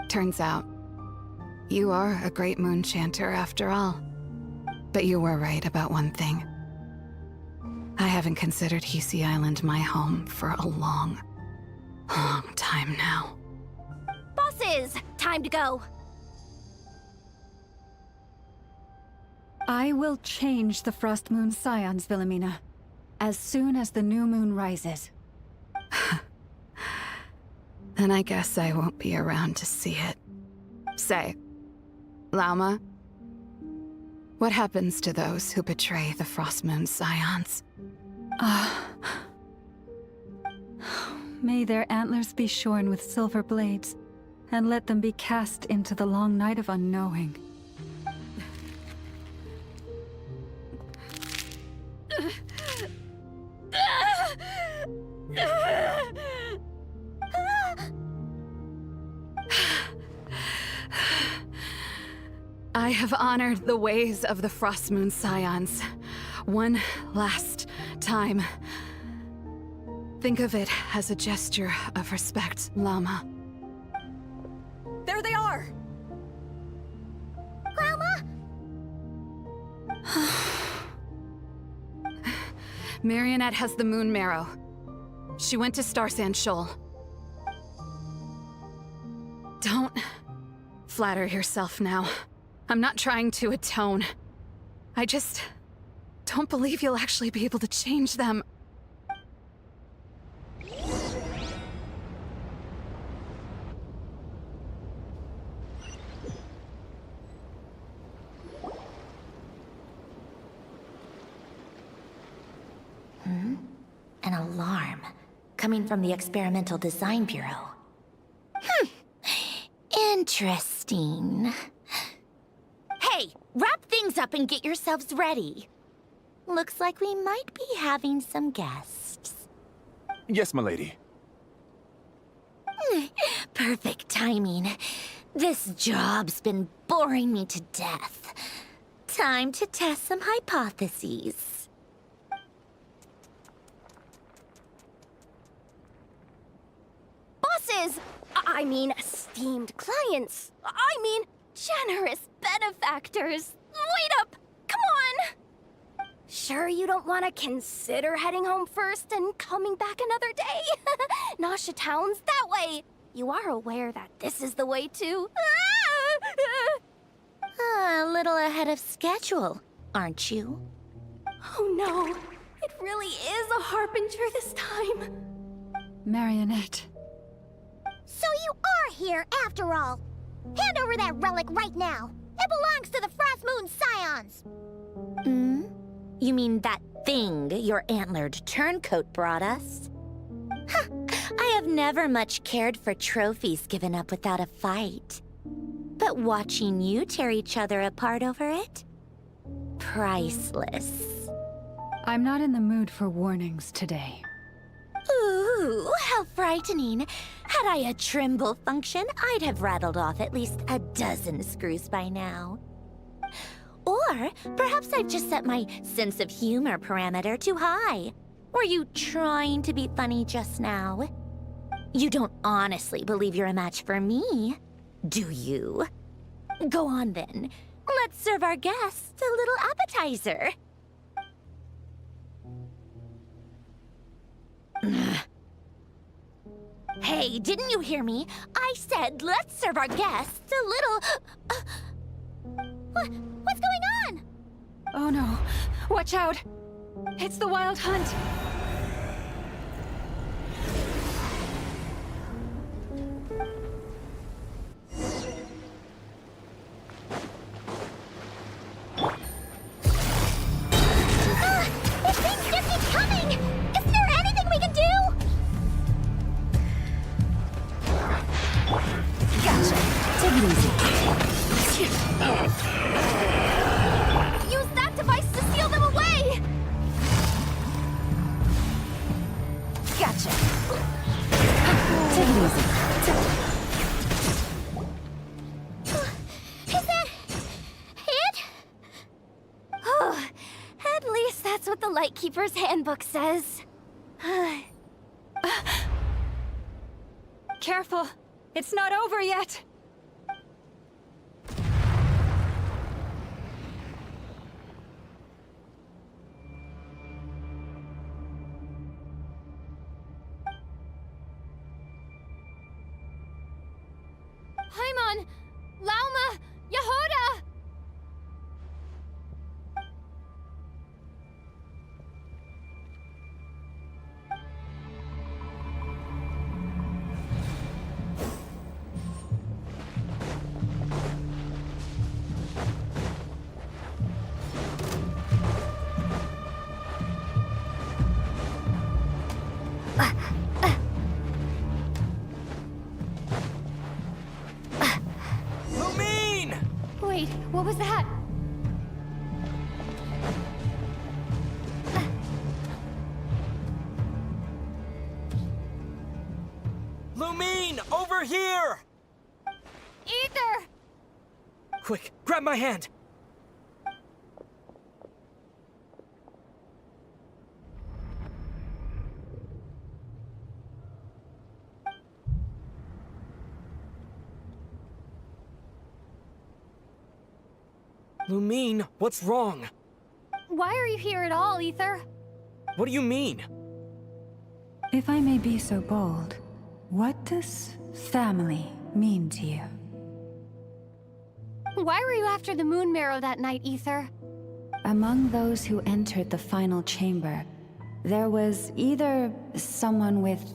Turns out, you are a great moon chanter after all. But you were right about one thing. I haven't considered Hisi Island my home for a long, long time now. Bosses! Time to go. I will change the Frost Moon Scions, Wilhelmina, as soon as the new moon rises. Then I guess I won't be around to see it. Say, Lauma, what happens to those who betray the Frost Moon Scions? May their antlers be shorn with silver blades, and let them be cast into the long night of unknowing. I have honored the ways of the Frost Moon Scions one last time. Think of it as a gesture of respect, Lauma. There they are! Lauma? Marionette has the moon marrow. She went to Star Sand Shoal. Don't flatter yourself now. I'm not trying to atone. I just don't believe you'll actually be able to change them. An alarm coming from the Experimental Design Bureau. Interesting. Hey, wrap things up and get yourselves ready. Looks like we might be having some guests. Yes, milady. Perfect timing. This job's been boring me to death. Time to test some hypotheses. Bosses! I mean, esteemed clients. I mean, generous benefactors. Wait up! Come on! Sure you don't want to consider heading home first and coming back another day? Nasha Town's that way. You are aware that this is the way to... A little ahead of schedule, aren't you? Oh no, it really is a harbinger this time. Marionette. So you are here after all. Hand over that relic right now. It belongs to the Frost Moon Scions. You mean that thing your antlered turncoat brought us? I have never much cared for trophies given up without a fight. But watching you tear each other apart over it? Priceless. I'm not in the mood for warnings today. Ooh, how frightening. Had I a Trimble function, I'd have rattled off at least a dozen screws by now. Or perhaps I've just set my sense of humor parameter too high. Were you trying to be funny just now? You don't honestly believe you're a match for me, do you? Go on then. Let's serve our guests a little appetizer. Hey, didn't you hear me? I said let's serve our guests a little... What's going on? Oh no. Watch out. It's the Wild Hunt. These things just keep coming! Isn't there anything we can do? Gotcha. Take it easy. Use that device to seal them away! what the Lightkeeper's handbook says. Careful! It's not over yet! Paimon! Lauma! Yehuda! Wait, what was that? Lumine, over here! Ether! Quick, grab my hand! Lumine, what's wrong? Why are you here at all, Ether? What do you mean? If I may be so bold, what does family mean to you? Why were you after the moon marrow that night, Ether? Among those who entered the final chamber, there was either someone with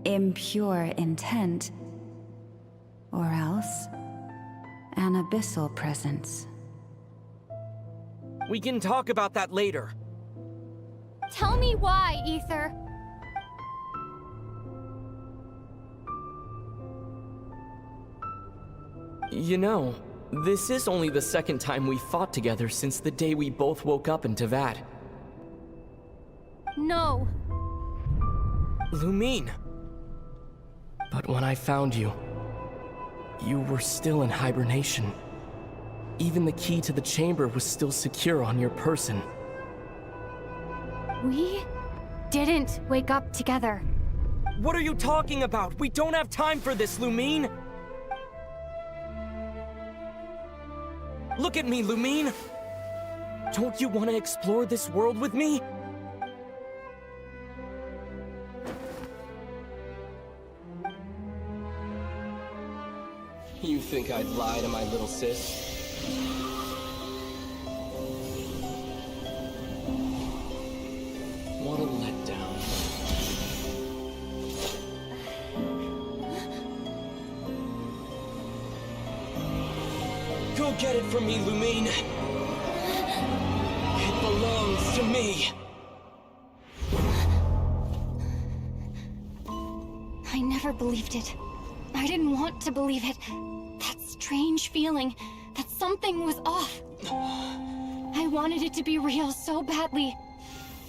impure intent, or else an abyssal presence. We can talk about that later. Tell me why, Ether. You know, this is only the second time we fought together since the day we both woke up in Tavad. No. Lumine. But when I found you, you were still in hibernation. Even the key to the chamber was still secure on your person. We didn't wake up together. What are you talking about? We don't have time for this, Lumine! Look at me, Lumine! Don't you want to explore this world with me? You think I'd lie to my little sis? What a letdown. Go get it from me, Lumine. It belongs to me. I never believed it. I didn't want to believe it. That strange feeling that something was off. I wanted it to be real so badly.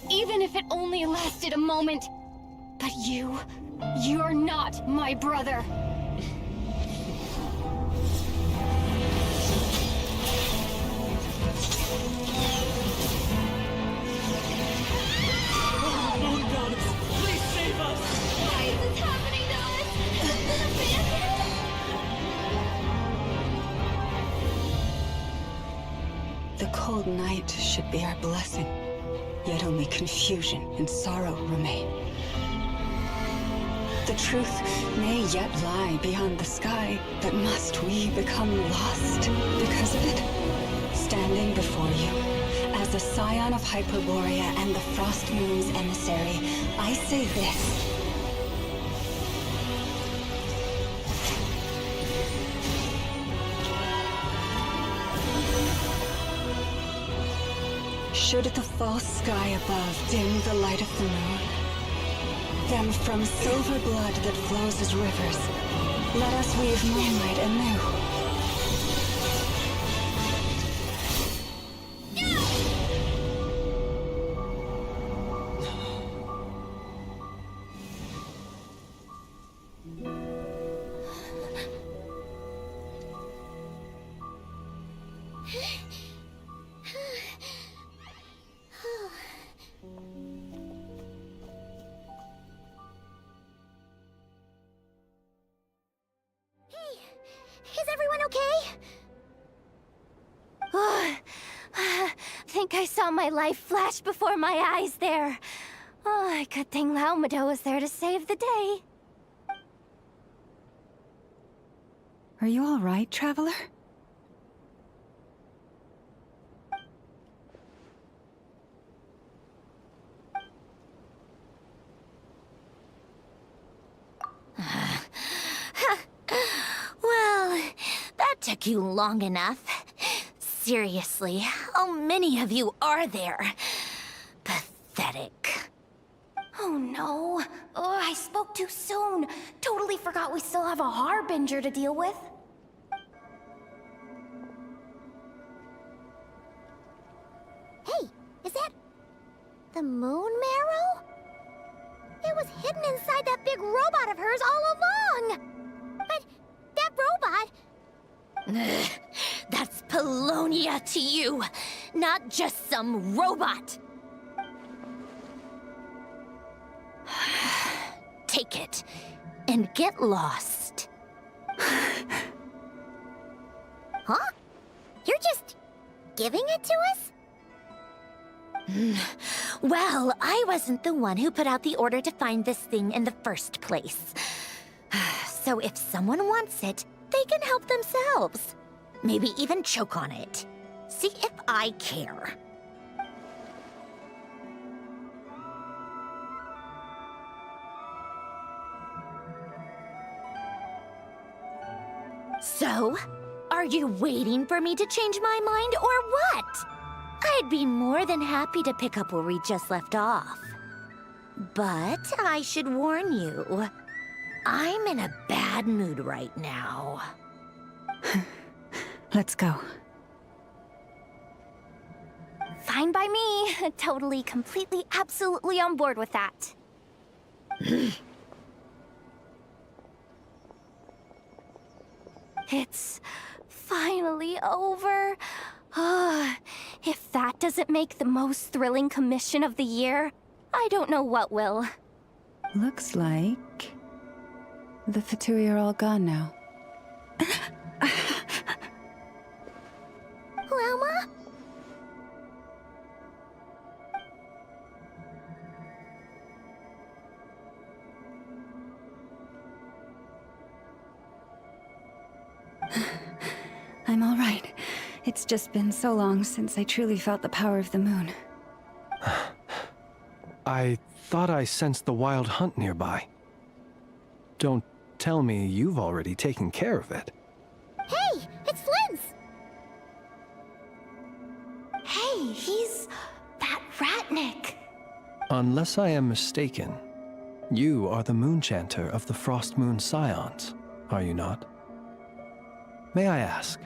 Even if it only lasted a moment. But you're not my brother. Moon goddess, please save us! Why is this happening to us? The cold night should be our blessing, yet only confusion and sorrow remain. The truth may yet lie beyond the sky, but must we become lost because of it? Standing before you, as the scion of Hyperborea and the Frost Moon's emissary, I say this. Should the false sky above dim the light of the moon, then from silver blood that flows as rivers, let us weave moonlight anew. saw my life flash before my eyes there. Oh, good thing Lauma was there to save the day. Are you all right, traveler? Well, that took you long enough. Seriously, how many of you are there? Pathetic. Oh no. Oh, I spoke too soon. Totally forgot we still have a harbinger to deal with. Hey, is that the moon marrow? It was hidden inside that big robot of hers all along! But that robot... That's Polonia to you, not just some robot. Take it, and get lost. Huh? You're just giving it to us? Well, I wasn't the one who put out the order to find this thing in the first place. So if someone wants it, they can help themselves. Maybe even choke on it. See if I care. So, are you waiting for me to change my mind or what? I'd be more than happy to pick up where we just left off. But I should warn you, I'm in a bad mood right now. Let's go. Fine by me. Totally, completely, absolutely on board with that. It's finally over. If that doesn't make the most thrilling commission of the year, I don't know what will. Looks like the Fatui are all gone now. Lauma? I'm all right. It's just been so long since I truly felt the power of the moon. I thought I sensed the wild hunt nearby. Don't tell me you've already taken care of it. Hey, it's Flint's! Hey, he's that Ratnik. Unless I am mistaken, you are the Moonchanter of the Frost Moon Scions, are you not? May I ask,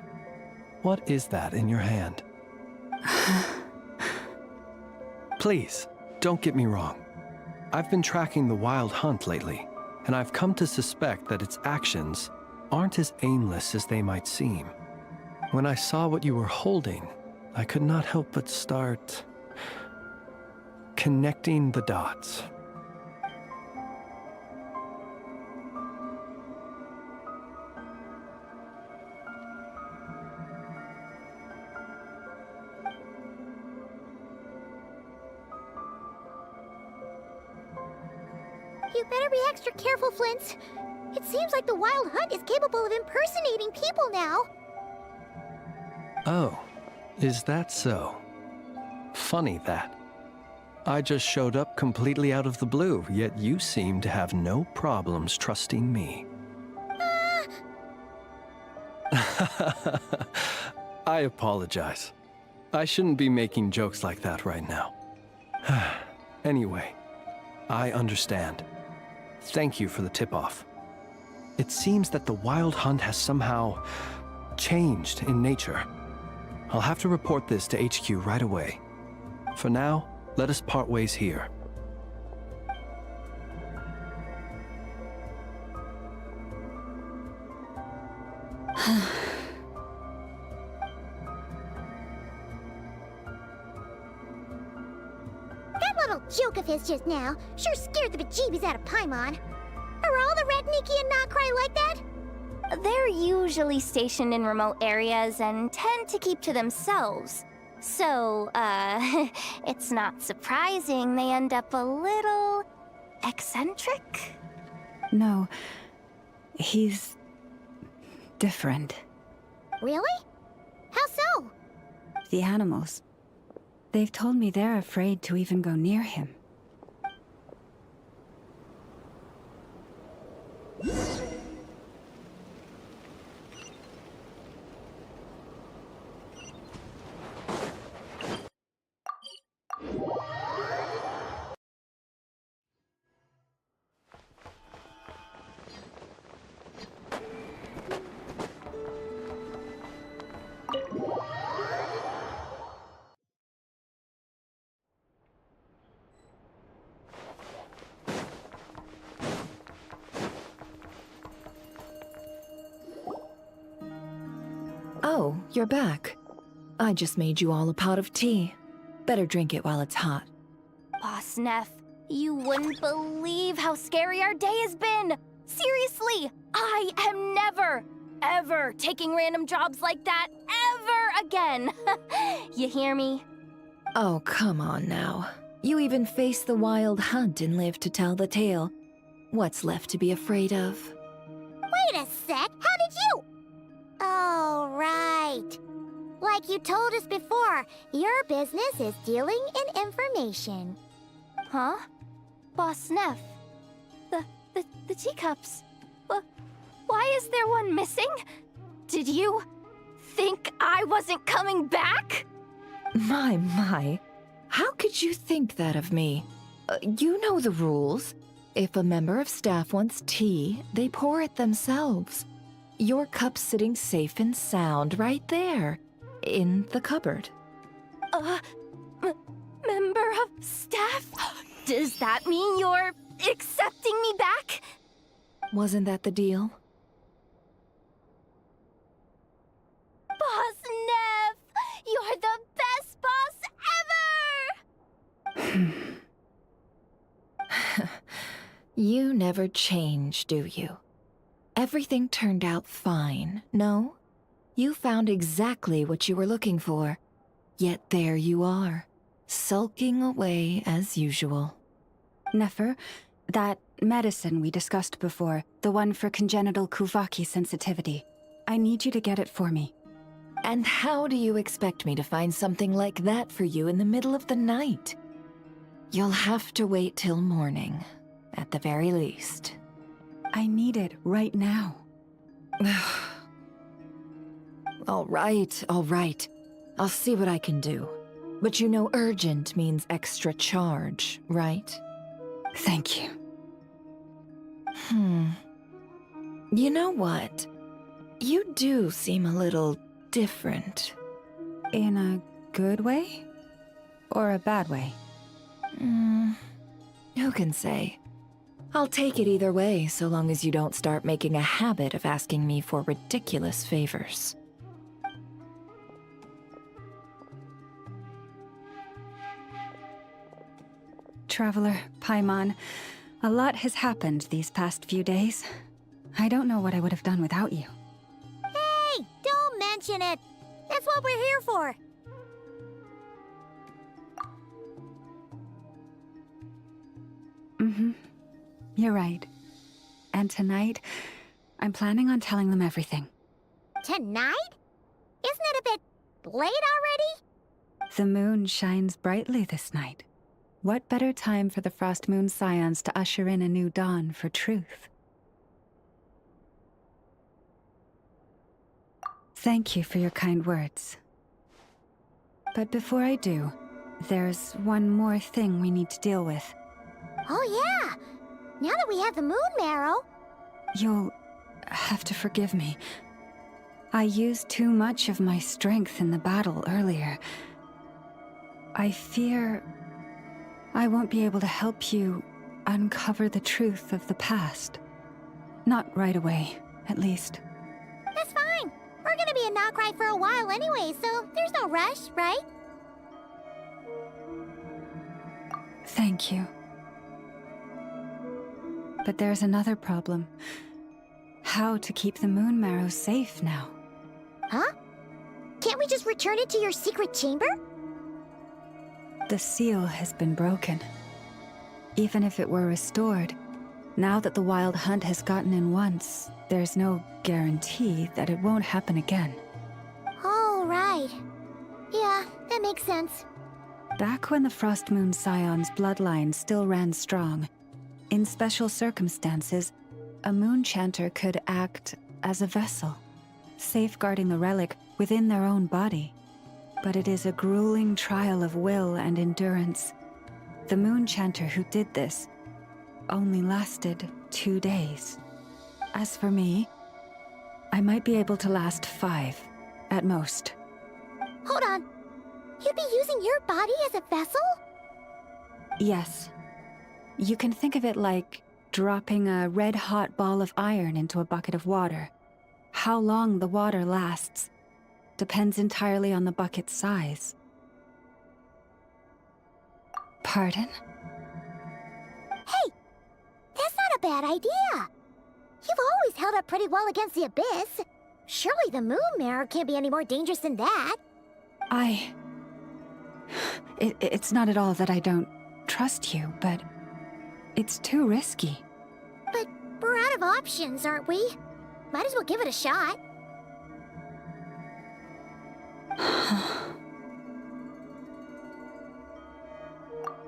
what is that in your hand? Please, don't get me wrong. I've been tracking the wild hunt lately, and I've come to suspect that its actions aren't as aimless as they might seem. When I saw what you were holding, I could not help but start connecting the dots. You better be extra careful, Flint. It seems like the Wild Hunt is capable of impersonating people now. Oh, is that so? Funny that. I just showed up completely out of the blue, yet you seem to have no problems trusting me. I apologize. I shouldn't be making jokes like that right now. Anyway, I understand. Thank you for the tip-off. It seems that the Wild Hunt has somehow changed in nature. I'll have to report this to HQ right away. For now, let us part ways here. That little joke of his just now sure scared the bejeebies out of Paimon. Are all the Ratniki and Nokrai like that? They're usually stationed in remote areas and tend to keep to themselves. So, it's not surprising they end up a little eccentric? No, he's different. Really? How so? The animals. They've told me they're afraid to even go near him. Oh, you're back. I just made you all a pot of tea. Better drink it while it's hot. Boss Neff, you wouldn't believe how scary our day has been! Seriously, I am never, ever taking random jobs like that ever again! You hear me? Oh, come on now. You even faced the wild hunt and lived to tell the tale. What's left to be afraid of? Wait a sec, how did you? Oh, right. Like you told us before, your business is dealing in information. Huh? Boss Neff? The teacups? Why is there one missing? Did you think I wasn't coming back? My. How could you think that of me? You know the rules. If a member of staff wants tea, they pour it themselves. Your cup's sitting safe and sound right there, in the cupboard. Member of staff? Does that mean you're accepting me back? Wasn't that the deal? Boss Neff! You're the best boss ever! You never change, do you? Everything turned out fine, no? You found exactly what you were looking for. Yet there you are, sulking away as usual. Nefer, that medicine we discussed before, the one for congenital Kuvaki sensitivity, I need you to get it for me. And how do you expect me to find something like that for you in the middle of the night? You'll have to wait till morning, at the very least. I need it right now. All right. I'll see what I can do. But you know urgent means extra charge, right? Thank you. You know what? You do seem a little different. In a good way? Or a bad way? Who can say? I'll take it either way, so long as you don't start making a habit of asking me for ridiculous favors. Traveler, Paimon, a lot has happened these past few days. I don't know what I would have done without you. Hey, don't mention it. That's what we're here for. You're right. And tonight, I'm planning on telling them everything. Tonight? Isn't it a bit late already? The moon shines brightly this night. What better time for the Frost Moon Scions to usher in a new dawn for truth? Thank you for your kind words. But before I do, there's one more thing we need to deal with. Oh yeah! Now that we have the moon marrow... You'll have to forgive me. I used too much of my strength in the battle earlier. I fear I won't be able to help you uncover the truth of the past. Not right away, at least. That's fine. We're gonna be in Nokrai for a while anyway, so there's no rush, right? Thank you. But there's another problem. How to keep the moon marrow safe now? Huh? Can't we just return it to your secret chamber? The seal has been broken. Even if it were restored, now that the wild hunt has gotten in once, there's no guarantee that it won't happen again. Oh, right. Yeah, that makes sense. Back when the Frost Moon Scion's bloodline still ran strong, in special circumstances, a moon chanter could act as a vessel, safeguarding the relic within their own body. But it is a grueling trial of will and endurance. The moon chanter who did this only lasted 2 days. As for me, I might be able to last 5, at most. Hold on. You'd be using your body as a vessel? Yes. You can think of it like dropping a red-hot ball of iron into a bucket of water. How long the water lasts depends entirely on the bucket's size. Pardon? Hey! That's not a bad idea! You've always held up pretty well against the abyss. Surely the moon mirror can't be any more dangerous than that. It's not at all that I don't trust you, but it's too risky. But we're out of options, aren't we? Might as well give it a shot.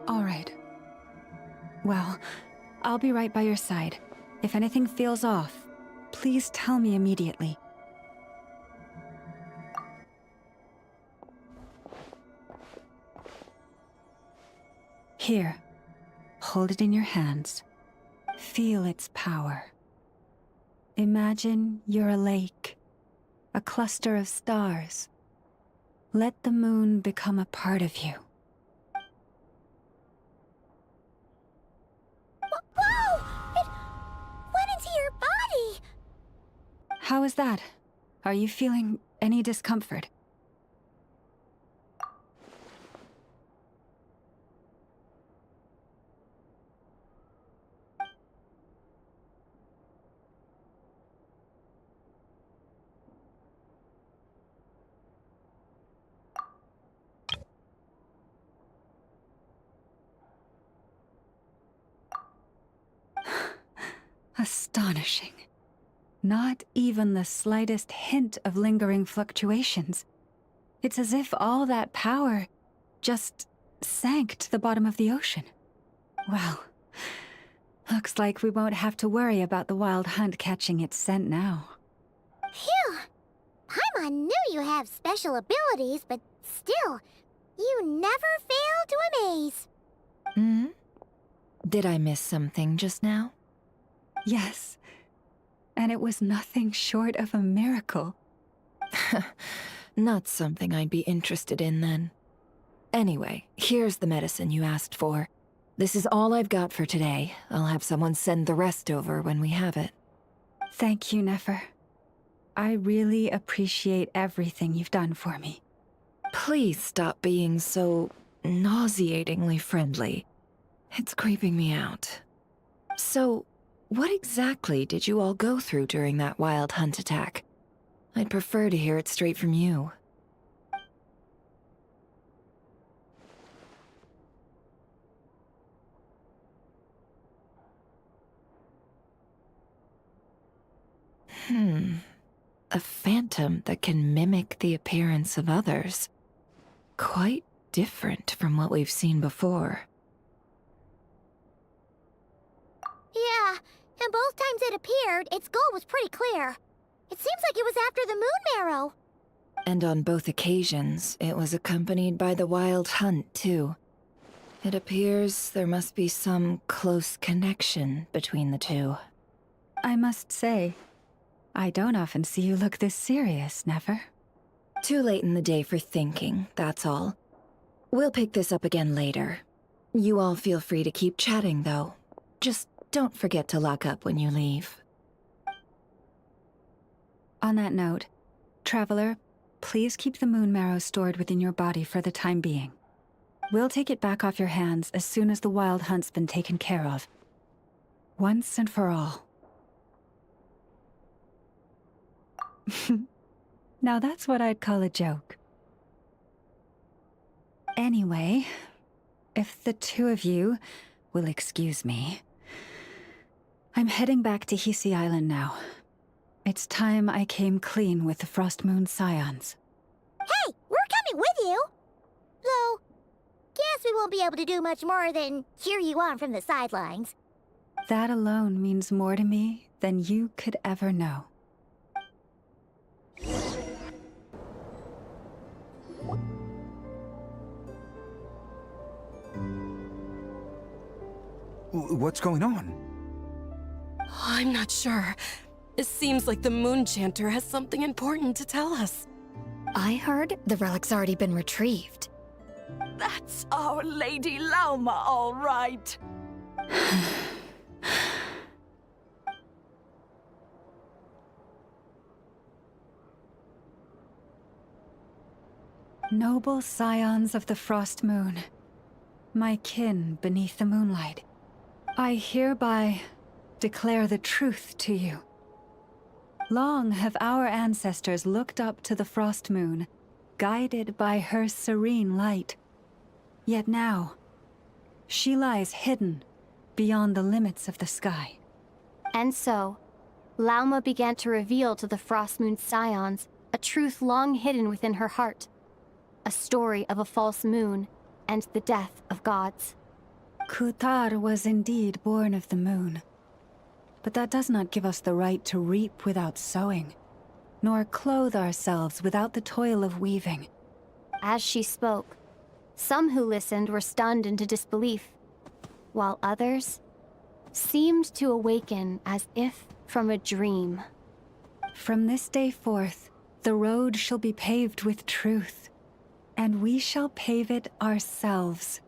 All right. Well, I'll be right by your side. If anything feels off, please tell me immediately. Here, hold it in your hands. Feel its power. Imagine you're a lake, a cluster of stars. Let the moon become a part of you. Whoa! It went into your body! How is that? Are you feeling any discomfort? Astonishing. Not even the slightest hint of lingering fluctuations. It's as if all that power just sank to the bottom of the ocean. Well, looks like we won't have to worry about the wild hunt catching its scent now. Phew! Paimon knew you have special abilities, but still, you never fail to amaze. Hmm? Did I miss something just now? Yes, and it was nothing short of a miracle. Not something I'd be interested in then. Anyway, here's the medicine you asked for. This is all I've got for today. I'll have someone send the rest over when we have it. Thank you, Nefer. I really appreciate everything you've done for me. Please stop being so nauseatingly friendly. It's creeping me out. So, what exactly did you all go through during that wild hunt attack? I'd prefer to hear it straight from you. A phantom that can mimic the appearance of others. Quite different from what we've seen before. Yeah, and both times it appeared, its goal was pretty clear. It seems like it was after the moon marrow. And on both occasions, it was accompanied by the wild hunt, too. It appears there must be some close connection between the two. I must say, I don't often see you look this serious, Nefer. Too late in the day for thinking, that's all. We'll pick this up again later. You all feel free to keep chatting, though. Just don't forget to lock up when you leave. On that note, Traveler, please keep the moon marrow stored within your body for the time being. We'll take it back off your hands as soon as the wild hunt's been taken care of. Once and for all. Now that's what I'd call a joke. Anyway, if the two of you will excuse me. I'm heading back to Hisi Island now. It's time I came clean with the Frost Moon Scions. Hey, we're coming with you! Though, guess we won't be able to do much more than cheer you on from the sidelines. That alone means more to me than you could ever know. What's going on? I'm not sure. It seems like the Moon Chanter has something important to tell us. I heard the relic's already been retrieved. That's our Lady Lauma, all right. Noble scions of the Frost Moon, my kin beneath the moonlight, I hereby declare the truth to you. Long have our ancestors looked up to the Frost Moon, guided by her serene light. Yet now, she lies hidden beyond the limits of the sky. And so, Lauma began to reveal to the Frost Moon Scions a truth long hidden within her heart. A story of a false moon and the death of gods. Kutar was indeed born of the moon. But that does not give us the right to reap without sowing, nor clothe ourselves without the toil of weaving. As she spoke, some who listened were stunned into disbelief, while others seemed to awaken as if from a dream. From this day forth, the road shall be paved with truth, and we shall pave it ourselves.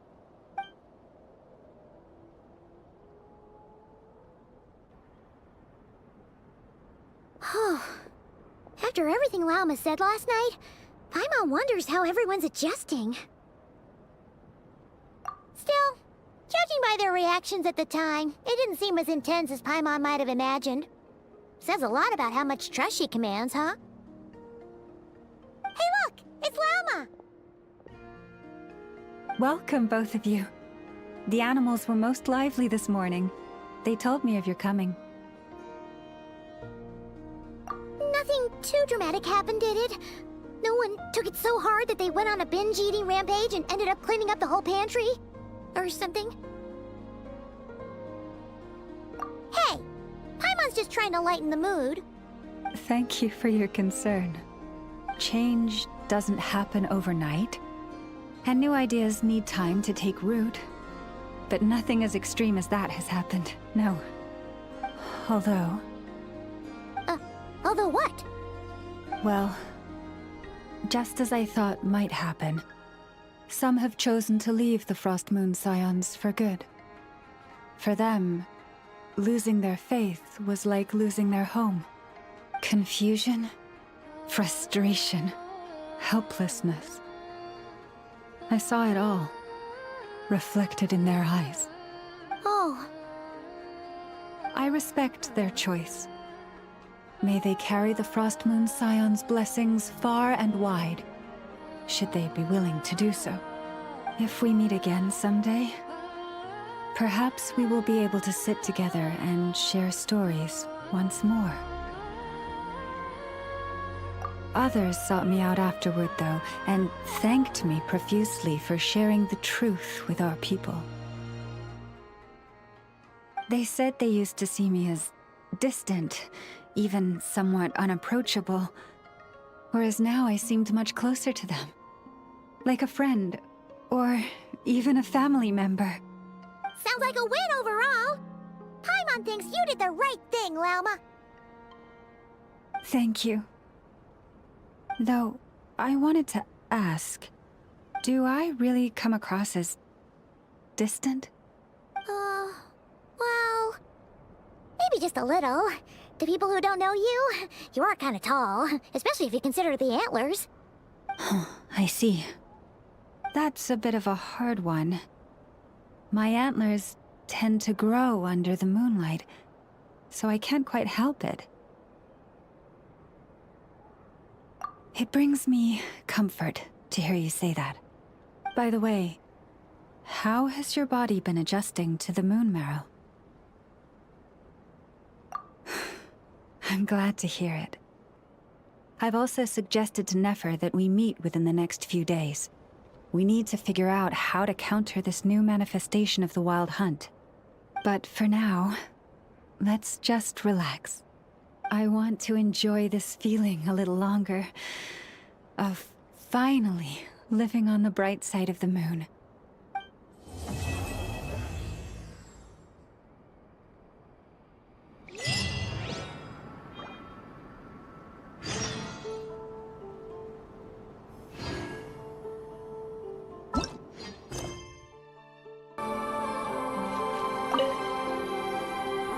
After everything Lauma said last night, Paimon wonders how everyone's adjusting. Still, judging by their reactions at the time, it didn't seem as intense as Paimon might have imagined. Says a lot about how much trust she commands, huh? Hey look! It's Lauma! Welcome, both of you. The animals were most lively this morning. They told me of your coming. Nothing too dramatic happened, did it? No one took it so hard that they went on a binge-eating rampage and ended up cleaning up the whole pantry? Or something? Hey! Paimon's just trying to lighten the mood. Thank you for your concern. Change doesn't happen overnight, and new ideas need time to take root. But nothing as extreme as that has happened, no. Although... Although what? Well, just as I thought might happen, some have chosen to leave the Frost Moon Scions for good. For them, losing their faith was like losing their home. Confusion, frustration, helplessness. I saw it all, reflected in their eyes. Oh. I respect their choice. May they carry the Frost Moon Scions' blessings far and wide, should they be willing to do so. If we meet again someday, perhaps we will be able to sit together and share stories once more. Others sought me out afterward, though, and thanked me profusely for sharing the truth with our people. They said they used to see me as distant, even somewhat unapproachable, whereas now I seemed much closer to them. Like a friend, or even a family member. Sounds like a win overall! Paimon thinks you did the right thing, Lauma. Thank you. Though, I wanted to ask, do I really come across as distant? Well, maybe just a little. To people who don't know you, you are kind of tall, especially if you consider the antlers. I see. That's a bit of a hard one. My antlers tend to grow under the moonlight, so I can't quite help it. It brings me comfort to hear you say that. By the way, how has your body been adjusting to the moon marrow? I'm glad to hear it. I've also suggested to Nefer that we meet within the next few days. We need to figure out how to counter this new manifestation of the Wild Hunt. But for now, let's just relax. I want to enjoy this feeling a little longer, of finally living on the bright side of the moon.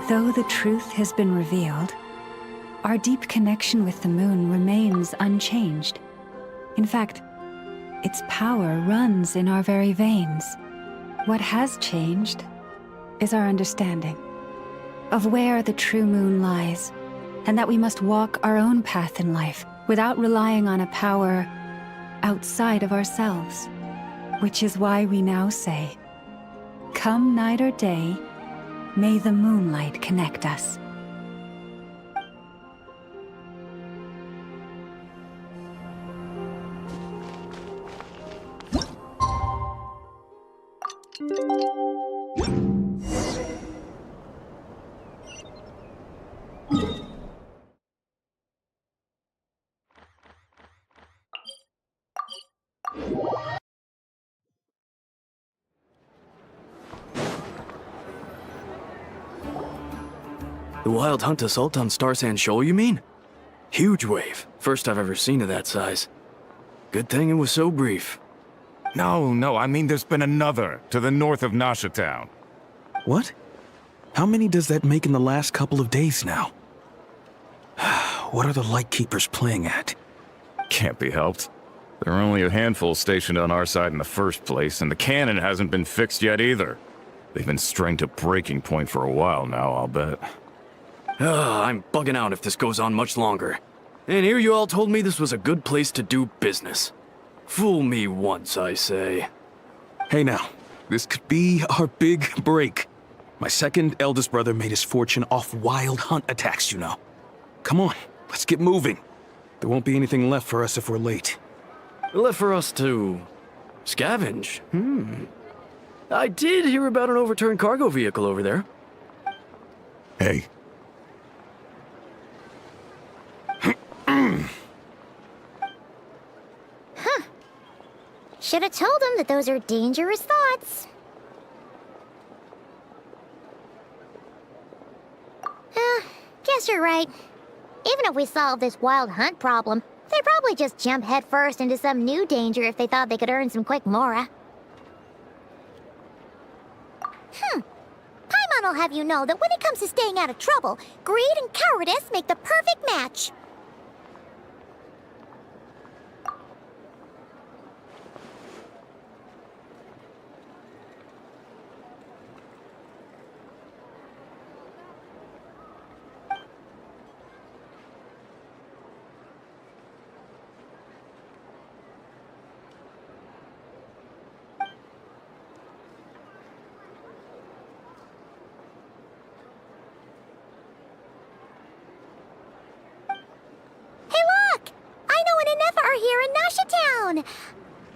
Though the truth has been revealed, our deep connection with the moon remains unchanged. In fact, its power runs in our very veins. What has changed is our understanding of where the true moon lies, and that we must walk our own path in life without relying on a power outside of ourselves. Which is why we now say, come night or day, may the moonlight connect us. The Wild Hunt assault on Star Sand Shoal, you mean? Huge wave. First I've ever seen of that size. Good thing it was so brief. No, I mean there's been another to the north of Nasha Town. What? How many does that make in the last couple of days now? What are the Lightkeepers playing at? Can't be helped. There are only a handful stationed on our side in the first place, and the cannon hasn't been fixed yet either. They've been strained to breaking point for a while now, I'll bet. I'm bugging out if this goes on much longer. And here you all told me this was a good place to do business. Fool me once, I say. Hey now, this could be our big break. My second eldest brother made his fortune off Wild Hunt attacks, you know. Come on, let's get moving. There won't be anything left for us if we're late. Left for us to scavenge? I did hear about an overturned cargo vehicle over there. Hey. Should have told him that those are dangerous thoughts. Guess you're right. Even if we solve this Wild Hunt problem, they'd probably just jump headfirst into some new danger if they thought they could earn some quick mora. Paimon will have you know that when it comes to staying out of trouble, greed and cowardice make the perfect match.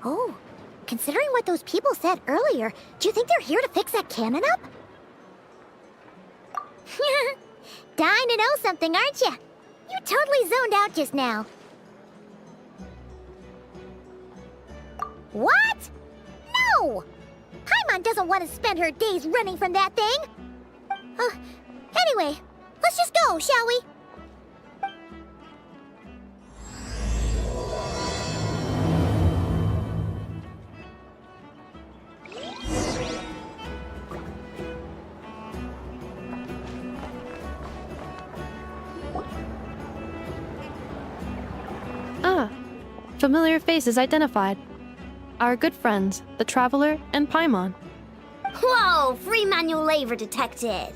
Oh, considering what those people said earlier, do you think they're here to fix that cannon up? Dying to know something, aren't you? You totally zoned out just now. What? No! Paimon doesn't want to spend her days running from that thing. Anyway, let's just go, shall we? Familiar faces identified. Our good friends, the Traveler and Paimon. Whoa! Free manual labor detected!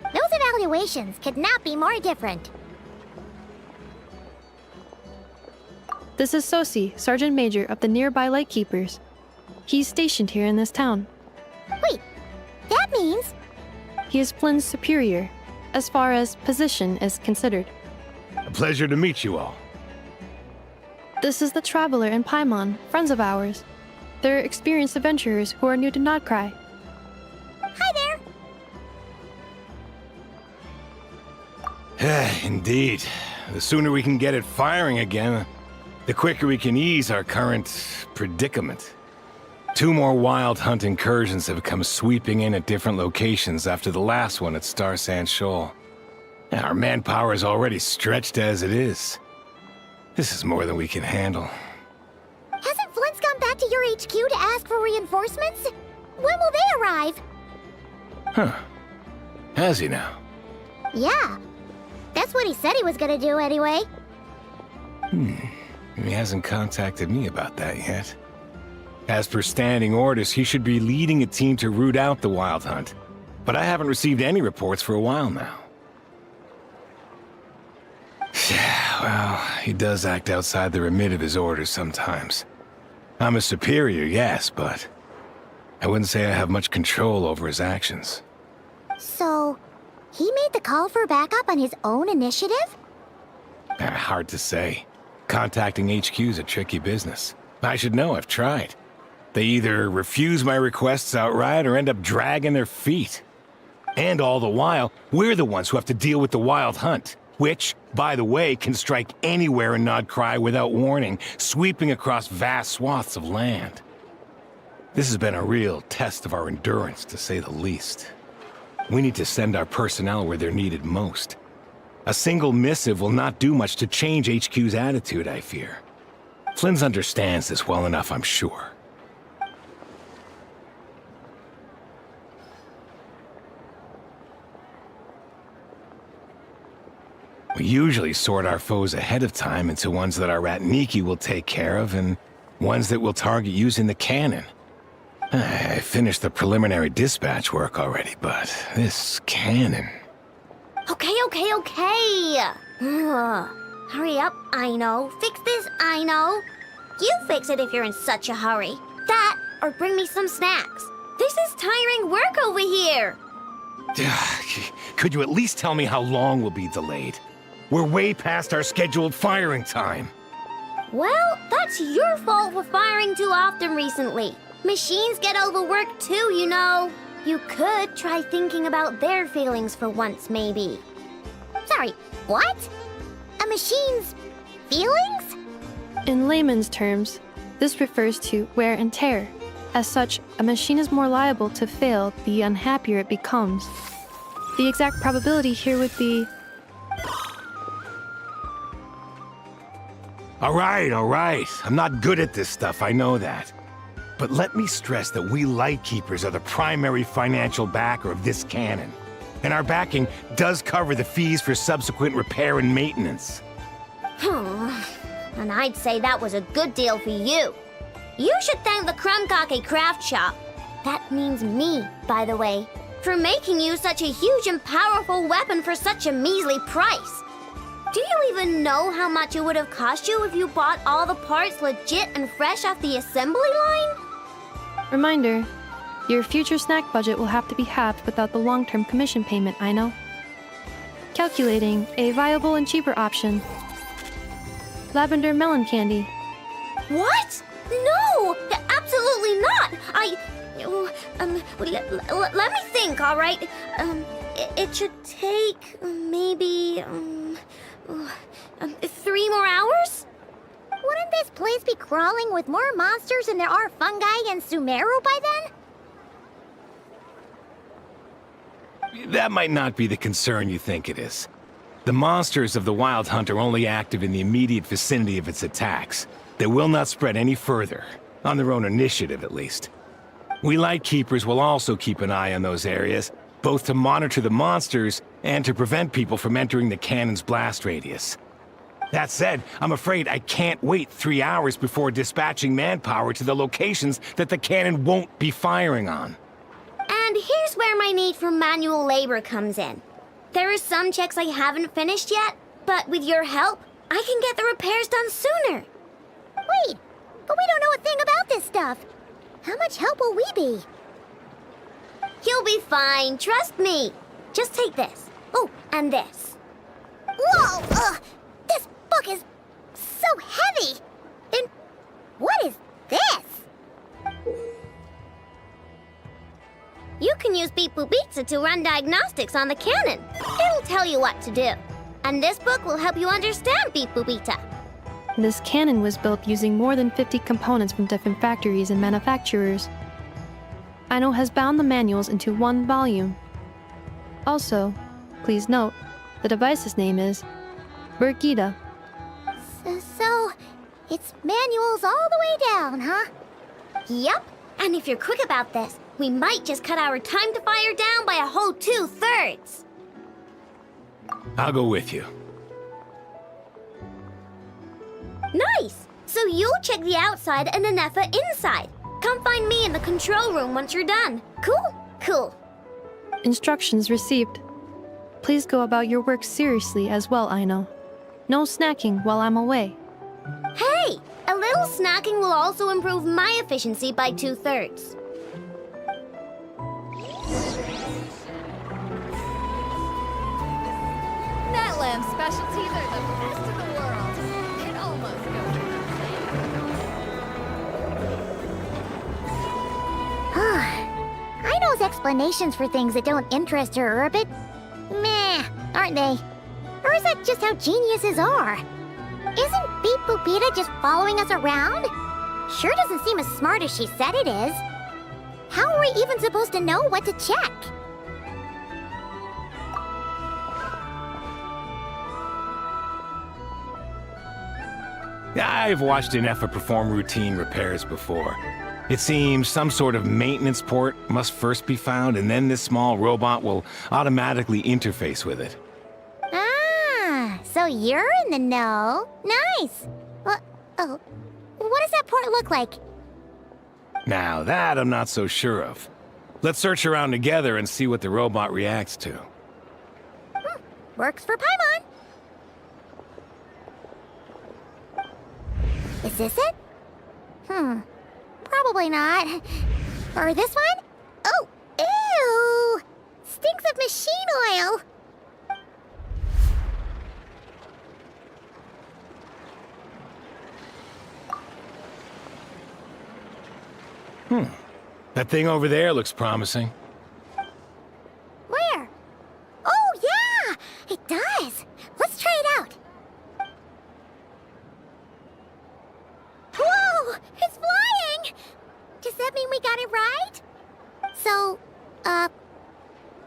Those evaluations could not be more different. This is Sosi, Sergeant Major of the nearby Lightkeepers. He's stationed here in this town. Wait, that means... He is Flynn's superior, as far as position is considered. A pleasure to meet you all. This is the Traveler and Paimon, friends of ours. They're experienced adventurers who are new to Nodcry. Hi there! Indeed. The sooner we can get it firing again, the quicker we can ease our current predicament. 2 more wild hunt incursions have come sweeping in at different locations after the last one at Star Sand Shoal. Our manpower is already stretched as it is. This is more than we can handle. Hasn't Flint's gone back to your HQ to ask for reinforcements? When will they arrive? Huh. Has he now? Yeah. That's what he said he was gonna do anyway. He hasn't contacted me about that yet. As per standing orders, he should be leading a team to root out the wild hunt. But I haven't received any reports for a while now. Well, he does act outside the remit of his orders sometimes. I'm a superior, yes, but I wouldn't say I have much control over his actions. So, he made the call for backup on his own initiative? Hard to say. Contacting HQ is a tricky business. I should know, I've tried. They either refuse my requests outright or end up dragging their feet. And all the while, we're the ones who have to deal with the wild hunt, which, by the way, can strike anywhere in Nodcry without warning, sweeping across vast swaths of land. This has been a real test of our endurance, to say the least. We need to send our personnel where they're needed most. A single missive will not do much to change HQ's attitude, I fear. Flynn's understands this well enough, I'm sure. We usually sort our foes ahead of time into ones that our Ratniki will take care of and ones that we'll target using the cannon. I finished the preliminary dispatch work already, but this cannon... Okay. Hurry up, I know. Fix this, I know. You fix it if you're in such a hurry. That, or bring me some snacks. This is tiring work over here. Could you at least tell me how long we'll be delayed? We're way past our scheduled firing time. Well, that's your fault for firing too often recently. Machines get overworked too, you know. You could try thinking about their feelings for once, maybe. Sorry, what? A machine's feelings? In layman's terms, this refers to wear and tear. As such, a machine is more liable to fail the unhappier it becomes. The exact probability here would be... All right. I'm not good at this stuff, I know that. But let me stress that we Lightkeepers are the primary financial backer of this cannon. And our backing does cover the fees for subsequent repair and maintenance. And I'd say that was a good deal for you. You should thank the Krumkake craft shop. That means me, by the way, for making you such a huge and powerful weapon for such a measly price. Do you even know how much it would have cost you if you bought all the parts legit and fresh off the assembly line? Reminder, your future snack budget will have to be halved without the long-term commission payment, I know. Calculating a viable and cheaper option. Lavender melon candy. What? No! Absolutely not! Let me think, all right? It should take maybe 3 more hours? Wouldn't this place be crawling with more monsters than there are fungi and Sumeru by then? That might not be the concern you think it is. The monsters of the Wild Hunt are only active in the immediate vicinity of its attacks. They will not spread any further, on their own initiative at least. We Lightkeepers will also keep an eye on those areas, both to monitor the monsters and to prevent people from entering the cannon's blast radius. That said, I'm afraid I can't wait 3 hours before dispatching manpower to the locations that the cannon won't be firing on. And here's where my need for manual labor comes in. There are some checks I haven't finished yet, but with your help, I can get the repairs done sooner. Wait, but we don't know a thing about this stuff. How much help will we be? You'll be fine, trust me. Just take this. Oh, and this. Whoa! This book is so heavy! And what is this? You can use Beep Boop Pizza to run diagnostics on the cannon. It'll tell you what to do. And this book will help you understand Beep Boop Pizza. This cannon was built using more than 50 components from different factories and manufacturers. Aino has bound the manuals into one volume. Also, please note, the device's name is Burkida. So, it's manuals all the way down, huh? Yep, and if you're quick about this, we might just cut our time to fire down by a whole 2/3. I'll go with you. Nice! So you'll check the outside and Anefa inside. Come find me in the control room once you're done. Cool? Cool. Instructions received. Please go about your work seriously as well, Aino. No snacking while I'm away. Hey! A little snacking will also improve my efficiency by 2/3. That lamb's specialties are the best in the world. It almost goes Aino's explanations for things that don't interest her are a bit meh, aren't they? Or is that just how geniuses are? Isn't Beep Boopita just following us around? Sure doesn't seem as smart as she said it is. How are we even supposed to know what to check? I've watched Anefa perform routine repairs before. It seems some sort of maintenance port must first be found, and then this small robot will automatically interface with it. Ah, so you're in the know. Nice. What does that port look like? Now that I'm not so sure of. Let's search around together and see what the robot reacts to. Works for Paimon. Is this it? Probably not. Or this one? Oh, ew! Stinks of machine oil! That thing over there looks promising. Where? Oh, yeah! It does! Let's try it out! Whoa! It's flying! Does that mean we got it right? So,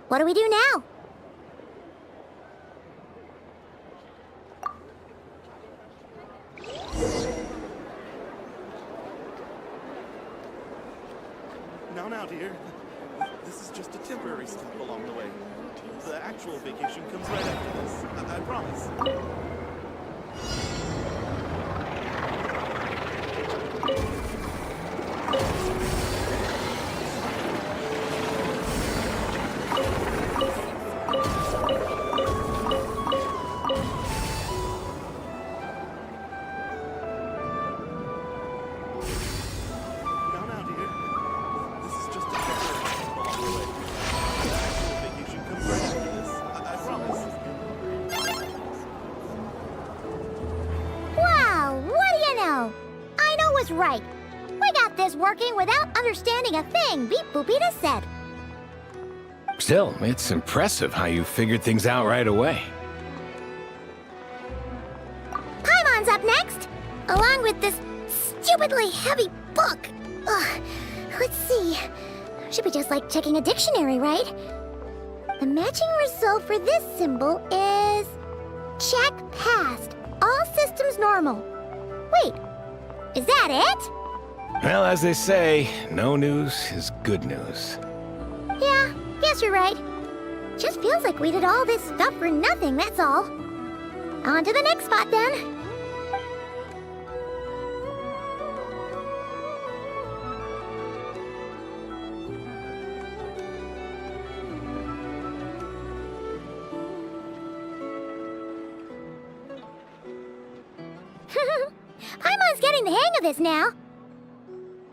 what do we do now? Now, dear. This is just a temporary stop along the way. The actual vacation comes right after this. I promise. Right. We got this working without understanding a thing Beep Boopita said. Still, it's impressive how you figured things out right away. Paimon's up next, along with this stupidly heavy book. Ugh. Let's see. Should be just like checking a dictionary, right? The matching result for this symbol is... check passed. All systems normal. Wait. Is that it? Well, as they say, no news is good news. Yeah, guess you're right. Just feels like we did all this stuff for nothing, that's all. On to the next spot, then. Paimon's getting the hang of this now.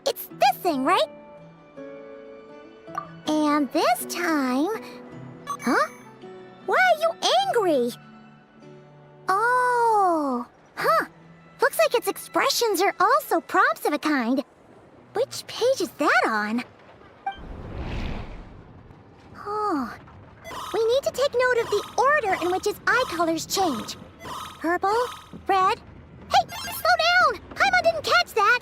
It's this thing, right? And this time... Huh? Why are you angry? Oh... Huh. Looks like its expressions are also prompts of a kind. Which page is that on? Oh... We need to take note of the order in which its eye colors change. Purple, red... Hey! Slow down! Paimon didn't catch that!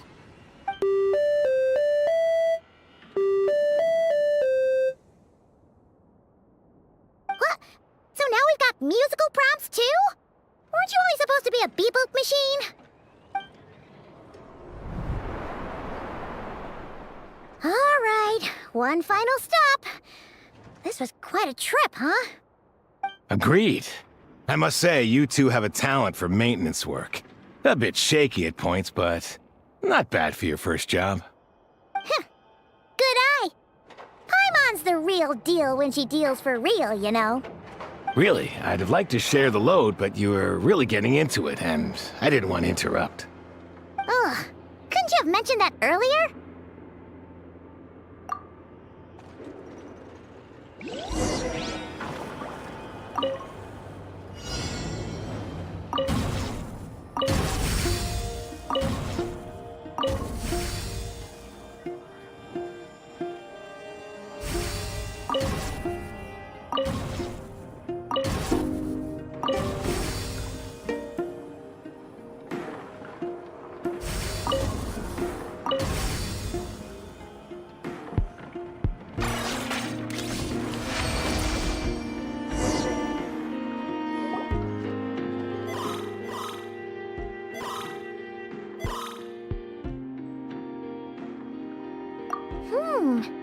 What? So now we've got musical prompts too? Weren't you only supposed to be a beep-boop machine? Alright, one final stop. This was quite a trip, huh? Agreed. I must say, you two have a talent for maintenance work. A bit shaky at points, but not bad for your first job. Huh. Good eye. Paimon's the real deal when she deals for real, you know. Really, I'd have liked to share the load, but you were really getting into it, and I didn't want to interrupt. Ugh. Couldn't you have mentioned that earlier?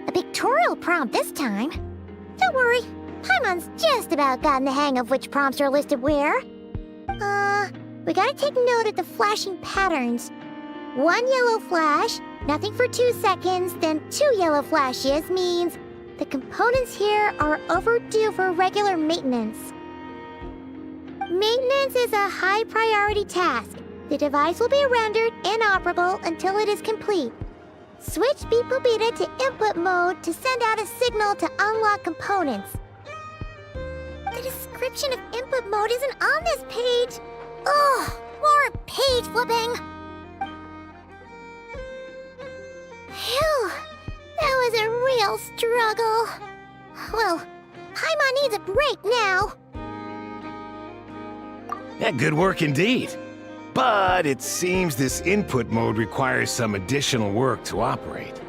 A pictorial prompt this time. Don't worry, Paimon's just about gotten the hang of which prompts are listed where. We gotta take note of the flashing patterns. 1 yellow flash, nothing for 2 seconds, then 2 yellow flashes means the components here are overdue for regular maintenance. Maintenance is a high priority task. The device will be rendered inoperable until it is complete. Switch Beepobita to input mode to send out a signal to unlock components. The description of input mode isn't on this page. Ugh, more page flipping. Phew, that was a real struggle. Well, Paimon needs a break now. Yeah, good work indeed. But it seems this input mode requires some additional work to operate.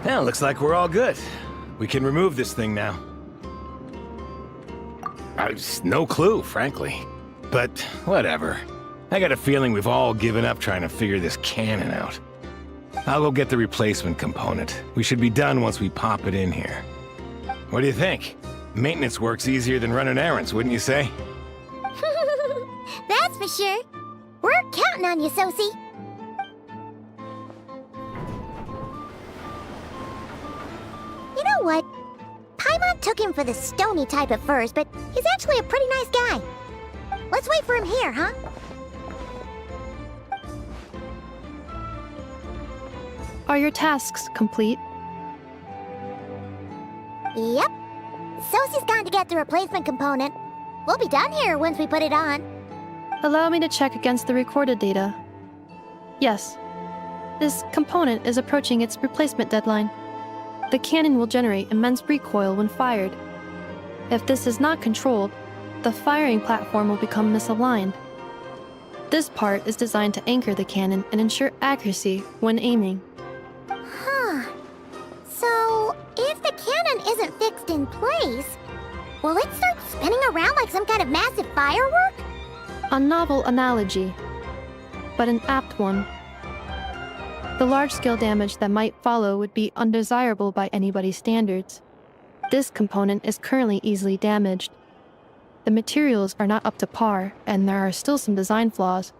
Well, looks like we're all good. We can remove this thing now. I've no clue, frankly. But whatever. I got a feeling we've all given up trying to figure this cannon out. I'll go get the replacement component. We should be done once we pop it in here. What do you think? Maintenance work's easier than running errands, wouldn't you say? That's for sure. We're counting on you, Sosie. You know what? Paimon took him for the stony type at first, but he's actually a pretty nice guy. Let's wait for him here, huh? Are your tasks complete? Yep. Sosie's gone to get the replacement component. We'll be done here once we put it on. Allow me to check against the recorded data. Yes. This component is approaching its replacement deadline. The cannon will generate immense recoil when fired. If this is not controlled, the firing platform will become misaligned. This part is designed to anchor the cannon and ensure accuracy when aiming. Huh. So, if the cannon isn't fixed in place, will it start spinning around like some kind of massive firework? A novel analogy, but an apt one. The large-scale damage that might follow would be undesirable by anybody's standards. This component is currently easily damaged. The materials are not up to par, and there are still some design flaws.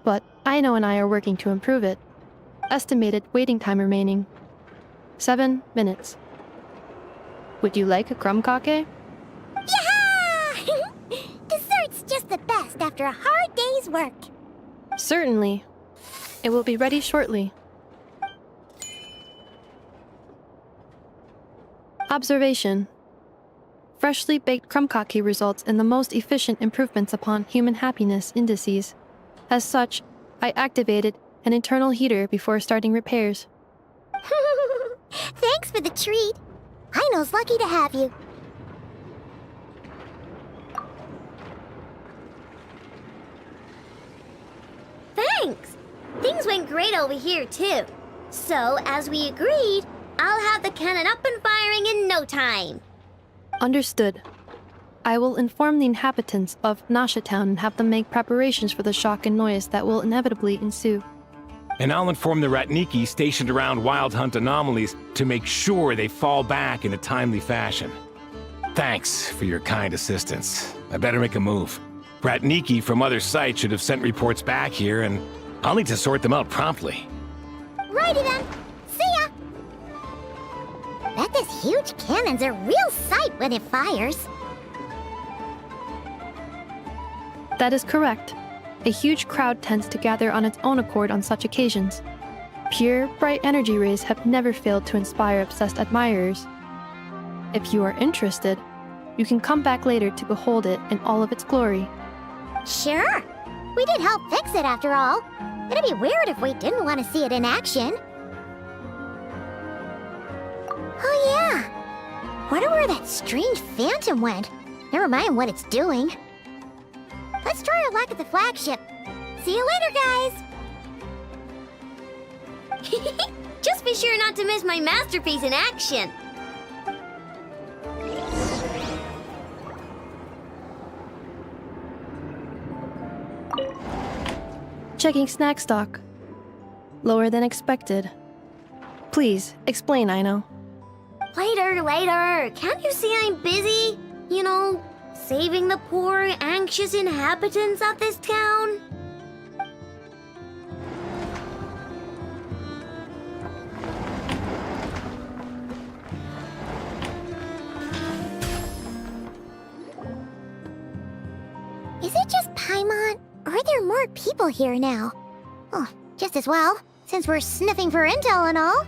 But Aino and I are working to improve it. Estimated waiting time remaining: 7 minutes. Would you like a crumb-cake? Yeah! Dessert's just the best after a hard day's work. Certainly. It will be ready shortly. Observation. Freshly baked crumb-cake results in the most efficient improvements upon human happiness indices. As such, I activated an internal heater before starting repairs. Thanks for the treat. Aino's lucky to have you. Thanks! Things went great over here, too. So, as we agreed, I'll have the cannon up and firing in no time. Understood. I will inform the inhabitants of Nasha Town and have them make preparations for the shock and noise that will inevitably ensue. And I'll inform the Ratniki stationed around Wild Hunt anomalies to make sure they fall back in a timely fashion. Thanks for your kind assistance. I better make a move. Ratniki from other sites should have sent reports back here, and I'll need to sort them out promptly. Righty then. See ya! Bet this huge cannon's a real sight when it fires. That is correct. A huge crowd tends to gather on its own accord on such occasions. Pure, bright energy rays have never failed to inspire obsessed admirers. If you are interested, you can come back later to behold it in all of its glory. Sure. We did help fix it after all. It'd be weird if we didn't want to see it in action. Oh yeah. Wonder where that strange phantom went. Never mind what it's doing. Let's try our luck at the flagship. See you later, guys! Just be sure not to miss my masterpiece in action. Checking snack stock. Lower than expected. Please, explain, Aino. Later. Can't you see I'm busy? You know, saving the poor, anxious inhabitants of this town? Is it just Paimon, or are there more people here now? Oh, just as well, since we're sniffing for intel and all.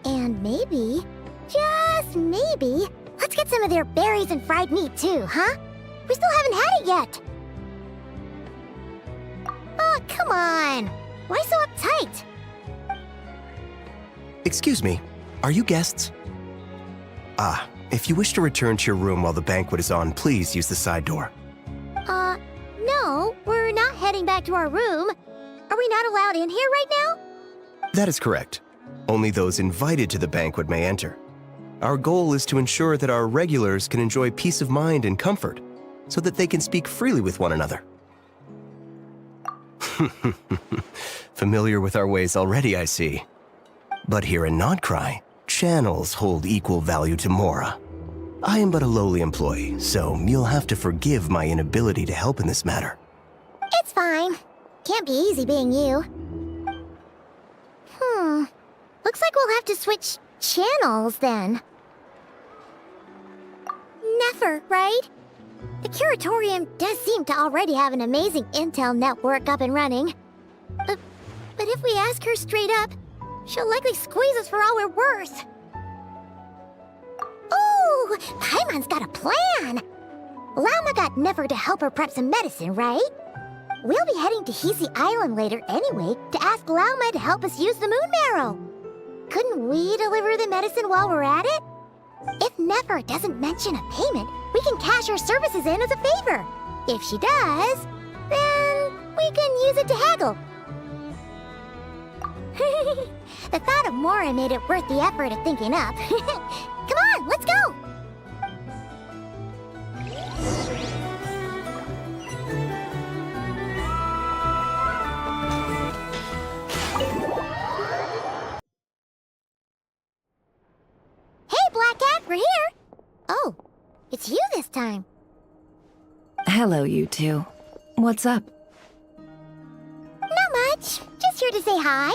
And maybe, just maybe, let's get some of their berries and fried meat too, huh? We still haven't had it yet. Oh, come on. Why so uptight? Excuse me, are you guests? If you wish to return to your room while the banquet is on, please use the side door. No, we're not heading back to our room. Are we not allowed in here right now? That is correct. Only those invited to the banquet may enter. Our goal is to ensure that our regulars can enjoy peace of mind and comfort, so that they can speak freely with one another. Familiar with our ways already, I see. But here in Nodcry, channels hold equal value to Mora. I am but a lowly employee, so you'll have to forgive my inability to help in this matter. It's fine. Can't be easy being you. Looks like we'll have to switch channels then. Never, right? The Curatorium does seem to already have an amazing intel network up and running. But if we ask her straight up, she'll likely squeeze us for all we're worth. Ooh, Paimon's got a plan! Lauma got Never to help her prep some medicine, right? We'll be heading to Hisi Island later anyway to ask Lauma to help us use the moon marrow. Couldn't we deliver the medicine while we're at it? If Nefer doesn't mention a payment, we can cash our services in as a favor. If she does, then we can use it to haggle. The thought of Mora made it worth the effort of thinking up. Come on, let's go! Hey, Black Cat, we're here! Oh, it's you this time. Hello, you two. What's up? Not much. Just here to say hi.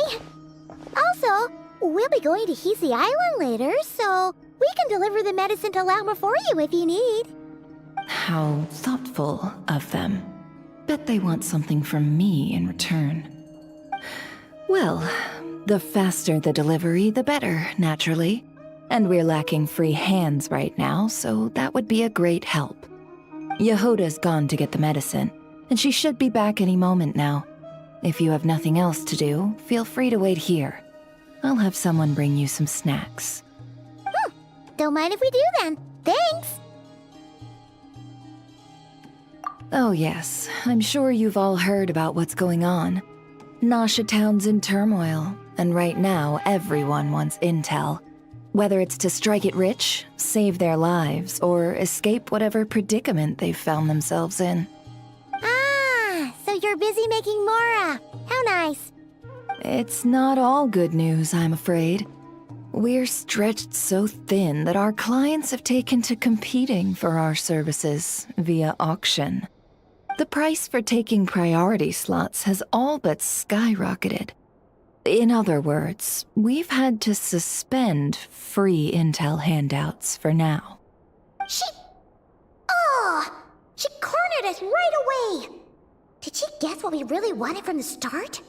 Also, we'll be going to Hisi Island later, so we can deliver the medicine to Lauma for you if you need. How thoughtful of them. Bet they want something from me in return. Well, the faster the delivery, the better, naturally. And we're lacking free hands right now, so that would be a great help. Yehoda's gone to get the medicine, and she should be back any moment now. If you have nothing else to do, feel free to wait here. I'll have someone bring you some snacks. Don't mind if we do then. Thanks! Oh yes, I'm sure you've all heard about what's going on. Nasha Town's in turmoil, and right now everyone wants intel. Whether it's to strike it rich, save their lives, or escape whatever predicament they've found themselves in. Ah, so you're busy making Mora. How nice. It's not all good news, I'm afraid. We're stretched so thin that our clients have taken to competing for our services via auction. The price for taking priority slots has all but skyrocketed. In other words, we've had to suspend free intel handouts for now. She cornered us right away! Did she guess what we really wanted from the start?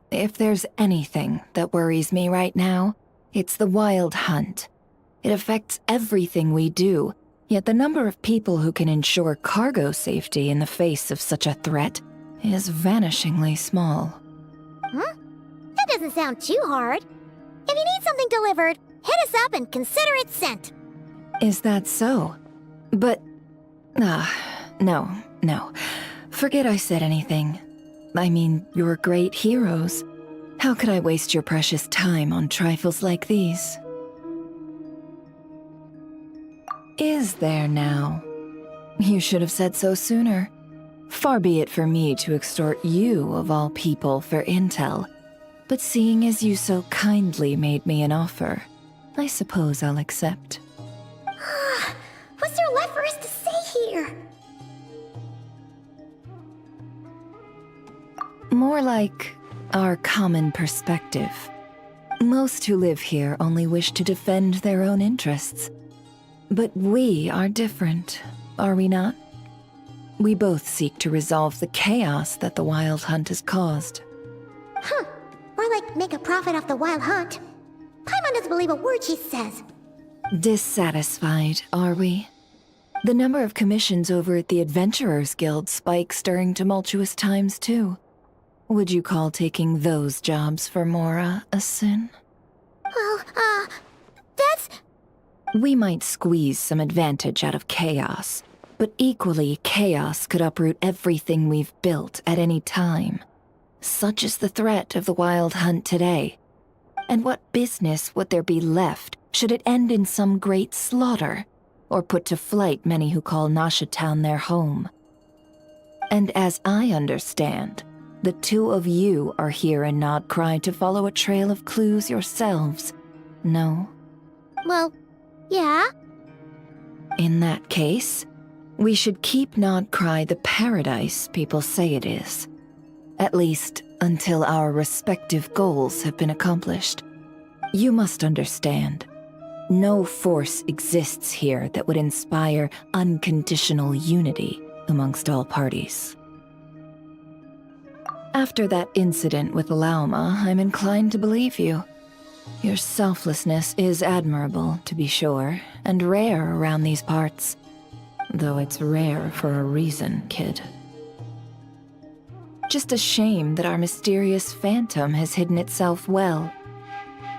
If there's anything that worries me right now, it's the wild hunt. It affects everything we do, yet the number of people who can ensure cargo safety in the face of such a threat is vanishingly small. Huh? That doesn't sound too hard. If you need something delivered, hit us up and consider it sent. Is that so? But... no. Forget I said anything. I mean, you're great heroes. How could I waste your precious time on trifles like these? Is there now? You should have said so sooner. Far be it for me to extort you, of all people, for intel. But seeing as you so kindly made me an offer, I suppose I'll accept. What's there left for us to say here? More like our common perspective. Most who live here only wish to defend their own interests. But we are different, are we not? We both seek to resolve the chaos that the Wild Hunt has caused. More like make a profit off the Wild Hunt. Paimon doesn't believe a word she says. Dissatisfied, are we? The number of commissions over at the Adventurers Guild spikes during tumultuous times, too. Would you call taking those jobs for Mora a sin? Well, that's... We might squeeze some advantage out of chaos, but equally, chaos could uproot everything we've built at any time. Such is the threat of the Wild Hunt today. And what business would there be left should it end in some great slaughter, or put to flight many who call Nasha Town their home? And as I understand, the two of you are here in Nodcry to follow a trail of clues yourselves, no? Well, yeah. In that case, we should keep Nodcry the paradise people say it is. At least, until our respective goals have been accomplished. You must understand, no force exists here that would inspire unconditional unity amongst all parties. After that incident with Lauma, I'm inclined to believe you. Your selflessness is admirable, to be sure, and rare around these parts. Though it's rare for a reason, kid. Just a shame that our mysterious phantom has hidden itself well.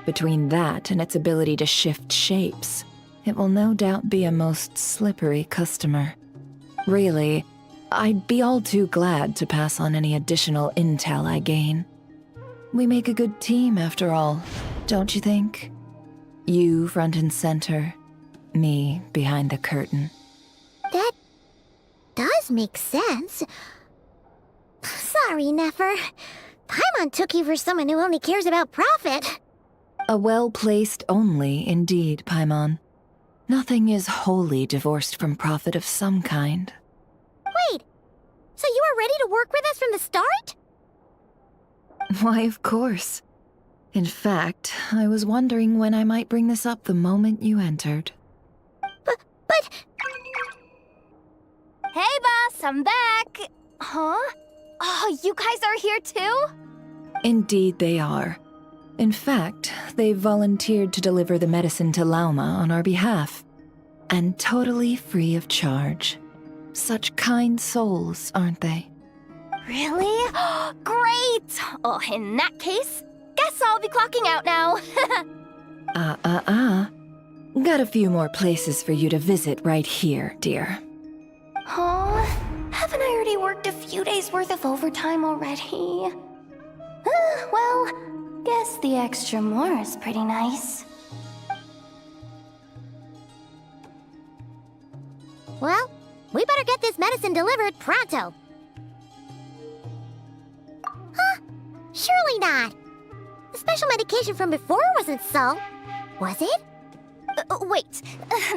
between that and its ability to shift shapes, it will no doubt be a most slippery customer. Really, I'd be all too glad to pass on any additional intel I gain. We make a good team, after all, don't you think? You front and center, me behind the curtain. That does make sense. Sorry, Nefer. Paimon took you for someone who only cares about profit. A well-placed only, indeed, Paimon. Nothing is wholly divorced from profit of some kind. Wait, so you were ready to work with us from the start? Why, of course. In fact, I was wondering when I might bring this up the moment you entered. But... Hey, boss, I'm back! Huh? Oh, you guys are here too? Indeed they are. In fact, they've volunteered to deliver the medicine to Lauma on our behalf. And totally free of charge. Such kind souls, aren't they? Really? Great! Oh, in that case, guess I'll be clocking out now. Got a few more places for you to visit right here, dear. Huh? Haven't I already worked a few days' worth of overtime already? Well, guess the extra more is pretty nice. Well, we better get this medicine delivered pronto. Huh? Surely not. The special medication from before wasn't so, was it? Wait,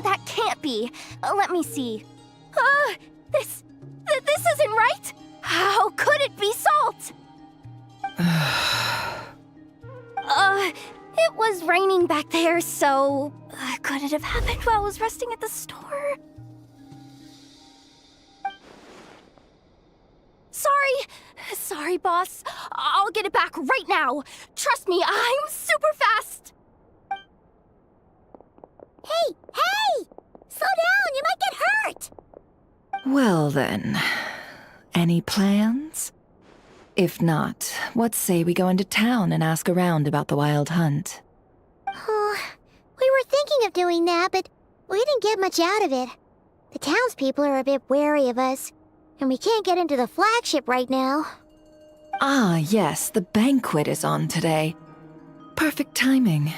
that can't be. Let me see. This isn't right! How could it be salt? It was raining back there, so... could it have happened while I was resting at the store? Sorry, boss. I'll get it back right now. Trust me, I'm super fast! Hey! Slow down, you might get hurt! Well then, any plans? If not, what say we go into town and ask around about the wild hunt? Oh, we were thinking of doing that, but we didn't get much out of it. The townspeople are a bit wary of us, and we can't get into the flagship right now. Ah, yes, the banquet is on today. Perfect timing.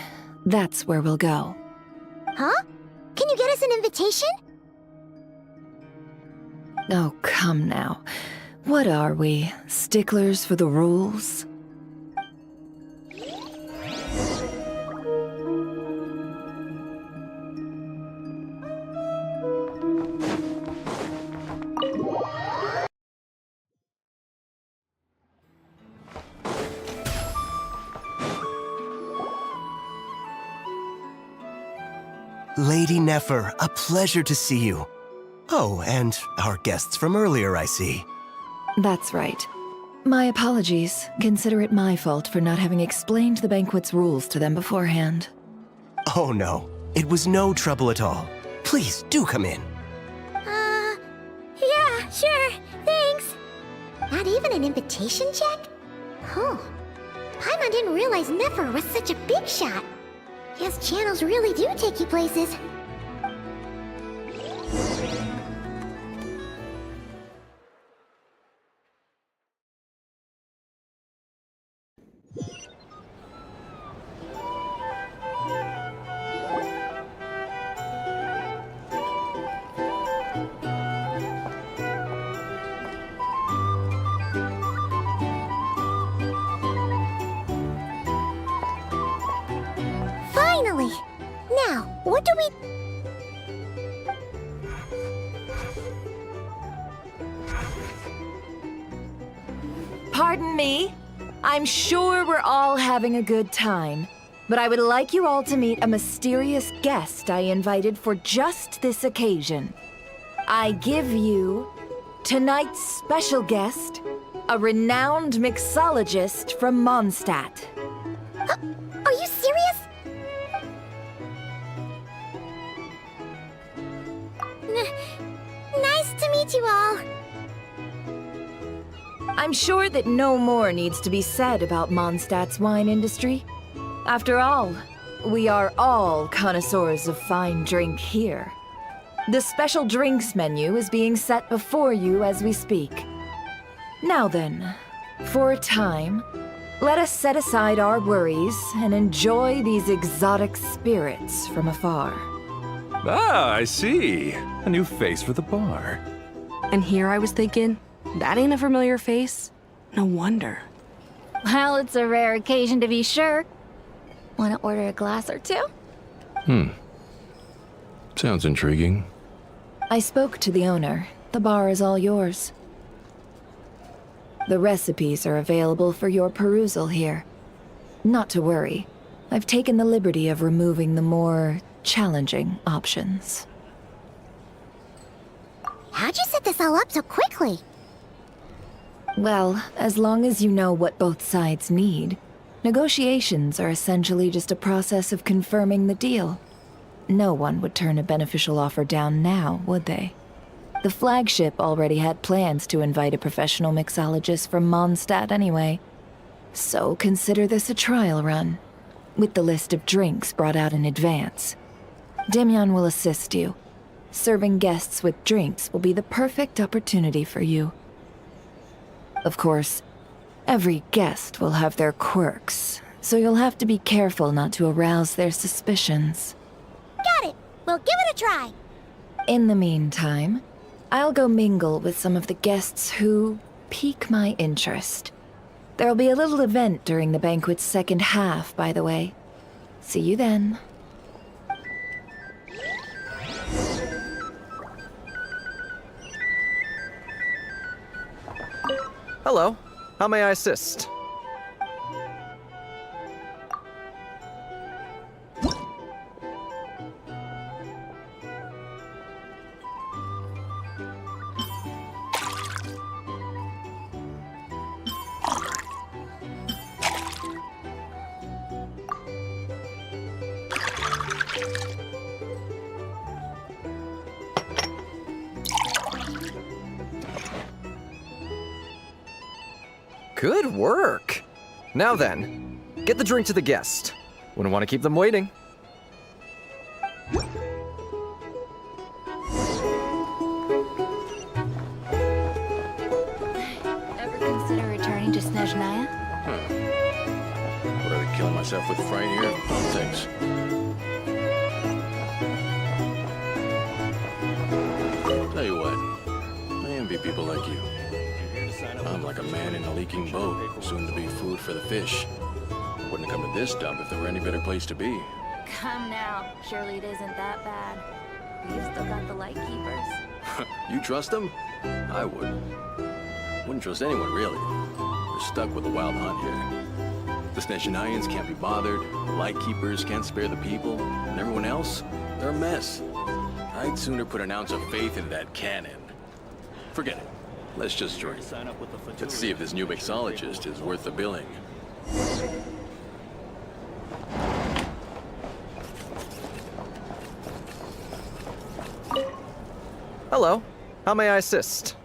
That's where we'll go. Huh? Can you get us an invitation? Oh, come now. What are we, sticklers for the rules? Lady Nefer, a pleasure to see you. Oh, and our guests from earlier, I see. That's right. My apologies. Consider it my fault for not having explained the banquet's rules to them beforehand. Oh no, it was no trouble at all. Please, do come in. Yeah, sure, thanks. Not even an invitation check? Oh, Paimon didn't realize Nefer was such a big shot. Guess channels really do take you places. Finally! Now, what do we... Pardon me. I'm sure we're all having a good time, but I would like you all to meet a mysterious guest I invited for just this occasion. I give you tonight's special guest, a renowned mixologist from Mondstadt. Are you serious? Nice to meet you all. I'm sure that no more needs to be said about Mondstadt's wine industry. After all, we are all connoisseurs of fine drink here. The special drinks menu is being set before you as we speak. Now then, for a time, let us set aside our worries and enjoy these exotic spirits from afar. Ah, I see. A new face for the bar. And here I was thinking, that ain't a familiar face. No wonder. Well, it's a rare occasion to be sure. Want to order a glass or two? Sounds intriguing. I spoke to the owner. The bar is all yours. The recipes are available for your perusal here. Not to worry. I've taken the liberty of removing the more challenging options. How'd you set this all up so quickly? Well, as long as you know what both sides need, negotiations are essentially just a process of confirming the deal. No one would turn a beneficial offer down now, would they? The flagship already had plans to invite a professional mixologist from Mondstadt anyway. So consider this a trial run, with the list of drinks brought out in advance. Demyon will assist you. Serving guests with drinks will be the perfect opportunity for you. Of course, every guest will have their quirks, so you'll have to be careful not to arouse their suspicions. Got it! We'll give it a try! In the meantime, I'll go mingle with some of the guests who pique my interest. There'll be a little event during the banquet's second half, by the way. See you then. Hello. How may I assist? Good work! Now then, get the drink to the guest. Wouldn't want to keep them waiting. Ever consider returning to Snezhnaya? Would I be killing myself with fright here? Oh, thanks. Tell you what, I envy people like you. I'm like a man in a leaking boat, soon to be food for the fish. Wouldn't come to this dump if there were any better place to be. Come now. Surely it isn't that bad. We've still got the Lightkeepers. You trust them? I wouldn't. Wouldn't trust anyone, really. We're stuck with the wild hunt here. The Snezhnayans can't be bothered, the Lightkeepers can't spare the people, and everyone else, they're a mess. I'd sooner put an ounce of faith in that cannon. Forget it. Let's just drink. Let's see if this new mixologist is worth the billing. Hello. How may I assist?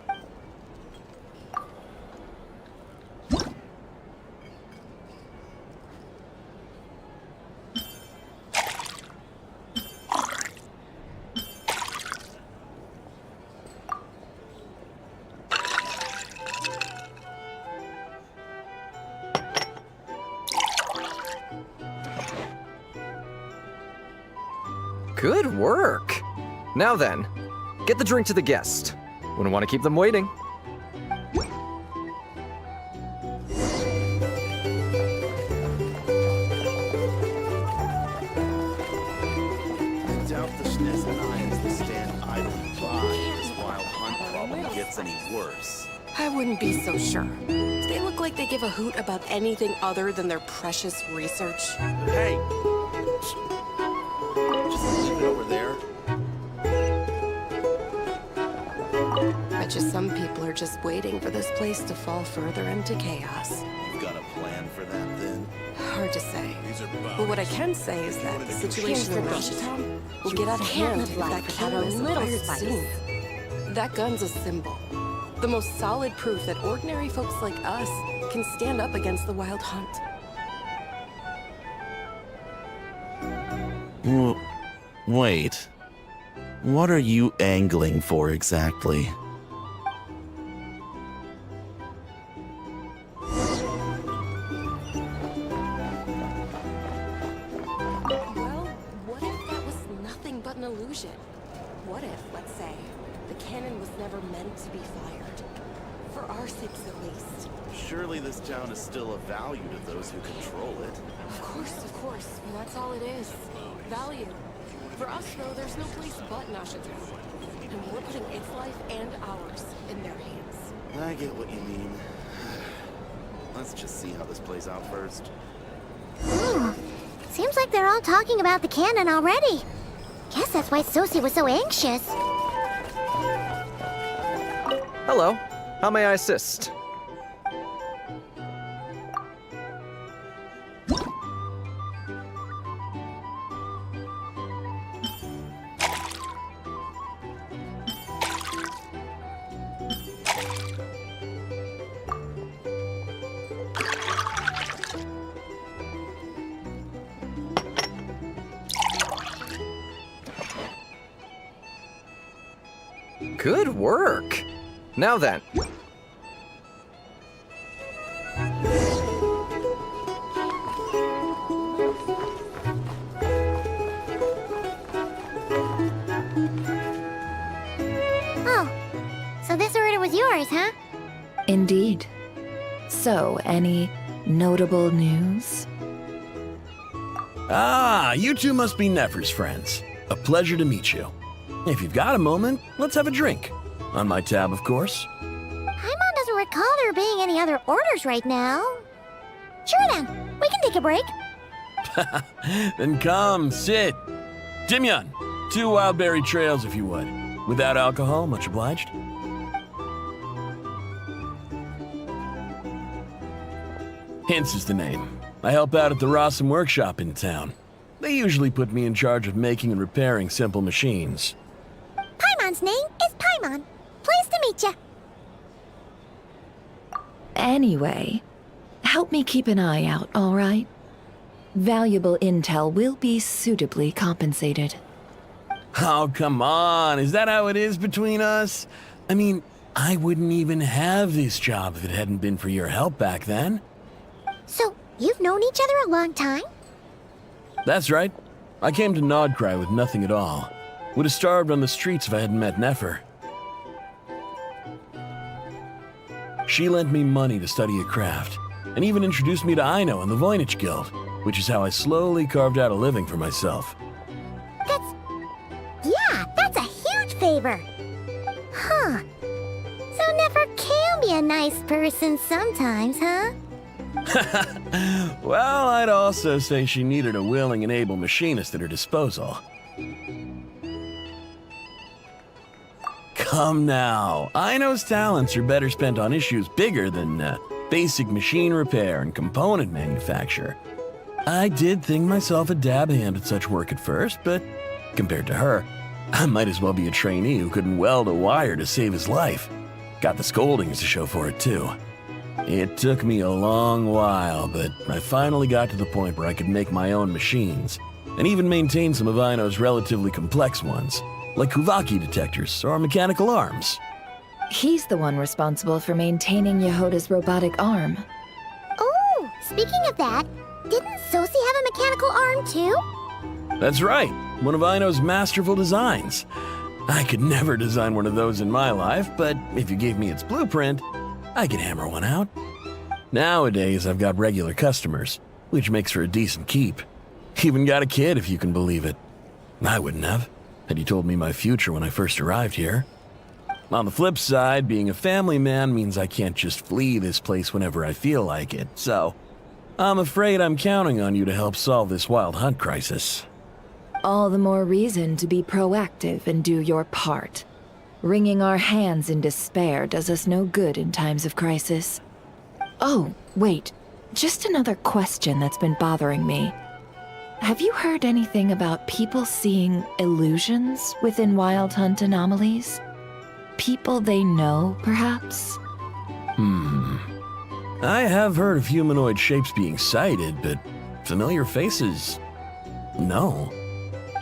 Good work! Now then, get the drink to the guest. Wouldn't want to keep them waiting. I doubt the Snezhnayans will stand idle by as this wild hunt problem gets any worse. I wouldn't be so sure. They look like they give a hoot about anything other than their precious research. Hey! Just leave it over there. Bet you some people are just waiting for this place to fall further into chaos. You've got a plan for that, then? Hard to say. These are bones. But what I can say is that the situation in Rashitom will get out of hand if that killer is fired soon. That gun's a symbol. The most solid proof that ordinary folks like us can stand up against the wild hunt. Wait. What are you angling for exactly? Well, what if that was nothing but an illusion? What if, let's say, the cannon was never meant to be fired? For our sakes, at least. Surely this town is still of value to those who control it. Of course. That's all it is. Value. For us, though, there's no place but Nashatown. And we're putting its life and ours in their hands. I get what you mean. Let's just see how this plays out first. Seems like they're all talking about the cannon already. Guess that's why Sosie was so anxious. Hello. How may I assist? Good work. Now then. Oh, so this order was yours, huh? Indeed. So, any notable news? Ah, you two must be Nefer's friends. A pleasure to meet you. If you've got a moment, let's have a drink. On my tab, of course. Paimon doesn't recall there being any other orders right now. Sure then, we can take a break. Then come, sit. Timyon, 2 wildberry trails if you would. Without alcohol, much obliged. Hints is the name. I help out at the Rossum workshop in town. They usually put me in charge of making and repairing simple machines. Paimon's name is Paimon. Pleased to meet ya. Anyway, help me keep an eye out, all right? Valuable intel will be suitably compensated. Oh, come on. Is that how it is between us? I mean, I wouldn't even have this job if it hadn't been for your help back then. So, you've known each other a long time? That's right. I came to Nodcry with nothing at all. Would have starved on the streets if I hadn't met Nefer. She lent me money to study a craft, and even introduced me to Aino and the Voynich Guild, which is how I slowly carved out a living for myself. That's a huge favor. Huh. So Nefer can be a nice person sometimes, huh? Well, I'd also say she needed a willing and able machinist at her disposal. Come now, Aino's talents are better spent on issues bigger than basic machine repair and component manufacture. I did think myself a dab hand at such work at first, but compared to her, I might as well be a trainee who couldn't weld a wire to save his life. Got the scoldings to show for it, too. It took me a long while, but I finally got to the point where I could make my own machines, and even maintain some of Aino's relatively complex ones, like Kuvaki detectors or mechanical arms. He's the one responsible for maintaining Yehoda's robotic arm. Oh, speaking of that, didn't Sosie have a mechanical arm too? That's right, one of Aino's masterful designs. I could never design one of those in my life, but if you gave me its blueprint, I could hammer one out. Nowadays, I've got regular customers, which makes for a decent keep. Even got a kid, if you can believe it. I wouldn't have, had you told me my future when I first arrived here. On the flip side, being a family man means I can't just flee this place whenever I feel like it, so I'm afraid I'm counting on you to help solve this wild hunt crisis. All the more reason to be proactive and do your part. Wringing our hands in despair does us no good in times of crisis. Oh, wait. Just another question that's been bothering me. Have you heard anything about people seeing illusions within Wild Hunt anomalies? People they know, perhaps? I have heard of humanoid shapes being sighted, but familiar faces? No.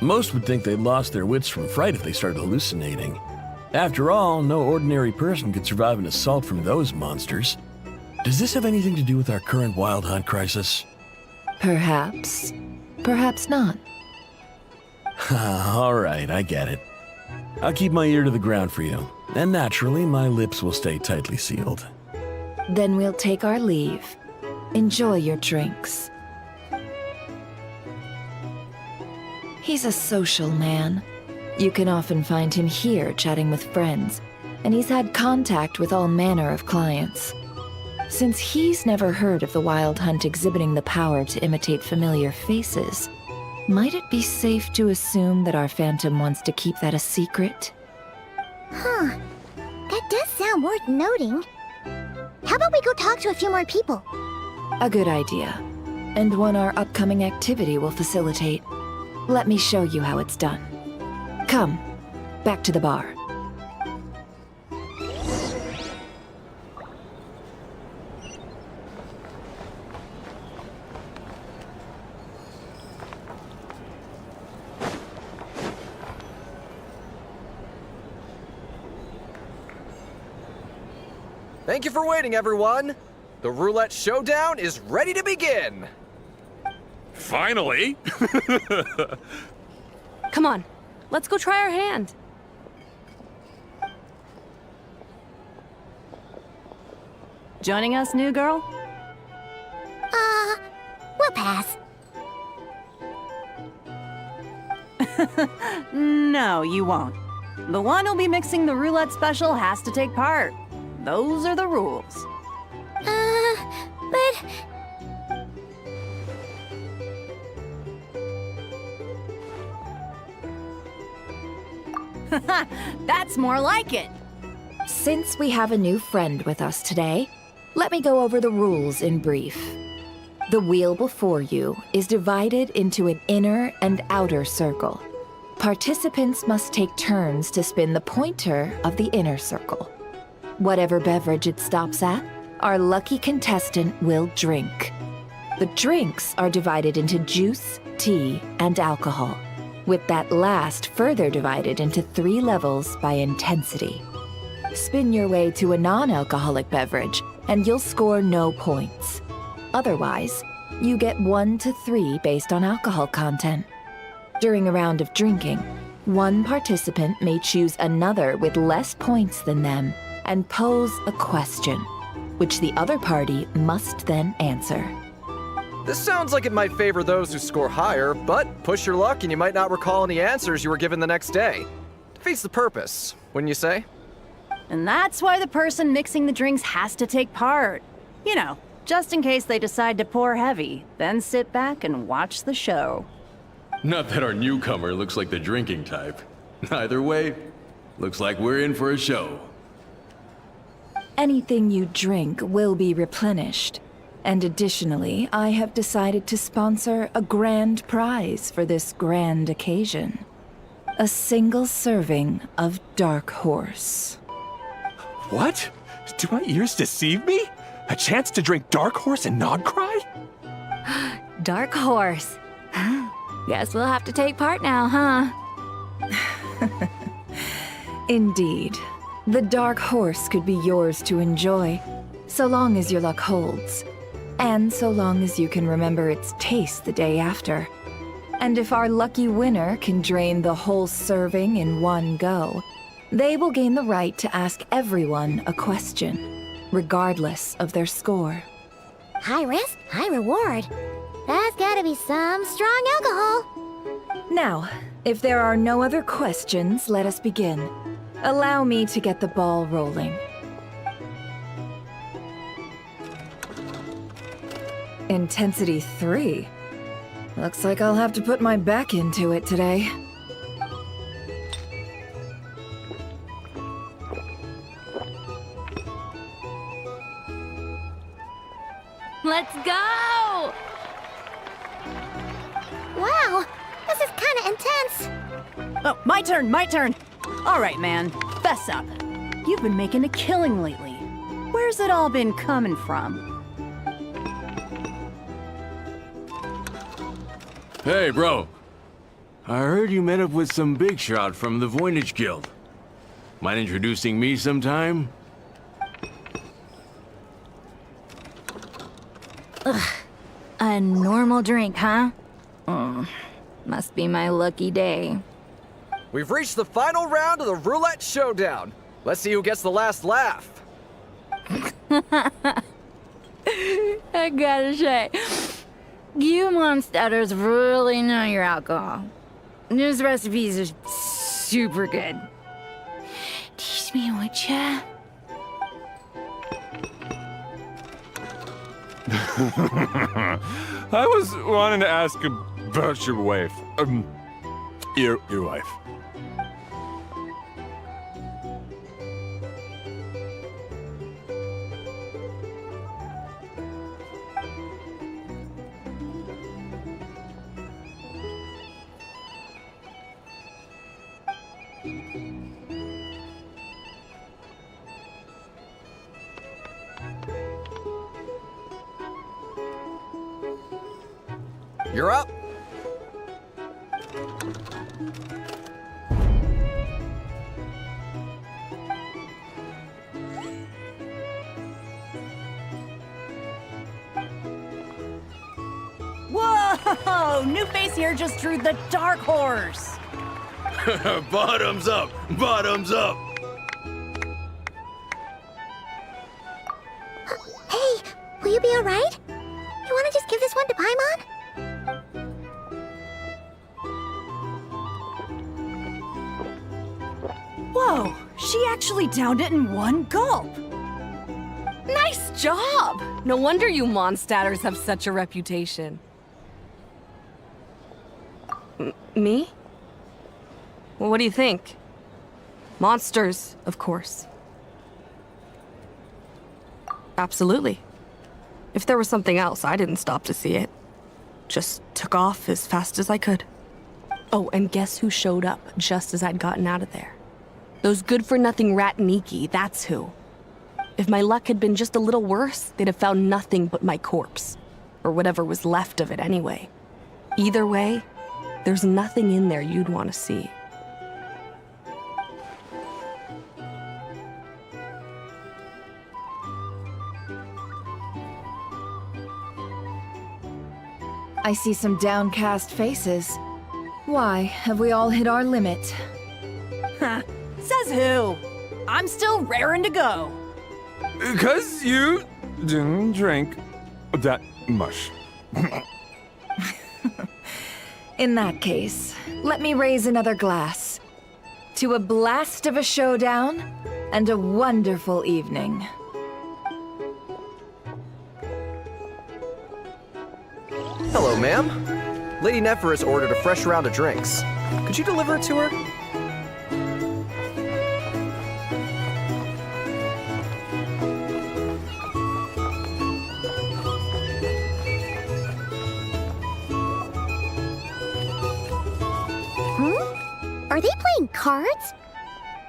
Most would think they'd lost their wits from fright if they started hallucinating. After all, no ordinary person could survive an assault from those monsters. Does this have anything to do with our current wild hunt crisis? Perhaps. Perhaps not. All right, I get it. I'll keep my ear to the ground for you, and naturally, my lips will stay tightly sealed. Then we'll take our leave. Enjoy your drinks. He's a social man. You can often find him here chatting with friends, and he's had contact with all manner of clients. Since he's never heard of the Wild Hunt exhibiting the power to imitate familiar faces, might it be safe to assume that our Phantom wants to keep that a secret? Huh. That does sound worth noting. How about we go talk to a few more people? A good idea, and one our upcoming activity will facilitate. Let me show you how it's done. Come, back to the bar. Thank you for waiting, everyone. The roulette showdown is ready to begin. Finally! Come on, let's go try our hand. Joining us, new girl? We'll pass. No, you won't. The one who'll be mixing the roulette special has to take part. Those are the rules. But... That's more like it. Since we have a new friend with us today, let me go over the rules in brief. The wheel before you is divided into an inner and outer circle. Participants must take turns to spin the pointer of the inner circle. Whatever beverage it stops at, our lucky contestant will drink. The drinks are divided into juice, tea, and alcohol, with that last further divided into 3 levels by intensity. Spin your way to a non-alcoholic beverage, and you'll score no points. Otherwise, you get 1 to 3 based on alcohol content. During a round of drinking, one participant may choose another with less points than them and pose a question, which the other party must then answer. This sounds like it might favor those who score higher, but push your luck and you might not recall any answers you were given the next day. Defeats the purpose, wouldn't you say? And that's why the person mixing the drinks has to take part. You know, just in case they decide to pour heavy, then sit back and watch the show. Not that our newcomer looks like the drinking type. Either way, looks like we're in for a show. Anything you drink will be replenished. And additionally, I have decided to sponsor a grand prize for this grand occasion. A single serving of Dark Horse. What? Do my ears deceive me? A chance to drink Dark Horse and not cry? Dark Horse. Guess we'll have to take part now, huh? Indeed. The Dark Horse could be yours to enjoy, so long as your luck holds. And so long as you can remember its taste the day after. And if our lucky winner can drain the whole serving in one go, they will gain the right to ask everyone a question, regardless of their score. High risk, high reward. That's gotta be some strong alcohol. Now, if there are no other questions, let us begin. Allow me to get the ball rolling. Intensity 3. Looks like I'll have to put my back into it today. Let's go! Wow, this is kinda intense. Oh, my turn. All right, man, fess up. You've been making a killing lately. Where's it all been coming from? Hey, bro. I heard you met up with some big shot from the Voynich Guild. Mind introducing me sometime? Ugh. A normal drink, huh? Must be my lucky day. We've reached the final round of the roulette showdown. Let's see who gets the last laugh. I gotta say, you monsters really know your alcohol. These recipes are super good. Teach me, would ya? I was wanting to ask about your wife. Your wife. You're up. Whoa! New face here just drew the dark horse. Bottoms up! Bottoms up! Hey, will you be alright? You wanna just give this one to Paimon? Whoa! She actually downed it in one gulp. Nice job! No wonder you Mondstadters have such a reputation. Me? Well, what do you think? Monsters, of course. Absolutely. If there was something else, I didn't stop to see it. Just took off as fast as I could. Oh, and guess who showed up just as I'd gotten out of there? Those good-for-nothing rat Niki, that's who. If my luck had been just a little worse, they'd have found nothing but my corpse. Or whatever was left of it anyway. Either way, there's nothing in there you'd want to see. I see some downcast faces. Why, have we all hit our limit? Says who? I'm still raring to go. 'Cause you didn't drink that much. In that case, let me raise another glass. To a blast of a showdown and a wonderful evening. Hello, ma'am. Lady Nefer has ordered a fresh round of drinks. Could you deliver it to her? Are they playing cards?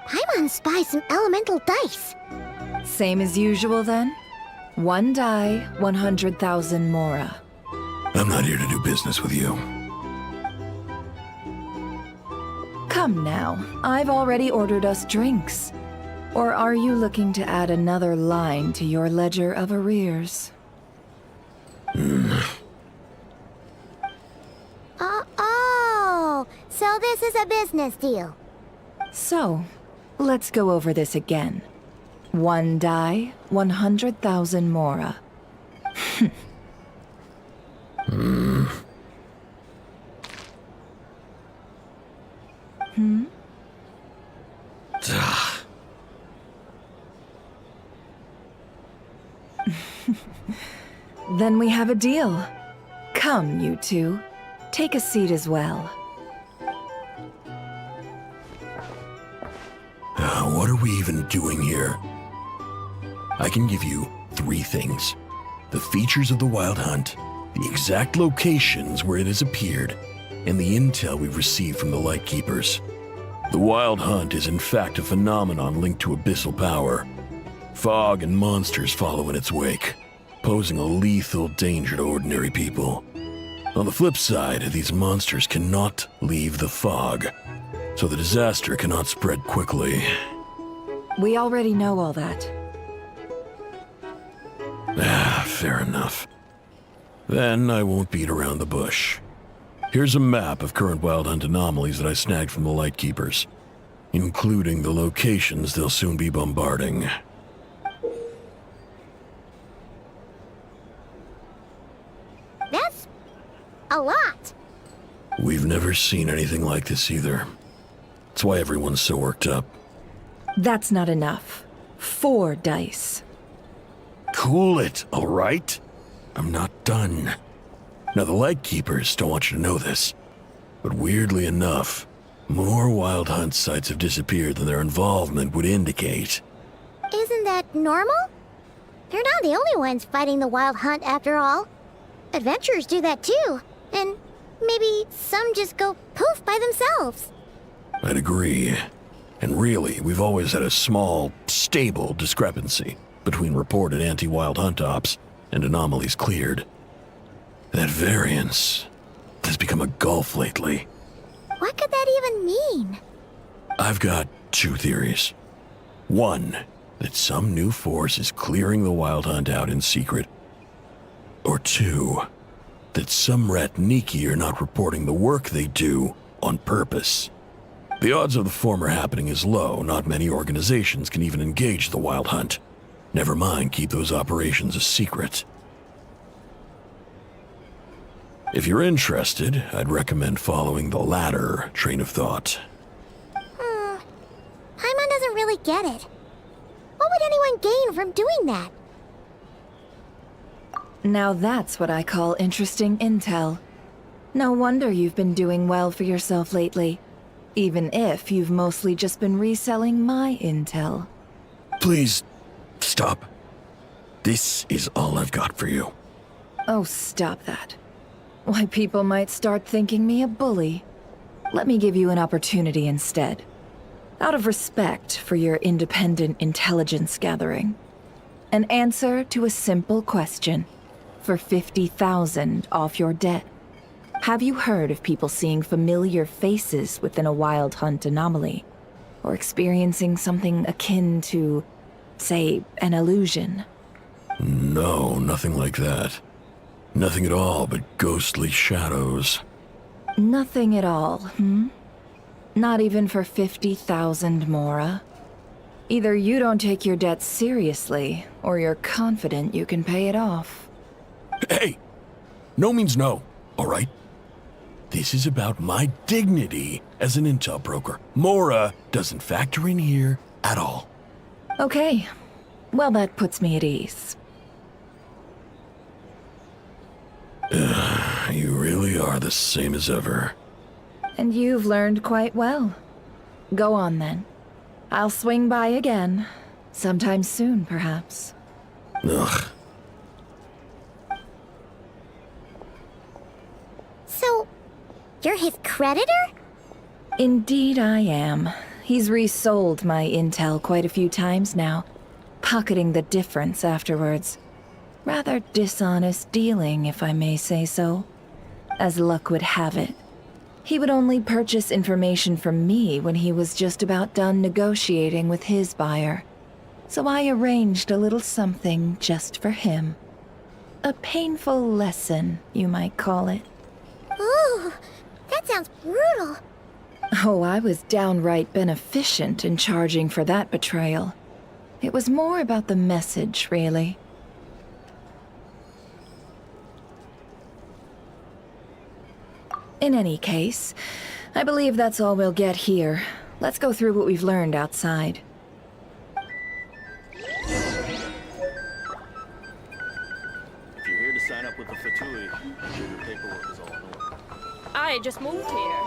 Paimon spies some elemental dice. Same as usual then? One die, 100,000 mora. I'm not here to do business with you. Come now, I've already ordered us drinks. Or are you looking to add another line to your ledger of arrears? Oh, so this is a business deal. So, let's go over this again. One die, 100,000 mora. Then we have a deal. Come, you two. Take a seat as well. What are we even doing here? I can give you 3 things. The features of the Wild Hunt, the exact locations where it has appeared, and the intel we've received from the Lightkeepers. The Wild Hunt is in fact a phenomenon linked to abyssal power. Fog and monsters follow in its wake, posing a lethal danger to ordinary people. On the flip side, these monsters cannot leave the fog, so the disaster cannot spread quickly. We already know all that. Fair enough. Then I won't beat around the bush. Here's a map of current wild hunt anomalies that I snagged from the Lightkeepers, including the locations they'll soon be bombarding. That's a lot. We've never seen anything like this either. That's why everyone's so worked up. That's not enough. 4 dice. Cool it, all right? I'm not done. Now, the Lightkeepers don't want you to know this, but weirdly enough, more wild hunt sites have disappeared than their involvement would indicate. Isn't that normal? They're not the only ones fighting the wild hunt after all. Adventurers do that too, and maybe some just go poof by themselves. I'd agree. And really, we've always had a small, stable discrepancy between reported anti-wild hunt ops and anomalies cleared. That variance has become a gulf lately. What could that even mean? I've got 2 theories. One, that some new force is clearing the wild hunt out in secret. Or 2, that some Ratniki are not reporting the work they do on purpose. The odds of the former happening is low. Not many organizations can even engage the wild hunt. Never mind keep those operations a secret. If you're interested, I'd recommend following the latter train of thought. Paimon doesn't really get it. What would anyone gain from doing that? Now that's what I call interesting intel. No wonder you've been doing well for yourself lately. Even if you've mostly just been reselling my intel. Please, stop. This is all I've got for you. Oh, stop that. Why, people might start thinking me a bully. Let me give you an opportunity instead. Out of respect for your independent intelligence gathering. An answer to a simple question. For 50,000 off your debt. Have you heard of people seeing familiar faces within a wild hunt anomaly? Or experiencing something akin to, say, an illusion? No, nothing like that. Nothing at all but ghostly shadows. Nothing at all, Not even for 50,000 Mora? Either you don't take your debt seriously, or you're confident you can pay it off. Hey! No means no, all right? This is about my dignity as an intel broker. Mora doesn't factor in here at all. Okay. Well, that puts me at ease. You really are the same as ever. And you've learned quite well. Go on then. I'll swing by again. Sometime soon, perhaps. Ugh. So, you're his creditor? Indeed I am. He's resold my intel quite a few times now, pocketing the difference afterwards. Rather dishonest dealing, if I may say so. As luck would have it, he would only purchase information from me when he was just about done negotiating with his buyer. So I arranged a little something just for him. A painful lesson, you might call it. Ooh, that sounds brutal. Oh, I was downright beneficent in charging for that betrayal. It was more about the message, really. In any case, I believe that's all we'll get here. Let's go through what we've learned outside. If you're here to sign up with the Fatui, your paperwork is all in order. I just moved here.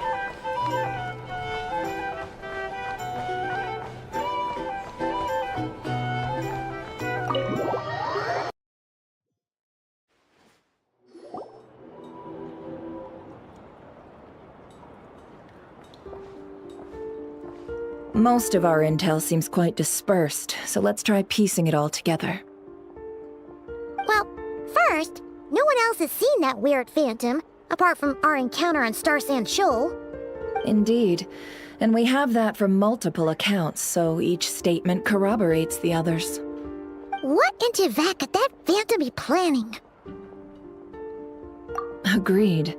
Most of our intel seems quite dispersed, so let's try piecing it all together. Well, first, no one else has seen that weird phantom, Apart from our encounter on Star Sand Shoal. Indeed. And we have that from multiple accounts, so each statement corroborates the others. What in Tibet could that phantom be planning? Agreed.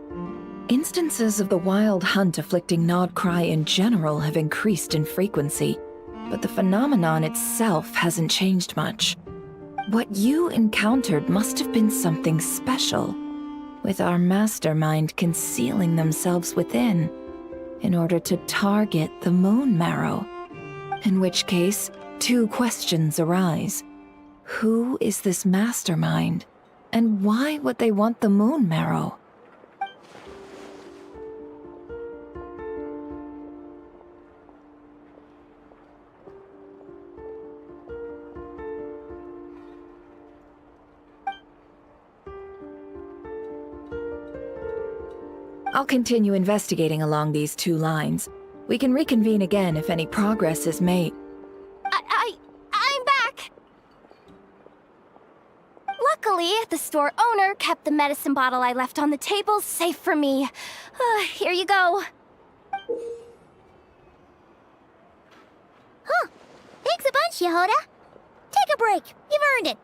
Instances of the wild hunt afflicting Nodcry in general have increased in frequency, but the phenomenon itself hasn't changed much. What you encountered must have been something special, with our mastermind concealing themselves within, in order to target the Moon Marrow. In which case, two questions arise. Who is this mastermind, and why would they want the Moon Marrow? I'll continue investigating along these two lines. We can reconvene again if any progress is made. I'm back! Luckily, the store owner kept the medicine bottle I left on the table safe for me. Here you go. Huh. Thanks a bunch, Yehoda. Take a break. You've earned it.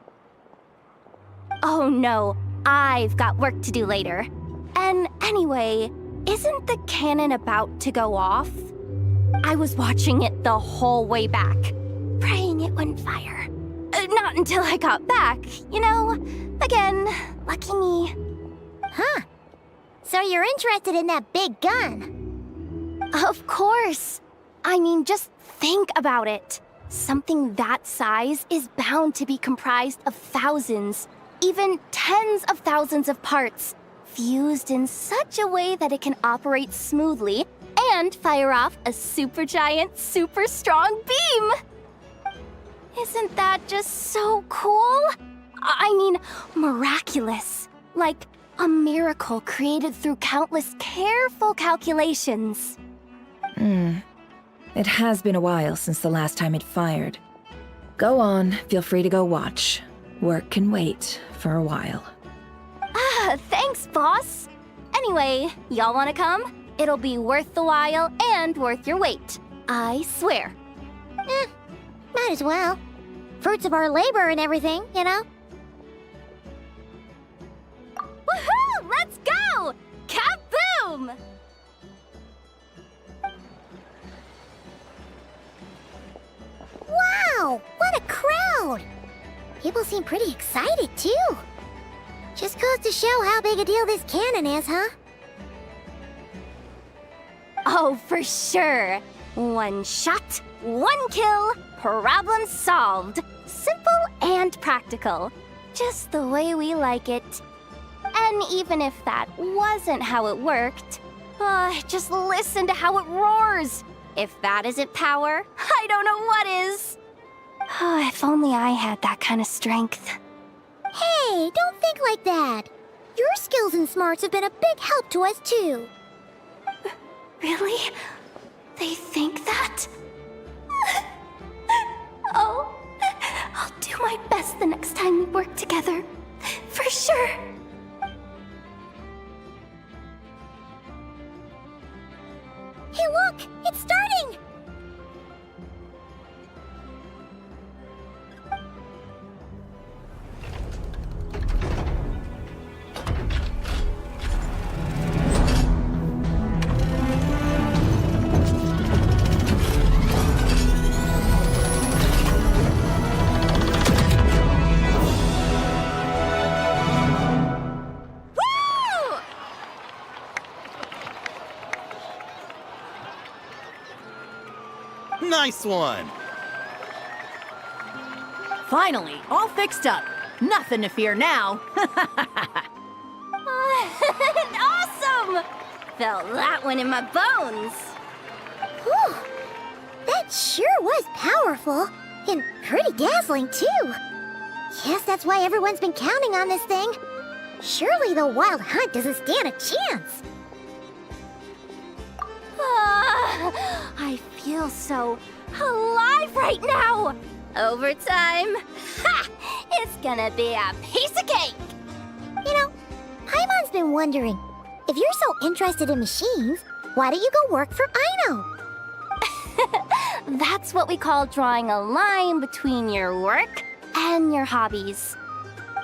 Oh no, I've got work to do later. And anyway, isn't the cannon about to go off? I was watching it the whole way back, praying it wouldn't fire. Not until I got back, you know? Again, lucky me. Huh. So you're interested in that big gun? Of course. I mean, just think about it. Something that size is bound to be comprised of thousands, even tens of thousands of parts, fused in such a way that it can operate smoothly and fire off a supergiant, super strong beam! Isn't that just so cool? I mean, miraculous. Like a miracle created through countless careful calculations. It has been a while since the last time it fired. Go on, feel free to go watch. Work can wait for a while. Thanks, boss. Anyway, y'all wanna come? It'll be worth the while and worth your wait. I swear. Might as well. Fruits of our labor and everything, you know? Woohoo! Let's go! Kaboom! Wow! What a crowd! People seem pretty excited, too. Just goes to show how big a deal this cannon is, huh? Oh, for sure. One shot, one kill, problem solved. Simple and practical. Just the way we like it. And even if that wasn't how it worked, just listen to how it roars. If that isn't power, I don't know what is. If only I had that kind of strength. Hey, don't think like that. Your skills and smarts have been a big help to us, too. Really? They think that? Oh, I'll do my best the next time we work together. For sure. Hey, look! It's starting! Nice one! Finally, all fixed up. Nothing to fear now. Awesome! Felt that one in my bones. Whew. That sure was powerful. And pretty dazzling, too. Guess that's why everyone's been counting on this thing. Surely the wild hunt doesn't stand a chance. I feel so alive right now! Overtime? Ha! It's gonna be a piece of cake! You know, Paimon's been wondering, if you're so interested in machines, why don't you go work for Aino? That's what we call drawing a line between your work and your hobbies.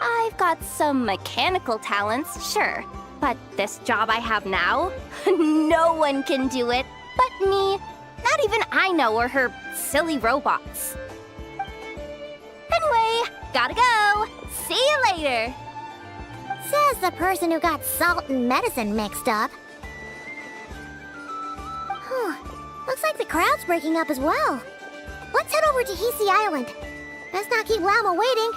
I've got some mechanical talents, sure, but this job I have now, no one can do it but me. Not even Aino or her silly robots. Anyway, gotta go. See you later. Says the person who got salt and medicine mixed up. Looks like the crowd's breaking up as well. Let's head over to Hisi Island. Let's not keep Lauma waiting.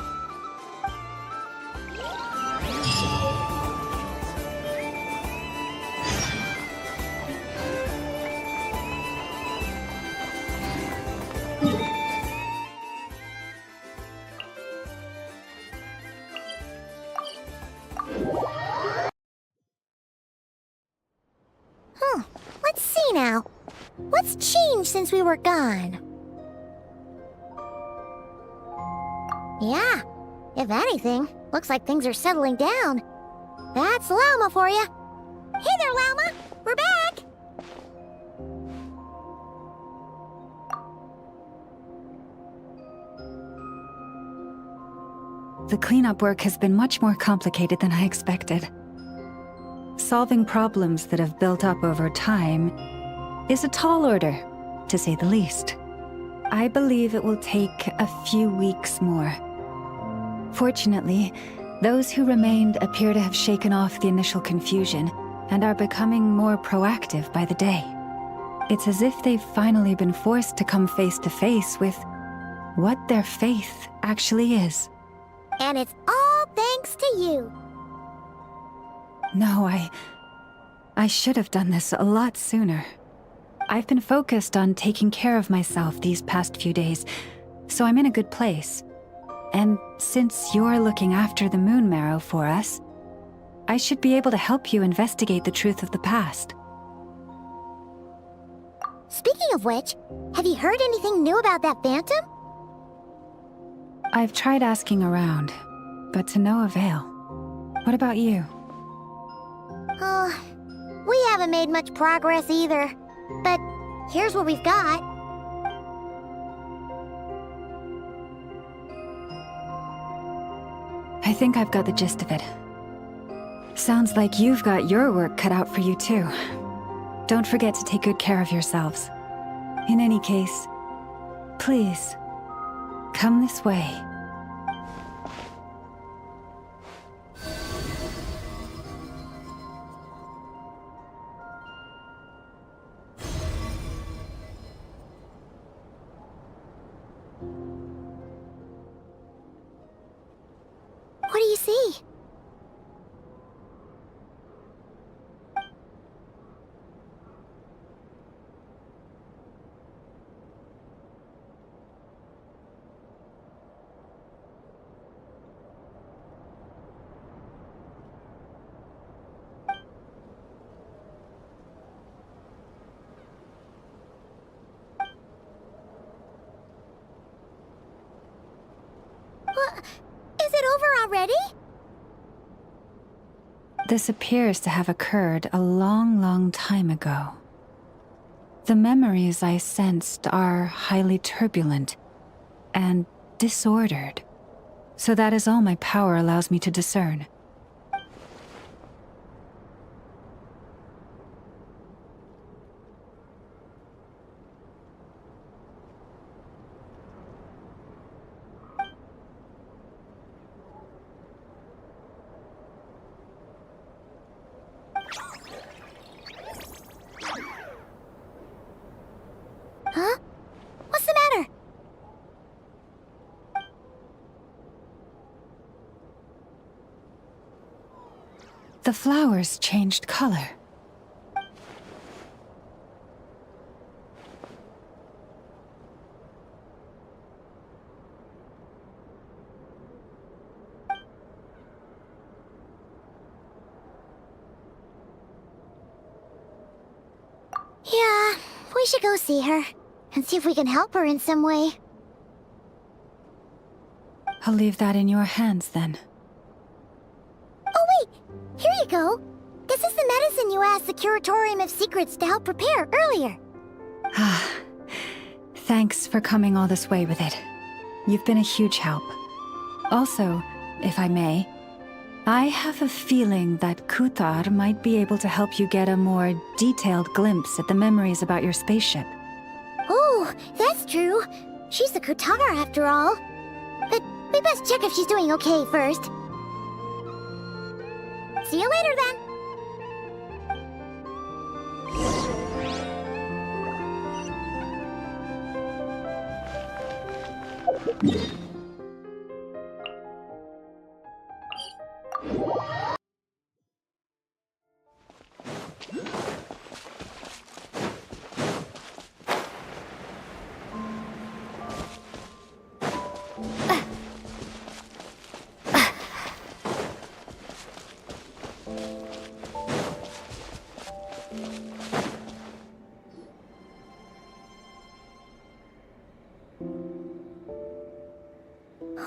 Let's see now. What's changed since we were gone? Yeah, if anything, looks like things are settling down. That's Lauma for you. Hey there, Lauma! We're back! The cleanup work has been much more complicated than I expected. Solving problems that have built up over time is a tall order, to say the least. I believe it will take a few weeks more. Fortunately, those who remained appear to have shaken off the initial confusion and are becoming more proactive by the day. It's as if they've finally been forced to come face to face with what their faith actually is. And it's all thanks to you. No, I should have done this a lot sooner. I've been focused on taking care of myself these past few days, so I'm in a good place. And since you're looking after the moon marrow for us, I should be able to help you investigate the truth of the past. Speaking of which, have you heard anything new about that phantom? I've tried asking around, but to no avail. What about you? Oh, we haven't made much progress either. But here's what we've got. I think I've got the gist of it. Sounds like you've got your work cut out for you too. Don't forget to take good care of yourselves. In any case, please, come this way. What do you see? What? Is it over already? This appears to have occurred a long, long time ago. The memories I sensed are highly turbulent and disordered, so that is all my power allows me to discern. Huh? What's the matter? The flowers changed color. Yeah, we should go see her and see if we can help her in some way. I'll leave that in your hands then. Oh wait, here you go. This is the medicine you asked the Curatorium of Secrets to help prepare earlier. Thanks for coming all this way with it. You've been a huge help. Also, if I may, I have a feeling that Kuthar might be able to help you get a more detailed glimpse at the memories about your spaceship. Oh, that's true. She's the Kuthar after all. But we best check if she's doing okay first. See you later then.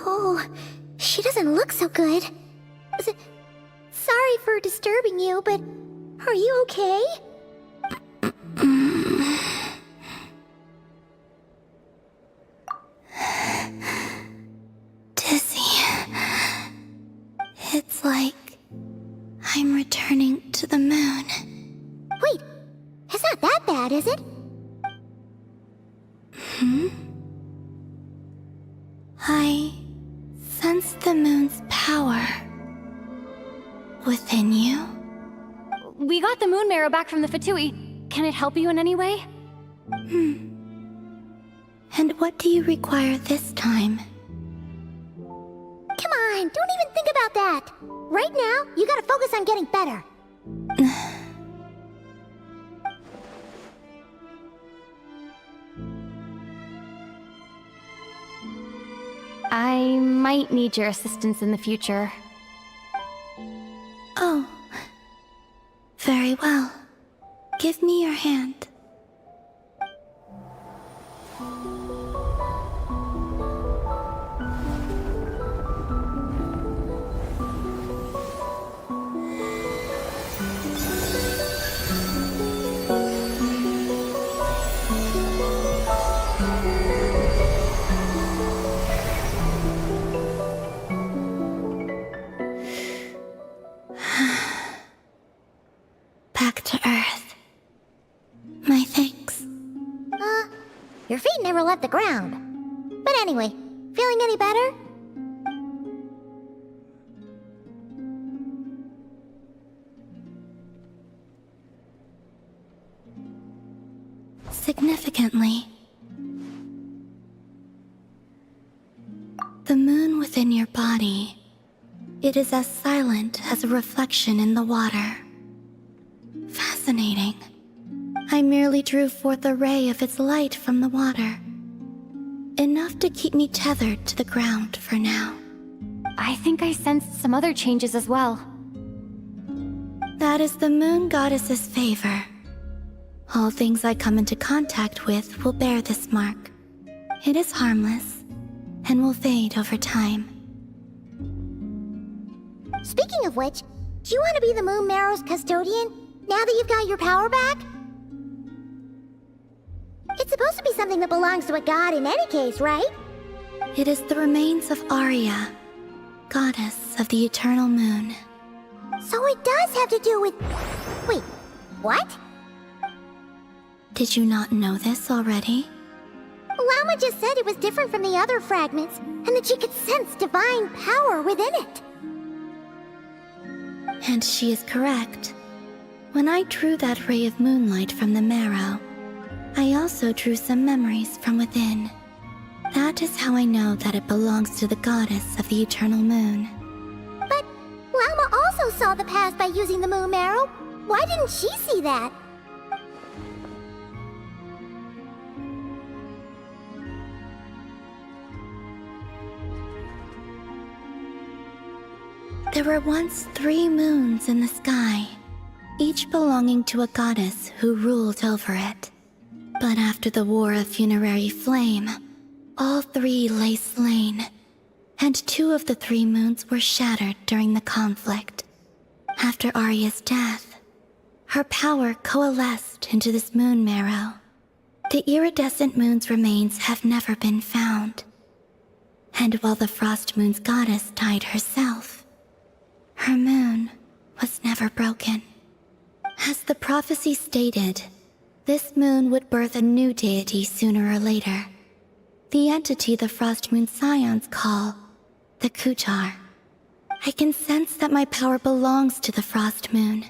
Oh, she doesn't look so good. Sorry for disturbing you, but are you okay? Dizzy. It's like I'm returning to the moon. Wait, it's not that bad, is it? I sense the moon's power within you. We got the moon marrow back from the Fatui. Can it help you in any way? And what do you require this time? Come on, don't even think about that. Right now, you gotta focus on getting better. I might need your assistance in the future. Oh. Very well. Give me your hand. Back to Earth. My thanks. Your feet never left the ground. But anyway, feeling any better? Significantly. The moon within your body. It is as silent as a reflection in the water. Fascinating. I merely drew forth a ray of its light from the water. Enough to keep me tethered to the ground for now. I think I sensed some other changes as well. That is the moon goddess's favor. All things I come into contact with will bear this mark. It is harmless, and will fade over time. Speaking of which, do you want to be the Moon Marrow's custodian, now that you've got your power back? It's supposed to be something that belongs to a god in any case, right? It is the remains of Arya, goddess of the eternal moon. So it does have to do with... Wait, what? Did you not know this already? Lauma just said it was different from the other fragments, and that she could sense divine power within it. And she is correct. When I drew that ray of moonlight from the marrow, I also drew some memories from within. That is how I know that it belongs to the goddess of the eternal moon. But Lauma also saw the past by using the moon marrow. Why didn't she see that? There were once 3 moons in the sky, each belonging to a goddess who ruled over it. But after the War of Funerary Flame, all 3 lay slain, and 2 of the 3 moons were shattered during the conflict. After Arya's death, her power coalesced into this moon marrow. The iridescent moon's remains have never been found. And while the Frost Moon's goddess died herself, her moon was never broken. As the prophecy stated, this moon would birth a new deity sooner or later. The entity the Frost Moon Scions call the Kujar. I can sense that my power belongs to the Frost Moon,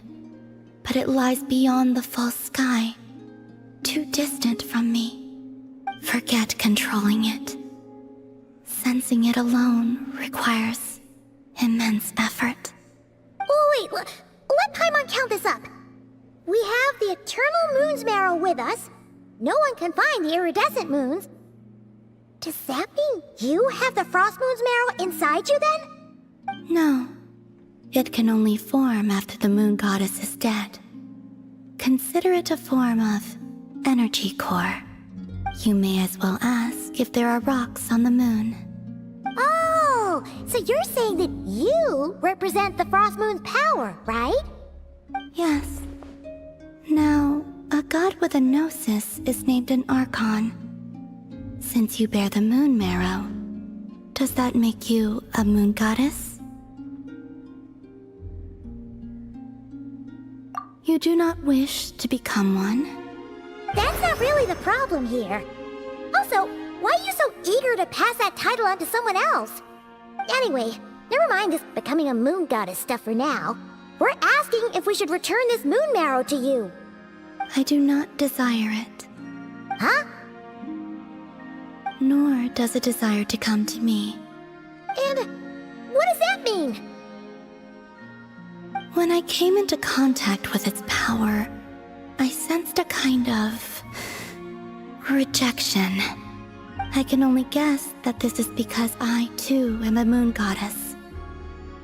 but it lies beyond the false sky, too distant from me. Forget controlling it. Sensing it alone requires immense effort. Oh, wait, let Paimon count this up. We have the Eternal Moon's Marrow with us. No one can find the iridescent moons. Does that mean you have the Frost Moon's Marrow inside you then? No. It can only form after the moon goddess is dead. Consider it a form of energy core. You may as well ask if there are rocks on the moon. Oh, so you're saying that you represent the Frost Moon's power, right? Yes. Now, a god with a gnosis is named an Archon. Since you bear the moon marrow, does that make you a moon goddess? You do not wish to become one? That's not really the problem here. Also, why are you so eager to pass that title on to someone else? Anyway, never mind this becoming a moon goddess stuff for now. We're asking if we should return this moon marrow to you. I do not desire it. Huh? Nor does it desire to come to me. And what does that mean? When I came into contact with its power, I sensed a kind of rejection. I can only guess that this is because I, too, am a moon goddess.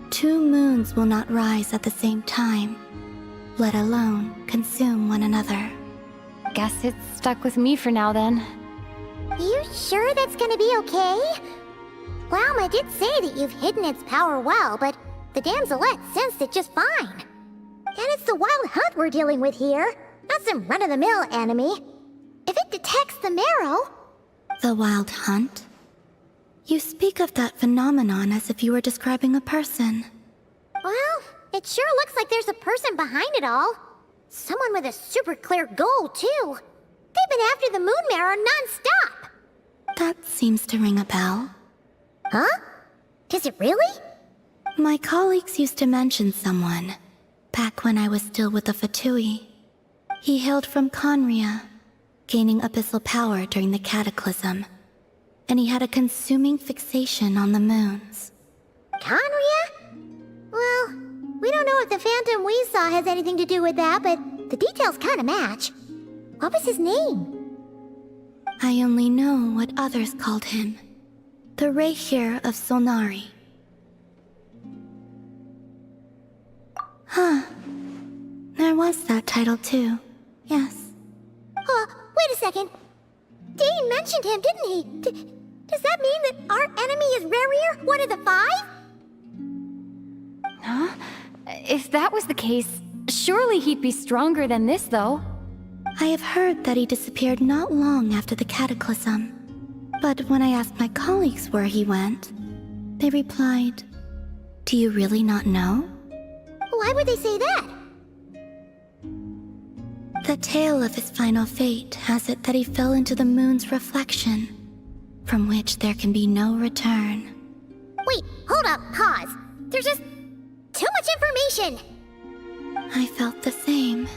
Two moons will not rise at the same time, let alone consume one another. Guess it's stuck with me for now then. You sure that's gonna be okay? Lauma did say that you've hidden its power well, but the damselette sensed it just fine. And it's the wild hunt we're dealing with here, not some run-of-the-mill enemy. If it detects the marrow... The wild hunt? You speak of that phenomenon as if you were describing a person. Well, it sure looks like there's a person behind it all. Someone with a super clear goal, too. They've been after the moon marrow non-stop. That seems to ring a bell. Huh? Does it really? My colleagues used to mention someone, back when I was still with the Fatui. He hailed from Conria, gaining abyssal power during the Cataclysm, and he had a consuming fixation on the moons. Conria? Well, we don't know if the phantom we saw has anything to do with that, but the details kind of match. What was his name? I only know what others called him. The Rerir of Solnari. Huh. There was that title too. Yes. Wait a second. Dane mentioned him, didn't he? Does that mean that our enemy is Rerir, one of the 5? Huh? If that was the case, surely he'd be stronger than this, though. I have heard that he disappeared not long after the Cataclysm. But when I asked my colleagues where he went, they replied, "Do you really not know?" Why would they say that? The tale of his final fate has it that he fell into the moon's reflection, from which there can be no return. Wait, hold up, pause. There's just too much information. I felt the same.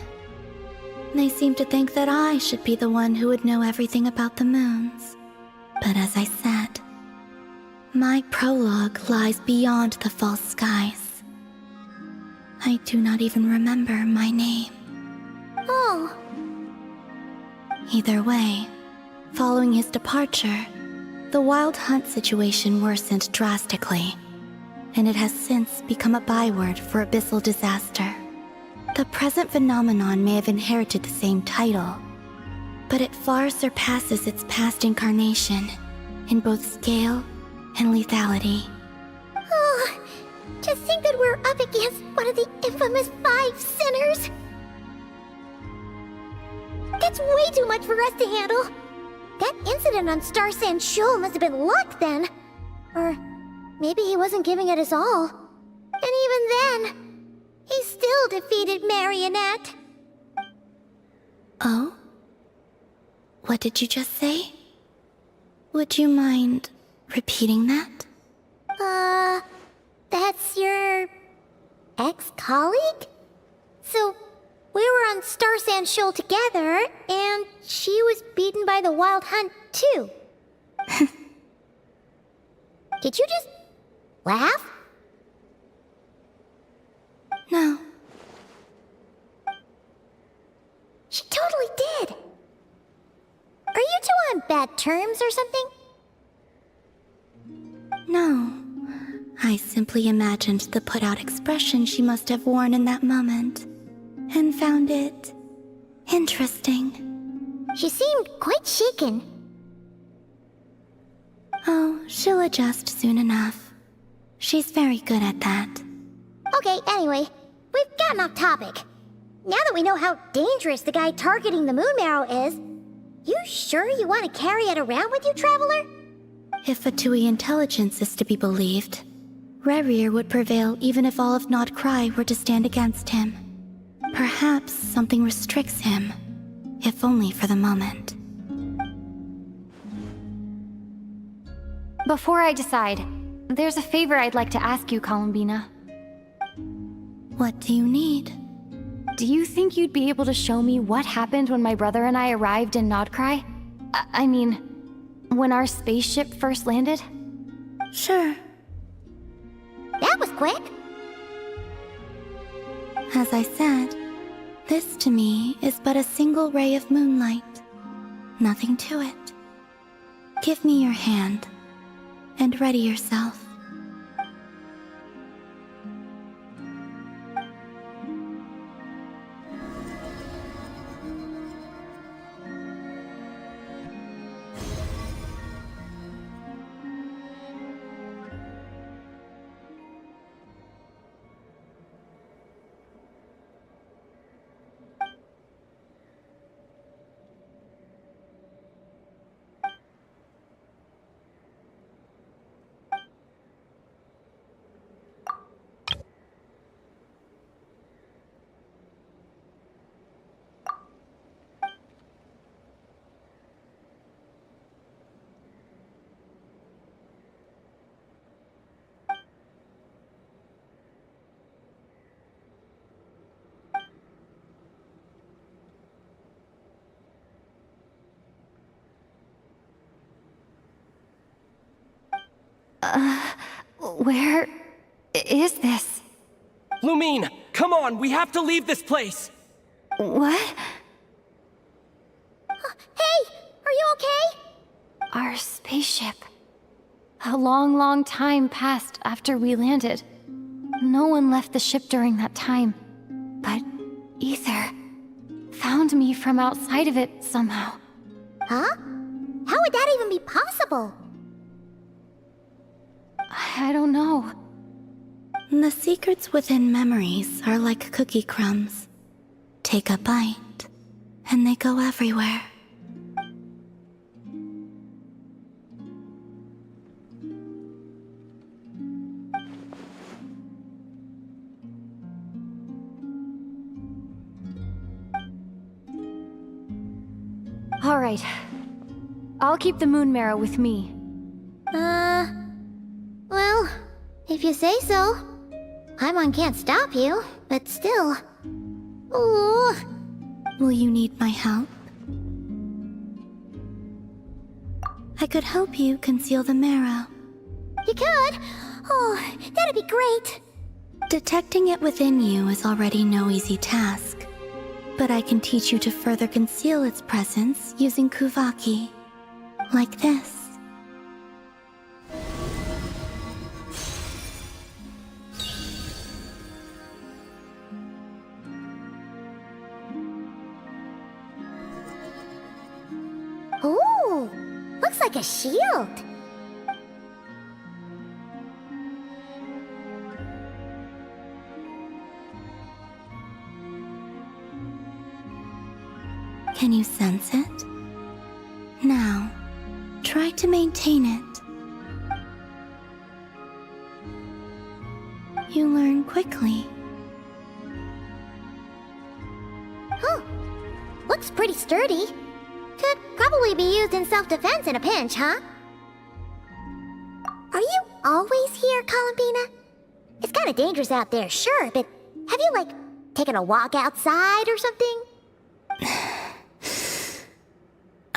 They seemed to think that I should be the one who would know everything about the moons. But as I said, my prologue lies beyond the false skies. I do not even remember my name. Oh. Either way, following his departure, the wild hunt situation worsened drastically, and it has since become a byword for abyssal disaster. The present phenomenon may have inherited the same title, but it far surpasses its past incarnation in both scale and lethality. Oh, To think that we're up against one of the infamous 5 sinners! That's way too much for us to handle! That incident on Star Sand Shoal must have been luck then! Or maybe he wasn't giving it his all. And even then, he still defeated Marionette. Oh? What did you just say? Would you mind repeating that? That's your ex-colleague? So, we were on Star Sand Shoal together, and she was beaten by the Wild Hunt, too. Did you just laugh? No. She totally did. Are you two on bad terms or something? No. I simply imagined the put-out expression she must have worn in that moment, and found it interesting. She seemed quite shaken. Oh, she'll adjust soon enough. She's very good at that. Okay, anyway, we've gotten off topic. Now that we know how dangerous the guy targeting the Moon Marrow is, you sure you want to carry it around with you, Traveler? If Fatui intelligence is to be believed, Rerir would prevail even if all of Nod Cry were to stand against him. Perhaps something restricts him, if only for the moment. Before I decide, there's a favor I'd like to ask you, Columbina. What do you need? Do you think you'd be able to show me what happened when my brother and I arrived in Nodcry? I mean, when our spaceship first landed? Sure. That was quick. As I said, this to me is but a single ray of moonlight. Nothing to it. Give me your hand, and ready yourself. Where is this? Lumine, come on, we have to leave this place! What? Hey, are you okay? Our spaceship. A long, long time passed after we landed. No one left the ship during that time. But Ether found me from outside of it somehow. Huh? How would that even be possible? I don't know. The secrets within memories are like cookie crumbs. Take a bite, and they go everywhere. All right. I'll keep the moon marrow with me. Well, if you say so. Paimon can't stop you, but still. Ooh. Will you need my help? I could help you conceal the marrow. You could? Oh, that'd be great. Detecting it within you is already no easy task. But I can teach you to further conceal its presence using Kuvaki. Like this. Ooh, looks like a shield. Can you sense it? Now, try to maintain it. You learn quickly. Huh. Looks pretty sturdy. Could probably be used in self-defense in a pinch, huh? Are you always here, Columbina? It's kind of dangerous out there, sure, but have you, like, taken a walk outside or something?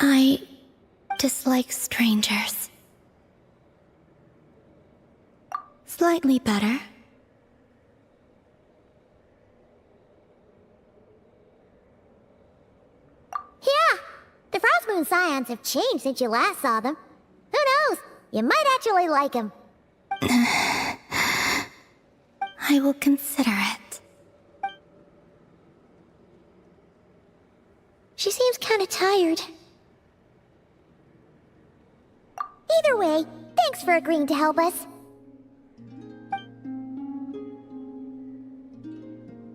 I dislike strangers. Slightly better. Yeah, the Frost Moon Scions have changed since you last saw them. Who knows? You might actually like them. I will consider it. She seems kind of tired. Either way, thanks for agreeing to help us.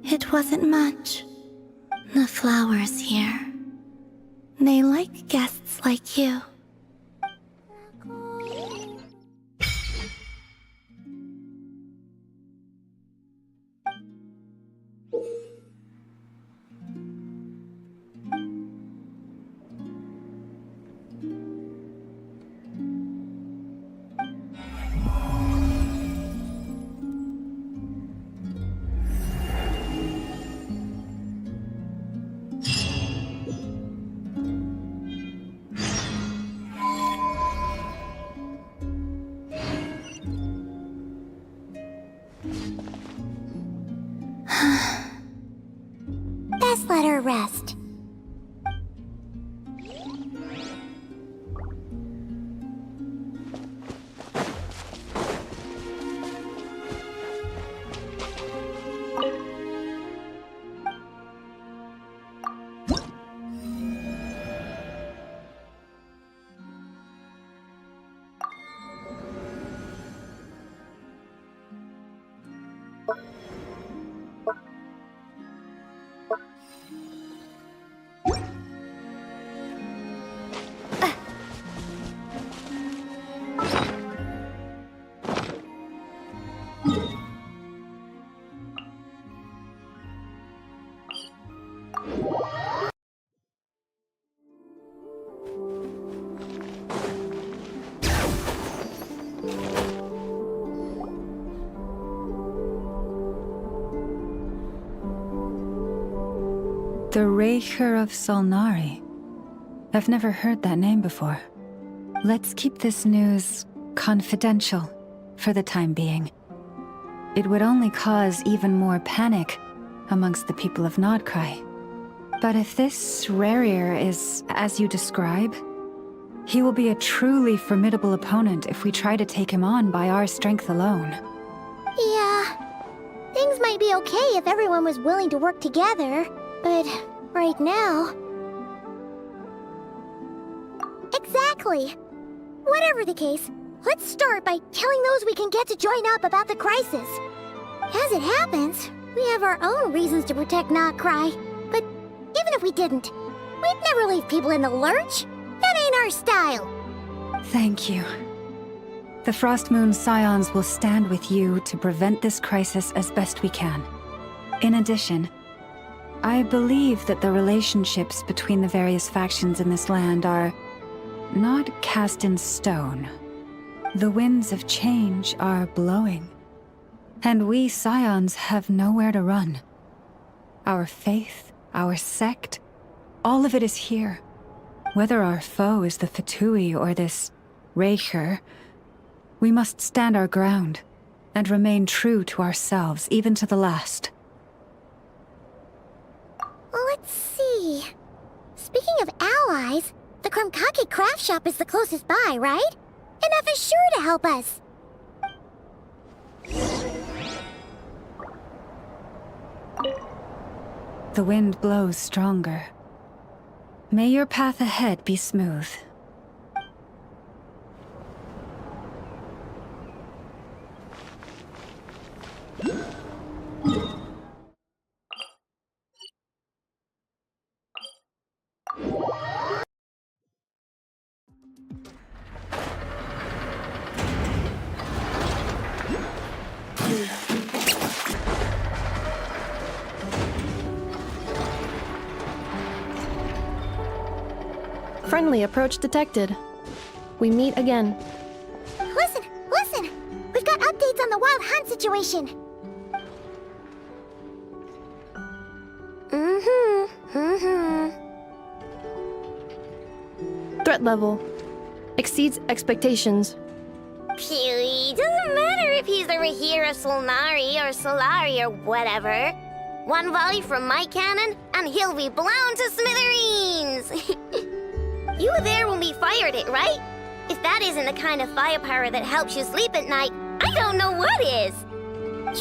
It wasn't much. The flowers here. They like guests like you. Best let her rest. The Rerir of Solnari. I've never heard that name before. Let's keep this news confidential for the time being. It would only cause even more panic amongst the people of Nodcry. But if this Rerir is as you describe, he will be a truly formidable opponent if we try to take him on by our strength alone. Yeah, things might be okay if everyone was willing to work together, but right now... Exactly. Whatever the case, let's start by killing those we can get to join up about the crisis. As it happens, we have our own reasons to protect Nodcry, but even if we didn't, we'd never leave people in the lurch. That ain't our style. Thank you. The Frost Moon Scions will stand with you to prevent this crisis as best we can. In addition, I believe that the relationships between the various factions in this land are not cast in stone. The winds of change are blowing, and we Scions have nowhere to run. Our faith, our sect, all of it is here. Whether our foe is the Fatui or this Rerir, we must stand our ground and remain true to ourselves, even to the last. Let's see. Speaking of allies, the Krumkake craft shop is the closest by, right? And F is sure to help us. The wind blows stronger. May your path ahead be smooth. Friendly approach detected. We meet again. Listen, listen! We've got updates on the wild hunt situation. Threat level exceeds expectations. Phew, doesn't matter if he's the Rerir of Solnari or Solari or whatever. One volley from my cannon, and he'll be blown to smithereens! You were there when we fired it, right? If that isn't the kind of firepower that helps you sleep at night, I don't know what is!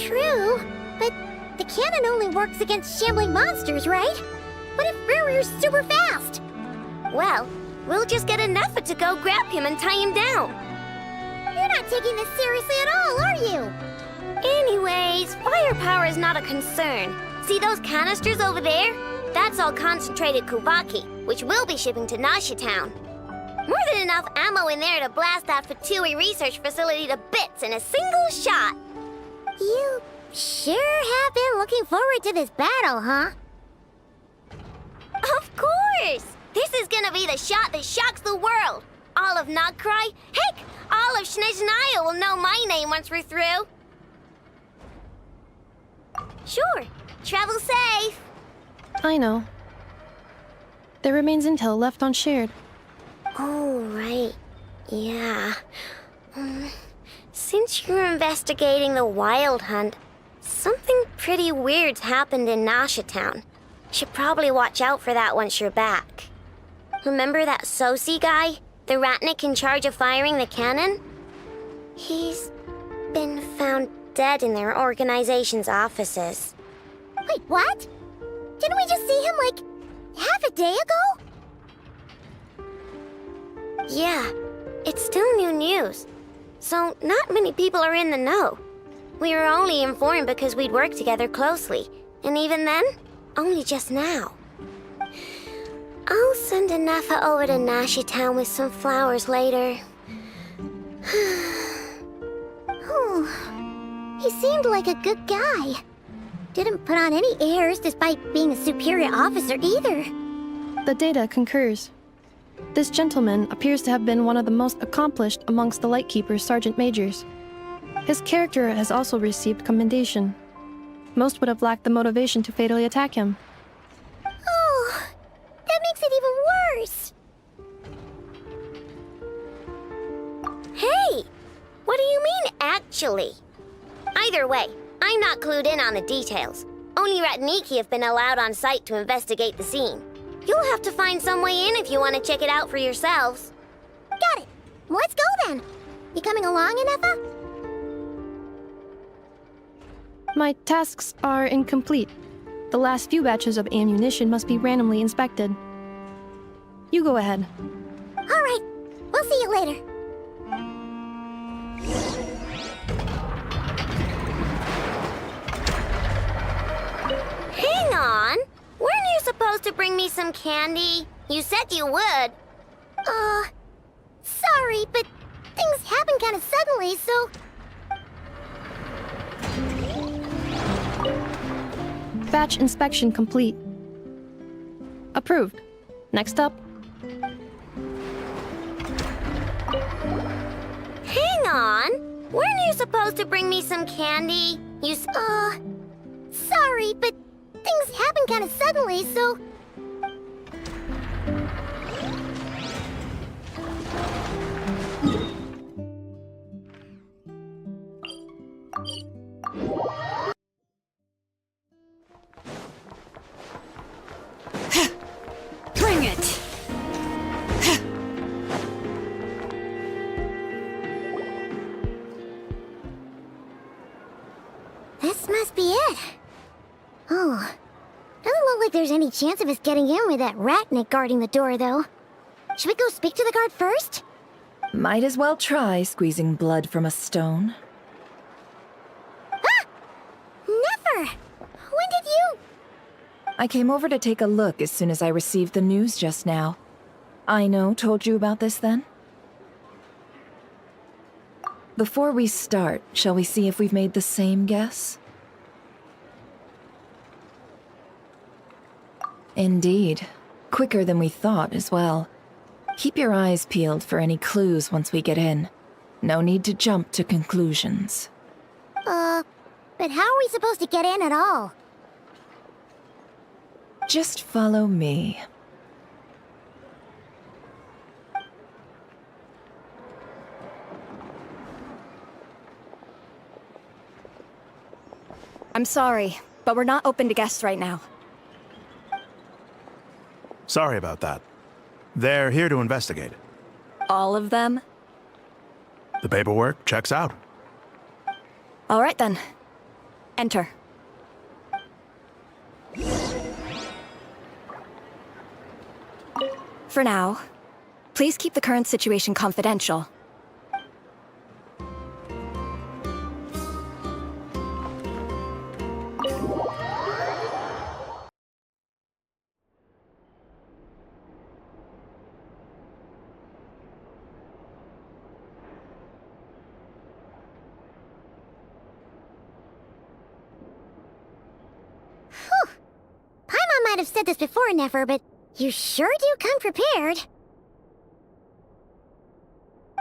True, but the cannon only works against shambling monsters, right? What if Rerir's super fast? Well, we'll just get enough to go grab him and tie him down. You're not taking this seriously at all, are you? Anyways, firepower is not a concern. See those canisters over there? That's all concentrated Kuvaki, which we'll be shipping to Nasha Town. More than enough ammo in there to blast that Fatui research facility to bits in a single shot. You sure have been looking forward to this battle, huh? Of course! This is gonna be the shot that shocks the world. All of Nogcry, heck, all of Snezhnaya will know my name once we're through. Sure, travel safe. I know. There remains intel left unshared. Oh, right. Yeah. Since you're investigating the wild hunt, something pretty weird's happened in Nasha Town. Should probably watch out for that once you're back. Remember that Sosi guy? The Ratnik in charge of firing the cannon? He's been found dead in their organization's offices. Wait, what? Didn't we just see him, like, half a day ago? Yeah, it's still new news. So not many people are in the know. We were only informed because we'd worked together closely. And even then, only just now. I'll send Anafa over to Nashi Town with some flowers later. Oh, he seemed like a good guy. Didn't put on any airs despite being a superior officer either. The data concurs. This gentleman appears to have been one of the most accomplished amongst the Lightkeeper's sergeant majors. His character has also received commendation. Most would have lacked the motivation to fatally attack him. Oh, that makes it even worse. Hey! What do you mean, actually? Either way, I'm not clued in on the details. Only Ratniki have been allowed on site to investigate the scene. You'll have to find some way in if you want to check it out for yourselves. Got it. Let's go then. You coming along, Anafa? My tasks are incomplete. The last few batches of ammunition must be randomly inspected. You go ahead. All right. We'll see you later. Hang on! Weren't you supposed to bring me some candy? You said you would. Sorry, but things happened kind of suddenly, so... Batch inspection complete. Approved. Next up. Hang on! Weren't you supposed to bring me some candy? You sorry, but things happened kind of suddenly, so... Bring it! This must be it. Oh, doesn't look like there's any chance of us getting in with that Ratnik guarding the door, though. Should we go speak to the guard first? Might as well try squeezing blood from a stone. Ah! Never! When did you... I came over to take a look as soon as I received the news just now. Aino told you about this then? Before we start, shall we see if we've made the same guess? Indeed. Quicker than we thought as well. Keep your eyes peeled for any clues once we get in. No need to jump to conclusions. But how are we supposed to get in at all? Just follow me. I'm sorry, but we're not open to guests right now. Sorry about that. They're here to investigate. All of them? The paperwork checks out. All right then. Enter. For now, please keep the current situation confidential. Paimon might have said this before, Nefer, but you sure do come prepared.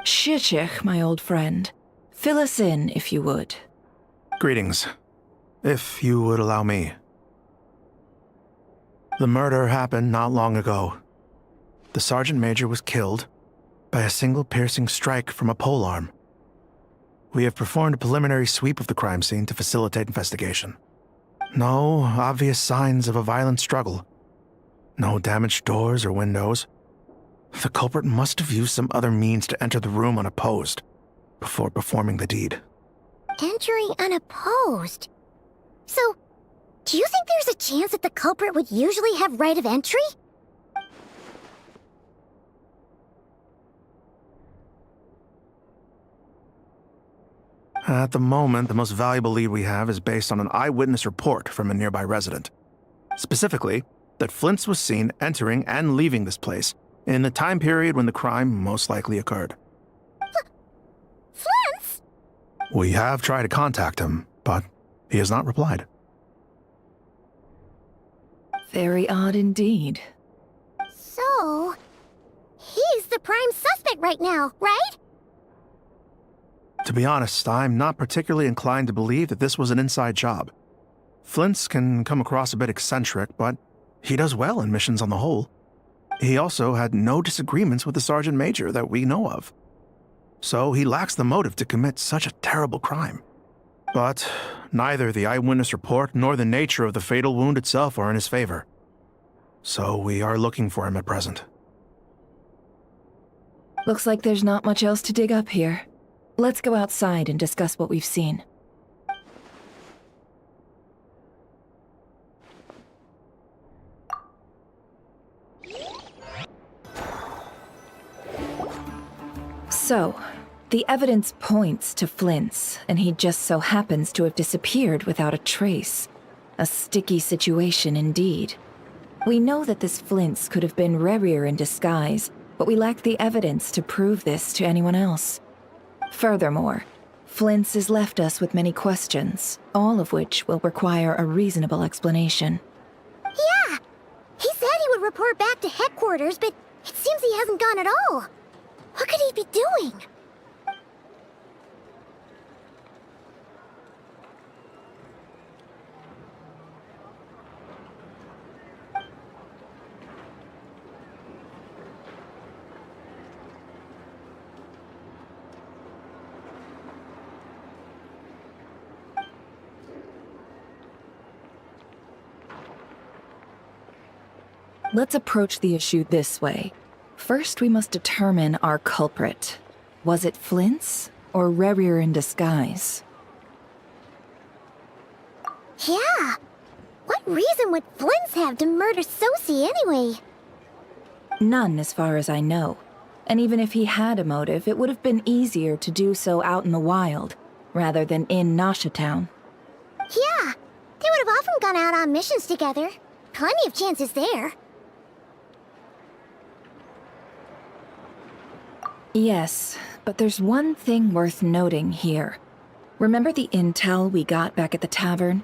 Shishich, my old friend. Fill us in, if you would. Greetings. If you would allow me. The murder happened not long ago. The Sergeant Major was killed by a single piercing strike from a polearm. We have performed a preliminary sweep of the crime scene to facilitate investigation. No obvious signs of a violent struggle. No damaged doors or windows. The culprit must have used some other means to enter the room unopposed before performing the deed. Entering unopposed? So, do you think there's a chance that the culprit would usually have right of entry? At the moment, the most valuable lead we have is based on an eyewitness report from a nearby resident. Specifically, that Flint's was seen entering and leaving this place in the time period when the crime most likely occurred. Flint's? We have tried to contact him, but he has not replied. Very odd indeed. So, he's the prime suspect right now, right? To be honest, I'm not particularly inclined to believe that this was an inside job. Flint's can come across a bit eccentric, but he does well in missions on the whole. He also had no disagreements with the Sergeant Major that we know of. So he lacks the motive to commit such a terrible crime. But neither the eyewitness report nor the nature of the fatal wound itself are in his favor. So we are looking for him at present. Looks like there's not much else to dig up here. Let's go outside and discuss what we've seen. So, the evidence points to Flint's, and he just so happens to have disappeared without a trace. A sticky situation indeed. We know that this Flint's could have been Rerir in disguise, but we lack the evidence to prove this to anyone else. Furthermore, Flint's has left us with many questions, all of which will require a reasonable explanation. Yeah! He said he would report back to headquarters, but it seems he hasn't gone at all. What could he be doing? Let's approach the issue this way. First, we must determine our culprit. Was it Flint's or Rerir in disguise? Yeah! What reason would Flint's have to murder Sosie anyway? None, as far as I know. And even if he had a motive, it would have been easier to do so out in the wild, rather than in Nasha Town. Yeah! They would have often gone out on missions together. Plenty of chances there. Yes, but there's one thing worth noting here. Remember the intel we got back at the tavern?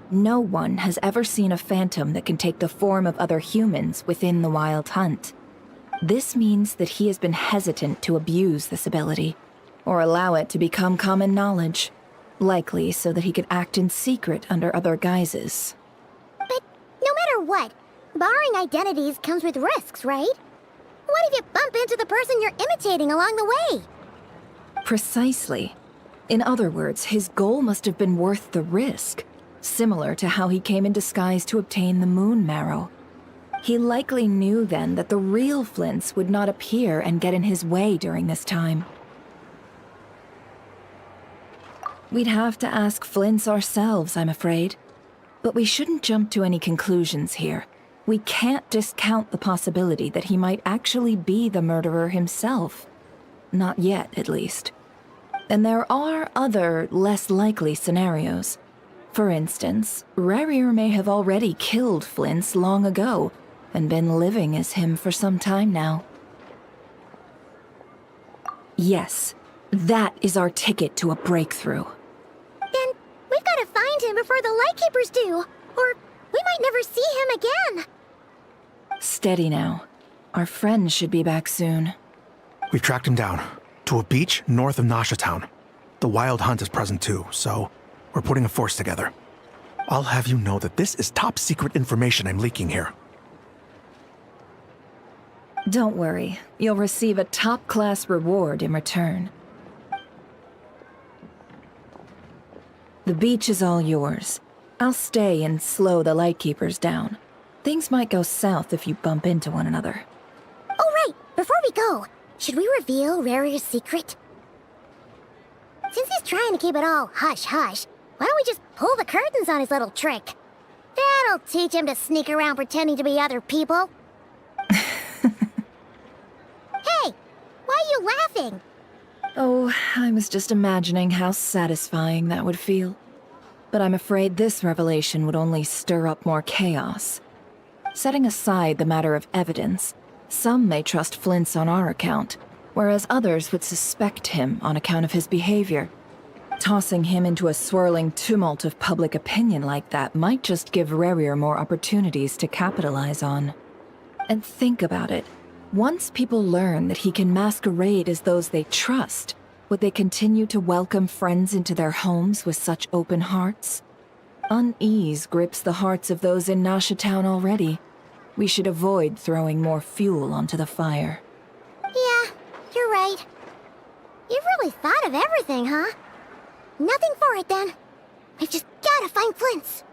No one has ever seen a phantom that can take the form of other humans within the Wild Hunt. This means that he has been hesitant to abuse this ability, or allow it to become common knowledge, likely so that he could act in secret under other guises. But no matter what, borrowing identities comes with risks, right? What if you bump into the person you're imitating along the way? Precisely. In other words, his goal must have been worth the risk, similar to how he came in disguise to obtain the moon marrow. He likely knew then that the real Flints would not appear and get in his way during this time. We'd have to ask Flints ourselves, I'm afraid. But we shouldn't jump to any conclusions here. We can't discount the possibility that he might actually be the murderer himself. Not yet, at least. And there are other, less likely scenarios. For instance, Rerir may have already killed Flints long ago, and been living as him for some time now. Yes, that is our ticket to a breakthrough. Then we've got to find him before the Lightkeepers do, or we might never see him again. Steady now. Our friend should be back soon. We've tracked him down to a beach north of Nasha Town. The Wild Hunt is present too, so we're putting a force together. I'll have you know that this is top secret information I'm leaking here. Don't worry, you'll receive a top-class reward in return. The beach is all yours. I'll stay and slow the Lightkeepers down. Things might go south if you bump into one another. Oh right, before we go, should we reveal Rerir's secret? Since he's trying to keep it all hush-hush, why don't we just pull the curtains on his little trick? That'll teach him to sneak around pretending to be other people. Hey, why are you laughing? Oh, I was just imagining how satisfying that would feel. But I'm afraid this revelation would only stir up more chaos. Setting aside the matter of evidence, some may trust Flint's on our account, whereas others would suspect him on account of his behavior. Tossing him into a swirling tumult of public opinion like that might just give Rerir more opportunities to capitalize on. And think about it. Once people learn that he can masquerade as those they trust, would they continue to welcome friends into their homes with such open hearts? Unease grips the hearts of those in Nasha Town already. We should avoid throwing more fuel onto the fire. Yeah, you're right. You've really thought of everything, huh? Nothing for it then. We've just gotta find Flint's.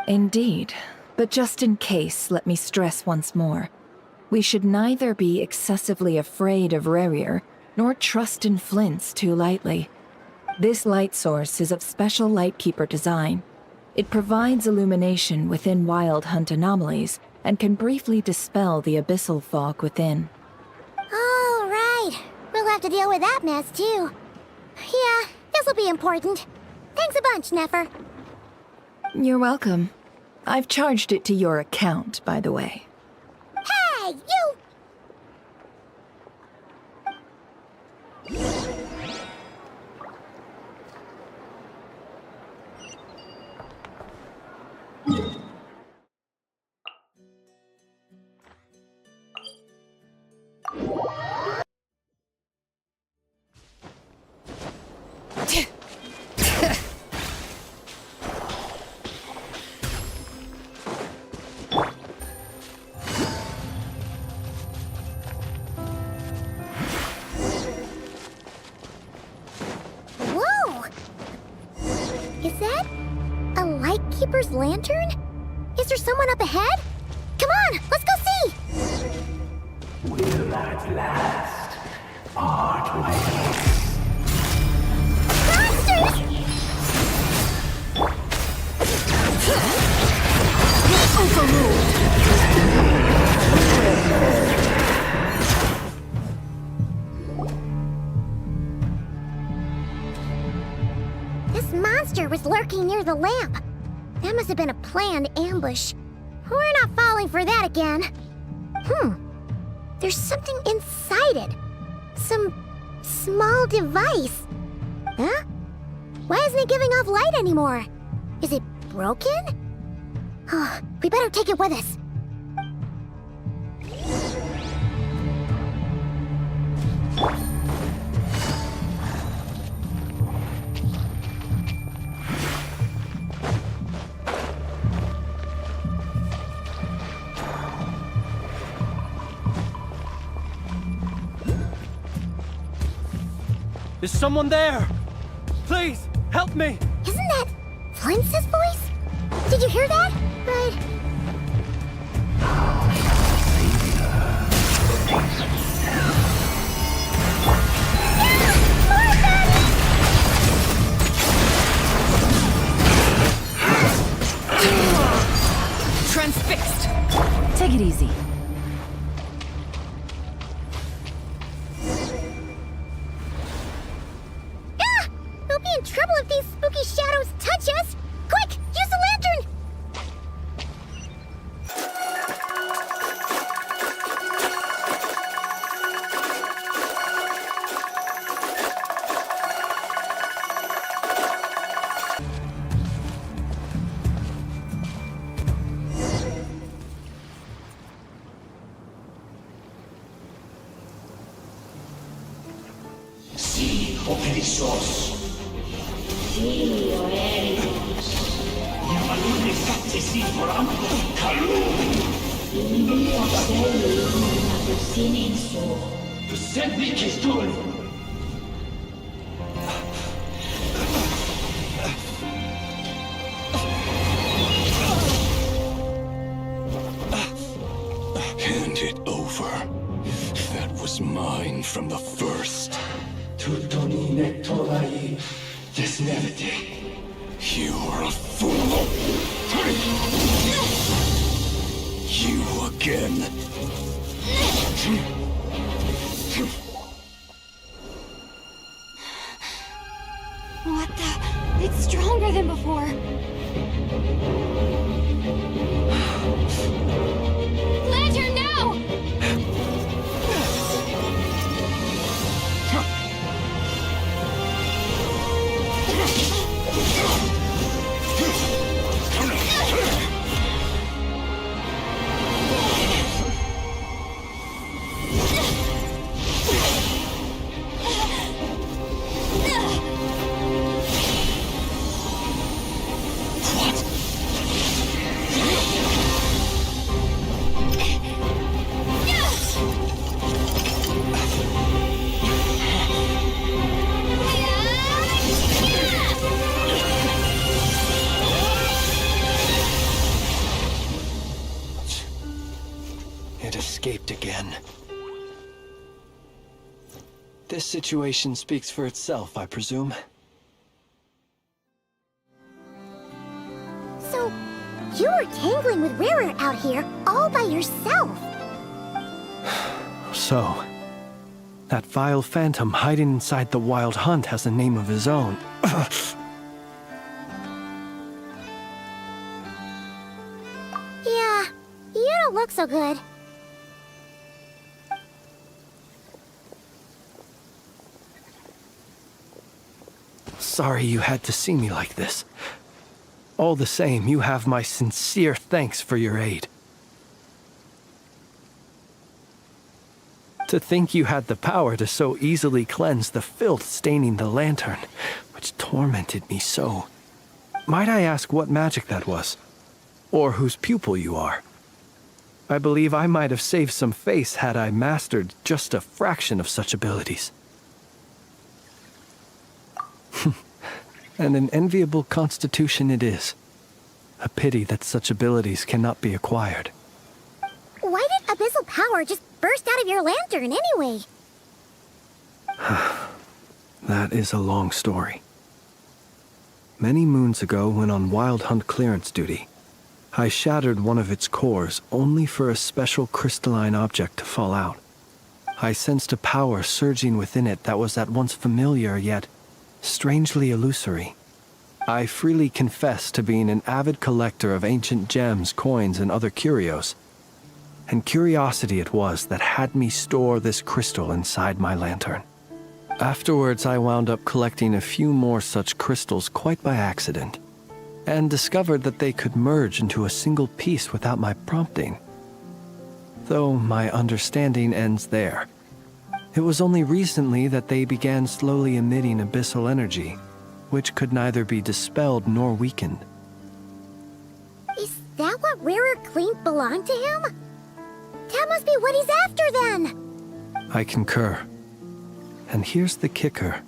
Indeed. But just in case, let me stress once more. We should neither be excessively afraid of Rerir, nor trust in Flint's too lightly. This light source is of special Lightkeeper design. It provides illumination within Wild Hunt anomalies, and can briefly dispel the abyssal fog within. All right. We'll have to deal with that mess too. Yeah, this'll be important. Thanks a bunch, Nefer. You're welcome. I've charged it to your account, by the way. Hey, you! Lightkeeper's lantern? Is there someone up ahead? Come on, let's go see! Will at last part ways. Monsters! This monster was lurking near the lamp. That must have been a planned ambush. We're not falling for that again. There's something inside it. Some small device. Huh? Why isn't it giving off light anymore? Is it broken? Oh, we better take it with us. Is someone there? Please, help me! Isn't that Flint's voice? Did you hear that? But... Transfixed! Take it easy. We'll be in trouble if these spooky shadows touch us! Quick, use the lantern! Sí, operizos. Sí, oeros. Yamalun effective for Kalun. Inni observum natusinin to send me kistul. Hand it over. That was mine from the first. Tutonine torai desnevite. You're a fool. You again. What the? It's stronger than before. Lantern now! It escaped again. This situation speaks for itself, I presume. So, you were tangling with Rerir out here all by yourself. So, that vile phantom hiding inside the Wild Hunt has a name of his own. Yeah, you don't look so good. Sorry you had to see me like this. All the same, you have my sincere thanks for your aid. To think you had the power to so easily cleanse the filth staining the lantern, which tormented me so. Might I ask what magic that was? Or whose pupil you are? I believe I might have saved some face had I mastered just a fraction of such abilities. And an enviable constitution it is. A pity that such abilities cannot be acquired. Why did abyssal power just burst out of your lantern anyway? That is a long story. Many moons ago, when on Wild Hunt clearance duty, I shattered one of its cores only for a special crystalline object to fall out. I sensed a power surging within it that was at once familiar yet strangely illusory. I freely confess to being an avid collector of ancient gems, coins, and other curios. And curiosity it was that had me store this crystal inside my lantern. Afterwards, I wound up collecting a few more such crystals quite by accident, and discovered that they could merge into a single piece without my prompting. Though my understanding ends there. It was only recently that they began slowly emitting abyssal energy, which could neither be dispelled nor weakened. Is that what Rerir claimed belonged to him? That must be what he's after then! I concur. And here's the kicker.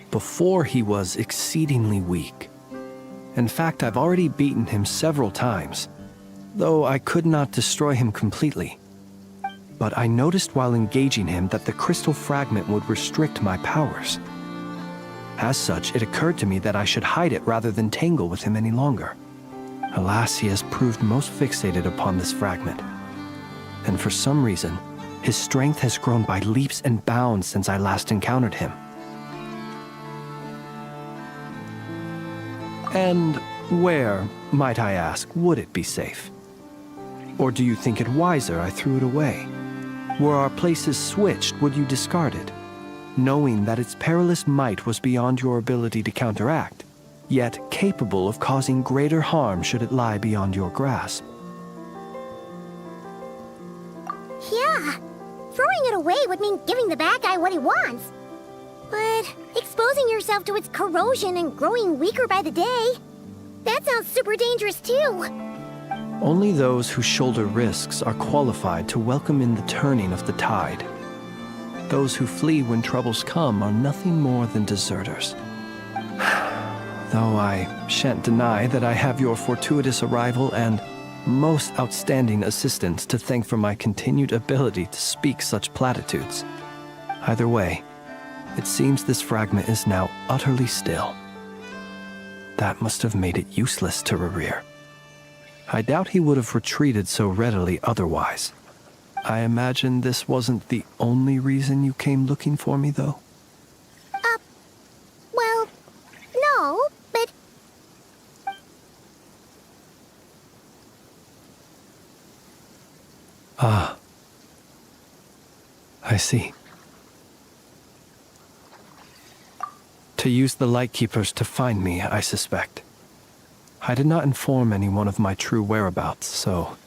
Before he was exceedingly weak. In fact, I've already beaten him several times, though I could not destroy him completely. But I noticed while engaging him that the crystal fragment would restrict my powers. As such, it occurred to me that I should hide it rather than tangle with him any longer. Alas, he has proved most fixated upon this fragment. And for some reason, his strength has grown by leaps and bounds since I last encountered him. And where, might I ask, would it be safe? Or do you think it wiser I threw it away? Were our places switched, would you discard it, knowing that its perilous might was beyond your ability to counteract, yet capable of causing greater harm should it lie beyond your grasp? Yeah, throwing it away would mean giving the bad guy what he wants. But exposing yourself to its corrosion and growing weaker by the day, that sounds super dangerous too. Only those who shoulder risks are qualified to welcome in the turning of the tide. Those who flee when troubles come are nothing more than deserters. Though I shan't deny that I have your fortuitous arrival and most outstanding assistance to thank for my continued ability to speak such platitudes. Either way, it seems this fragment is now utterly still. That must have made it useless to Rerir. I doubt he would have retreated so readily otherwise. I imagine this wasn't the only reason you came looking for me, though? Well, no, but... Ah. I see. To use the Lightkeepers to find me, I suspect. I did not inform anyone of my true whereabouts, so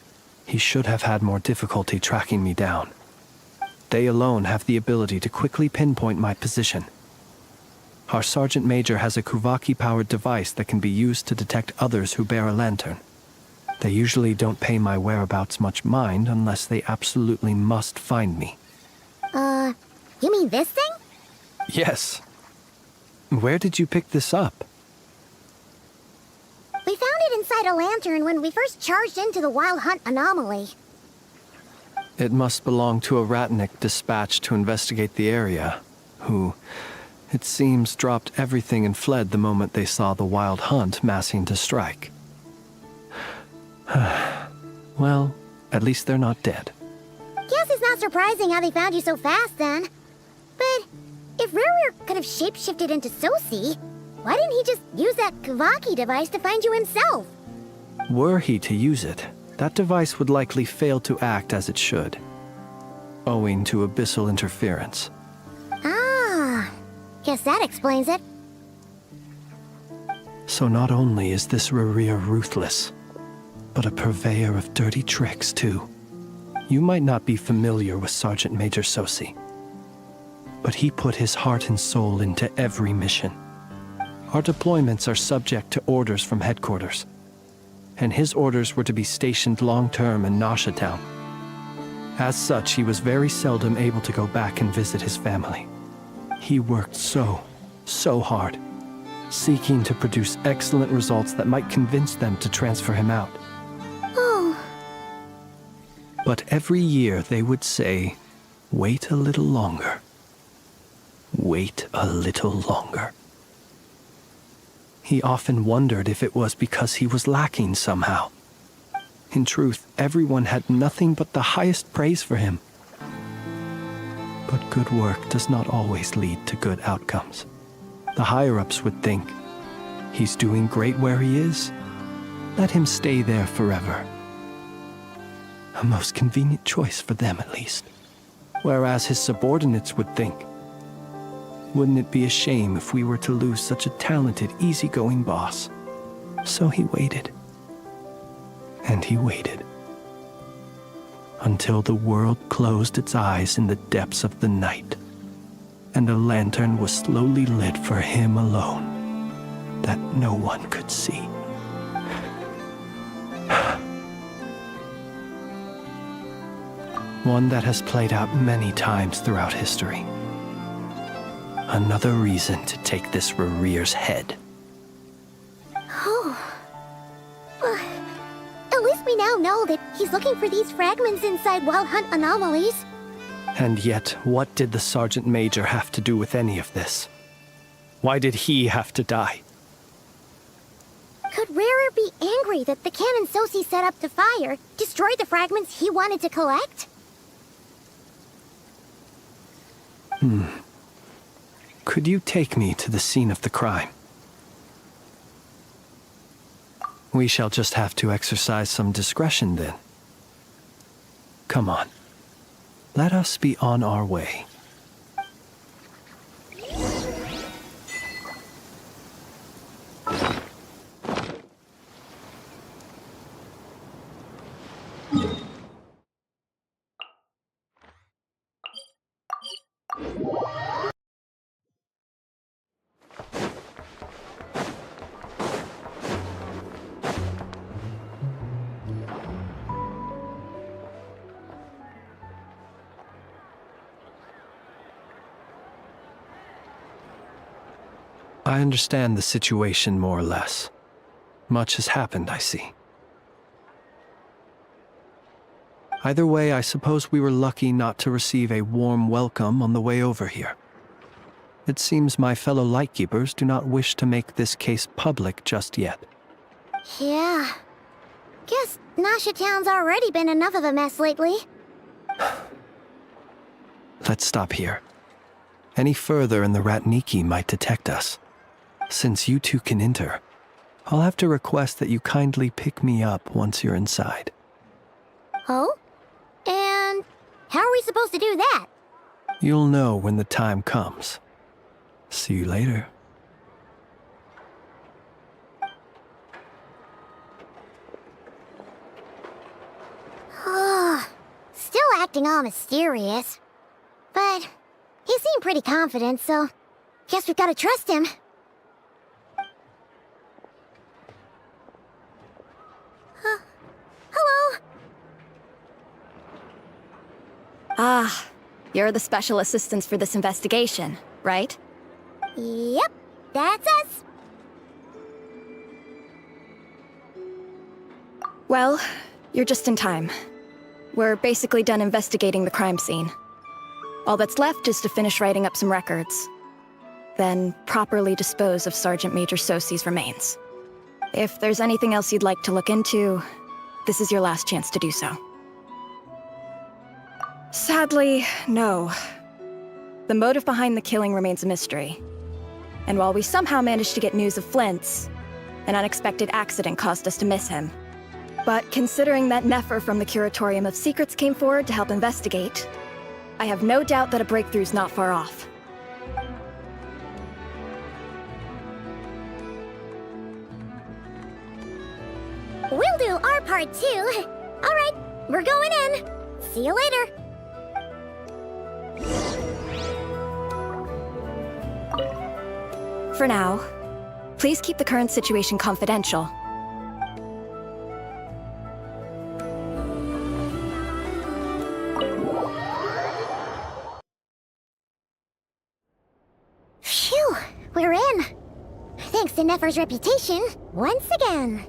he should have had more difficulty tracking me down. They alone have the ability to quickly pinpoint my position. Our Sergeant Major has a Kuvaki-powered device that can be used to detect others who bear a lantern. They usually don't pay my whereabouts much mind unless they absolutely must find me. You mean this thing? Yes. Where did you pick this up? We found it inside a lantern when we first charged into the Wild Hunt anomaly. It must belong to a Ratnik dispatched to investigate the area, who, it seems, dropped everything and fled the moment they saw the Wild Hunt massing to strike. Well, at least they're not dead. Guess it's not surprising how they found you so fast, then. But if Rerir could have shapeshifted into Sosi, why didn't he just use that Kuvaki device to find you himself? Were he to use it, that device would likely fail to act as it should, owing to abyssal interference. Ah, guess that explains it. So not only is this Rerir ruthless, but a purveyor of dirty tricks, too. You might not be familiar with Sergeant Major Sosi, but he put his heart and soul into every mission. Our deployments are subject to orders from headquarters, and his orders were to be stationed long-term in Nasha Town. As such, he was very seldom able to go back and visit his family. He worked so hard, seeking to produce excellent results that might convince them to transfer him out. Oh. But every year they would say, "Wait a little longer. Wait a little longer." He often wondered if it was because he was lacking somehow. In truth, everyone had nothing but the highest praise for him. But good work does not always lead to good outcomes. The higher-ups would think, he's doing great where he is. Let him stay there forever. A most convenient choice for them, at least. Whereas his subordinates would think, wouldn't it be a shame if we were to lose such a talented, easygoing boss? So he waited. And he waited. until the world closed its eyes in the depths of the night, and a lantern was slowly lit for him alone, that no one could see. One that has played out many times throughout history. Another reason to take this Rerir's head. Oh. At least we now know that he's looking for these fragments inside Wild Hunt anomalies. And yet, what did the Sergeant Major have to do with any of this? Why did he have to die? Could Rerir be angry that the cannon Sosi set up to fire destroyed the fragments he wanted to collect? Could you take me to the scene of the crime? We shall just have to exercise some discretion then. Come on. Let us be on our way. I understand the situation more or less. Much has happened, I see. Either way, I suppose we were lucky not to receive a warm welcome on the way over here. It seems my fellow Lightkeepers do not wish to make this case public just yet. Yeah. Guess Nasha Town's already been enough of a mess lately. Let's stop here. Any further and the Ratniki might detect us. Since you two can enter, I'll have to request that you kindly pick me up once you're inside. Oh? And how are we supposed to do that? You'll know when the time comes. See you later. Still acting all mysterious. But he seemed pretty confident, so guess we've got to trust him. Hello? Ah, you're the special assistants for this investigation, right? Yep, that's us. Well, you're just in time. We're basically done investigating the crime scene. All that's left is to finish writing up some records. Then properly dispose of Sergeant Major Sosi's remains. If there's anything else you'd like to look into, this is your last chance to do so. Sadly, no. The motive behind the killing remains a mystery. And while we somehow managed to get news of Flint's, an unexpected accident caused us to miss him. But considering that Nefer from the Curatorium of Secrets came forward to help investigate, I have no doubt that a breakthrough's not far off. We'll do our part too. All right, we're going in. See you later. For now, please keep the current situation confidential. Phew, we're in. Thanks to Nefer's reputation, once again.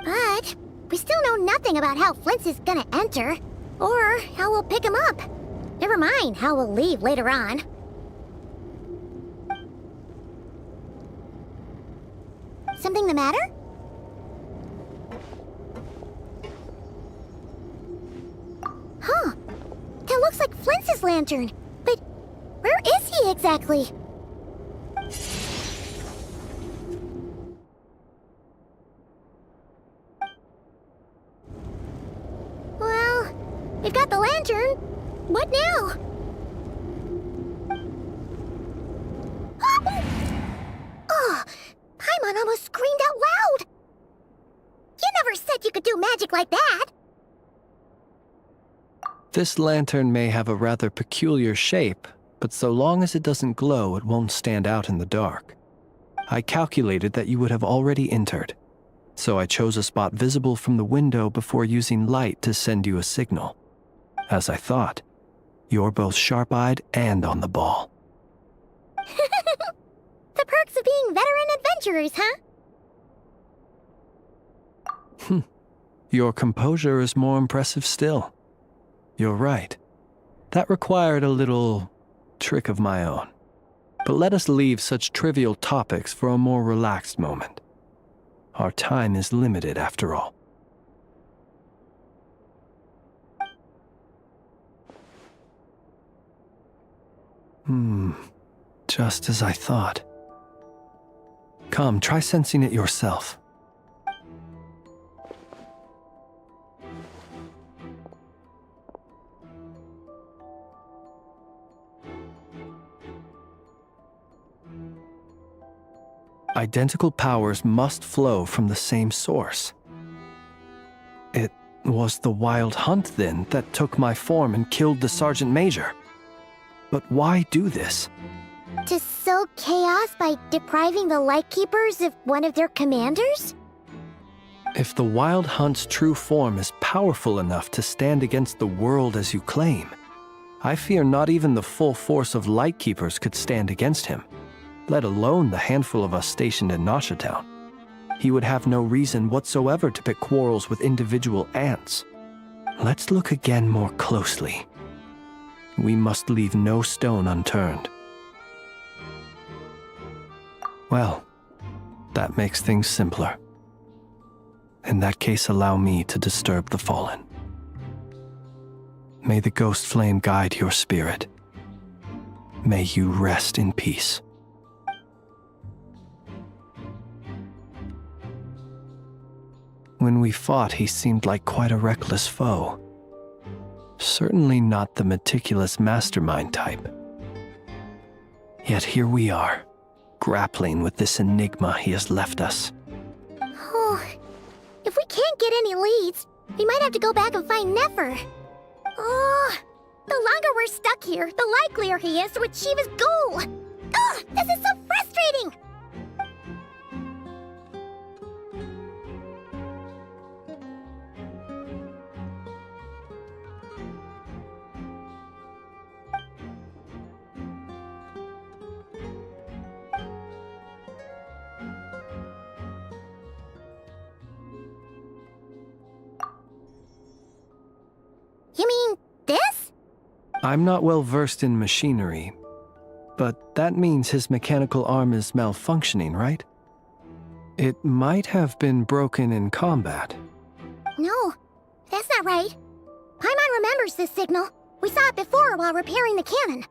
But we still know nothing about how Flint's is gonna enter, or how we'll pick him up. Never mind how we'll leave later on. Something the matter? Huh. That looks like Flint's lantern. But where is he exactly? Well, we've got the lantern. What now? Oh! Paimon almost screamed out loud! You never said you could do magic like that! This lantern may have a rather peculiar shape, but so long as it doesn't glow, it won't stand out in the dark. I calculated that you would have already entered, so I chose a spot visible from the window before using light to send you a signal. As I thought, you're both sharp-eyed and on the ball. The perks of being veteran adventurers, huh? Your composure is more impressive still. You're right. That required a little trick of my own. But let us leave such trivial topics for a more relaxed moment. Our time is limited after all. Just as I thought. Come, try sensing it yourself. Identical powers must flow from the same source. It was the Wild Hunt, then, that took my form and killed the Sergeant Major. But why do this? To sow chaos by depriving the Lightkeepers of one of their commanders? If the Wild Hunt's true form is powerful enough to stand against the world as you claim, I fear not even the full force of Lightkeepers could stand against him, let alone the handful of us stationed in Nasha Town. He would have no reason whatsoever to pick quarrels with individual ants. Let's look again more closely. We must leave no stone unturned. Well, that makes things simpler. In that case, allow me to disturb the fallen. May the ghost flame guide your spirit. May you rest in peace. When we fought, he seemed like quite a reckless foe. Certainly not the meticulous mastermind type. Yet here we are, grappling with this enigma he has left us. Oh, if we can't get any leads, we might have to go back and find Nefer. Oh, the longer we're stuck here, the likelier he is to achieve his goal. Ugh, this is so frustrating! You mean this? I'm not well versed in machinery, but that means his mechanical arm is malfunctioning, right? It might have been broken in combat. No, that's not right. Paimon remembers this signal. We saw it before while repairing the cannon.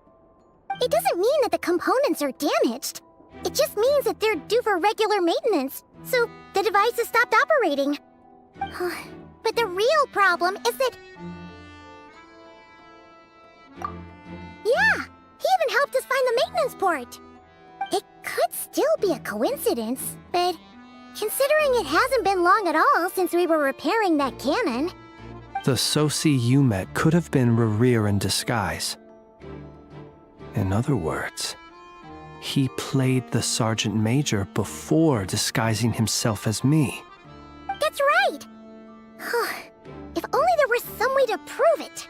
It doesn't mean that the components are damaged. It just means that they're due for regular maintenance, so the device has stopped operating. But the real problem is that... Yeah, he even helped us find the maintenance port. It could still be a coincidence, but considering it hasn't been long at all since we were repairing that cannon... The Soci you met could have been Rerir in disguise. In other words, he played the Sergeant Major before disguising himself as me. That's right! If only there was some way to prove it.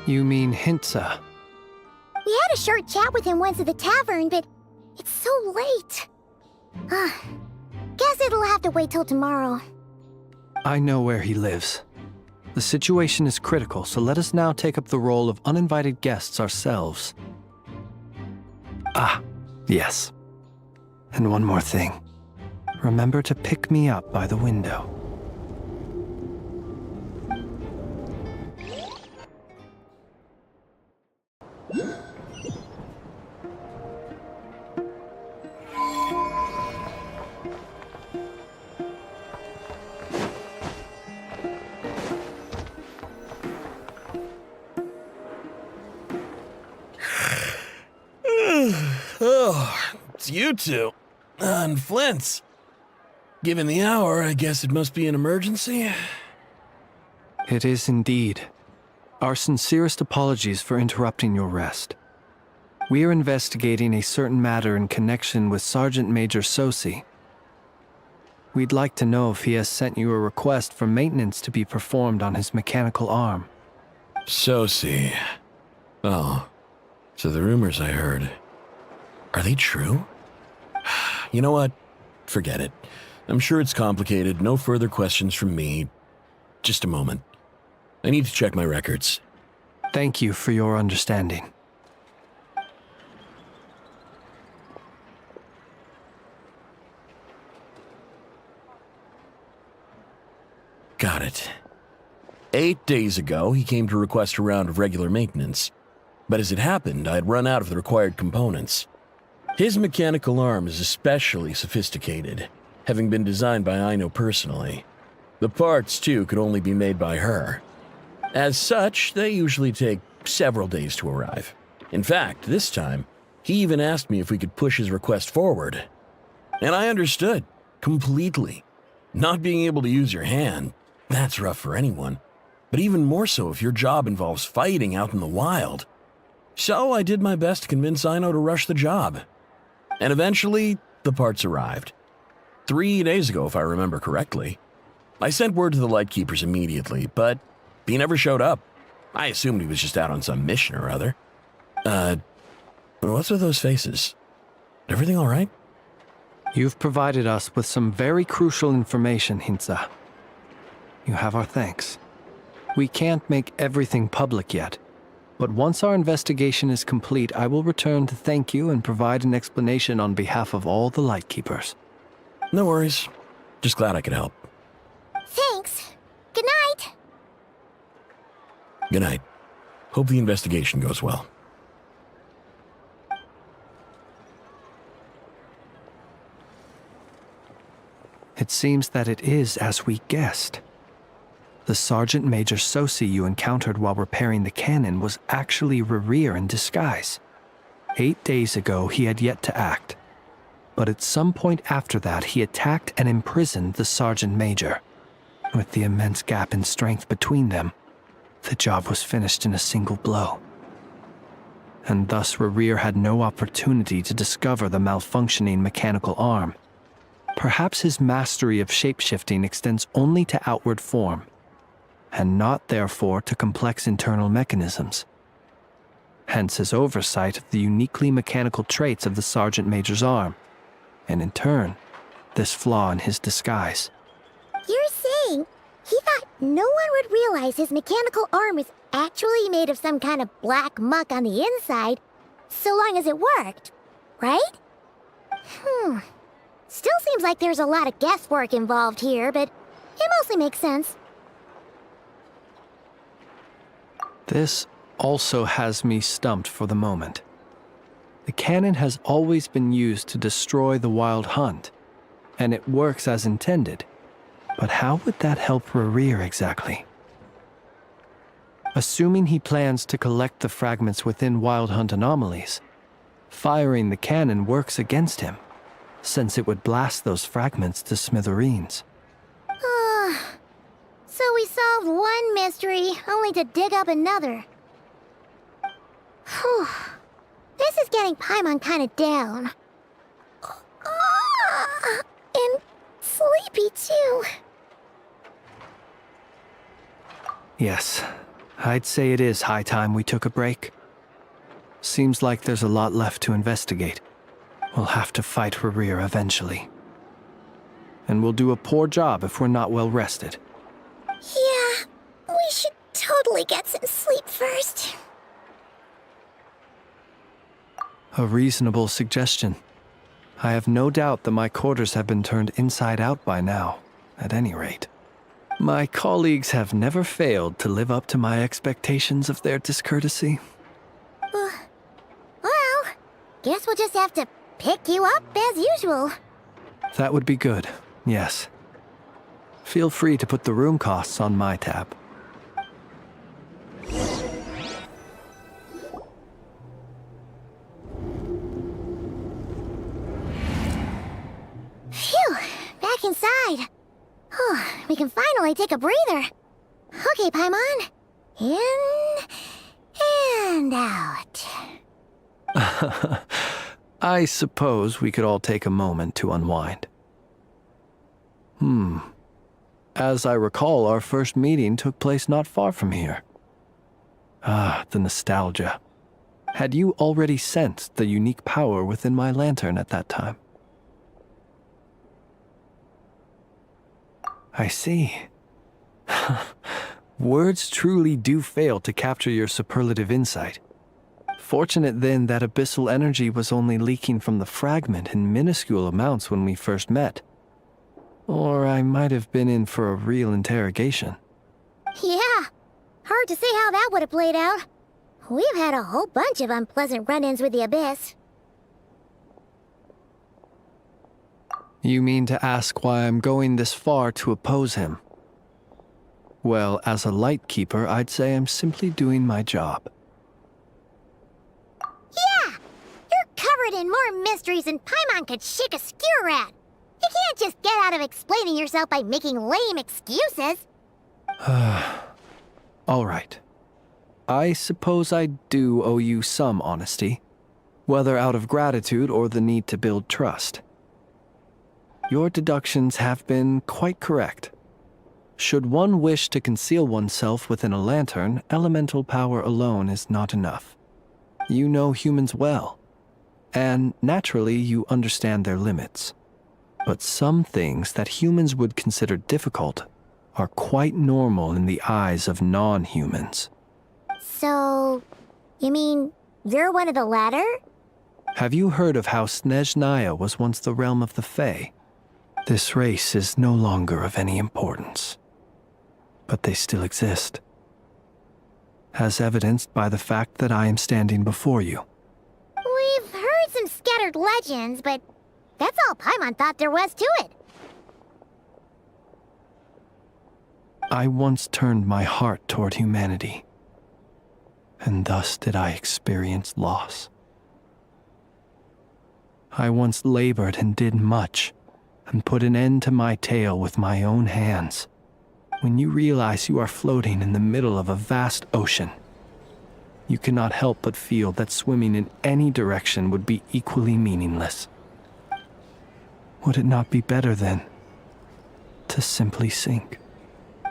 You mean Hintsa? We had a short chat with him once at the tavern, but it's so late. Guess it'll have to wait till tomorrow. I know where he lives. The situation is critical, so let us now take up the role of uninvited guests ourselves. Ah, yes. And one more thing. Remember to pick me up by the window. Oh, it's you two. And Flint's. Given the hour, I guess it must be an emergency. It is indeed. Our sincerest apologies for interrupting your rest. We are investigating a certain matter in connection with Sergeant Major Sosi. We'd like to know if he has sent you a request for maintenance to be performed on his mechanical arm. Sosi. Oh, so the rumors I heard, are they true? You know what? Forget it. I'm sure it's complicated. No further questions from me. Just a moment. I need to check my records. Thank you for your understanding. Got it. 8 days ago, he came to request a round of regular maintenance. But as it happened, I had run out of the required components. His mechanical arm is especially sophisticated, having been designed by Aino personally. The parts, too, could only be made by her. As such, they usually take several days to arrive. In fact, this time, he even asked me if we could push his request forward. And I understood, completely. Not being able to use your hand, that's rough for anyone. But even more so if your job involves fighting out in the wild. So I did my best to convince Aino to rush the job. And eventually, the parts arrived. 3 days ago, if I remember correctly. I sent word to the Lightkeepers immediately, but he never showed up. I assumed he was just out on some mission or other. What's with those faces? Everything all right? You've provided us with some very crucial information, Hintsa. You have our thanks. We can't make everything public yet, but once our investigation is complete, I will return to thank you and provide an explanation on behalf of all the Lightkeepers. No worries. Just glad I could help. Thanks. Good night. Good night. Hope the investigation goes well. It seems that it is as we guessed. The Sergeant Major Sosi you encountered while repairing the cannon was actually Rerir in disguise. 8 days ago, he had yet to act. But at some point after that, he attacked and imprisoned the Sergeant Major. With the immense gap in strength between them, the job was finished in a single blow. And thus Rerir had no opportunity to discover the malfunctioning mechanical arm. Perhaps his mastery of shapeshifting extends only to outward form, and not therefore to complex internal mechanisms. Hence his oversight of the uniquely mechanical traits of the Sergeant Major's arm, and in turn, this flaw in his disguise. You're saying he thought no one would realize his mechanical arm was actually made of some kind of black muck on the inside, so long as it worked, right? Still seems like there's a lot of guesswork involved here, but it mostly makes sense. This also has me stumped for the moment. The cannon has always been used to destroy the wild hunt, and it works as intended. But how would that help Rerir exactly? Assuming he plans to collect the fragments within wild hunt anomalies, firing the cannon works against him, since it would blast those fragments to smithereens. So we solved one mystery, only to dig up another. Whew. This is getting Paimon kind of down. And sleepy too. Yes, I'd say it is high time we took a break. Seems like there's a lot left to investigate. We'll have to fight Rerir eventually. And we'll do a poor job if we're not well rested. Yeah, we should totally get some sleep first. A reasonable suggestion. I have no doubt that my quarters have been turned inside out by now, at any rate. My colleagues have never failed to live up to my expectations of their discourtesy. Well, guess we'll just have to pick you up as usual. That would be good, yes. Feel free to put the room costs on my tab. Phew, back inside. We can finally take a breather. Okay, Paimon. In and out. I suppose we could all take a moment to unwind. As I recall, our first meeting took place not far from here. Ah, the nostalgia. Had you already sensed the unique power within my lantern at that time? I see. Words truly do fail to capture your superlative insight. Fortunate then that abyssal energy was only leaking from the fragment in minuscule amounts when we first met. Or I might have been in for a real interrogation. Yeah, hard to say how that would have played out. We've had a whole bunch of unpleasant run-ins with the Abyss. You mean to ask why I'm going this far to oppose him? Well, as a light keeper, I'd say I'm simply doing my job. Yeah! You're covered in more mysteries than Paimon could shake a skewer at. You can't just get out of explaining yourself by making lame excuses. All right. I suppose I do owe you some honesty, whether out of gratitude or the need to build trust. Your deductions have been quite correct. Should one wish to conceal oneself within a lantern, elemental power alone is not enough. You know humans well, and naturally you understand their limits. But some things that humans would consider difficult are quite normal in the eyes of non-humans. So, you mean you're one of the latter? Have you heard of how Snezhnaya was once the realm of the Fae? This race is no longer of any importance, but they still exist, as evidenced by the fact that I am standing before you. We've heard some scattered legends, but that's all Paimon thought there was to it. I once turned my heart toward humanity, and thus did I experience loss. I once labored and did much, and put an end to my tale with my own hands. When you realize you are floating in the middle of a vast ocean, you cannot help but feel that swimming in any direction would be equally meaningless. Would it not be better, then, to simply sink?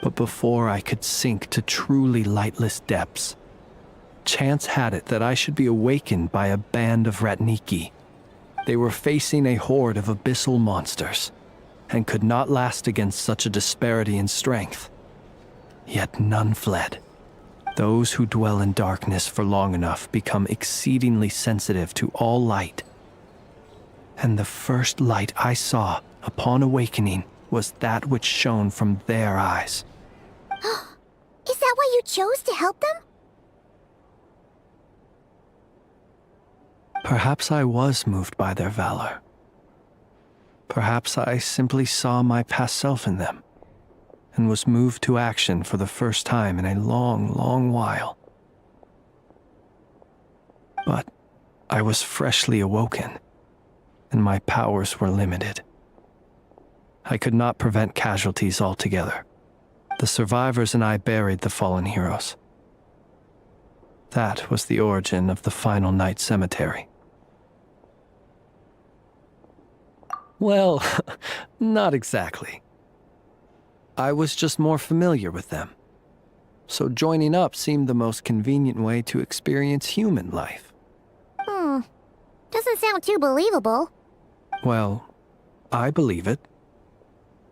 But before I could sink to truly lightless depths, chance had it that I should be awakened by a band of Ratniki. They were facing a horde of abyssal monsters, and could not last against such a disparity in strength. Yet none fled. Those who dwell in darkness for long enough become exceedingly sensitive to all light. And the first light I saw upon awakening was that which shone from their eyes. Is that why you chose to help them? Perhaps I was moved by their valor. Perhaps I simply saw my past self in them, and was moved to action for the first time in a long, long while. But I was freshly awoken, and my powers were limited. I could not prevent casualties altogether. The survivors and I buried the fallen heroes. That was the origin of the final night cemetery. Well, not exactly. I was just more familiar with them, so joining up seemed the most convenient way to experience human life. Doesn't sound too believable. Well, I believe it.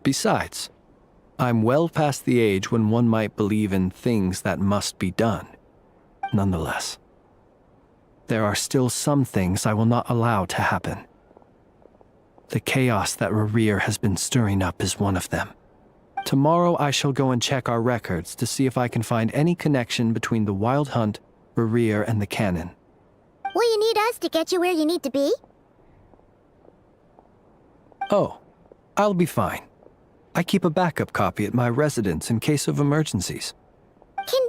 Besides, I'm well past the age when one might believe in things that must be done. Nonetheless, there are still some things I will not allow to happen. The chaos that Rerir has been stirring up is one of them. Tomorrow I shall go and check our records to see if I can find any connection between the Wild Hunt, Rerir, and the Canon. Will you need us to get you where you need to be? Oh, I'll be fine. I keep a backup copy at my residence in case of emergencies. Can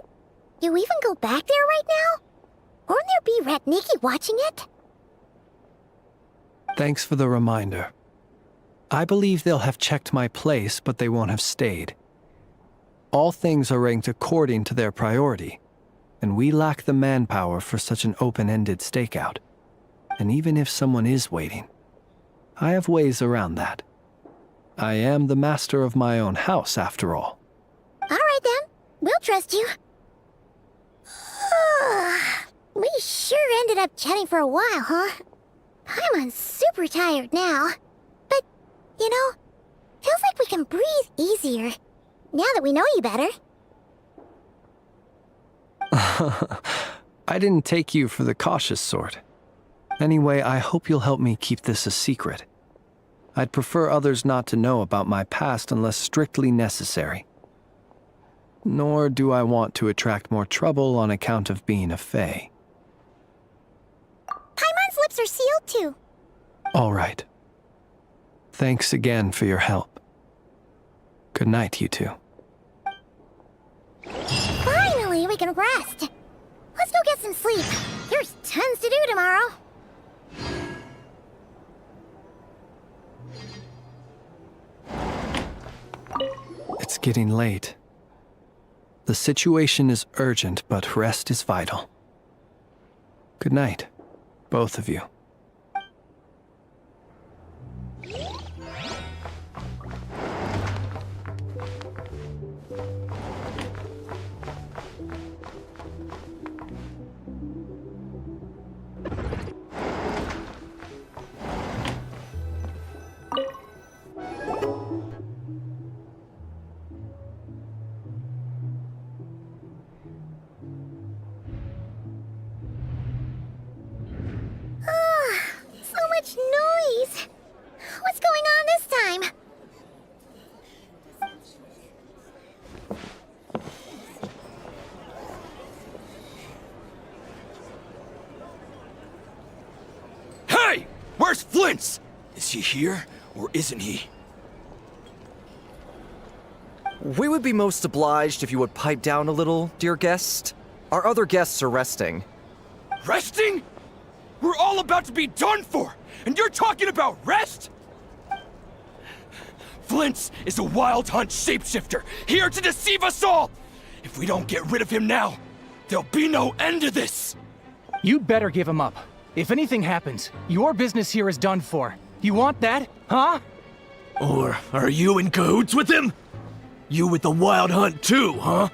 you even go back there right now? Won't there be Ratniki watching it? Thanks for the reminder. I believe they'll have checked my place, but they won't have stayed. All things are ranked according to their priority, and we lack the manpower for such an open-ended stakeout. And even if someone is waiting, I have ways around that. I am the master of my own house, after all. All right then, we'll trust you. We sure ended up chatting for a while, huh? I'm super tired now. But, you know, feels like we can breathe easier, now that we know you better. I didn't take you for the cautious sort. Anyway, I hope you'll help me keep this a secret. I'd prefer others not to know about my past unless strictly necessary. Nor do I want to attract more trouble on account of being a fae. Paimon's lips are sealed too. All right. Thanks again for your help. Good night, you two. Finally, we can rest. Let's go get some sleep. There's tons to do tomorrow. It's getting late. The situation is urgent, but rest is vital. Good night, both of you. Noise! What's going on this time? Hey! Where's Flint's? Is he here, or isn't he? We would be most obliged if you would pipe down a little, dear guest. Our other guests are resting. Resting? We're all about to be done for, and you're talking about rest? Flint's is a wild hunt shapeshifter, here to deceive us all! If we don't get rid of him now, there'll be no end to this! You'd better give him up. If anything happens, your business here is done for. You want that, huh? Or are you in cahoots with him? You with the wild hunt too, huh?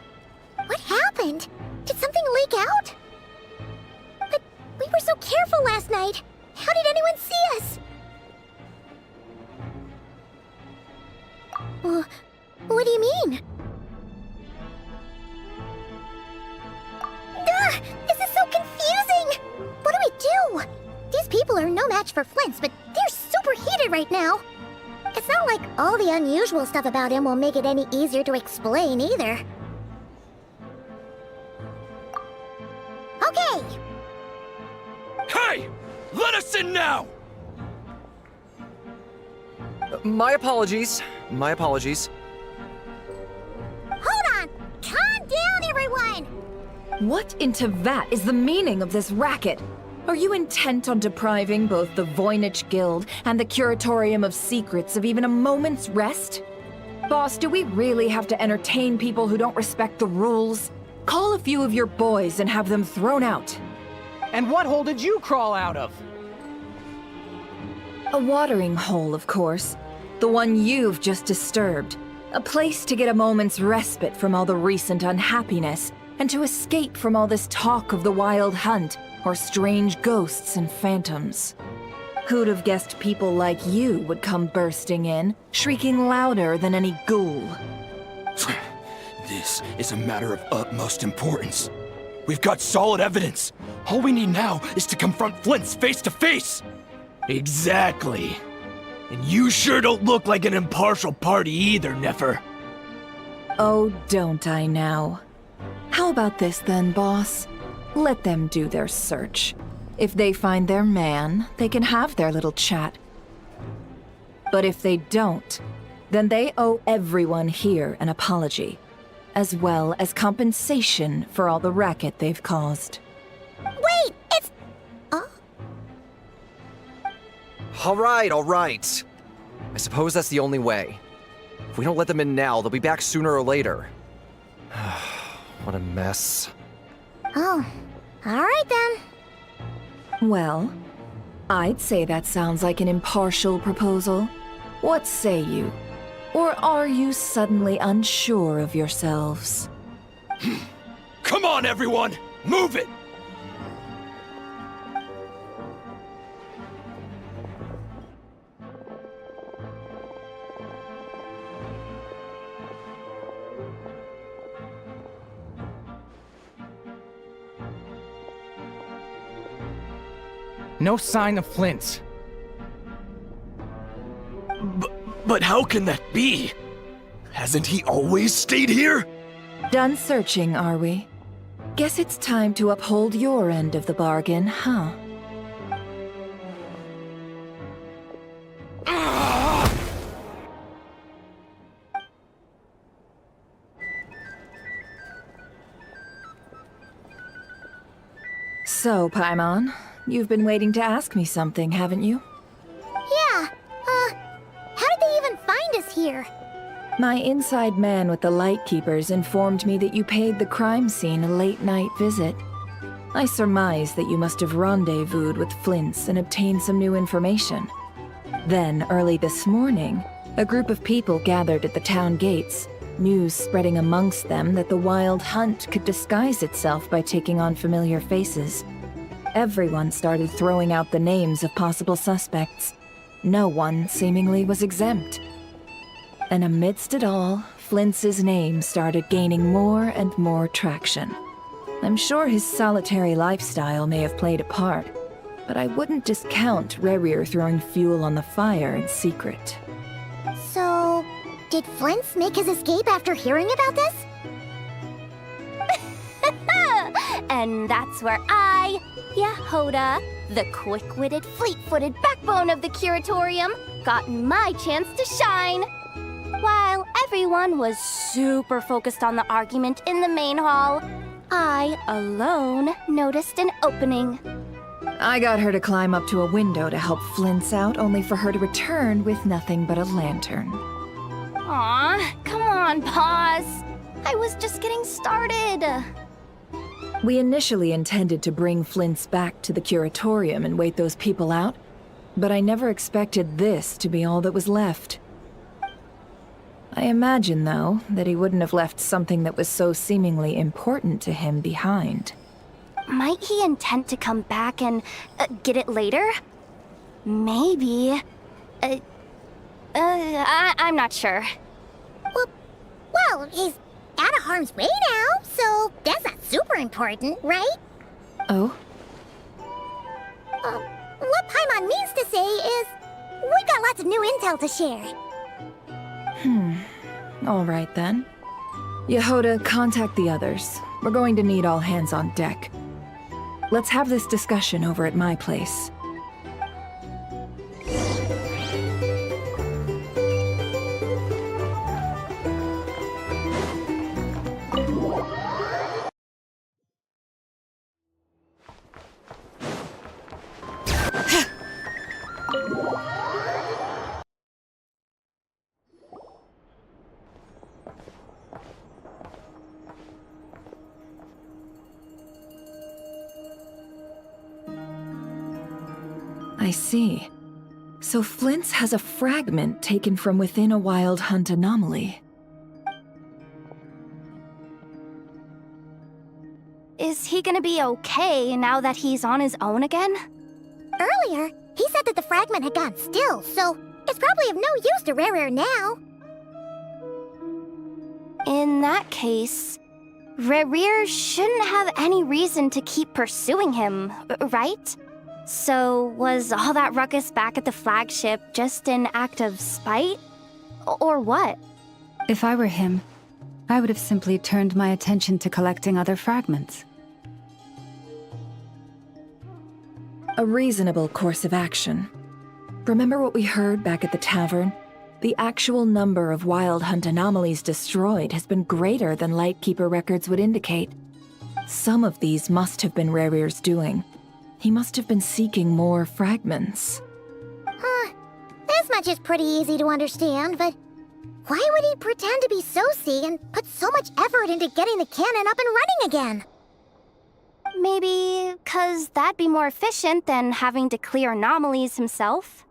What happened? Did something leak out? But we were so careful last night. How did anyone see us? What do you mean? Duh! This is so confusing! What do we do? These people are no match for Flint's, but they're super heated right now. It's not like all the unusual stuff about him will make it any easier to explain either. Okay! Hey! Let us in now! My apologies. My apologies. Hold on! Calm down, everyone! What in Tevat is the meaning of this racket? Are you intent on depriving both the Voynich Guild and the Curatorium of Secrets of even a moment's rest? Boss, do we really have to entertain people who don't respect the rules? Call a few of your boys and have them thrown out. And what hole did you crawl out of? A watering hole, of course. The one you've just disturbed. A place to get a moment's respite from all the recent unhappiness, and to escape from all this talk of the wild hunt, or strange ghosts and phantoms. Who'd have guessed people like you would come bursting in, shrieking louder than any ghoul? This is a matter of utmost importance. We've got solid evidence. All we need now is to confront Flint's face to face. Exactly. And you sure don't look like an impartial party either, Nefer. Oh, don't I now? How about this then, boss? Let them do their search. If they find their man, they can have their little chat. But if they don't, then they owe everyone here an apology, as well as compensation for all the racket they've caused. Wait, it's... All right. I suppose that's the only way. If we don't let them in now, they'll be back sooner or later. What a mess. Oh, alright then. Well, I'd say that sounds like an impartial proposal. What say you? Or are you suddenly unsure of yourselves? Come on, everyone! Move it! No sign of Flint. But how can that be? Hasn't he always stayed here? Done searching, are we? Guess it's time to uphold your end of the bargain, huh? So, Paimon, you've been waiting to ask me something, haven't you? Yeah, how did they even find us here? My inside man with the Lightkeepers informed me that you paid the crime scene a late-night visit. I surmise that you must have rendezvoused with Flint's and obtained some new information. Then, early this morning, a group of people gathered at the town gates, news spreading amongst them that the Wild Hunt could disguise itself by taking on familiar faces. Everyone started throwing out the names of possible suspects. No one, seemingly, was exempt. And amidst it all, Flint's name started gaining more and more traction. I'm sure his solitary lifestyle may have played a part, but I wouldn't discount Rerir throwing fuel on the fire in secret. So, did Flint's make his escape after hearing about this? And that's where I, Yehoda, the quick-witted, fleet-footed backbone of the Curatorium, got my chance to shine. While everyone was super focused on the argument in the main hall, I alone noticed an opening. I got her to climb up to a window to help Flint's out, only for her to return with nothing but a lantern. Aw, come on, pause. I was just getting started. We initially intended to bring Flint's back to the Curatorium and wait those people out, but I never expected this to be all that was left. I imagine, though, that he wouldn't have left something that was so seemingly important to him behind. Might he intend to come back and get it later? Maybe. I'm not sure. Well, he's out of harm's way now, so that's not super important, right? Oh? What Paimon means to say is, we've got lots of new intel to share. All right then. Yehoda, contact the others. We're going to need all hands on deck. Let's have this discussion over at my place. I see. So Flint's has a fragment taken from within a Wild Hunt anomaly. Is he gonna be okay now that he's on his own again? Earlier, he said that the fragment had gone still, so it's probably of no use to Rerir now. In that case, Rerir shouldn't have any reason to keep pursuing him, right? So, was all that ruckus back at the flagship just an act of spite? Or what? If I were him, I would have simply turned my attention to collecting other fragments. A reasonable course of action. Remember what we heard back at the tavern? The actual number of Wild Hunt anomalies destroyed has been greater than Lightkeeper records would indicate. Some of these must have been Rerir's doing. He must have been seeking more fragments. This much is pretty easy to understand, but Why would he pretend to be Soci and put so much effort into getting the cannon up and running again? Maybe 'cause that'd be more efficient than having to clear anomalies himself?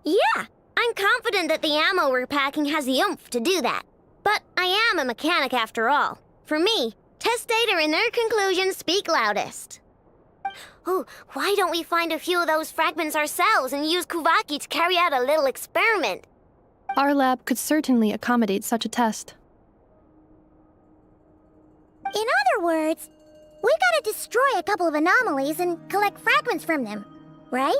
Yeah, I'm confident that the ammo we're packing has the oomph to do that. But I am a mechanic after all. For me, test data and their conclusions speak loudest. Oh, why don't we find a few of those fragments ourselves and use Kuvaki to carry out a little experiment? Our lab could certainly accommodate such a test. In other words, we gotta destroy a couple of anomalies and collect fragments from them, right?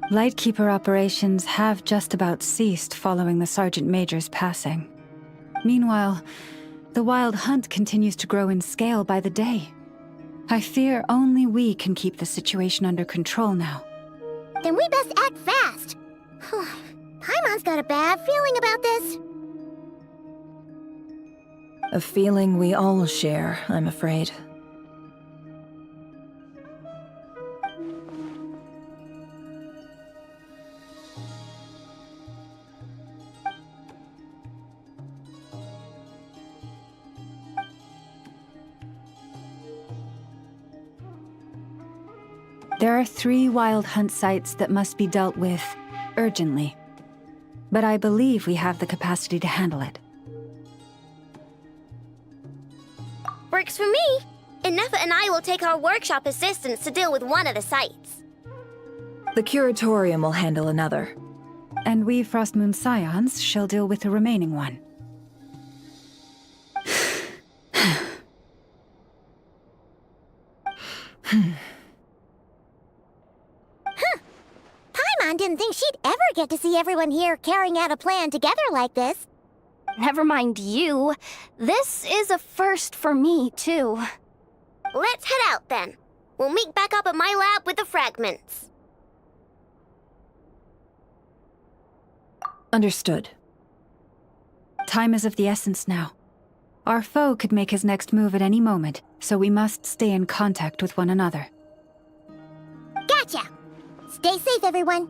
Lightkeeper operations have just about ceased following the Sergeant Major's passing. Meanwhile, the Wild Hunt continues to grow in scale by the day. I fear only we can keep the situation under control now. Then we best act fast. Paimon's got a bad feeling about this. A feeling we all share, I'm afraid. There are 3 Wild Hunt sites that must be dealt with urgently. But I believe we have the capacity to handle it. Works for me. Inefa and I will take our workshop assistants to deal with one of the sites. The Curatorium will handle another. And we Frostmoon Scions shall deal with the remaining one. Paimon didn't think she'd ever get to see everyone here carrying out a plan together like this. Never mind you. This is a first for me, too. Let's head out then. We'll meet back up at my lab with the fragments. Understood. Time is of the essence now. Our foe could make his next move at any moment, so we must stay in contact with one another. Gotcha! Stay safe, everyone.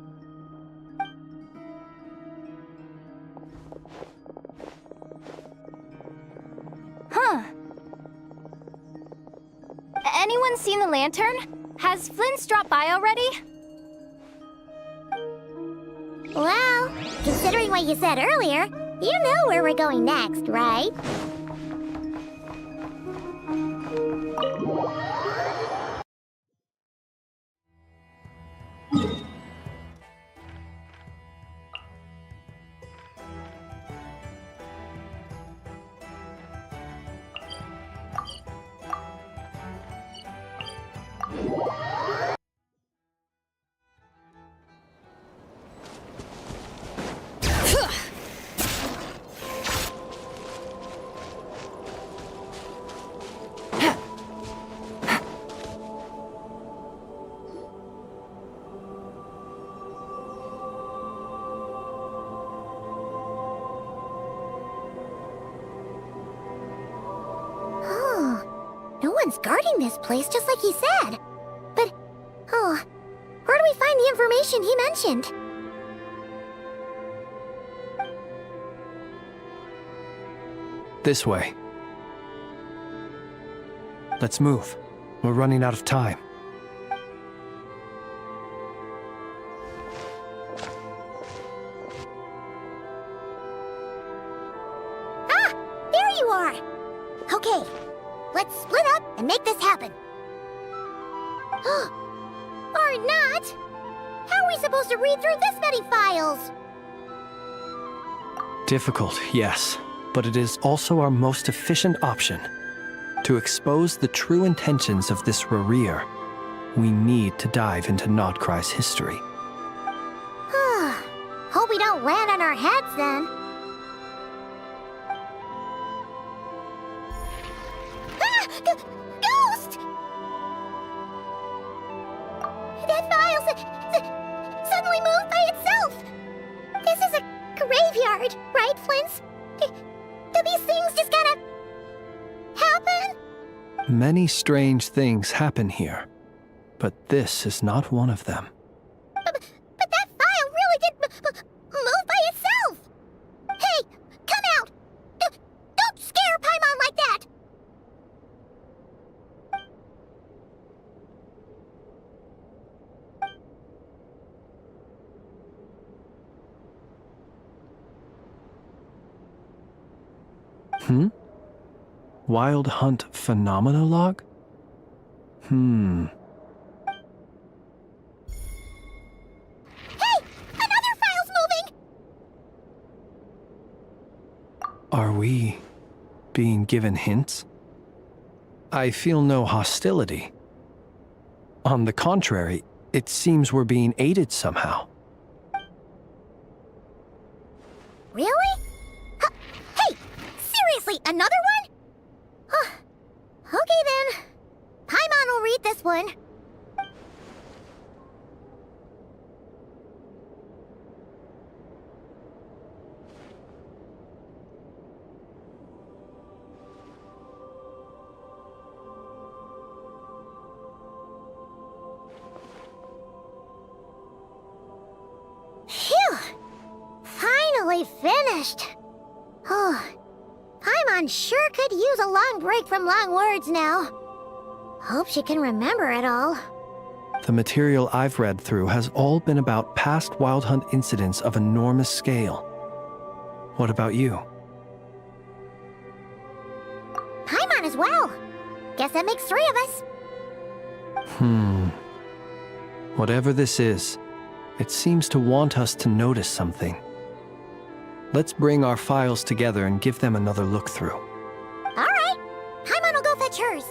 Huh. Anyone seen the lantern? Has Flint's dropped by already? Well, considering what you said earlier, you know where we're going next, right? No one's guarding this place, just like he said. But, where do we find the information he mentioned? This way. Let's move. We're running out of time. Ah! There you are! Okay, let's split up and make this happen. Or not! How are we supposed to read through this many files? Difficult, yes, but it is also our most efficient option. To expose the true intentions of this Rerir, we need to dive into Nodcry's history. Hope we don't land on our heads then. Ghost! That file suddenly moved by itself! This is a graveyard, right, Flint? Do these things just gotta happen? Many strange things happen here, but this is not one of them. But that file really did Wild Hunt Phenomenologue? Hey! Another file's moving! Are we being given hints? I feel no hostility. On the contrary, it seems we're being aided somehow. Really? Hey! Seriously, another one? Okay then. Paimon will read this one. Phew! Finally finished. Oh, Paimon sure could use a long break from long words now. Hope she can remember it all. The material I've read through has all been about past Wild Hunt incidents of enormous scale. What about you? Paimon as well. Guess that makes 3 of us. Whatever this is, it seems to want us to notice something. Let's bring our files together and give them another look through. All right. Paimon will go fetch hers.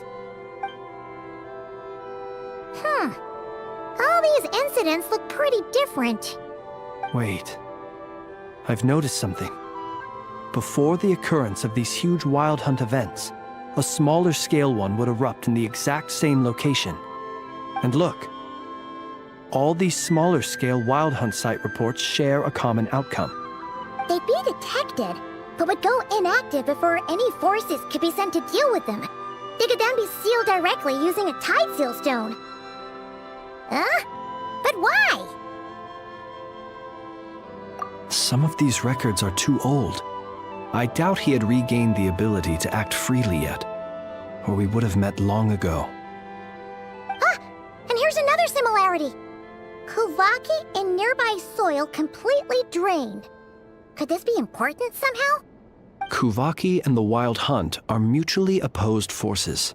All these incidents look pretty different. Wait. I've noticed something. Before the occurrence of these huge Wild Hunt events, a smaller scale one would erupt in the exact same location. And look. All these smaller scale Wild Hunt site reports share a common outcome. They'd be detected, but would go inactive before any forces could be sent to deal with them. They could then be sealed directly using a tide seal stone. But why? Some of these records are too old. I doubt he had regained the ability to act freely yet, or we would have met long ago. And here's another similarity. Kuvaki in nearby soil completely drained. Could this be important somehow? Kuvaki and the Wild Hunt are mutually opposed forces.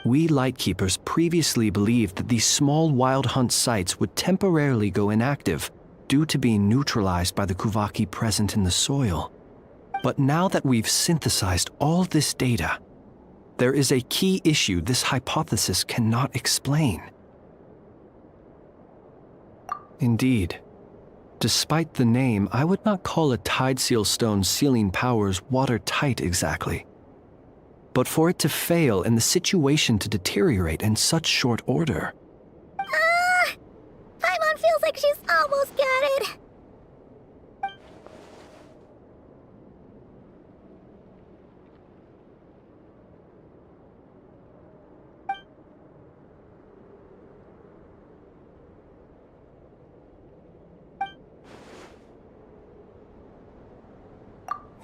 We Lightkeepers previously believed that these small Wild Hunt sites would temporarily go inactive due to being neutralized by the Kuvaki present in the soil. But now that we've synthesized all this data, there is a key issue this hypothesis cannot explain. Indeed, despite the name, I would not call a tide seal stone's sealing powers watertight exactly. But for it to fail and the situation to deteriorate in such short order. Paimon feels like she's almost got it.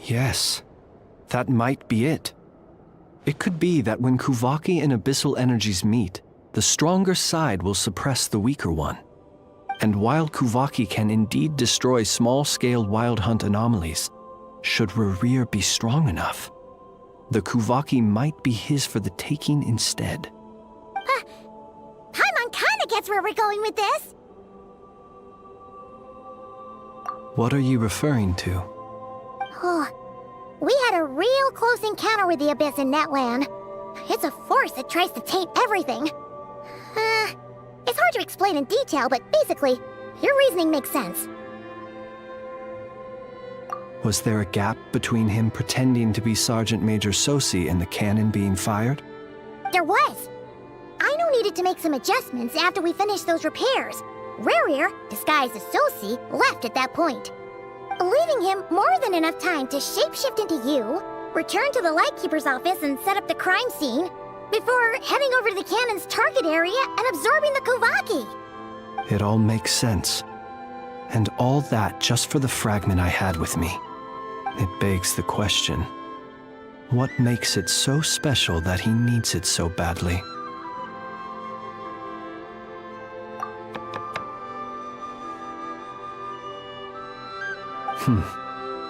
Yes, that might be it. It could be that when Kuvaki and abyssal energies meet, the stronger side will suppress the weaker one. And while Kuvaki can indeed destroy small-scale Wild Hunt anomalies, should Rerir be strong enough, the Kuvaki might be his for the taking instead. Paimon kinda gets where we're going with this. What are you referring to? We had a real close encounter with the Abyss in Netland. It's a force that tries to taint everything. It's hard to explain in detail, but basically, your reasoning makes sense. Was there a gap between him pretending to be Sergeant Major Sosi and the cannon being fired? There was. Aino needed to make some adjustments after we finished those repairs. Rerir, disguised as Sosi, left at that point, leaving him more than enough time to shapeshift into you, return to the Lightkeeper's office and set up the crime scene, before heading over to the cannon's target area and absorbing the Kuvaki. It all makes sense. And all that just for the fragment I had with me. It begs the question, what makes it so special that he needs it so badly?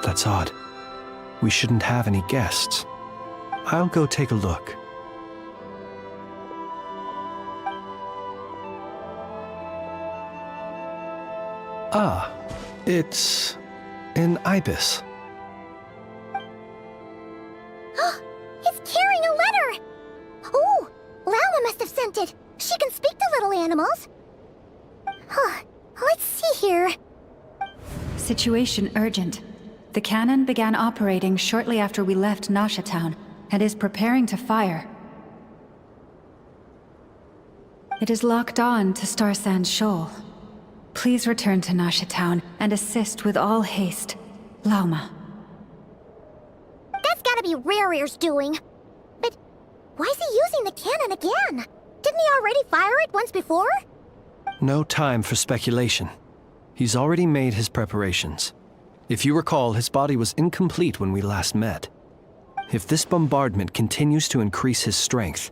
That's odd. We shouldn't have any guests. I'll go take a look. Ah, it's an ibis. It's carrying a letter! Ooh, Lauma must have sent it. She can speak to little animals. Huh, let's see here. Situation urgent. The cannon began operating shortly after we left Nasha Town and is preparing to fire. It is locked on to Star Sand Shoal. Please return to Nasha Town and assist with all haste. Lauma. That's gotta be Rerir's doing. But why is he using the cannon again? Didn't he already fire it once before? No time for speculation. He's already made his preparations. If you recall, his body was incomplete when we last met. If this bombardment continues to increase his strength,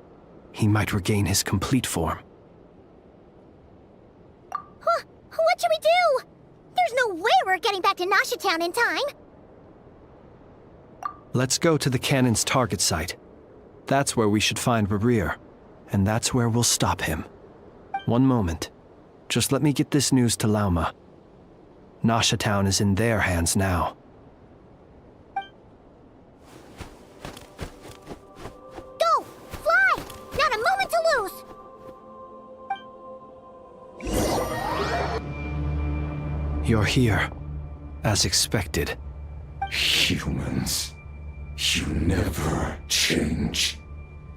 he might regain his complete form. Huh, what should we do? There's no way we're getting back to Nasha Town in time. Let's go to the cannon's target site. That's where we should find Rerir, and that's where we'll stop him. One moment. Just let me get this news to Lauma. Nasha Town is in their hands now. Go! Fly! Not a moment to lose! You're here, as expected. Humans, you never change.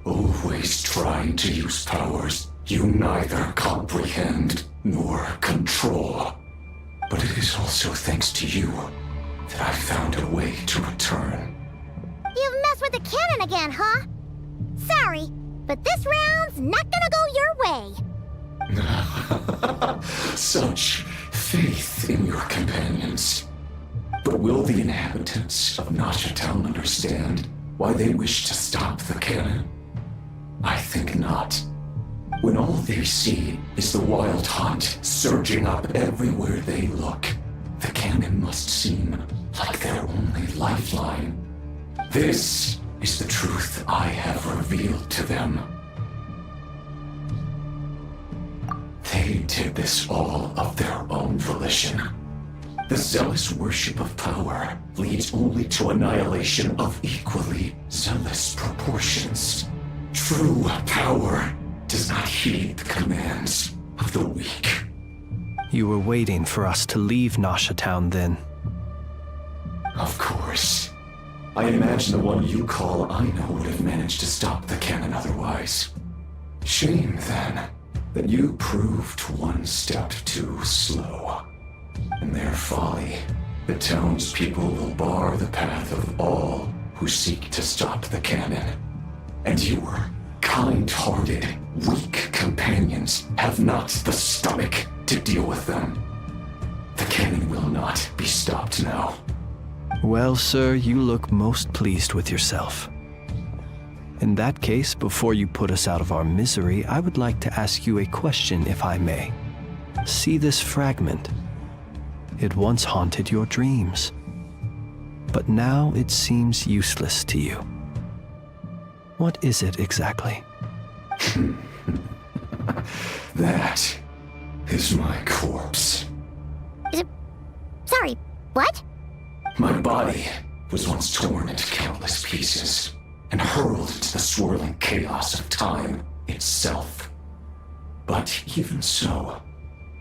Always trying to use powers you neither comprehend nor control. But it is also thanks to you that I found a way to return. You've messed with the cannon again, huh? Sorry, but this round's not gonna go your way. Such faith in your companions. But will the inhabitants of Nasha Town understand why they wish to stop the cannon? I think not. When all they see is the wild hunt surging up everywhere they look, the cannon must seem like their only lifeline. This is the truth I have revealed to them. They did this all of their own volition. The zealous worship of power leads only to annihilation of equally zealous proportions. True power does not heed the commands of the weak. You were waiting for us to leave Nasha Town then. Of course. I imagine the one you call Aina would have managed to stop the cannon otherwise. Shame, then, that you proved one step too slow. In their folly, the townspeople will bar the path of all who seek to stop the cannon. And your kind-hearted, weak companions have not the stomach to deal with them. The cannon will not be stopped now. Well, sir, you look most pleased with yourself. In that case, before you put us out of our misery, I would like to ask you a question, if I may. See this fragment? It once haunted your dreams, but now it seems useless to you. What is it exactly? That is my corpse. Sorry, what? My body was once torn into countless pieces and hurled into the swirling chaos of time itself. But even so,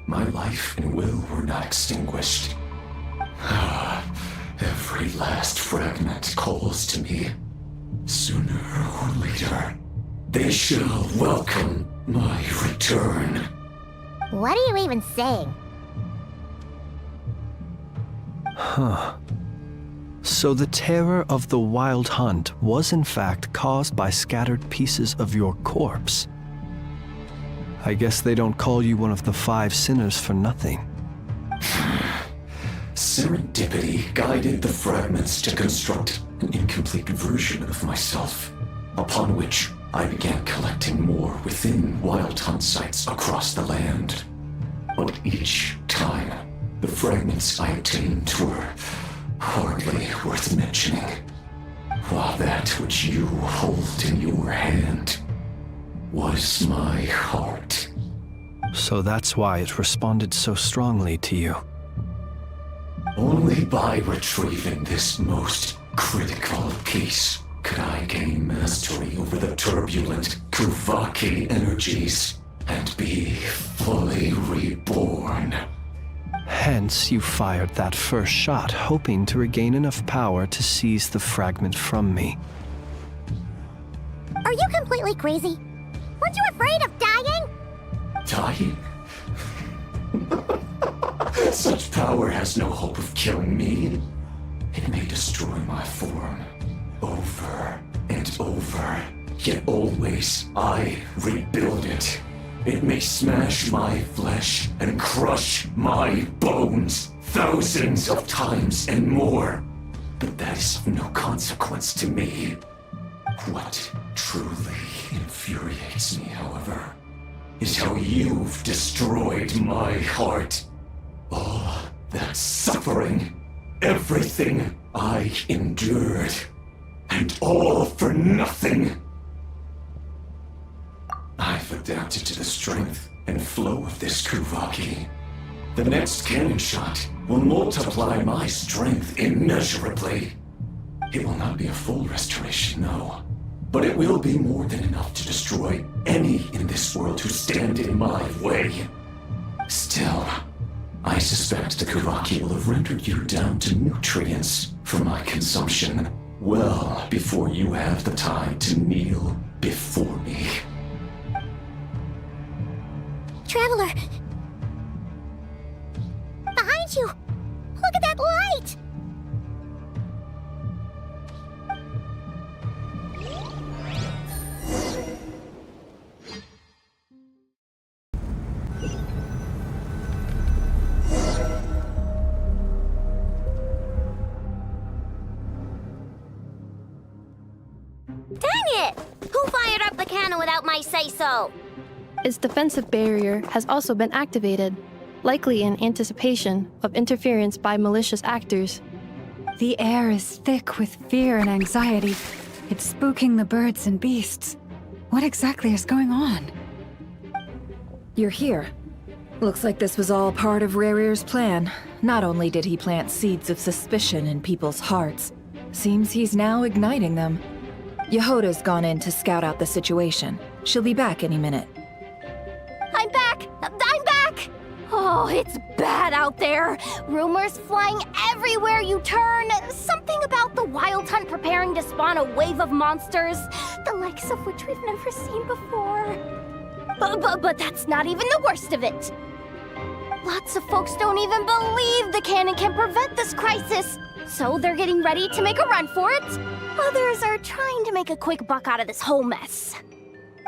my life and will were not extinguished. Every last fragment calls to me. Sooner or later, they shall welcome my return. What are you even saying? Huh. So the terror of the wild hunt was in fact caused by scattered pieces of your corpse. I guess they don't call you one of the 5 sinners for nothing. Serendipity guided the fragments to construct an incomplete version of myself, upon which I began collecting more within wild hunt sites across the land. But each time, the fragments I obtained were hardly worth mentioning. while that which you hold in your hand was my heart. So that's why it responded so strongly to you. Only by retrieving this most critical piece could I gain mastery over the turbulent Kuvaki energies and be fully reborn. Hence, you fired that first shot, hoping to regain enough power to seize the fragment from me. Are you completely crazy? Weren't you afraid of dying? Dying? Such power has no hope of killing me. It may destroy my form over and over, yet always I rebuild it. It may smash my flesh and crush my bones thousands of times and more, but that is of no consequence to me. What truly infuriates me, however, is how you've destroyed my heart. All that suffering, everything I endured, and all for nothing. I've adapted to the strength and flow of this Kuvaki. The next cannon shot will multiply my strength immeasurably. It will not be a full restoration, no, but it will be more than enough to destroy any in this world who stand in my way. Still, I suspect the Kuvaki will have rendered you down to nutrients for my consumption well before you have the time to kneel before me. Traveler! Behind you! Look at that light! Dang it! Who fired up the cannon without my say-so? Its defensive barrier has also been activated, likely in anticipation of interference by malicious actors. The air is thick with fear and anxiety. It's spooking the birds and beasts. What exactly is going on? You're here. Looks like this was all part of Rerir's plan. Not only did he plant seeds of suspicion in people's hearts, seems he's now igniting them. Yehoda's gone in to scout out the situation. She'll be back any minute. I'm back! I'm back! Oh, it's bad out there. Rumors flying everywhere you turn. Something about the Wild Hunt preparing to spawn a wave of monsters, the likes of which we've never seen before. But that's not even the worst of it. Lots of folks don't even believe the cannon can prevent this crisis, so they're getting ready to make a run for it. Others are trying to make a quick buck out of this whole mess.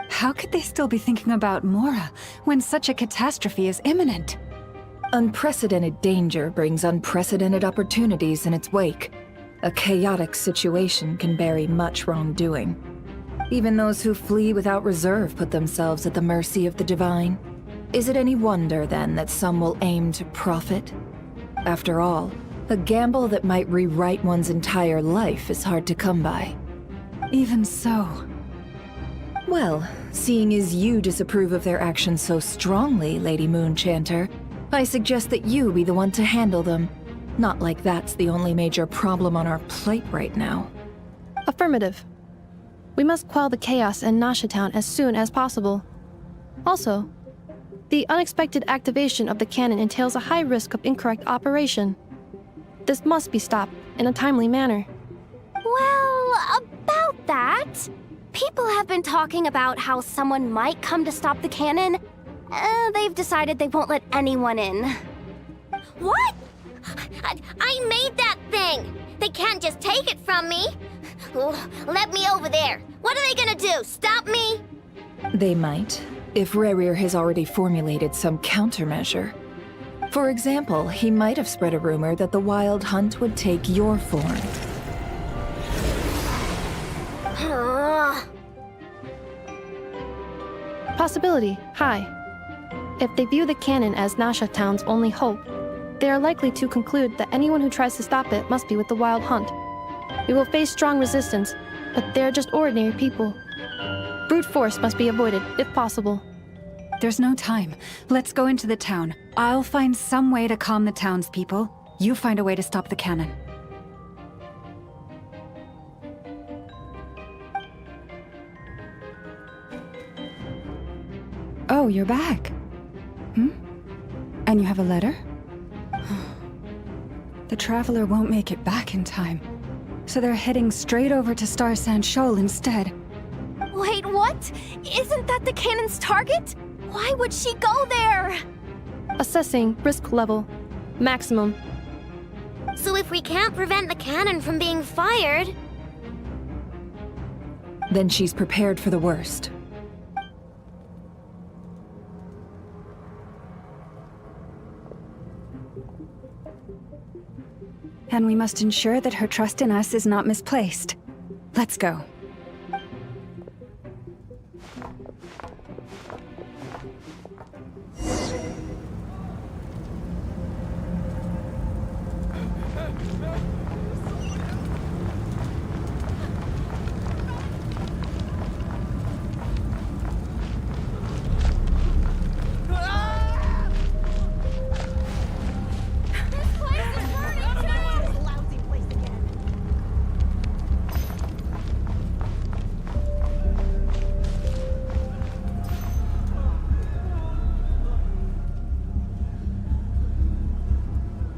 How could they still be thinking about Mora when such a catastrophe is imminent? Unprecedented danger brings unprecedented opportunities in its wake. A chaotic situation can bury much wrongdoing. Even those who flee without reserve put themselves at the mercy of the divine. Is it any wonder, then, that some will aim to profit? After all, a gamble that might rewrite one's entire life is hard to come by. Even so. Well, seeing as you disapprove of their actions so strongly, Lady Moonchanter, I suggest that you be the one to handle them. Not like that's the only major problem on our plate right now. Affirmative. We must quell the chaos in Nasha Town as soon as possible. Also, the unexpected activation of the cannon entails a high risk of incorrect operation. This must be stopped in a timely manner. Well, about that, people have been talking about how someone might come to stop the cannon. They've decided they won't let anyone in. What? I made that thing! They can't just take it from me! Let me over there! What are they gonna do, stop me? They might, if Rerir has already formulated some countermeasure. For example, he might have spread a rumor that the Wild Hunt would take your form. Possibility high. If they view the cannon as Nasha Town's only hope, they are likely to conclude that anyone who tries to stop it must be with the Wild Hunt. We will face strong resistance, but they're just ordinary people. Brute force must be avoided, if possible. There's no time. Let's go into the town. I'll find some way to calm the townspeople. You find a way to stop the cannon. Oh, you're back. And you have a letter? The Traveler won't make it back in time. So they're heading straight over to Star Sand Shoal instead. Wait, what? Isn't that the cannon's target? Why would she go there? Assessing risk level. Maximum. So if we can't prevent the cannon from being fired... Then she's prepared for the worst. And we must ensure that her trust in us is not misplaced. Let's go.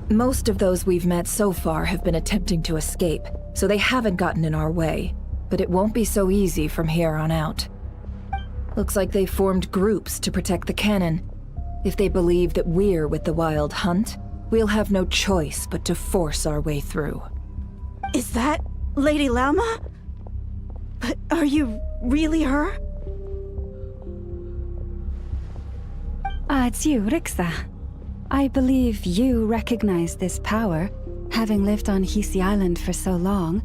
Most of those we've met so far have been attempting to escape, so they haven't gotten in our way. But it won't be so easy from here on out. Looks like they formed groups to protect the cannon. If they believe that we're with the Wild Hunt, we'll have no choice but to force our way through. Is that Lady Lauma? But are you really her? It's you, Rixa. I believe you recognize this power, having lived on Hisi Island for so long.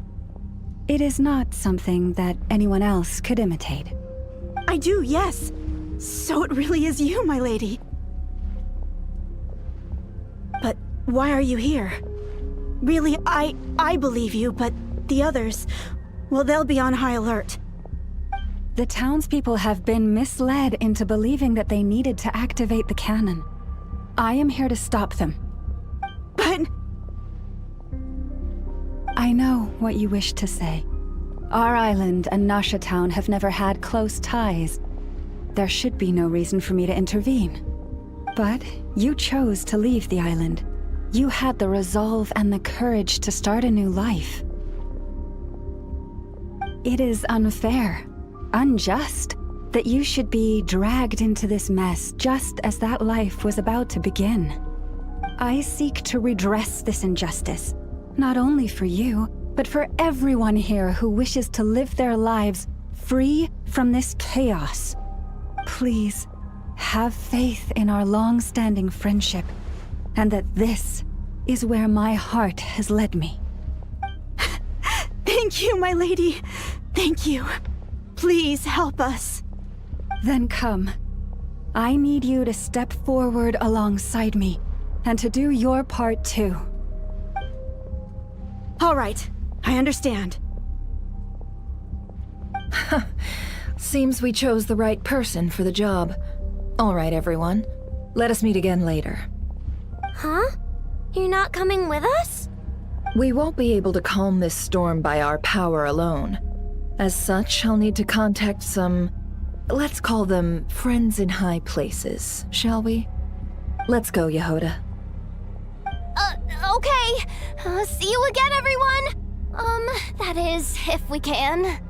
It is not something that anyone else could imitate. I do, yes. So it really is you, my lady. But why are you here? Really, I believe you, but the others, well, they'll be on high alert. The townspeople have been misled into believing that they needed to activate the cannon. I am here to stop them. But... I know what you wish to say. Our island and Nasha Town have never had close ties. There should be no reason for me to intervene. But you chose to leave the island. You had the resolve and the courage to start a new life. It is unfair, unjust, that you should be dragged into this mess just as that life was about to begin. I seek to redress this injustice, not only for you, but for everyone here who wishes to live their lives free from this chaos. Please, have faith in our long-standing friendship, and that this is where my heart has led me. Thank you, my lady. Thank you. Please help us. Then come. I need you to step forward alongside me, and to do your part too. All right, I understand. Seems we chose the right person for the job. All right, everyone. Let us meet again later. Huh? You're not coming with us? We won't be able to calm this storm by our power alone. As such, I'll need to contact some... let's call them friends in high places, shall we? Let's go, Yehoda. Okay. See you again, everyone! That is, if we can.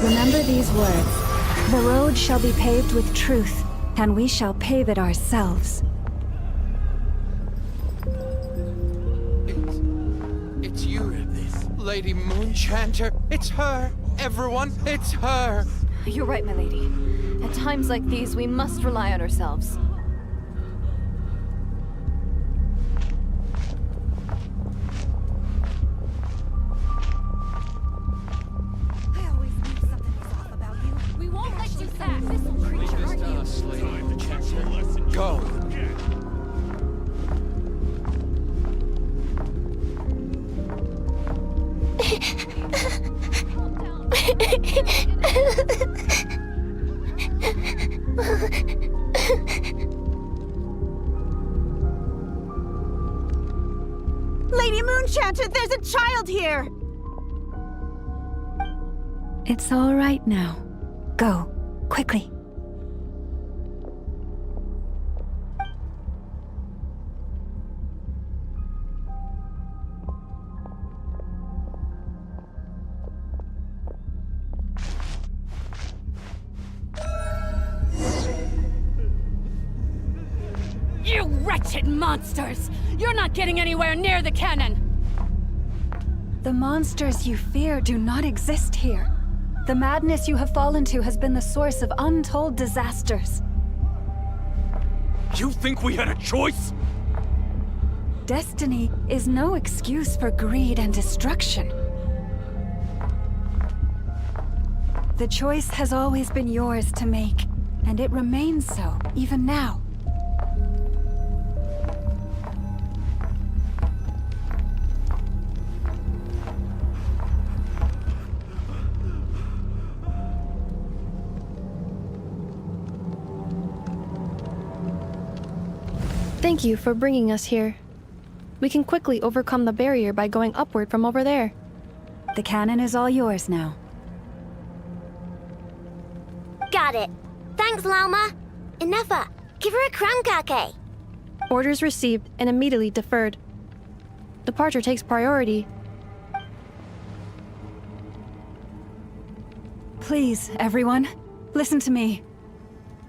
Remember these words. The road shall be paved with truth, and we shall pave it ourselves. It's you, Lady Moonchanter. It's her. Everyone, it's her. You're right, my lady. At times like these, we must rely on ourselves. I always knew something was off about you. We There's a child here! It's all right now. Go, quickly. You wretched monsters! You're not getting anywhere near the cannon! The monsters you fear do not exist here. The madness you have fallen to has been the source of untold disasters. You think we had a choice? Destiny is no excuse for greed and destruction. The choice has always been yours to make, and it remains so, even now. Thank you for bringing us here. We can quickly overcome the barrier by going upward from over there. The cannon is all yours now. Got it. Thanks, Lauma. Enough. Give her a crankake. Orders received and immediately deferred. Departure takes priority. Please, everyone, listen to me.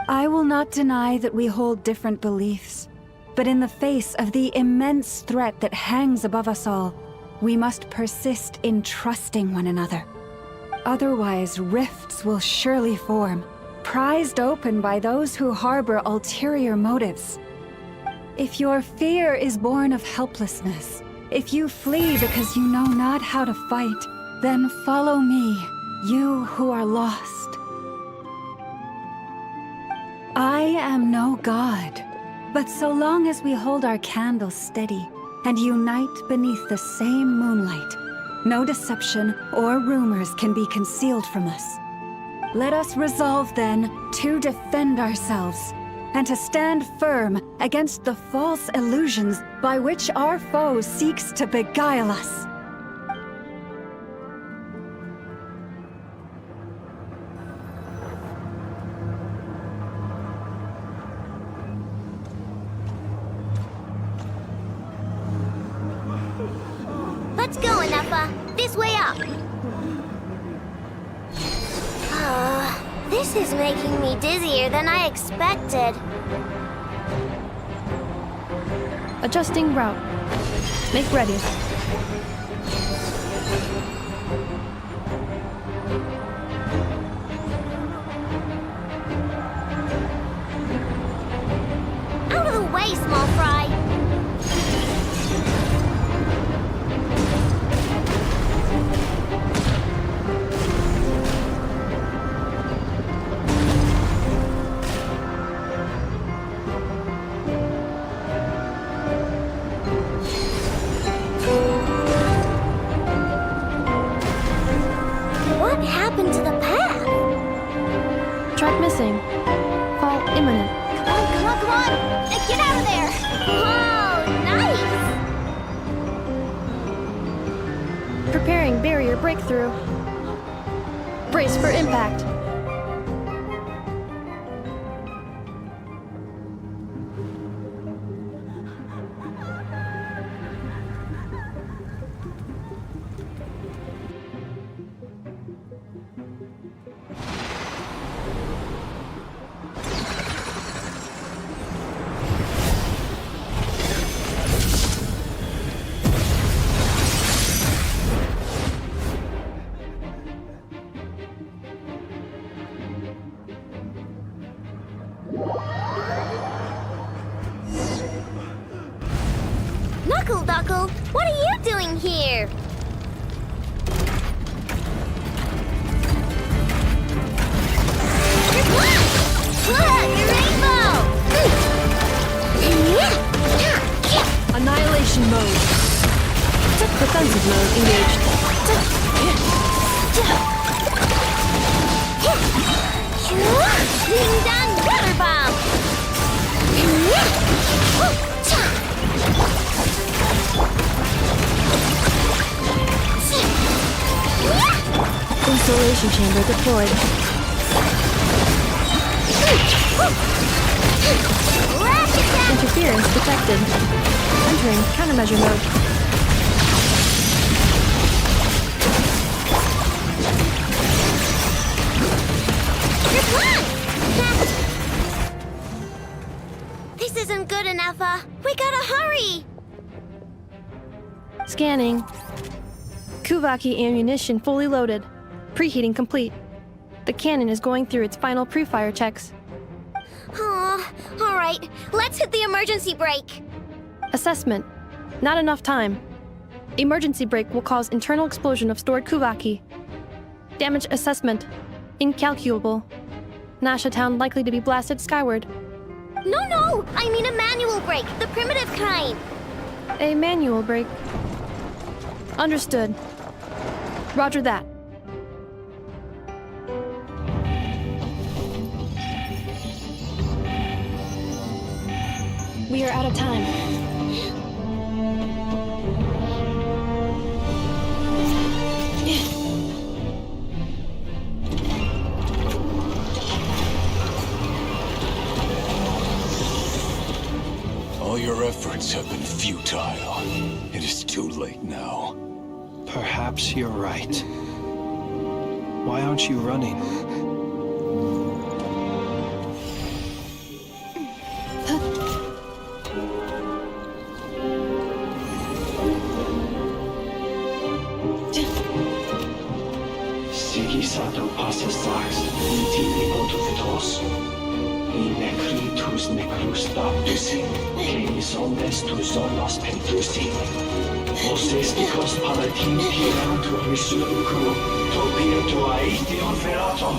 I will not deny that we hold different beliefs. But in the face of the immense threat that hangs above us all, we must persist in trusting one another. Otherwise, rifts will surely form, prized open by those who harbor ulterior motives. If your fear is born of helplessness, if you flee because you know not how to fight, then follow me, you who are lost. I am no god. But so long as we hold our candles steady and unite beneath the same moonlight, no deception or rumors can be concealed from us. Let us resolve then to defend ourselves and to stand firm against the false illusions by which our foe seeks to beguile us. Let's go, Enough. This way up. This is making me dizzier than I expected. Adjusting route. Make ready. Out of the way, small fry. Track missing. Fall imminent. Come on! Get out of there! Whoa, nice! Preparing barrier breakthrough. Brace for impact. Duckle, what are you doing here? Look, your rainbow! Annihilation mode. Defensive mode engaged. Ding dong, water bomb! Isolation chamber deployed. Interference detected. Entering countermeasure mode. This isn't good enough, we gotta hurry! Scanning. Kuvaki ammunition fully loaded. Preheating complete. The cannon is going through its final pre-fire checks. Oh, alright, let's hit the emergency brake. Assessment. Not enough time. Emergency brake will cause internal explosion of stored Kuvaki. Damage assessment. Incalculable. Nasha Town likely to be blasted skyward. No, I mean a manual brake, the primitive kind. A manual brake. Understood. Roger that. We are out of time. All your efforts have been futile. It is too late now. Perhaps you're right. Why aren't you running? Sigisato passes sax, tili motuvitos. Necritus necrus baptusi, cenis omnes tu zonos pentusi. Osesticos palatin pierantur resurrucru, topia tua ition feratum.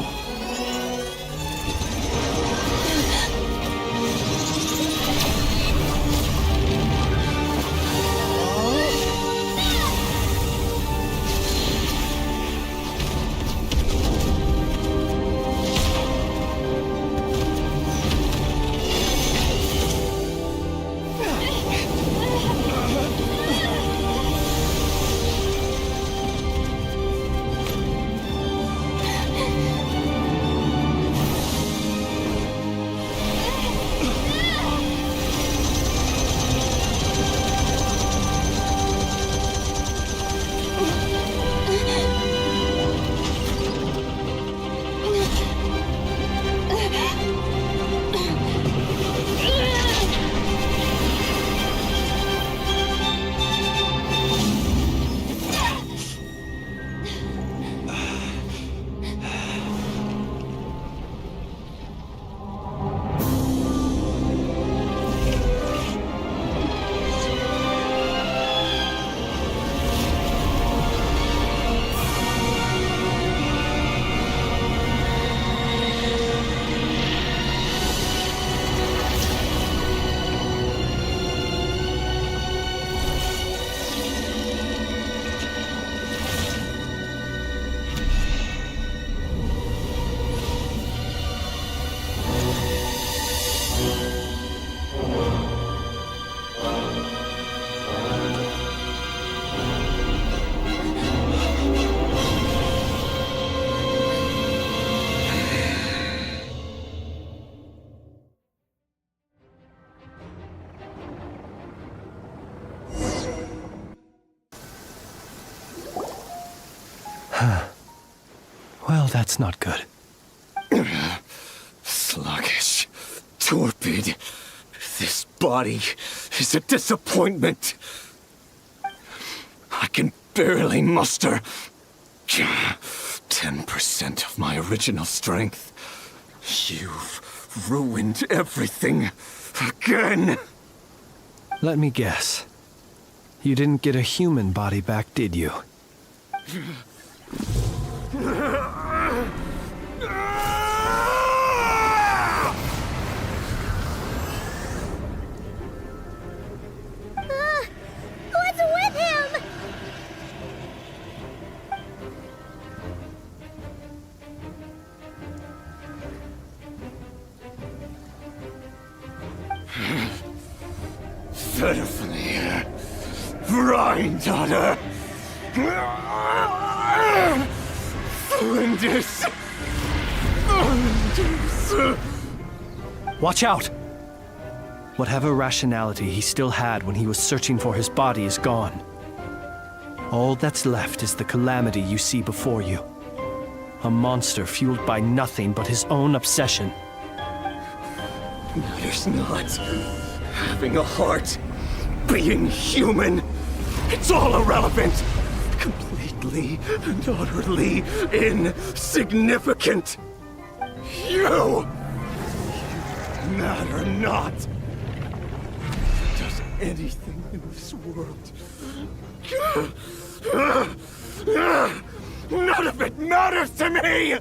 Well, that's not good. Sluggish. Torpid. This body is a disappointment. I can barely muster 10% of my original strength. You've ruined everything again. Let me guess. You didn't get a human body back, did you? What's with him? Pitifully, Granddaughter. Flinders! Watch out! Whatever rationality he still had when he was searching for his body is gone. All that's left is the calamity you see before you. A monster fueled by nothing but his own obsession. Matters not. Having a heart. Being human. It's all irrelevant. Completely and utterly insignificant. You matter not. Does anything in this world. None of it matters to me!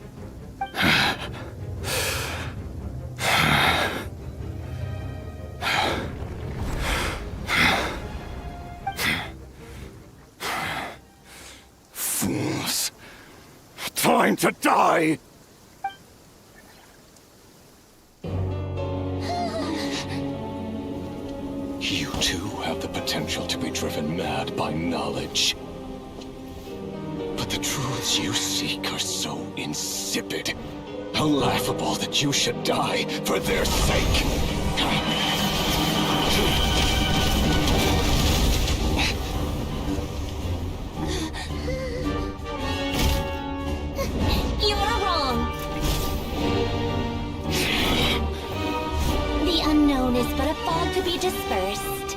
Fools. Time to die! You too have the potential to be driven mad by knowledge. But the truths you seek are so insipid, how laughable that you should die for their sake. You're wrong. The unknown is but a fog to be dispersed.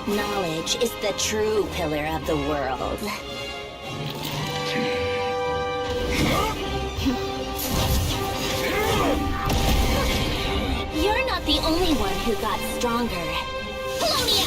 Knowledge is the true pillar of the world. You're not the only one who got stronger. Polonia!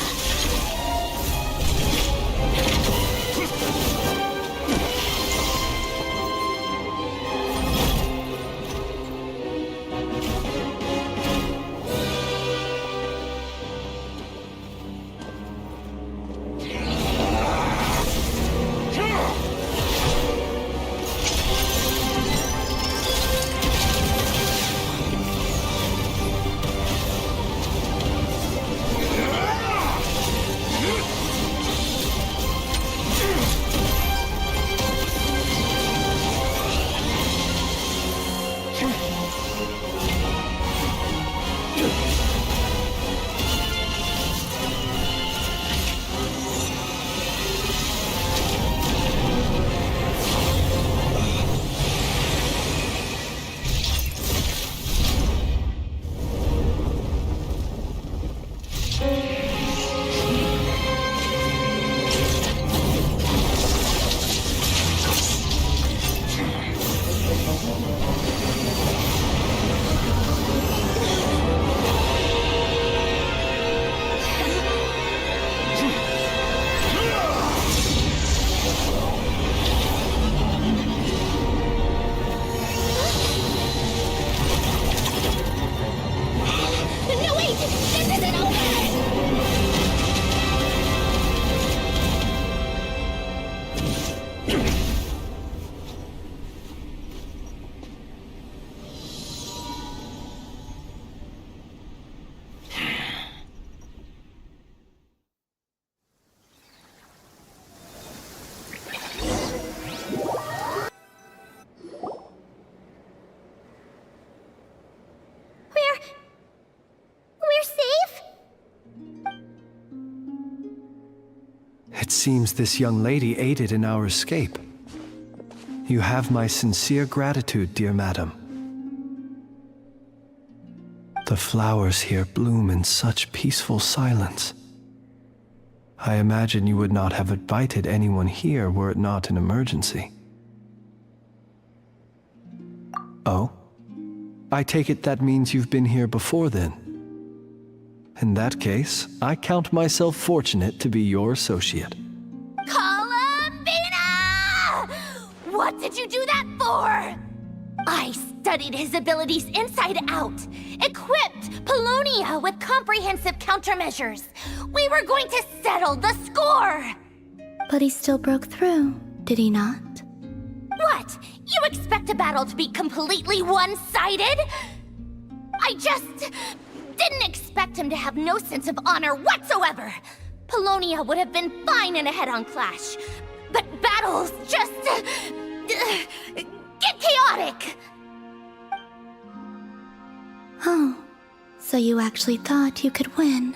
It seems this young lady aided in our escape. You have my sincere gratitude, dear madam. The flowers here bloom in such peaceful silence. I imagine you would not have invited anyone here were it not an emergency. Oh? I take it that means you've been here before then. In that case, I count myself fortunate to be your associate. Columbina! What did you do that for? I studied his abilities inside out, equipped Polonia with comprehensive countermeasures. We were going to settle the score! But he still broke through, did he not? What? You expect a battle to be completely one-sided? I just didn't expect him to have no sense of honor whatsoever. Polonia would have been fine in a head-on clash, but battles just get So you actually thought you could win.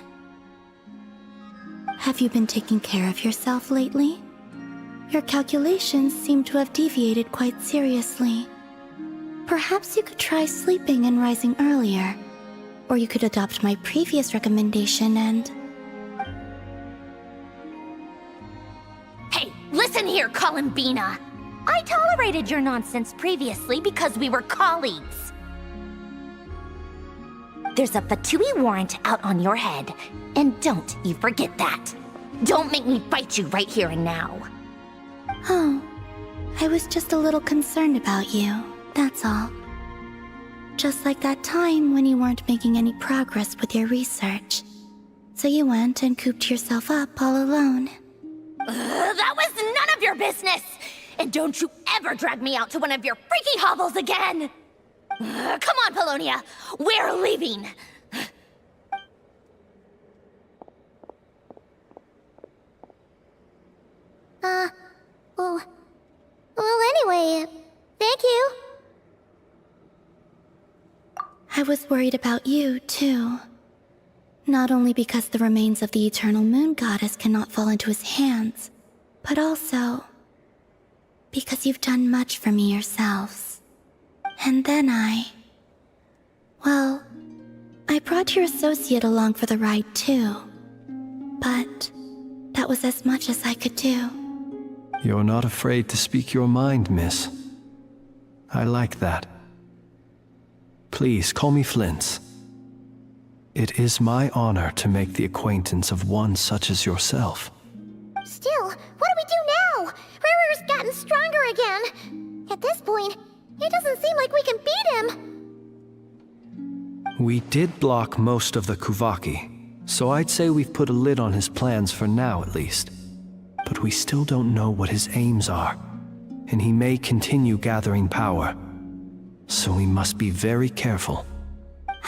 Have you been taking care of yourself lately? Your calculations seem to have deviated quite seriously. Perhaps you could try sleeping and rising earlier. Or you could adopt my previous recommendation and... Hey, listen here, Columbina! I tolerated your nonsense previously because we were colleagues. There's a Fatui warrant out on your head, and don't you forget that. Don't make me fight you right here and now. Oh, I was just a little concerned about you, that's all. Just like that time when you weren't making any progress with your research. So you went and cooped yourself up all alone. That was none of your business! And don't you ever drag me out to one of your freaky hovels again! Come on, Polonia! We're leaving! Well, anyway, thank you. I was worried about you, too. Not only because the remains of the Eternal Moon Goddess cannot fall into his hands, but also because you've done much for me yourselves. And then well, I brought your associate along for the ride, too. But that was as much as I could do. You're not afraid to speak your mind, miss. I like that. Please, call me Flint's. It is my honor to make the acquaintance of one such as yourself. Still, what do we do now? Rerir's gotten stronger again. At this point, it doesn't seem like we can beat him. We did block most of the Kuvaki, so I'd say we've put a lid on his plans for now at least. But we still don't know what his aims are, and he may continue gathering power. So we must be very careful.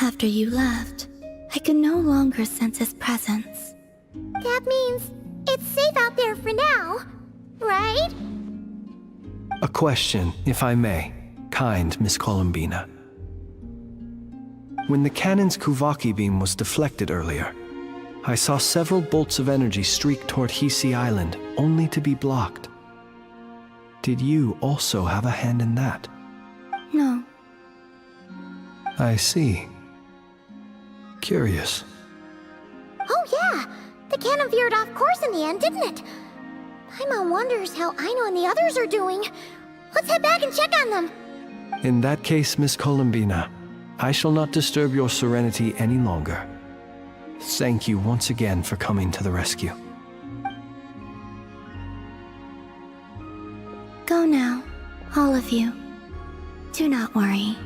After you left, I could no longer sense his presence. That means it's safe out there for now, right? A question, if I may, kind Miss Columbina. When the cannon's Kuvaki beam was deflected earlier, I saw several bolts of energy streak toward Hisi Island, only to be blocked. Did you also have a hand in that? No. I see. Curious. Oh yeah, the cannon veered off course in the end, didn't it? Paimon wonders how Aino and the others are doing. Let's head back and check on them. In that case, Miss Columbina, I shall not disturb your serenity any longer. Thank you once again for coming to the rescue. Go now, all of you. Do not worry.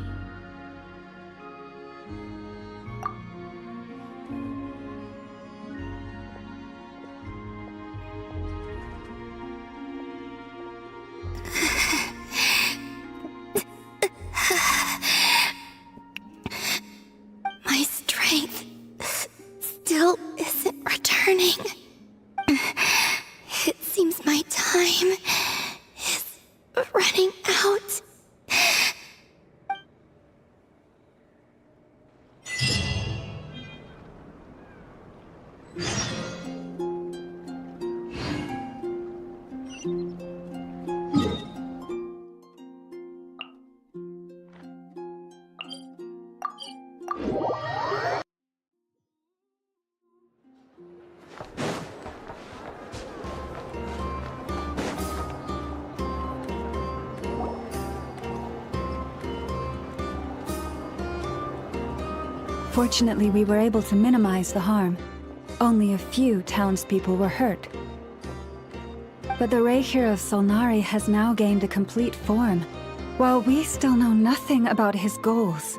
My strength still isn't returning. It seems my time is running out. Fortunately, we were able to minimize the harm. Only a few townspeople were hurt. But the Rerir of Solnari has now gained a complete form, while we still know nothing about his goals.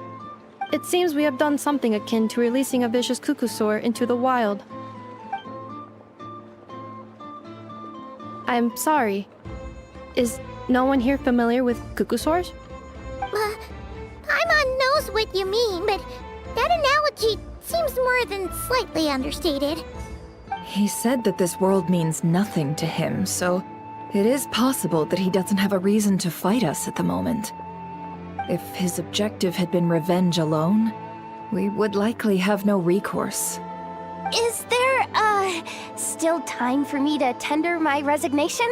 It seems we have done something akin to releasing a vicious Kukusaur into the wild. I'm sorry. Is no one here familiar with Kukusaurs? Paimon knows what you mean, but that analogy seems more than slightly understated. He said that this world means nothing to him, so it is possible that he doesn't have a reason to fight us at the moment. If his objective had been revenge alone, We would likely have no recourse. Is there, still time for me to tender my resignation?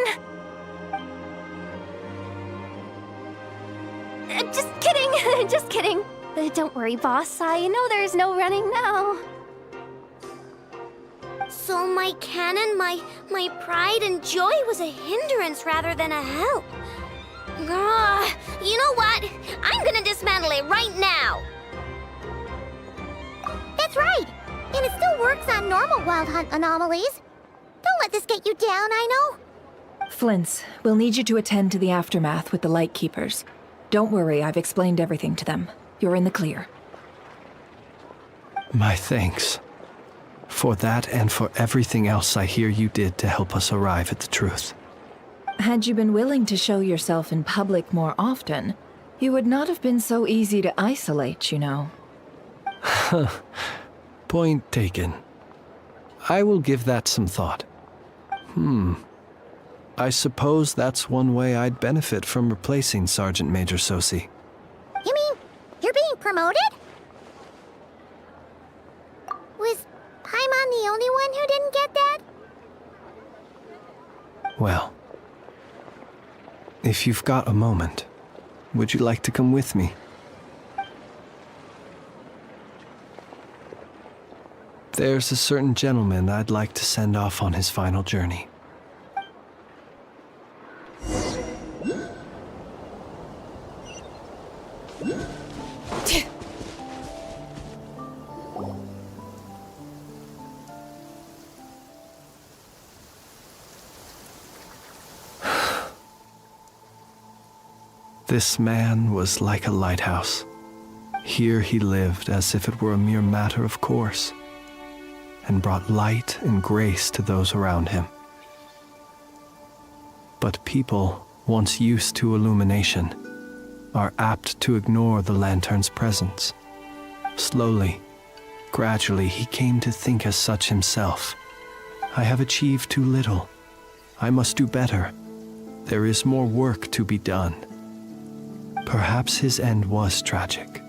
Just kidding, just kidding. Don't worry, boss. I know there's no running now. So my canon, my pride and joy was a hindrance rather than a help. You know what? I'm gonna dismantle it right now. That's right. And it still works on normal wild hunt anomalies. Don't let this get you down, I know. Flints, we'll need you to attend to the aftermath with the Lightkeepers. Don't worry, I've explained everything to them. You're in the clear. My thanks. For that and for everything else I hear you did to help us arrive at the truth. Had you been willing to show yourself in public more often, you would not have been so easy to isolate, you know. Point taken. I will give that some thought. I suppose that's one way I'd benefit from replacing Sergeant Major Sosi. You mean you're being promoted? Was Paimon the only one who didn't get that? Well, if you've got a moment, would you like to come with me? There's a certain gentleman I'd like to send off on his final journey. This man was like a lighthouse. Here he lived as if it were a mere matter of course, and brought light and grace to those around him. But people, once used to illumination, are apt to ignore the lantern's presence. Slowly, gradually, he came to think as such himself. I have achieved too little. I must do better. There is more work to be done. Perhaps his end was tragic.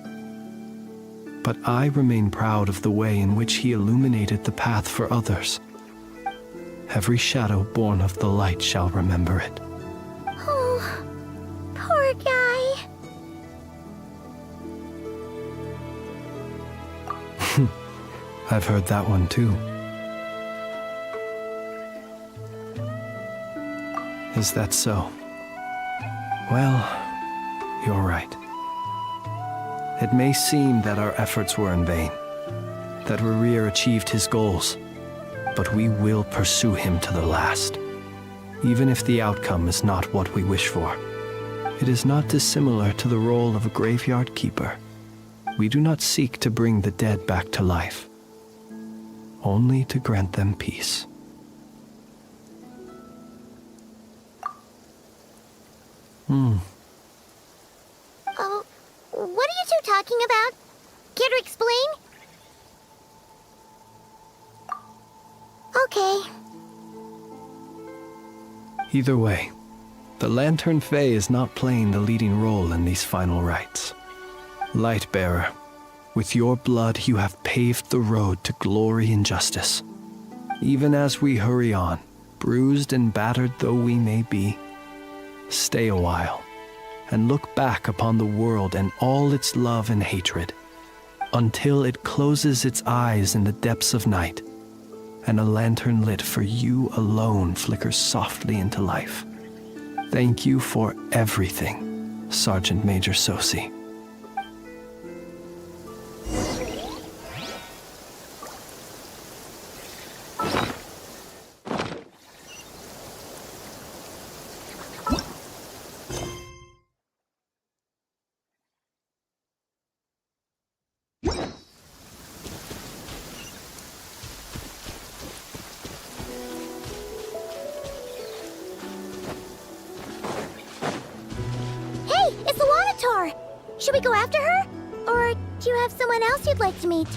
But I remain proud of the way in which he illuminated the path for others. Every shadow born of the light shall remember it. Oh, poor guy. I've heard that one too. Is that so? Well, you're right. It may seem that our efforts were in vain, that Rerir achieved his goals, but we will pursue him to the last, even if the outcome is not what we wish for. It is not dissimilar to the role of a graveyard keeper. We do not seek to bring the dead back to life, only to grant them peace. Oh, what are you two talking about? Care to explain? Okay. Either way, the Lantern Fae is not playing the leading role in these final rites. Lightbearer, with your blood you have paved the road to glory and justice. Even as we hurry on, bruised and battered though we may be, stay a while and look back upon the world and all its love and hatred, until it closes its eyes in the depths of night, and a lantern lit for you alone flickers softly into life. Thank you for everything, Sergeant Major Sosi. Should we go after her? Or do you have someone else you'd like to meet?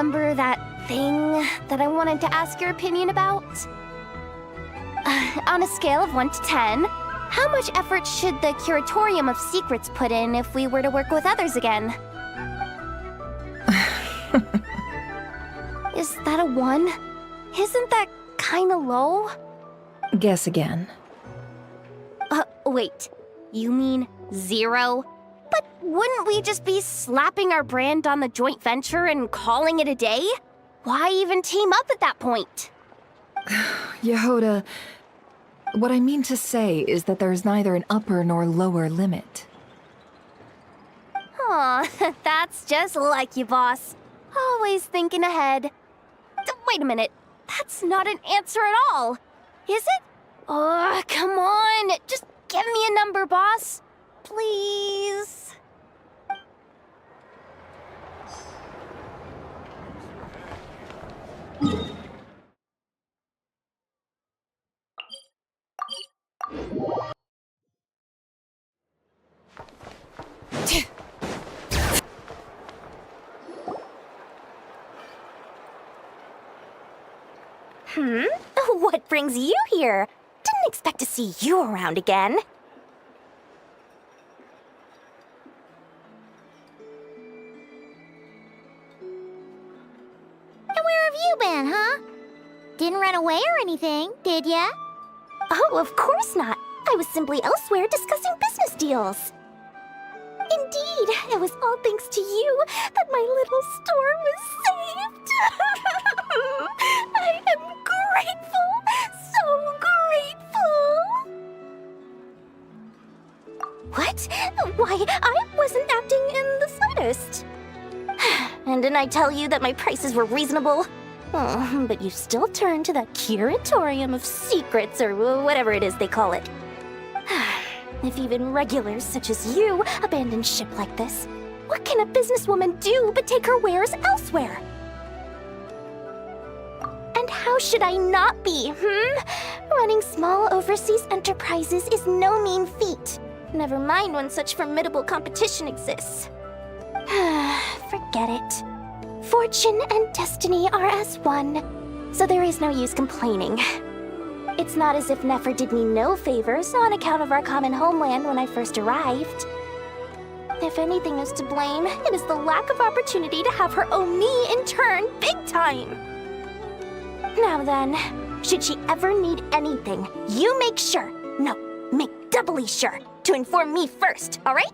remember that thing that I wanted to ask your opinion about? On a scale of 1 to 10, how much effort should the Curatorium of Secrets put in if we were to work with others again? Is that a 1? Isn't that kinda low? Guess again. Wait. You mean 0? But wouldn't we just be slapping our brand on the joint venture and calling it a day? Why even team up at that point? Yehoda, what I mean to say is that there's neither an upper nor lower limit. Aw, that's just like you, boss. Always thinking ahead. Wait a minute. That's not an answer at all. Is it? Oh, come on. Just give me a number, boss. Please. What brings you here? Didn't expect to see you around again. And where have you been, huh? Didn't run away or anything, did ya? Oh, of course not. I was simply elsewhere discussing business deals. Indeed, it was all thanks to you that my little store was saved. I am grateful, so grateful. What? Why, I wasn't acting in the slightest. And didn't I tell you that my prices were reasonable? Oh, but you still turn to the Curatorium of Secrets, or whatever it is they call it. If even regulars such as you abandon ship like this, what can a businesswoman do but take her wares elsewhere? And how should I not be, Running small overseas enterprises is no mean feat. Never mind when such formidable competition exists. Forget it. Fortune and destiny are as one, so there is no use complaining. It's not as if Nefer did me no favors on account of our common homeland when I first arrived. If anything is to blame, it is the lack of opportunity to have her owe me in turn big time. Now then, should she ever need anything, you make sure, no, make doubly sure, to inform me first, alright?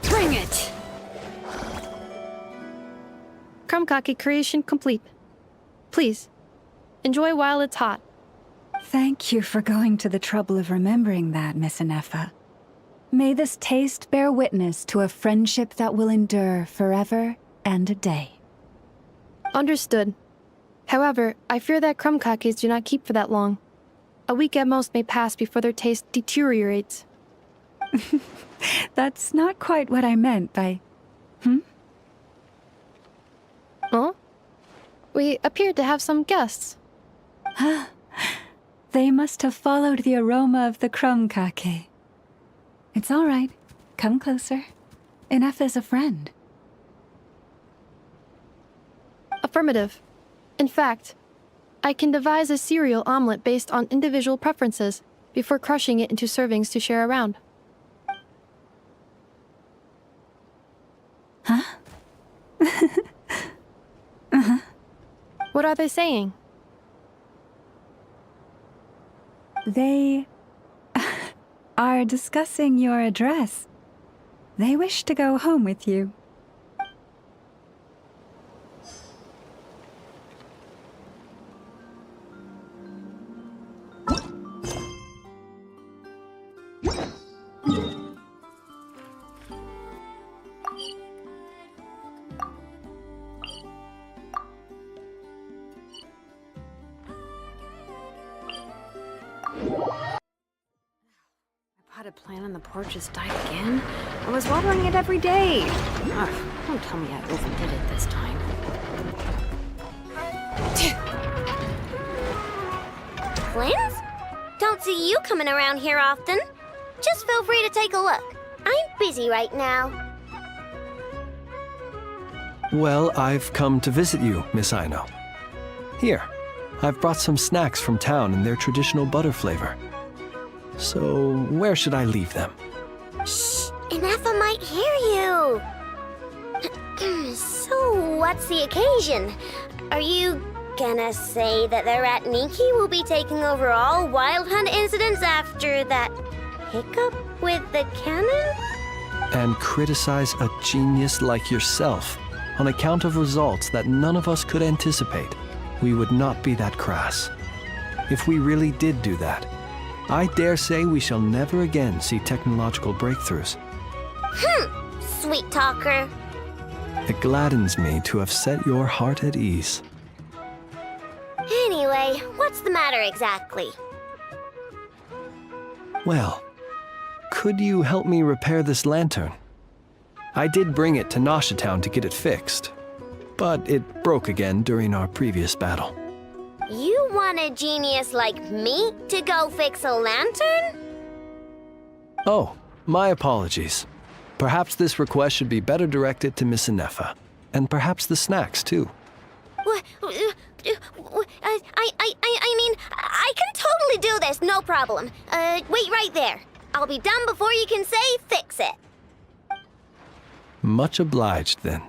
Bring it! Krumkake creation complete. Please, enjoy while it's hot. Thank you for going to the trouble of remembering that, Miss Anefa. May this taste bear witness to a friendship that will endure forever and a day. Understood. However, I fear that krumkakes do not keep for that long. A week at most may pass before their taste deteriorates. That's not quite what I meant by... Huh? We appear to have some guests. They must have followed the aroma of the krumkake. It's all right. Come closer. Anefa's a friend. Affirmative. In fact, I can devise a cereal omelet based on individual preferences before crushing it into servings to share around. Huh? What are they saying? They are discussing your address. They wish to go home with you. plant on the porch has died again? I was watering it every day. Ugh, don't tell me I overdid it this time. Twins? Don't see you coming around here often. Just feel free to take a look. I'm busy right now. Well, I've come to visit you, Miss Aino. Here, I've brought some snacks from town in their traditional butter flavor. So, where should I leave them? Shh! Ineffa might hear you! So, what's the occasion? Are you gonna say that the Rat Niki will be taking over all Wild Hunt incidents after that hiccup with the cannon? And criticize a genius like yourself on account of results that none of us could anticipate. We would not be that crass. If we really did do that, I dare say we shall never again see technological breakthroughs. Sweet talker. It gladdens me to have set your heart at ease. Anyway, what's the matter exactly? Well, could you help me repair this lantern? I did bring it to Nasha Town to get it fixed, but it broke again during our previous battle. You want a genius like me to go fix a lantern? Oh, my apologies. Perhaps this request should be better directed to Miss Ineffa, and perhaps the snacks too. What? I mean, I can totally do this, no problem. Wait right there. I'll be done before you can say fix it. Much obliged, then.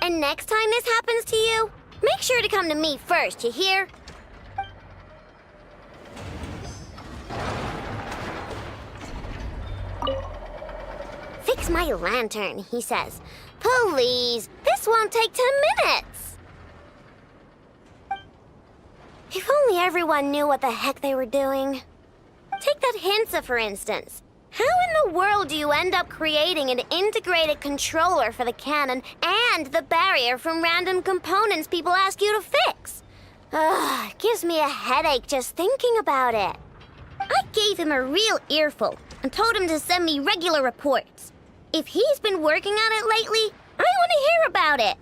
And next time this happens to you, make sure to come to me first, you hear? Fix my lantern, he says. Please, this won't take 10 minutes. If only everyone knew what the heck they were doing. Take that Hinsa, for instance. How in the world do you end up creating an integrated controller for the cannon and the barrier from random components people ask you to fix? Ugh, it gives me a headache just thinking about it. I gave him a real earful and told him to send me regular reports. If he's been working on it lately, I want to hear about it.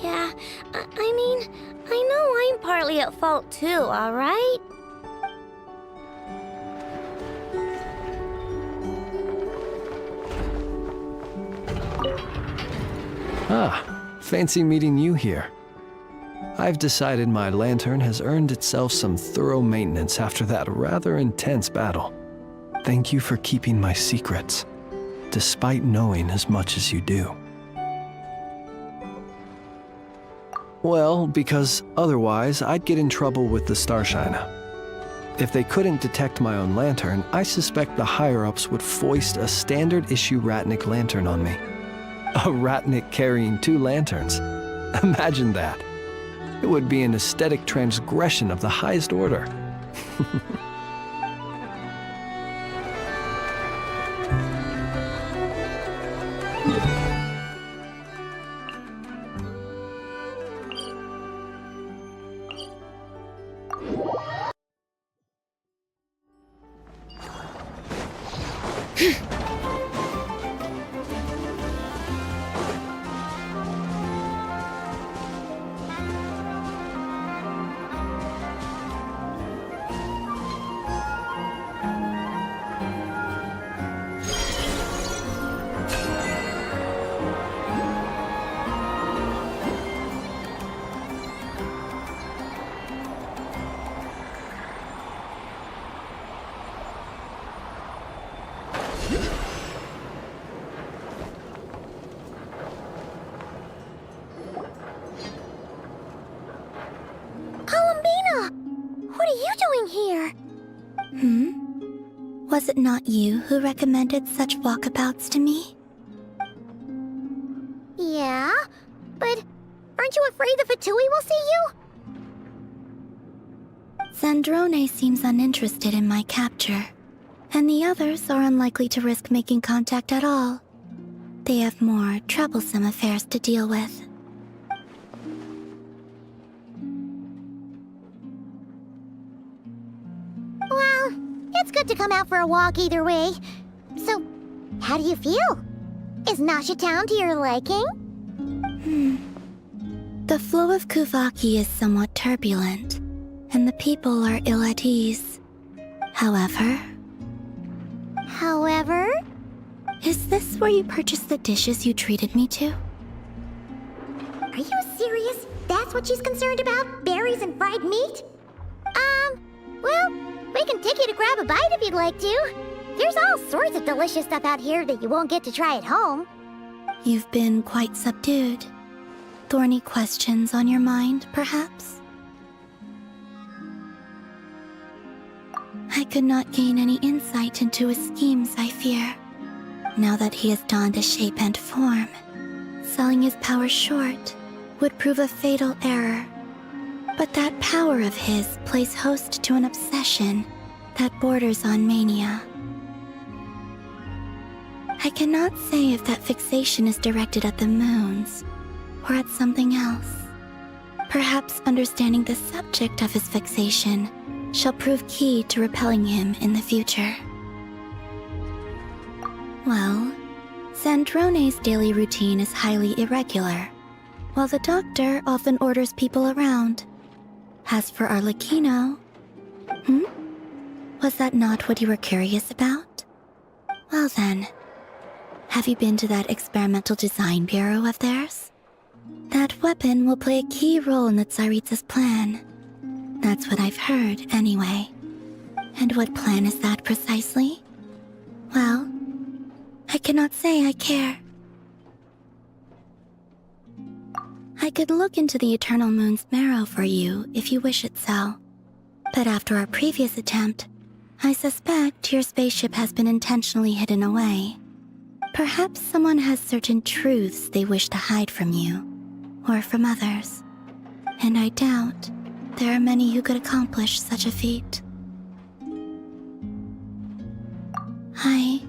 Yeah. I mean, I know I'm partly at fault too, all right? Ah, fancy meeting you here. I've decided my lantern has earned itself some thorough maintenance after that rather intense battle. Thank you for keeping my secrets, despite knowing as much as you do. Well, because otherwise I'd get in trouble with the Starshiner. If they couldn't detect my own lantern, I suspect the higher-ups would foist a standard-issue Ratnik lantern on me. A Ratnik carrying 2 lanterns. Imagine that. It would be an aesthetic transgression of the highest order. What are you doing here? Was it not you who recommended such walkabouts to me? Yeah, but aren't you afraid the Fatui will see you? Zandrone seems uninterested in my capture, and the others are unlikely to risk making contact at all. They have more troublesome affairs to deal with. good to come out for a walk either way. So, how do you feel? Is Nasha Town to your liking? The flow of Kuvaki is somewhat turbulent, and the people are ill at ease. However... Is this where you purchased the dishes you treated me to? Are you serious? That's what she's concerned about? Berries and fried meat? Well, we can take you to grab a bite if you'd like to. There's all sorts of delicious stuff out here that you won't get to try at home. You've been quite subdued. Thorny questions on your mind, perhaps? I could not gain any insight into his schemes, I fear. Now that he has donned a shape and form, selling his power short would prove a fatal error. But that power of his plays host to an obsession that borders on mania. I cannot say if that fixation is directed at the moons or at something else. Perhaps understanding the subject of his fixation shall prove key to repelling him in the future. Well, Sandrone's daily routine is highly irregular, while the doctor often orders people around. As for Arlecchino... Was that not what you were curious about? Well then, have you been to that experimental design bureau of theirs? That weapon will play a key role in the Tsaritsa's plan. That's what I've heard, anyway. And what plan is that precisely? Well, I cannot say I care. I could look into the Eternal Moon's marrow for you if you wish it so. But after our previous attempt, I suspect your spaceship has been intentionally hidden away. Perhaps someone has certain truths they wish to hide from you, or from others. And I doubt there are many who could accomplish such a feat. I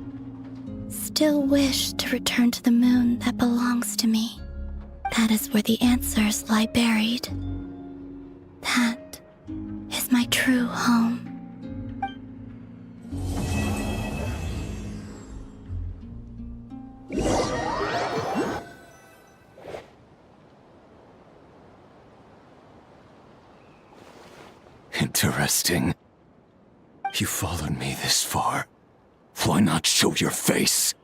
still wish to return to the moon that belongs to me. That is where the answers lie buried. That is my true home. Interesting. You followed me this far. Why not show your face?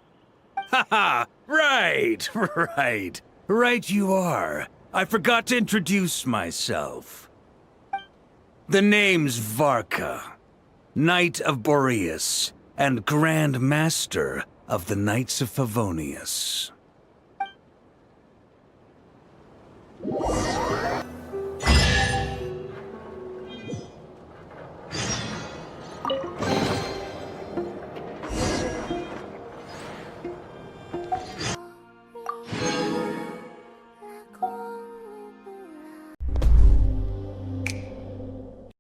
Haha! Right, right. Right you are. I forgot to introduce myself. The name's Varka, Knight of Boreas, and Grand Master of the Knights of Favonius.